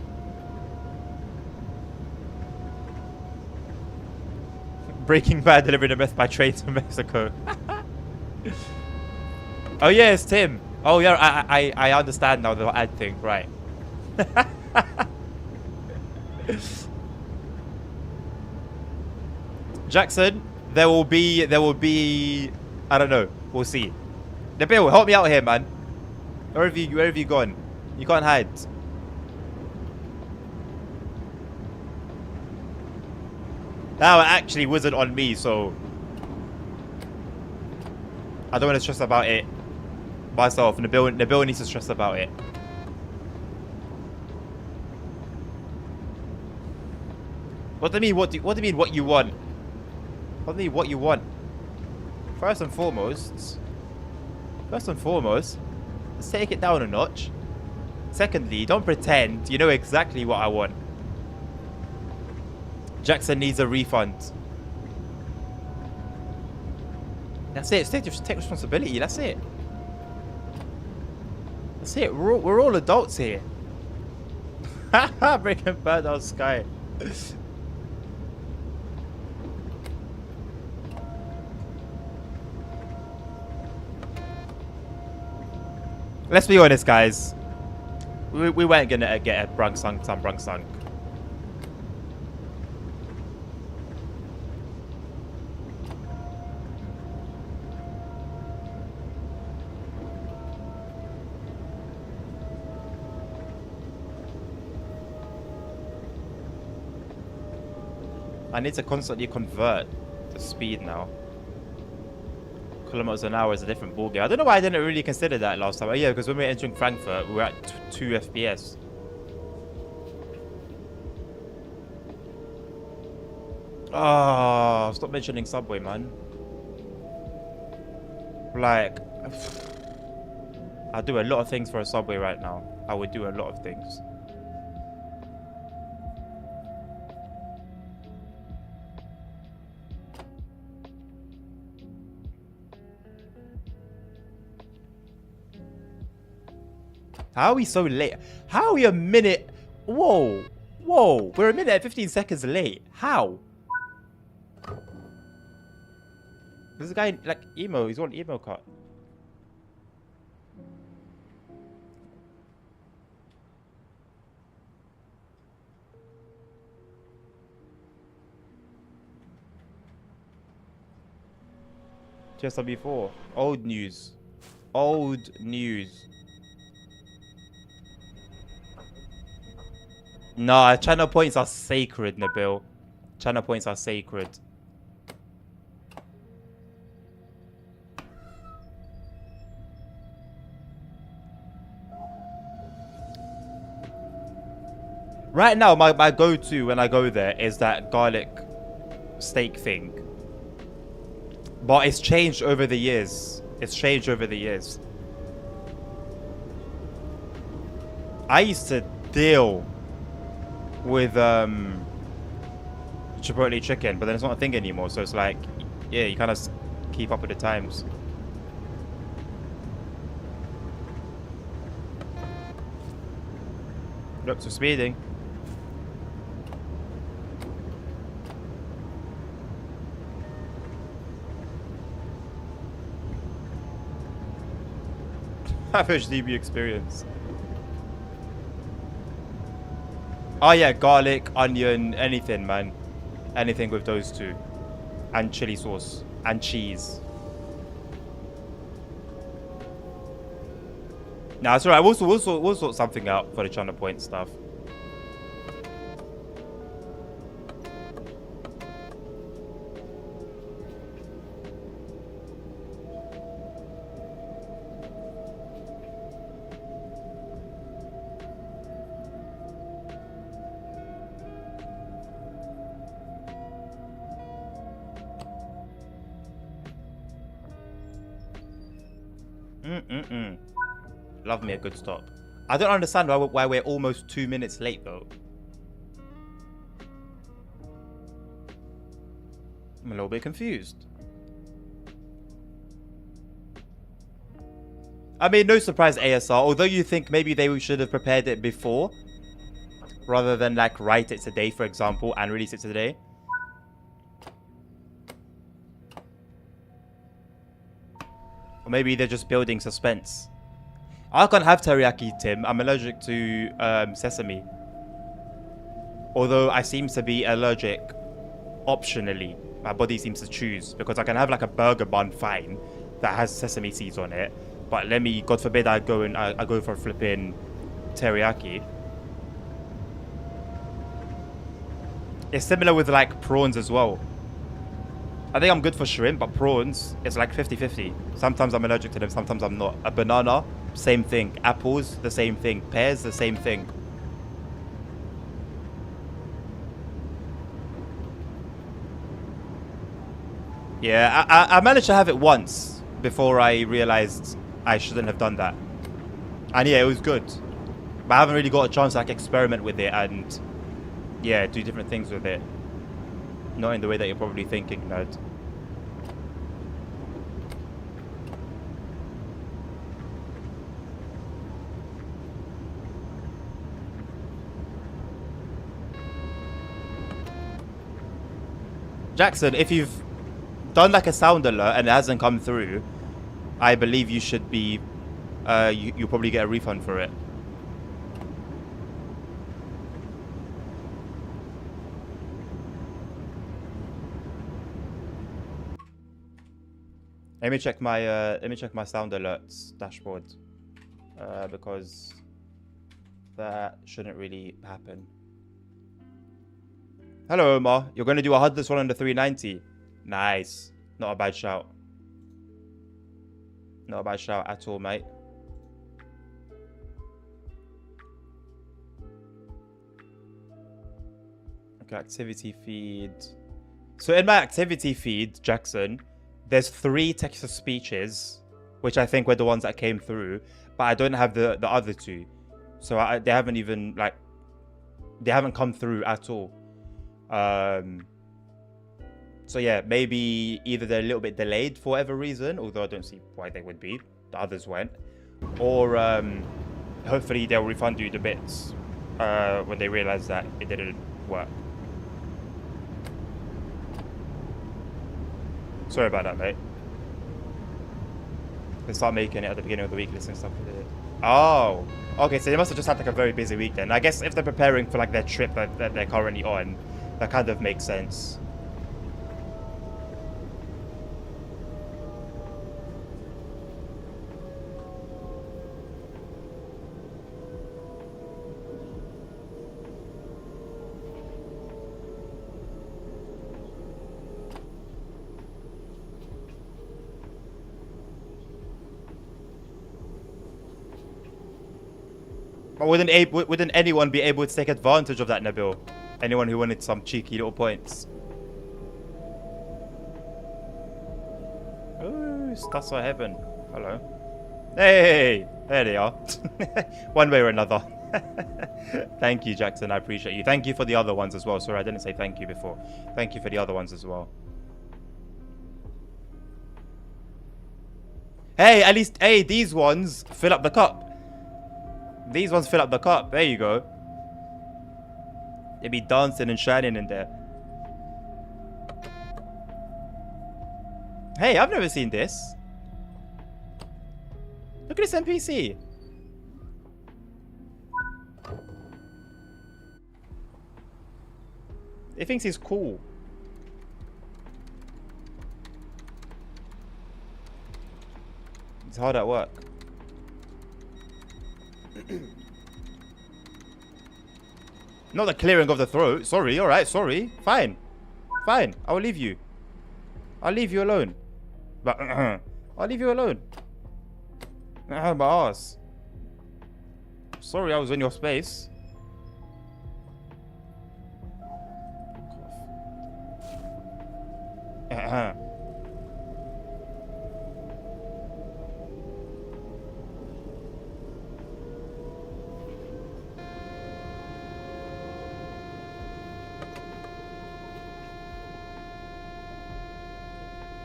Breaking Bad delivering a meth by train to Mexico. Oh yeah, it's Tim. Oh yeah, I understand now the ad thing, right? Jackson, there will be I don't know, we'll see. Nabil, help me out here, man. Where have you gone? You can't hide. That actually wasn't on me, so I don't want to stress about it myself. Nabil needs to stress about it. What do you mean? What do you mean? What you want? What do you mean? What you want? First and foremost, let's take it down a notch. Secondly, don't pretend you know exactly what I want. Jackson needs a refund. That's it. Just take responsibility. That's it. That's it. We're all adults here. Breaking Bad on Sky. Let's be honest, guys. We weren't gonna get a brung sung. I need to constantly convert the speed now. Kilometers an hour is a different ballgame. I don't know why I didn't really consider that last time. Oh, yeah, because when we were entering Frankfurt, we were at 2 FPS. Oh, stop mentioning Subway, man. Like, I do a lot of things for a Subway right now. I would do a lot of things. How are we so late? How are we a minute? Whoa. Whoa. We're a minute and 15 seconds late. How? This guy, like, emo. He's on emo cut. Just like before. Old news. Old news. Nah, channel points are sacred, Nabil. Channel points are sacred. Right now, my go-to when I go there is that garlic steak thing. But it's changed over the years. It's changed over the years. I used to deal with Chipotle chicken, but then it's not a thing anymore. So it's like, yeah, you kind of keep up with the times. Looks for speeding. Average DB experience. Oh yeah, garlic, onion, anything, man. Anything with those two. And chili sauce. And cheese. Nah, it's alright. We'll sort something out for the China Point stuff. Love me a good stop. I don't understand why we're almost 2 minutes late though. I'm a little bit confused. I mean, no surprise ASR, although you think maybe they should have prepared it before, rather than like write it today, for example, and release it today. Or maybe they're just building suspense. I can't have teriyaki, Tim. I'm allergic to sesame. Although I seem to be allergic optionally. My body seems to choose. Because I can have like a burger bun, fine, that has sesame seeds on it. But let me, God forbid, I go for flipping teriyaki. It's similar with like prawns as well. I think I'm good for shrimp, but prawns, it's like 50-50. Sometimes I'm allergic to them, sometimes I'm not. A banana, same thing. Apples, the same thing. Pears, the same thing. Yeah, I managed to have it once before I realized I shouldn't have done that. And yeah, it was good. But I haven't really got a chance to like experiment with it and yeah, do different things with it. Not in the way that you're probably thinking, nerd. Jackson, if you've done like a sound alert and it hasn't come through, I believe you should be, you'll probably get a refund for it. Let me check my sound alerts dashboard, because that shouldn't really happen. Hello, Omar. You're going to do a hardest one on the 390. Nice. Not a bad shout. Not a bad shout at all, mate. Okay, activity feed. So in my activity feed, Jackson, there's 3 text-to-speeches, which I think were the ones that came through, but I don't have the other 2. So they haven't even, like, they haven't come through at all. So yeah, maybe either they're a little bit delayed for whatever reason, although I don't see why they would be. The others went. Or hopefully they'll refund you the bits when they realize that it didn't work. Sorry about that, mate. They start making it at the beginning of the week, listening stuff. Oh, okay. So they must have just had like a very busy week then. I guess if they're preparing for like their trip that they're currently on, that kind of makes sense. But wouldn't anyone be able to take advantage of that, Nabil? Anyone who wanted some cheeky little points. Stars of heaven. Hello. Hey, there they are. One way or another. Thank you, Jackson. I appreciate you. Thank you for the other ones as well. Sorry, I didn't say thank you before. Thank you for the other ones as well. Hey, at least, hey, these ones fill up the cup. These ones fill up the cup. There you go. They be dancing and shining in there. Hey, I've never seen this. Look at this NPC. He thinks he's cool. It's hard at work. Not the clearing of the throat. Sorry, alright, sorry. Fine. Fine. I will leave you. I'll leave you alone. But I'll leave you alone. My ass. Sorry I was in your space.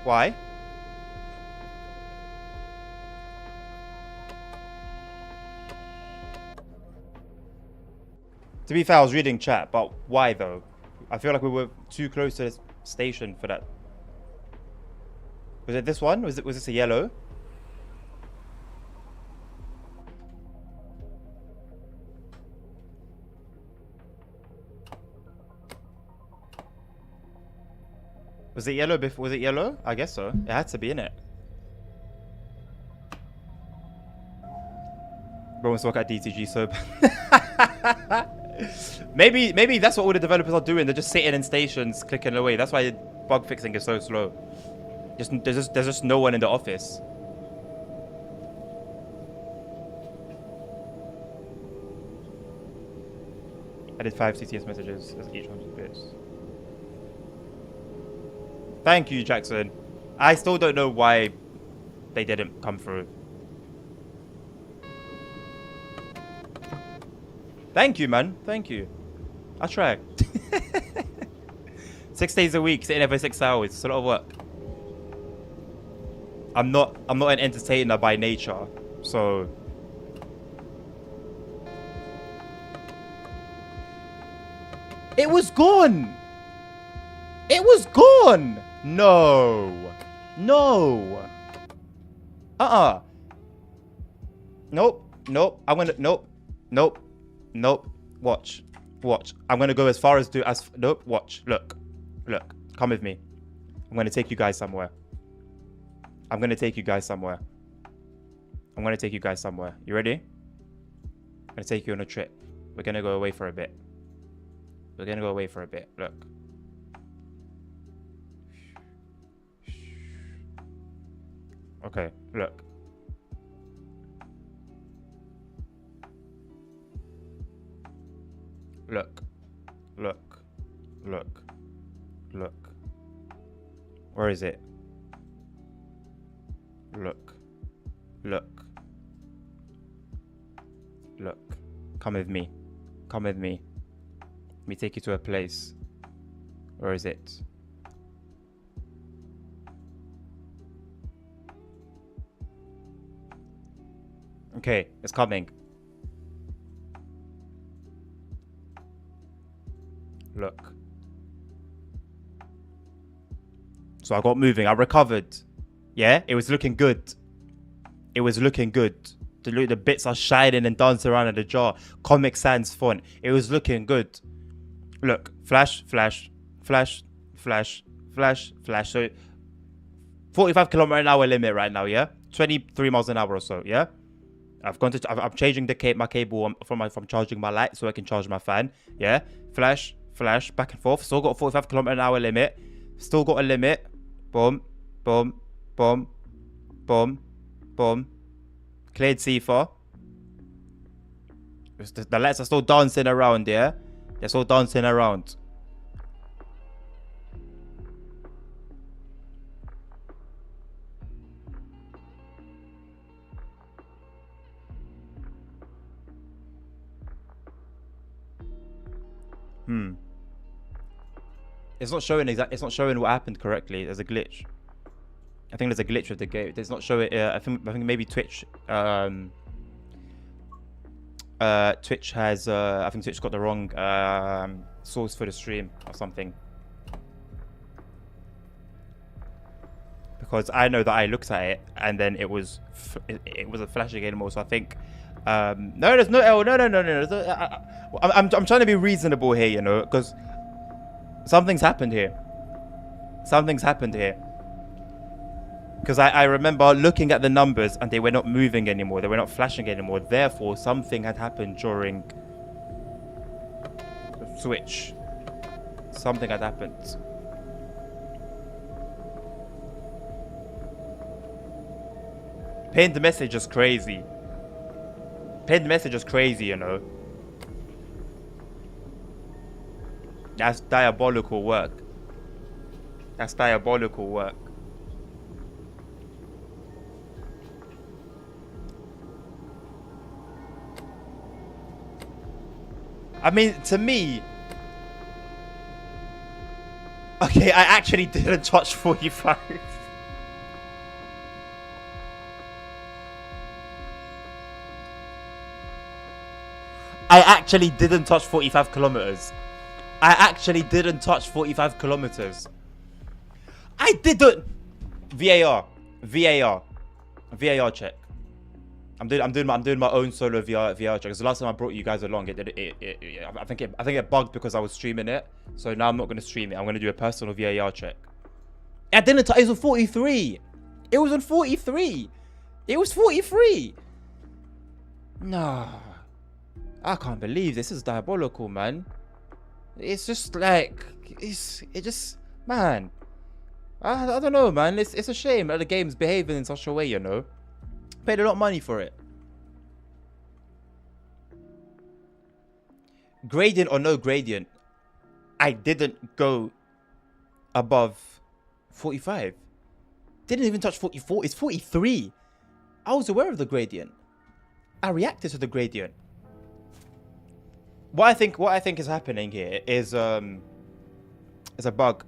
Why? To be fair, I was reading chat, but why though? I feel like we were too close to the station for that. Was it this one? Was this a yellow? Was it yellow before? Was it yellow? I guess so. It had to be in it. Bro wants to work at DTG so maybe that's what all the developers are doing. They're just sitting in stations, clicking away. That's why bug fixing is so slow. There's just no one in the office. I did 5 CTS messages as each 100 bits. Thank you, Jackson. I still don't know why they didn't come through. Thank you, man. Thank you. I'll try. 6 days a week, sitting every 6 hours. It's a lot of work. I'm not an entertainer by nature, so it was gone. It was gone. No. No. Nope. Nope. I'm gonna. Nope. Nope. Nope. Watch. Watch. I'm gonna go as far as nope. Watch. Look. Look. Come with me. I'm gonna take you guys somewhere. I'm gonna take you guys somewhere. I'm gonna take you guys somewhere. You ready? I'm gonna take you on a trip. We're gonna go away for a bit. We're gonna go away for a bit. Look. Okay, look. Look. Look. Look. Look. Where is it? Look. Look. Look. Come with me. Come with me. Let me take you to a place. Where is it? Okay, it's coming. Look. So I got moving. I recovered. Yeah, it was looking good. It was looking good. The bits are shining and dancing around in the jar. Comic Sans font. It was looking good. Look, flash, flash, flash, flash, flash, flash. So 45 km/h limit right now, yeah? 23 miles an hour or so, yeah? I'm changing my cable from charging my light so I can charge my fan, yeah? Flash, flash, back and forth. Still got 45 km/h limit. Still got a limit. Boom, boom, boom, boom, boom. Cleared C4. The lights are still dancing around, yeah? They're still dancing around. It's not showing It's not showing what happened correctly. There's a glitch. I think there's a glitch with the game. It's not showing. I think maybe Twitch. Twitch has. I think Twitch got the wrong source for the stream or something. Because I know that I looked at it and then it was a flashing anymore. So I think. No, there's no. No. I'm trying to be reasonable here, you know, because something's happened here. Something's happened here. Because I remember looking at the numbers and they were not moving anymore. They were not flashing anymore. Therefore, something had happened during the switch. Something had happened. Pinned message is crazy. Pinned message is crazy, you know. That's diabolical work. That's diabolical work. I mean, to me... Okay, I actually didn't touch 45. I actually didn't touch 45 kilometers. I actually didn't touch 45 kilometers. I didn't. VAR check. I'm doing my own solo VAR check. Because the last time I brought you guys along, I think it bugged because I was streaming it. So now I'm not gonna stream it. I'm gonna do a personal VAR check. I didn't. It was on 43. It was on 43. It was 43. No, I can't believe this is diabolical, man. It's just like man. I don't know, man. It's a shame that the game's behaving in such a way, you know. Paid a lot of money for it. Gradient or no gradient, I didn't go above 45. Didn't even touch 44. It's 43. I was aware of the gradient. I reacted to the gradient. What I think is happening here is a bug.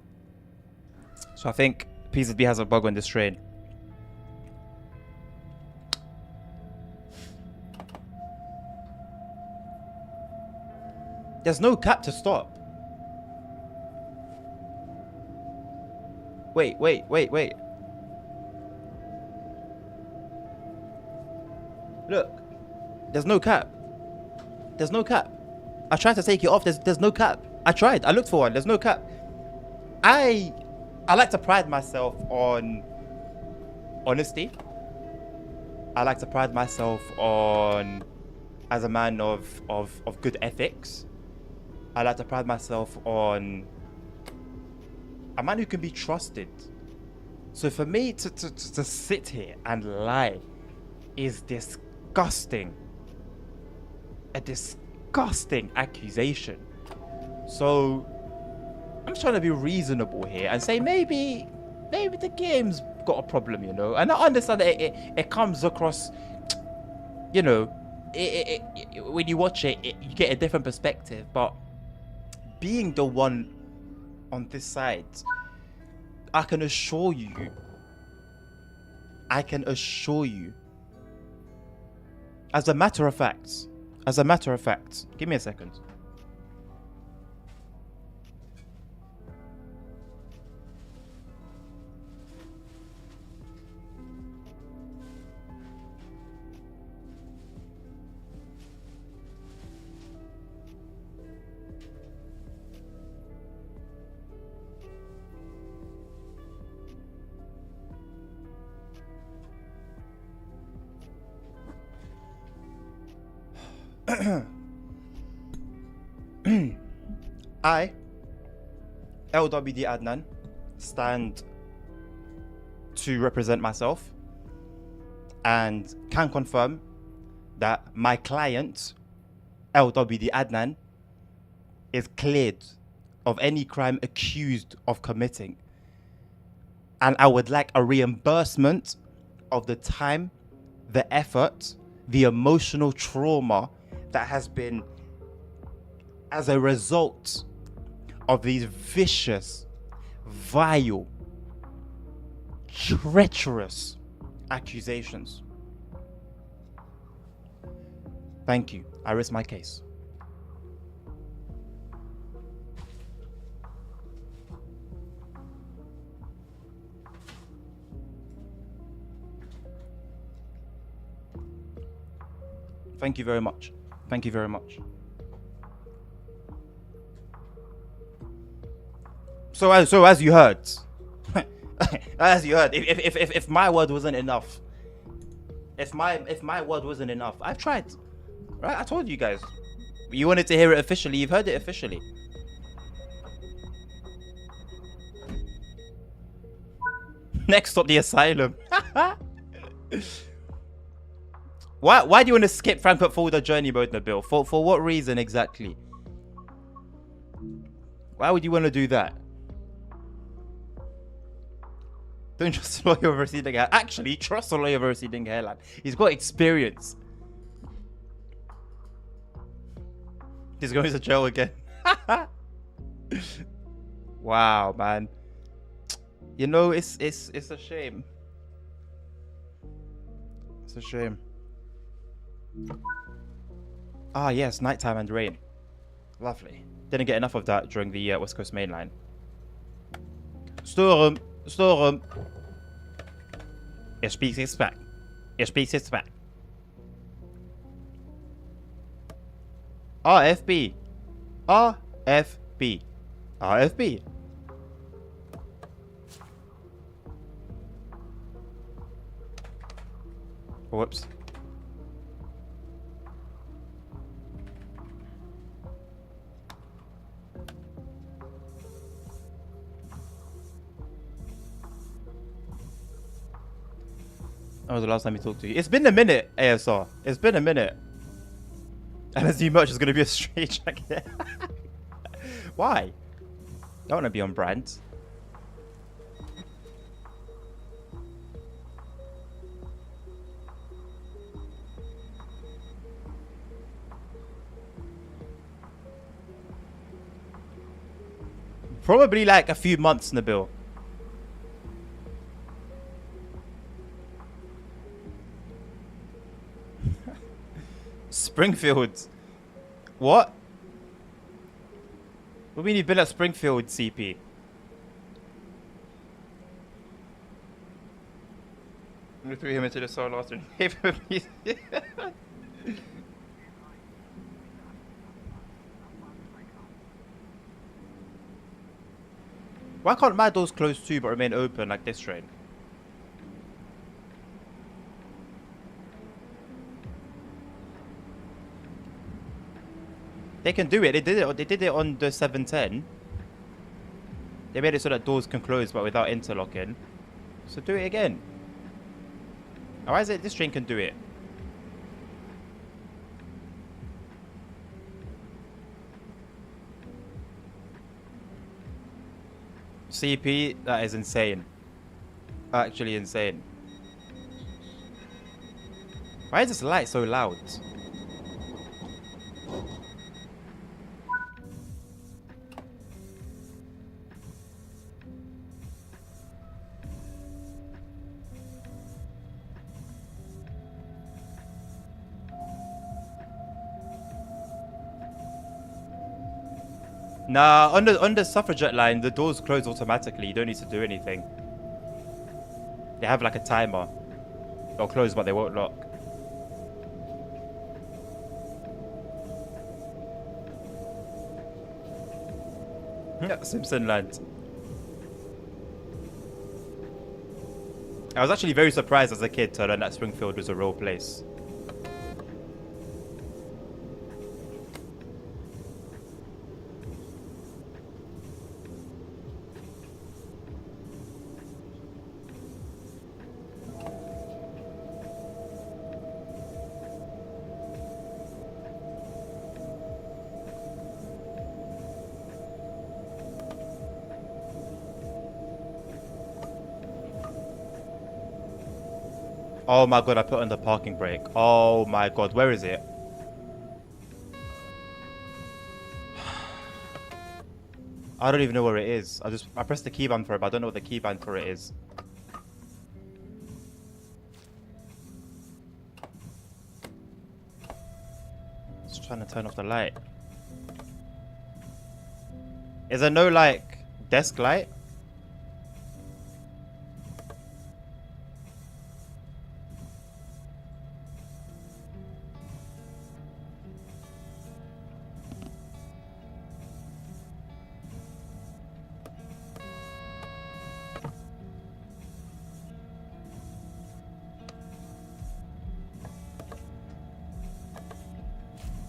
So I think PZB has a bug on this train. There's no cap to stop. Wait. Look. There's no cap. There's no cap. I tried to take it off. There's no cap. I tried. I looked for one. There's no cap. I like to pride myself on honesty. I like to pride myself on as a man of good ethics. I like to pride myself on a man who can be trusted. So for me to sit here and lie is disgusting. A disgusting accusation. So I'm trying to be reasonable here and say maybe the game's got a problem, you know. And I understand that it comes across, you know, when you watch it, you get a different perspective. But being the one on this side, I can assure you, as a matter of fact, give me a second. I, LWD Adnan, stand to represent myself and can confirm that my client, LWD Adnan, is cleared of any crime accused of committing. And I would like a reimbursement of the time, the effort, the emotional trauma that has been as a result of these vicious, vile, treacherous accusations. Thank you. I rest my case. Thank you very much. Thank you very much. So as you heard, if my word wasn't enough, if my word wasn't enough, I've tried. Right? I told you guys. You wanted to hear it officially. You've heard it officially. Next up, the asylum. Why do you want to skip Frankfurt Forward journey mode, Nabil? For what reason exactly? Why would you want to do that? Don't trust a lawyer over receding hairline. Actually, trust a lawyer over receding hairline. He's got experience. He's going to jail again. Wow, man. You know, it's a shame. It's a shame. Ah, yes, nighttime and rain. Lovely. Didn't get enough of that during the West Coast Main Line. Storm. Ich speak jetzt back. RFB. Whoops. That was the last time he talked to you. It's been a minute, ASR. It's been a minute. And as you much is going to be a straight jacket. Why? I want to be on brand. Probably like a few months, Nabil. Springfield. What? What do you mean you've been at Springfield, CP? We threw him into the soul last one. Why can't my doors close too but remain open like this train? They can do it. They did it on the 710. They made it so that doors can close but without interlocking. So do it again. Why is it this train can do it? CP, that is insane. Actually insane. Why is this light so loud? Nah, on the suffragette line, the doors close automatically. You don't need to do anything. They have like a timer. They'll close, but they won't lock. Simpson Land. I was actually very surprised as a kid to learn that Springfield was a real place. Oh my god, I put on the parking brake. Oh my god, where is it? I don't even know where it is. I pressed the keybind for it, but I don't know what the keybind for it is. Just trying to turn off the light. Is there no like desk light?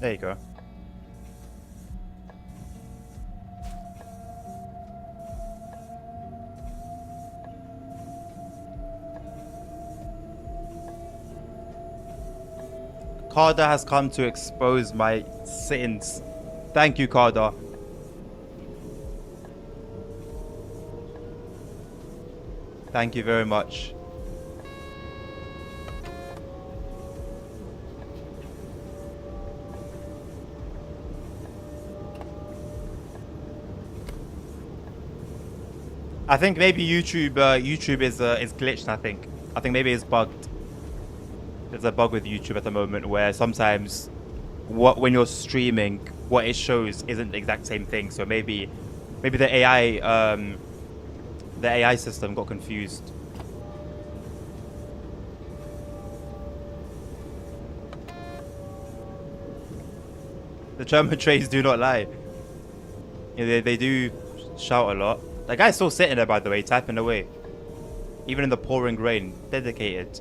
There you go. Carda has come to expose my sins. Thank you, Carda. Thank you very much. I think maybe YouTube is glitched. I think maybe it's bugged. There's a bug with YouTube at the moment where sometimes when you're streaming, what it shows isn't the exact same thing. So maybe the AI system got confused. The German trains do not lie. Yeah, they do shout a lot. That guy's still sitting there, by the way, typing away. Even in the pouring rain. Dedicated.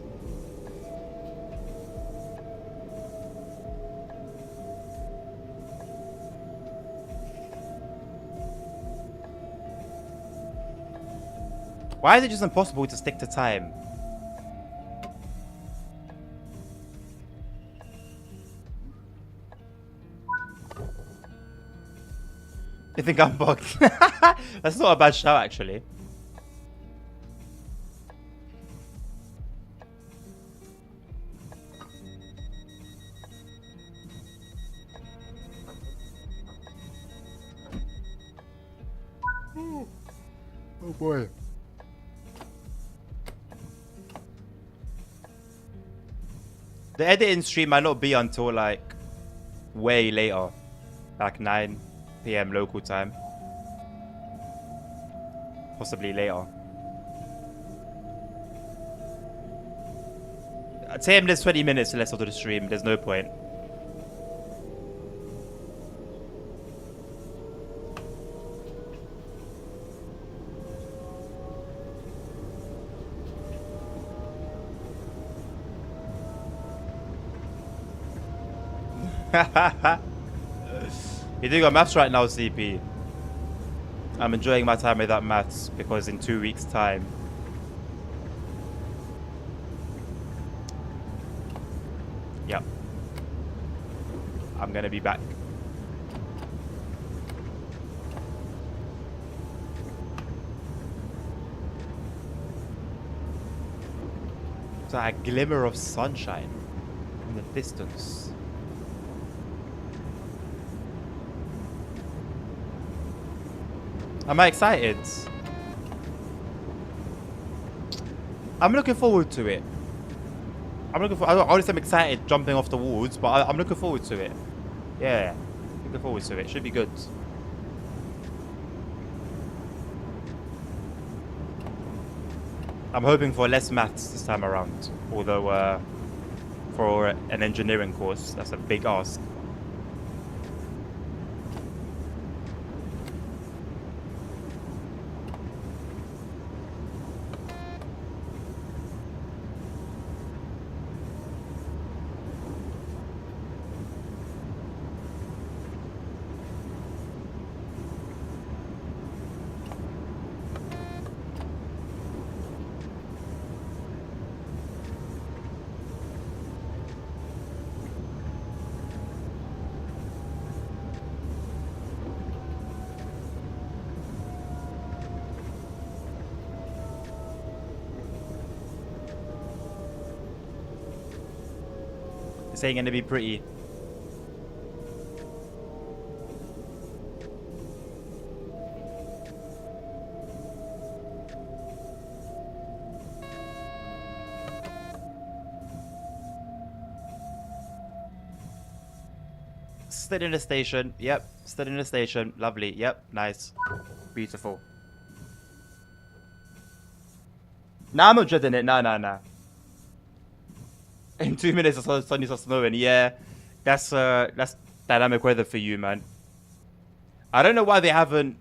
Why is it just impossible to stick to time? You think I'm bugged? That's not a bad shout, actually. Oh boy. The editing stream might not be until like way later, like 9 PM local time, possibly later. I'd say there's 20 minutes left of the stream. There's no point. You're doing your maths right now, CP. I'm enjoying my time with that maths because in 2 weeks' time, yep, I'm gonna be back. It's like a glimmer of sunshine in the distance. Am I excited? I'm looking forward to it. I'm excited jumping off the walls, but I'm looking forward to it. Yeah, looking forward to it. Should be good. I'm hoping for less maths this time around. Although, for an engineering course, that's a big ask. This ain't gonna be pretty. Still in the station. Yep. Still in the station. Lovely. Yep. Nice. Beautiful. Nah, I'm not dreading it. Nah. In 2 minutes, the sun is snowing. Yeah. That's dynamic weather for you, man. I don't know why they haven't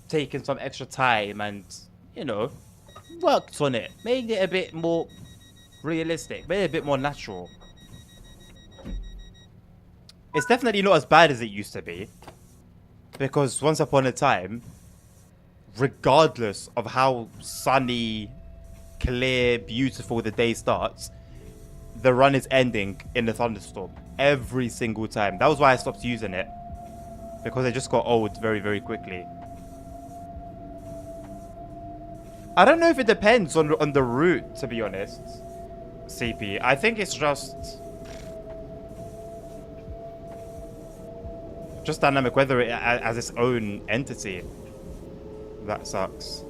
taken some extra time and, you know, worked on it. Made it a bit more realistic. Made it a bit more natural. It's definitely not as bad as it used to be. Because once upon a time, regardless of how sunny, clear, beautiful the day starts, the run is ending in a thunderstorm. Every single time. That was why I stopped using it. Because it just got old very, very quickly. I don't know if it depends on the route, to be honest. CP. I think it's just dynamic weather as its own entity. That sucks.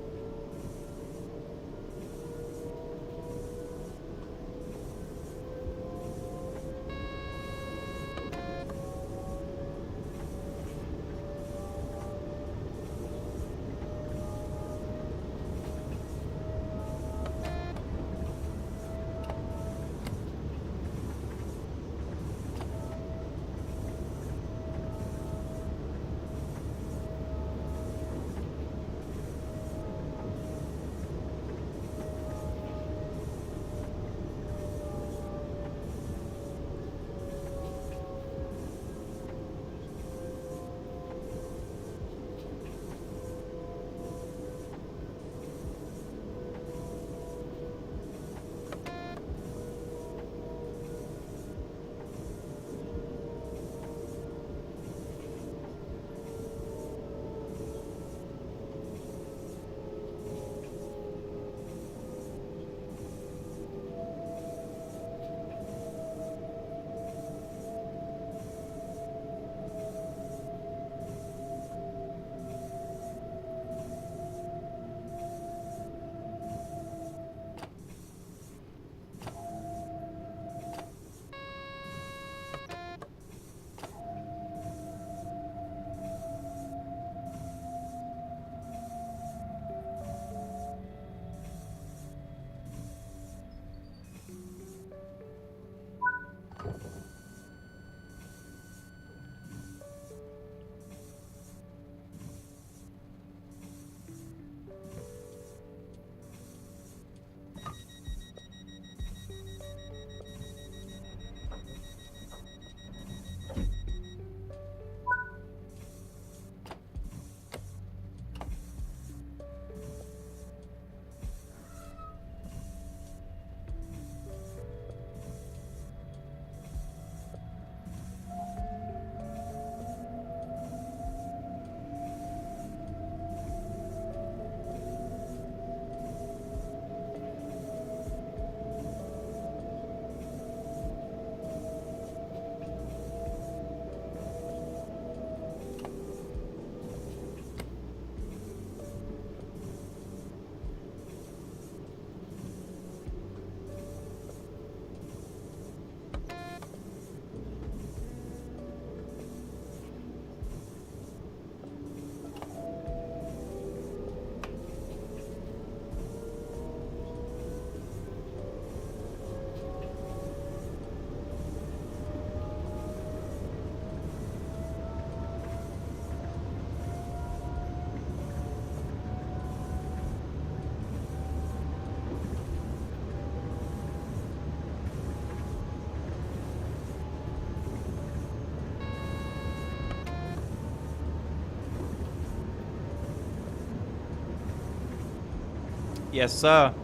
Yes, sir.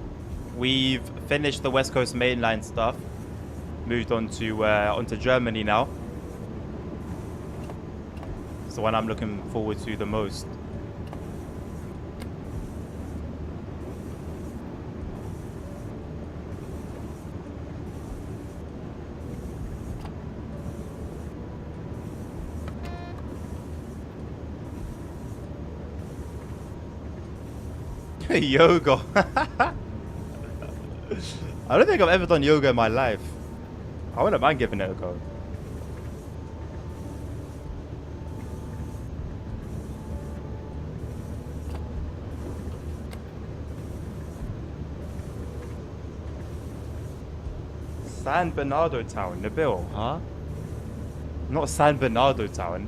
We've finished the West Coast mainline stuff. Moved on to onto Germany now. It's the one I'm looking forward to the most. Yoga. I don't think I've ever done yoga in my life. I wouldn't mind giving it a go. San Bernardo Town, Nabil, huh? Not San Bernardo Town.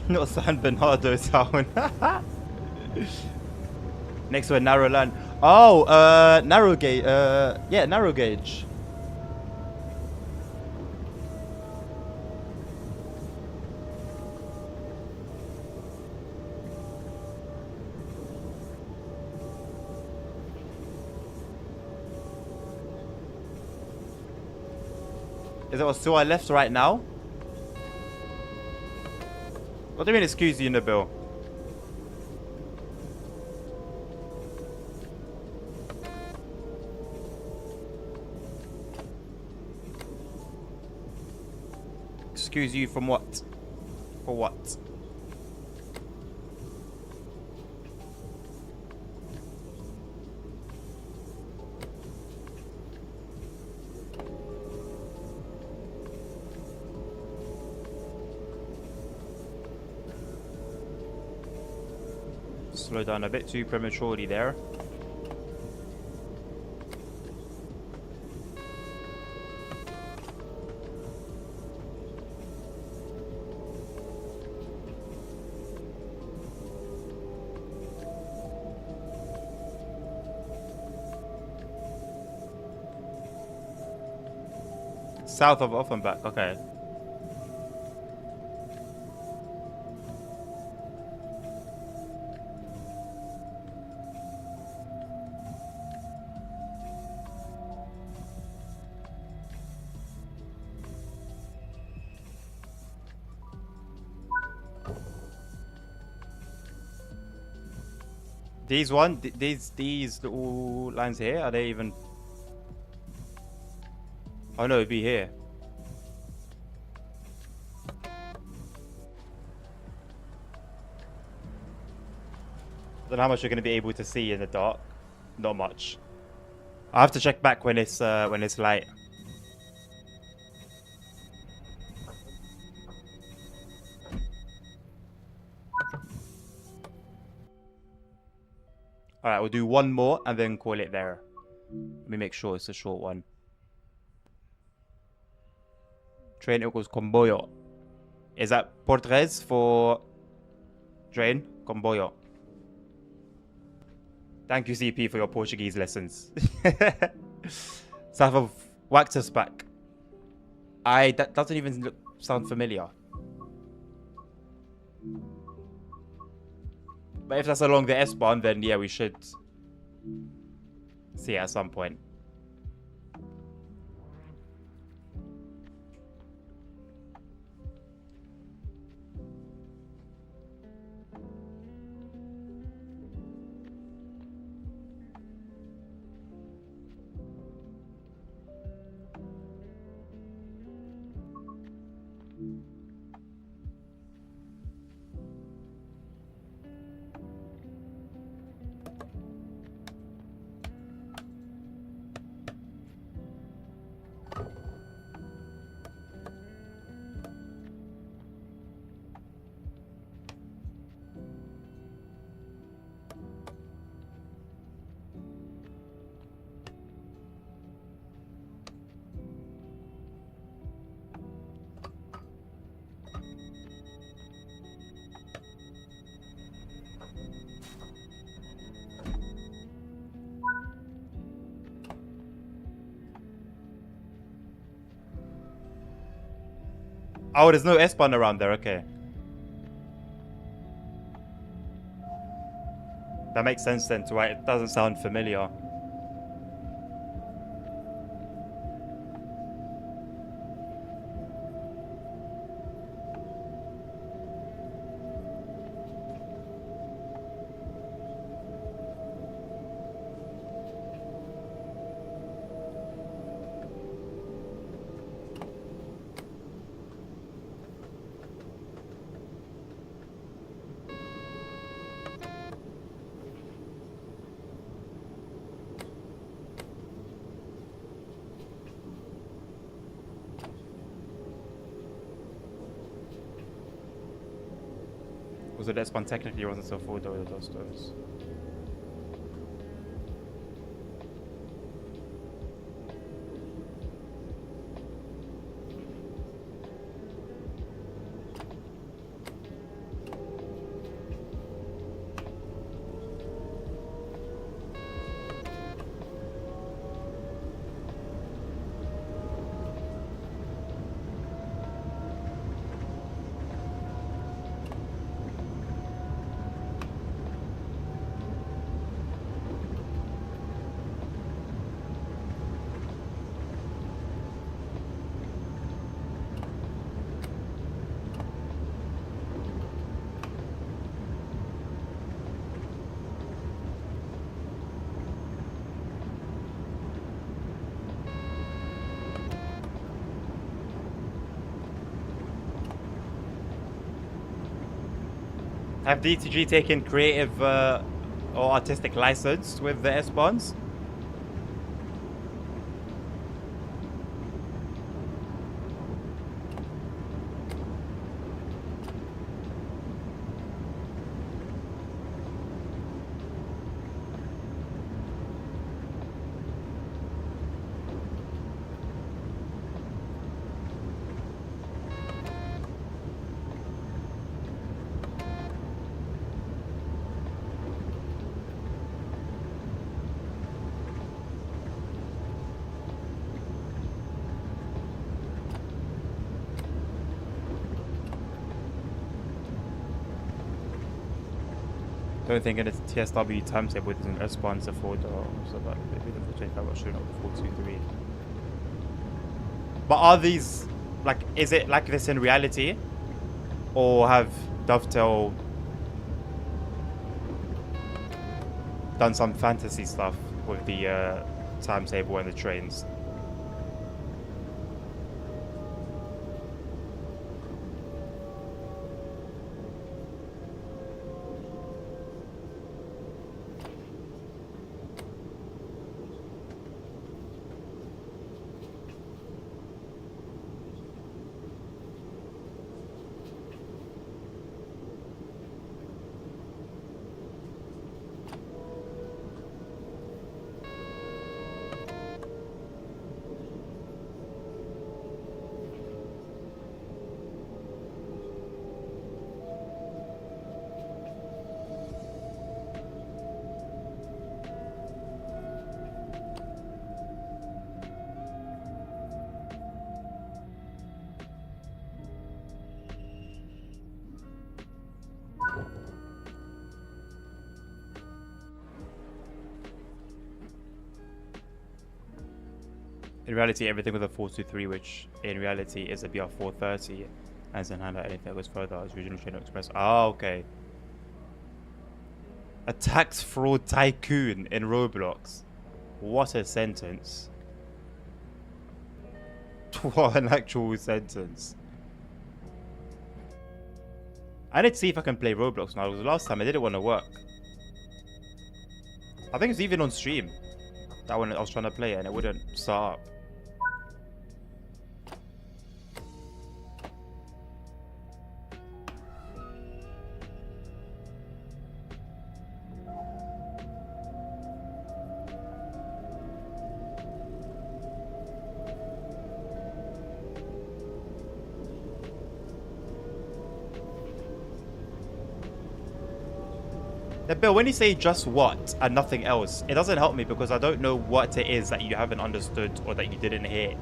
Not San Bernardo Town. Next to a narrow land. Oh, narrow gauge. Yeah, narrow gauge. Is it to our left right now? What do you mean, excuse you, Nabil? Excuse you from what? For what? Slow down a bit too prematurely there. South of Offenbach, okay. These little lines here, are they even? Oh no, it'd be here. I don't know how much you're going to be able to see in the dark. Not much. I have to check back when it's light. All right, we'll do one more and then call it there. Let me make sure it's a short one. Train equals comboio. Is that Portuguese for train? Comboio. Thank you, CP, for your Portuguese lessons. South of Waxersbach. That doesn't even sound familiar. But if that's along the S-Bahn, then yeah, we should see it at some point. Oh, there's no S-Bahn around there, okay. That makes sense then, right? It doesn't sound familiar. So that spawn technically runs until 4 doors. Have DTG taken creative or artistic license with the S-Bonds? Don't think in a TSW timetable it doesn't respond to 4 doors. So that maybe the 425 was showing up with 423. But are these like, is it like this in reality? Or have Dovetail done some fantasy stuff with the timetable and the trains? In reality, everything with a 423, which in reality is a BR 430, and doesn't handle anything that goes further as Regional Trainer Express. Oh, okay. A tax fraud tycoon in Roblox. What a sentence. What an actual sentence. I need to see if I can play Roblox now, because the last time I didn't want to work. I think it's even on stream. That one I was trying to play it and it wouldn't start up. Now, Bill, when you say just what and nothing else, it doesn't help me because I don't know what it is that you haven't understood or that you didn't hear.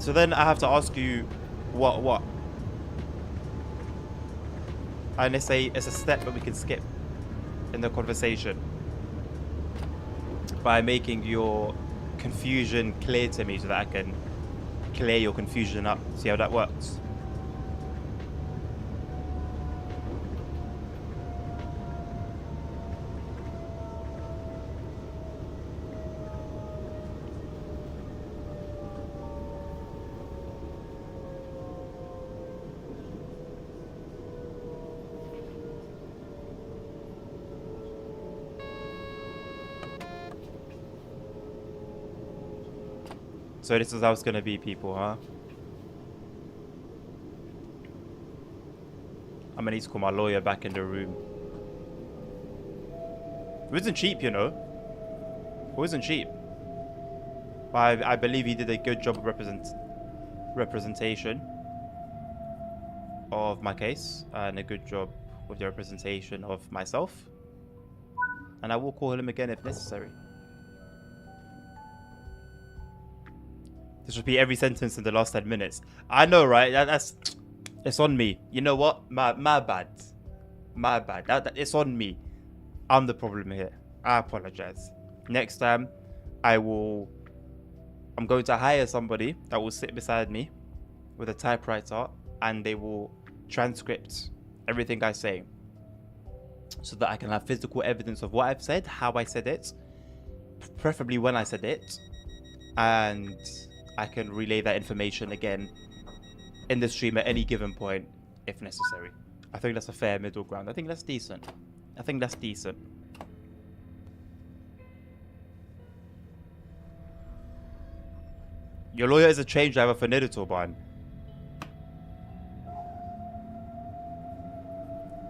So then I have to ask you, what? And it's a step that we can skip in the conversation by making your confusion clear to me so that I can clear your confusion up. See how that works? So this is how it's gonna be, people, huh? I'm gonna need to call my lawyer back in the room. It wasn't cheap, you know. It wasn't cheap. But I believe he did a good job of representation of my case and a good job with the representation of myself. And I will call him again if necessary. Just repeat every sentence in the last 10 minutes. I know, right? It's on me. You know what? My bad. My bad. It's on me. I'm the problem here. I apologize. Next time, I'm going to hire somebody that will sit beside me with a typewriter and they will transcript everything I say so that I can have physical evidence of what I've said, how I said it, preferably when I said it, and I can relay that information again in the stream at any given point if necessary. I think that's a fair middle ground. I think that's decent. Your lawyer is a train driver for Nidatorban.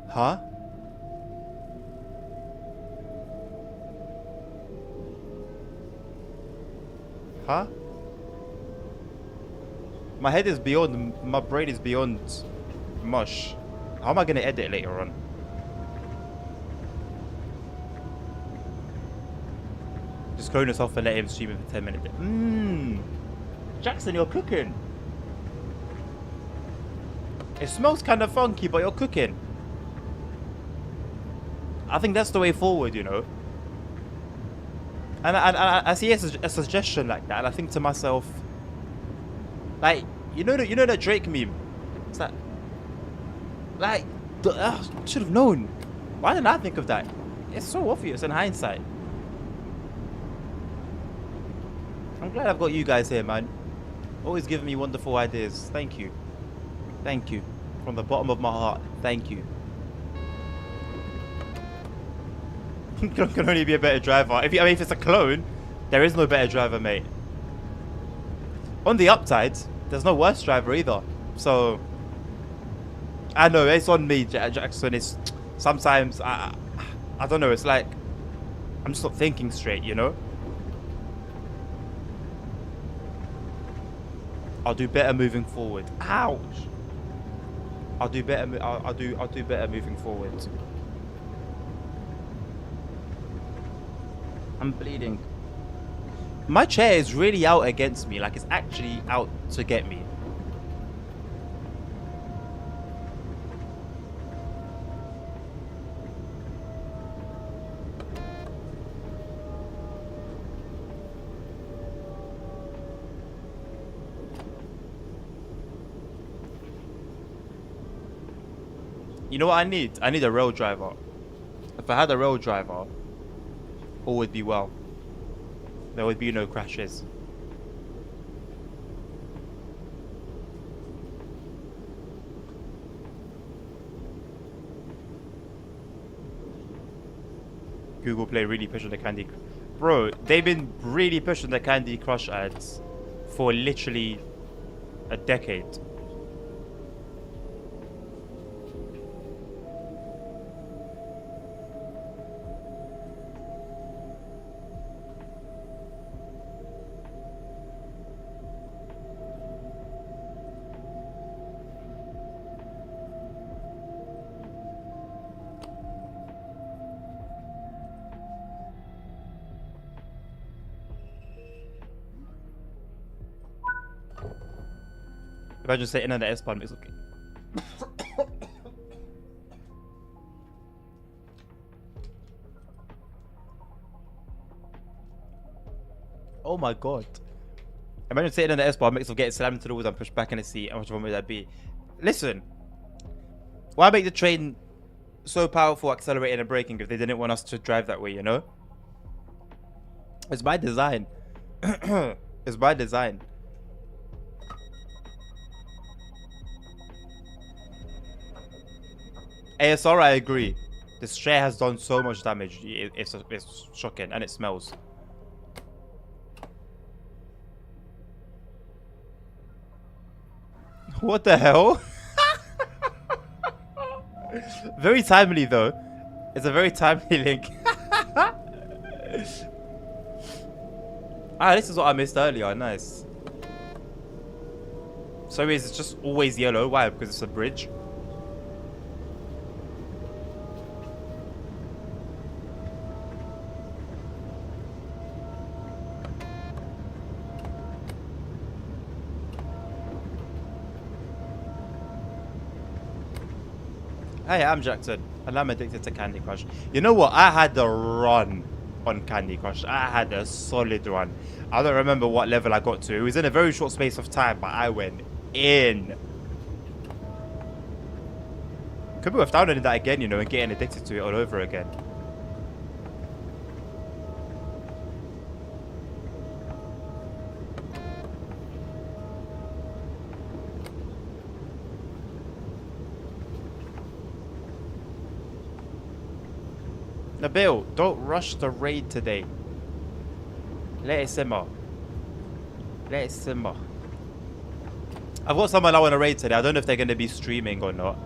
Huh? Huh? My head is beyond, my brain is beyond mush. How am I going to edit later on? Just clone yourself and let him stream it for 10 minutes. Jackson, you're cooking. It smells kind of funky, but you're cooking. I think that's the way forward, you know. And I see a suggestion like that, and I think to myself, like, you know that Drake meme. It's like, should have known. Why didn't I think of that? It's so obvious in hindsight. I'm glad I've got you guys here, man. Always giving me wonderful ideas. Thank you. Thank you. From the bottom of my heart, thank you. Can only be a better driver. If it's a clone, there is no better driver, mate. On the upside, there's no worse driver either. So, I know it's on me, Jackson. It's sometimes I don't know. It's like I'm just not thinking straight, you know. I'll do better moving forward. Ouch. I'll do better moving forward. I'm bleeding. My chair is really out against me. Like, it's actually out to get me. You know what I need? I need a rail driver. If I had a rail driver, all would be well. There would be no crashes. Google Play really pushing the Candy Crush. Bro, they've been really pushing the Candy Crush ads for literally a decade. Imagine sitting on the S-Bahn, it's okay. Oh my god. Imagine sitting in the S-Bahn, mix of getting slammed into the walls and pushed back in the seat. How much fun would that be? Listen. Why make the train so powerful, accelerating and braking if they didn't want us to drive that way, you know? It's by design. It's by design. ASR, I agree. This chair has done so much damage. It's shocking, and it smells. What the hell? Very timely though. It's a very timely link. Ah, this is what I missed earlier. Nice. So is it just always yellow? Why? Because it's a bridge. Hey, I'm Jackson, and I'm addicted to Candy Crush. You know what? I had a run on Candy Crush. I had a solid run. I don't remember what level I got to. It was in a very short space of time, but I went in. Could be worth downloading that again, you know, and getting addicted to it all over again. Nabil, don't rush the raid today. Let it simmer. Let it simmer. I've got someone I want to raid today. I don't know if they're going to be streaming or not.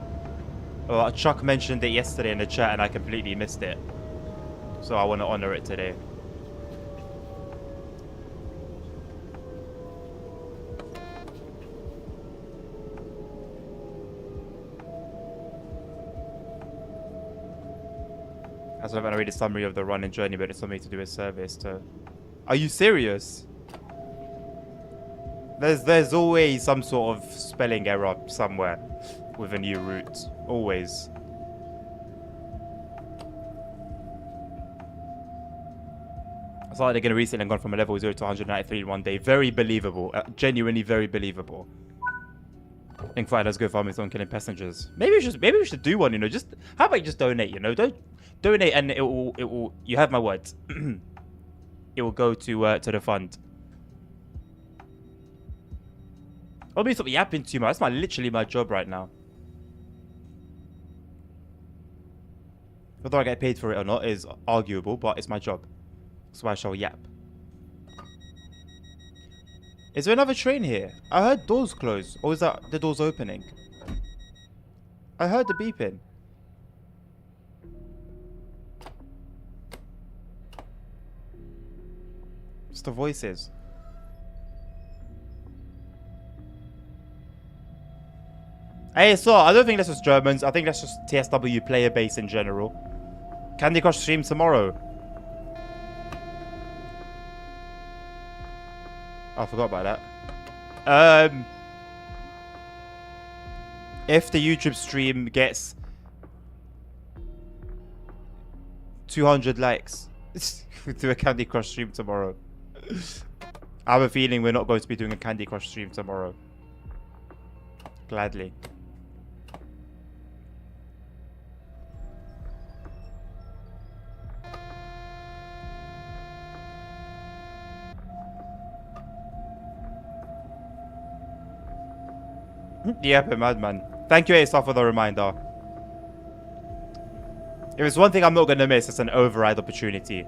Well, Chuck mentioned it yesterday in the chat and I completely missed it. So I want to honor it today. As well, I'm going to read a summary of the run and journey, but it's something to do with service. Are you serious? There's always some sort of spelling error somewhere with a new route. Always. I thought they're going to reset and gone from a level 0 to 193 in one day. Very believable. Genuinely very believable. Think fighters go farming on killing passengers. Maybe we should do one, you know. Just how about you just donate, you know? Don't donate and it will you have my words. It will go to the fund. I'll be stop yapping too much. That's literally my job right now. Whether I get paid for it or not is arguable, but it's my job. So I shall yap. Is there another train here? I heard doors close. Or is that the doors opening? I heard the beeping. It's the voices. Hey, so I don't think that's just Germans. I think that's just TSW player base in general. Candy Crush stream tomorrow. I forgot about that. If the YouTube stream gets 200 likes, we'll do a Candy Crush stream tomorrow. I have a feeling we're not going to be doing a Candy Crush stream tomorrow. Gladly. Yep, a madman. Thank you, ASAR, for the reminder. If it's one thing I'm not going to miss, it's an override opportunity.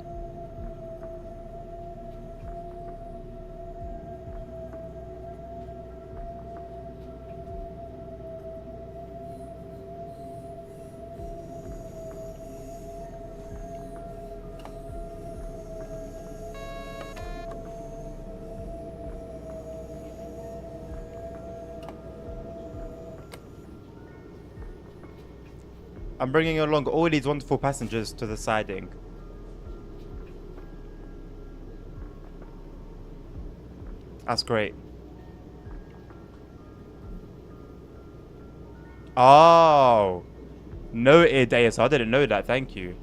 I'm bringing along all these wonderful passengers to the siding. That's great. Oh. Noted, ASR. I didn't know that. Thank you.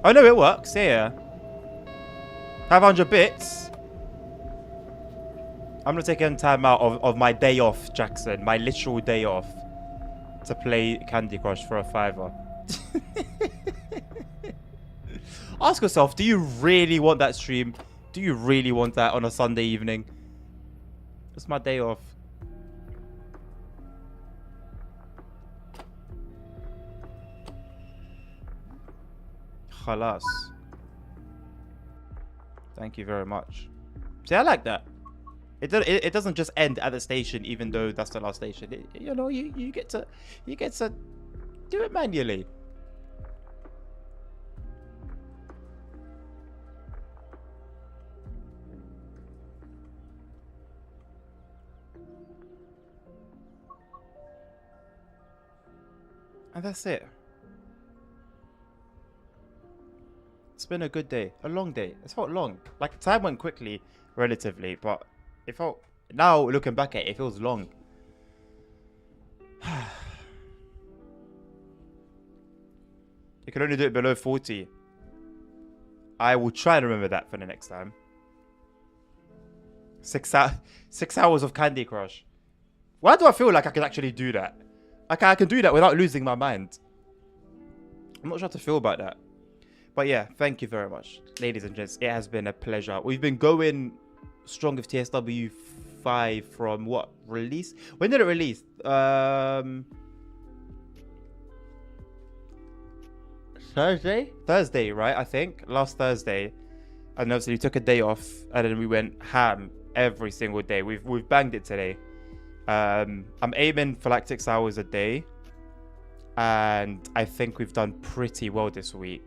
Oh, no, it works. Yeah. 500 bits. I'm going to take a time out of my day off, Jackson. My literal day off. To play Candy Crush for a $5. Ask yourself, do you really want that stream? Do you really want that on a Sunday evening? It's my day off. Khalas. Thank you very much. See, I like that. It doesn't just end at the station, even though that's the last station. You know, you get to do it manually. And that's it. It's been a good day, a long day. It's felt long. Like time went quickly, relatively, but it felt. Now looking back at it, it feels long. You can only do it below 40. I will try and remember that for the next time. 6 hours of Candy Crush. Why do I feel like I can actually do that? Like I can do that without losing my mind. I'm not sure how to feel about that. But yeah, thank you very much, ladies and gents. It has been a pleasure. We've been going strong with TSW 5 from what release? When did it release? Thursday, right? I think last Thursday. And obviously we took a day off, and then we went ham every single day. We've banged it today. I'm aiming for like 6 hours a day, and I think we've done pretty well this week.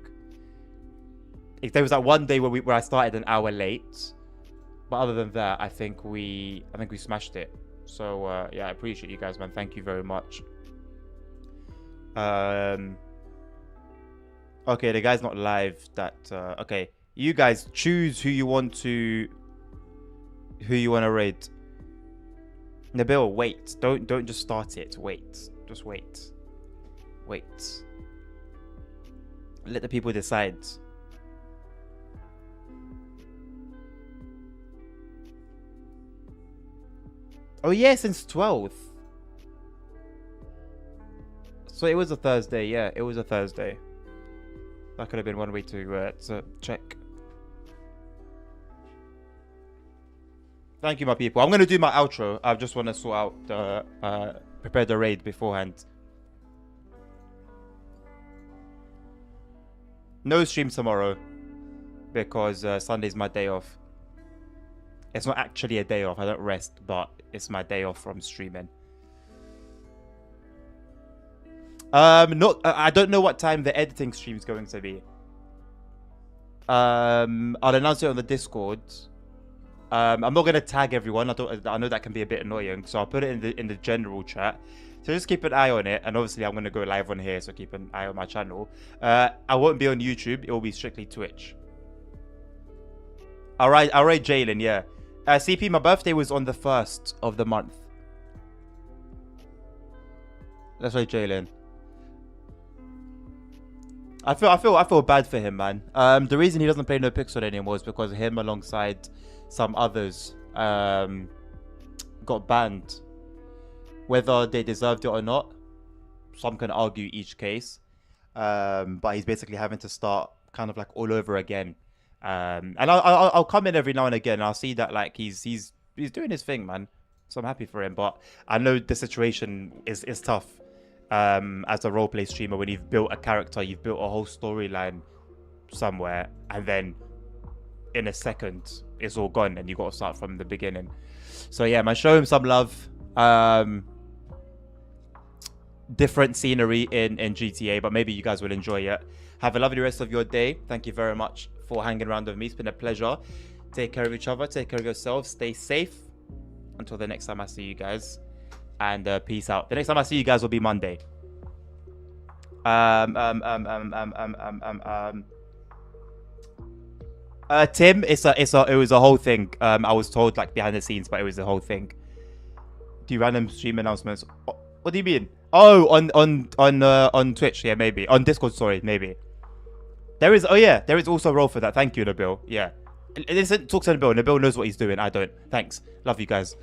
There was that one day where I started an hour late, but other than that, I think we smashed it. So yeah, I appreciate you guys, man. Thank you very much. Okay, the guy's not live. Okay, you guys choose who you want to raid. Nabil, wait. Don't just start it. Wait. Just wait. Wait. Let the people decide. Oh yeah, since 12th. So it was a Thursday. Yeah, it was a Thursday. That could have been one way to check. Thank you, my people. I'm going to do my outro. I just want to sort out the... prepare the raid beforehand. No stream tomorrow. Because Sunday's my day off. It's not actually a day off. I don't rest, but it's my day off from streaming. I don't know what time the editing stream is going to be. I'll announce it on the Discord. I'm not gonna tag everyone. I know that can be a bit annoying, so I'll put it in the general chat. So just keep an eye on it, and obviously I'm gonna go live on here, so keep an eye on my channel. I won't be on YouTube. It will be strictly Twitch. All right, Jalen. Yeah. CP, my birthday was on the 1st of the month. That's right, Jalen. I feel bad for him, man. The reason he doesn't play No Pixel anymore is because him alongside some others got banned. Whether they deserved it or not, some can argue each case. But he's basically having to start kind of like all over again. And I'll come in every now and again. And I'll see that like he's doing his thing, man. So I'm happy for him. But I know the situation is tough. As a roleplay streamer, when you've built a character, you've built a whole storyline somewhere, and then in a second it's all gone and you got to start from the beginning. So yeah, man, show him some love. Different scenery in GTA, but maybe you guys will enjoy it. Have a lovely rest of your day. Thank you very much for hanging around with me. It's been a pleasure. Take care of each other, take care of yourselves, stay safe until the next time I see you guys. And peace out. The next time I see you guys will be Monday. Tim, it was a whole thing. I was told like behind the scenes, but it was a whole thing. Do random stream announcements? What do you mean? Oh, on Twitch, yeah, maybe. On Discord, sorry, maybe. There is also a role for that. Thank you, Nabil. Yeah. Listen, talk to Nabil. Nabil knows what he's doing. I don't. Thanks. Love you guys.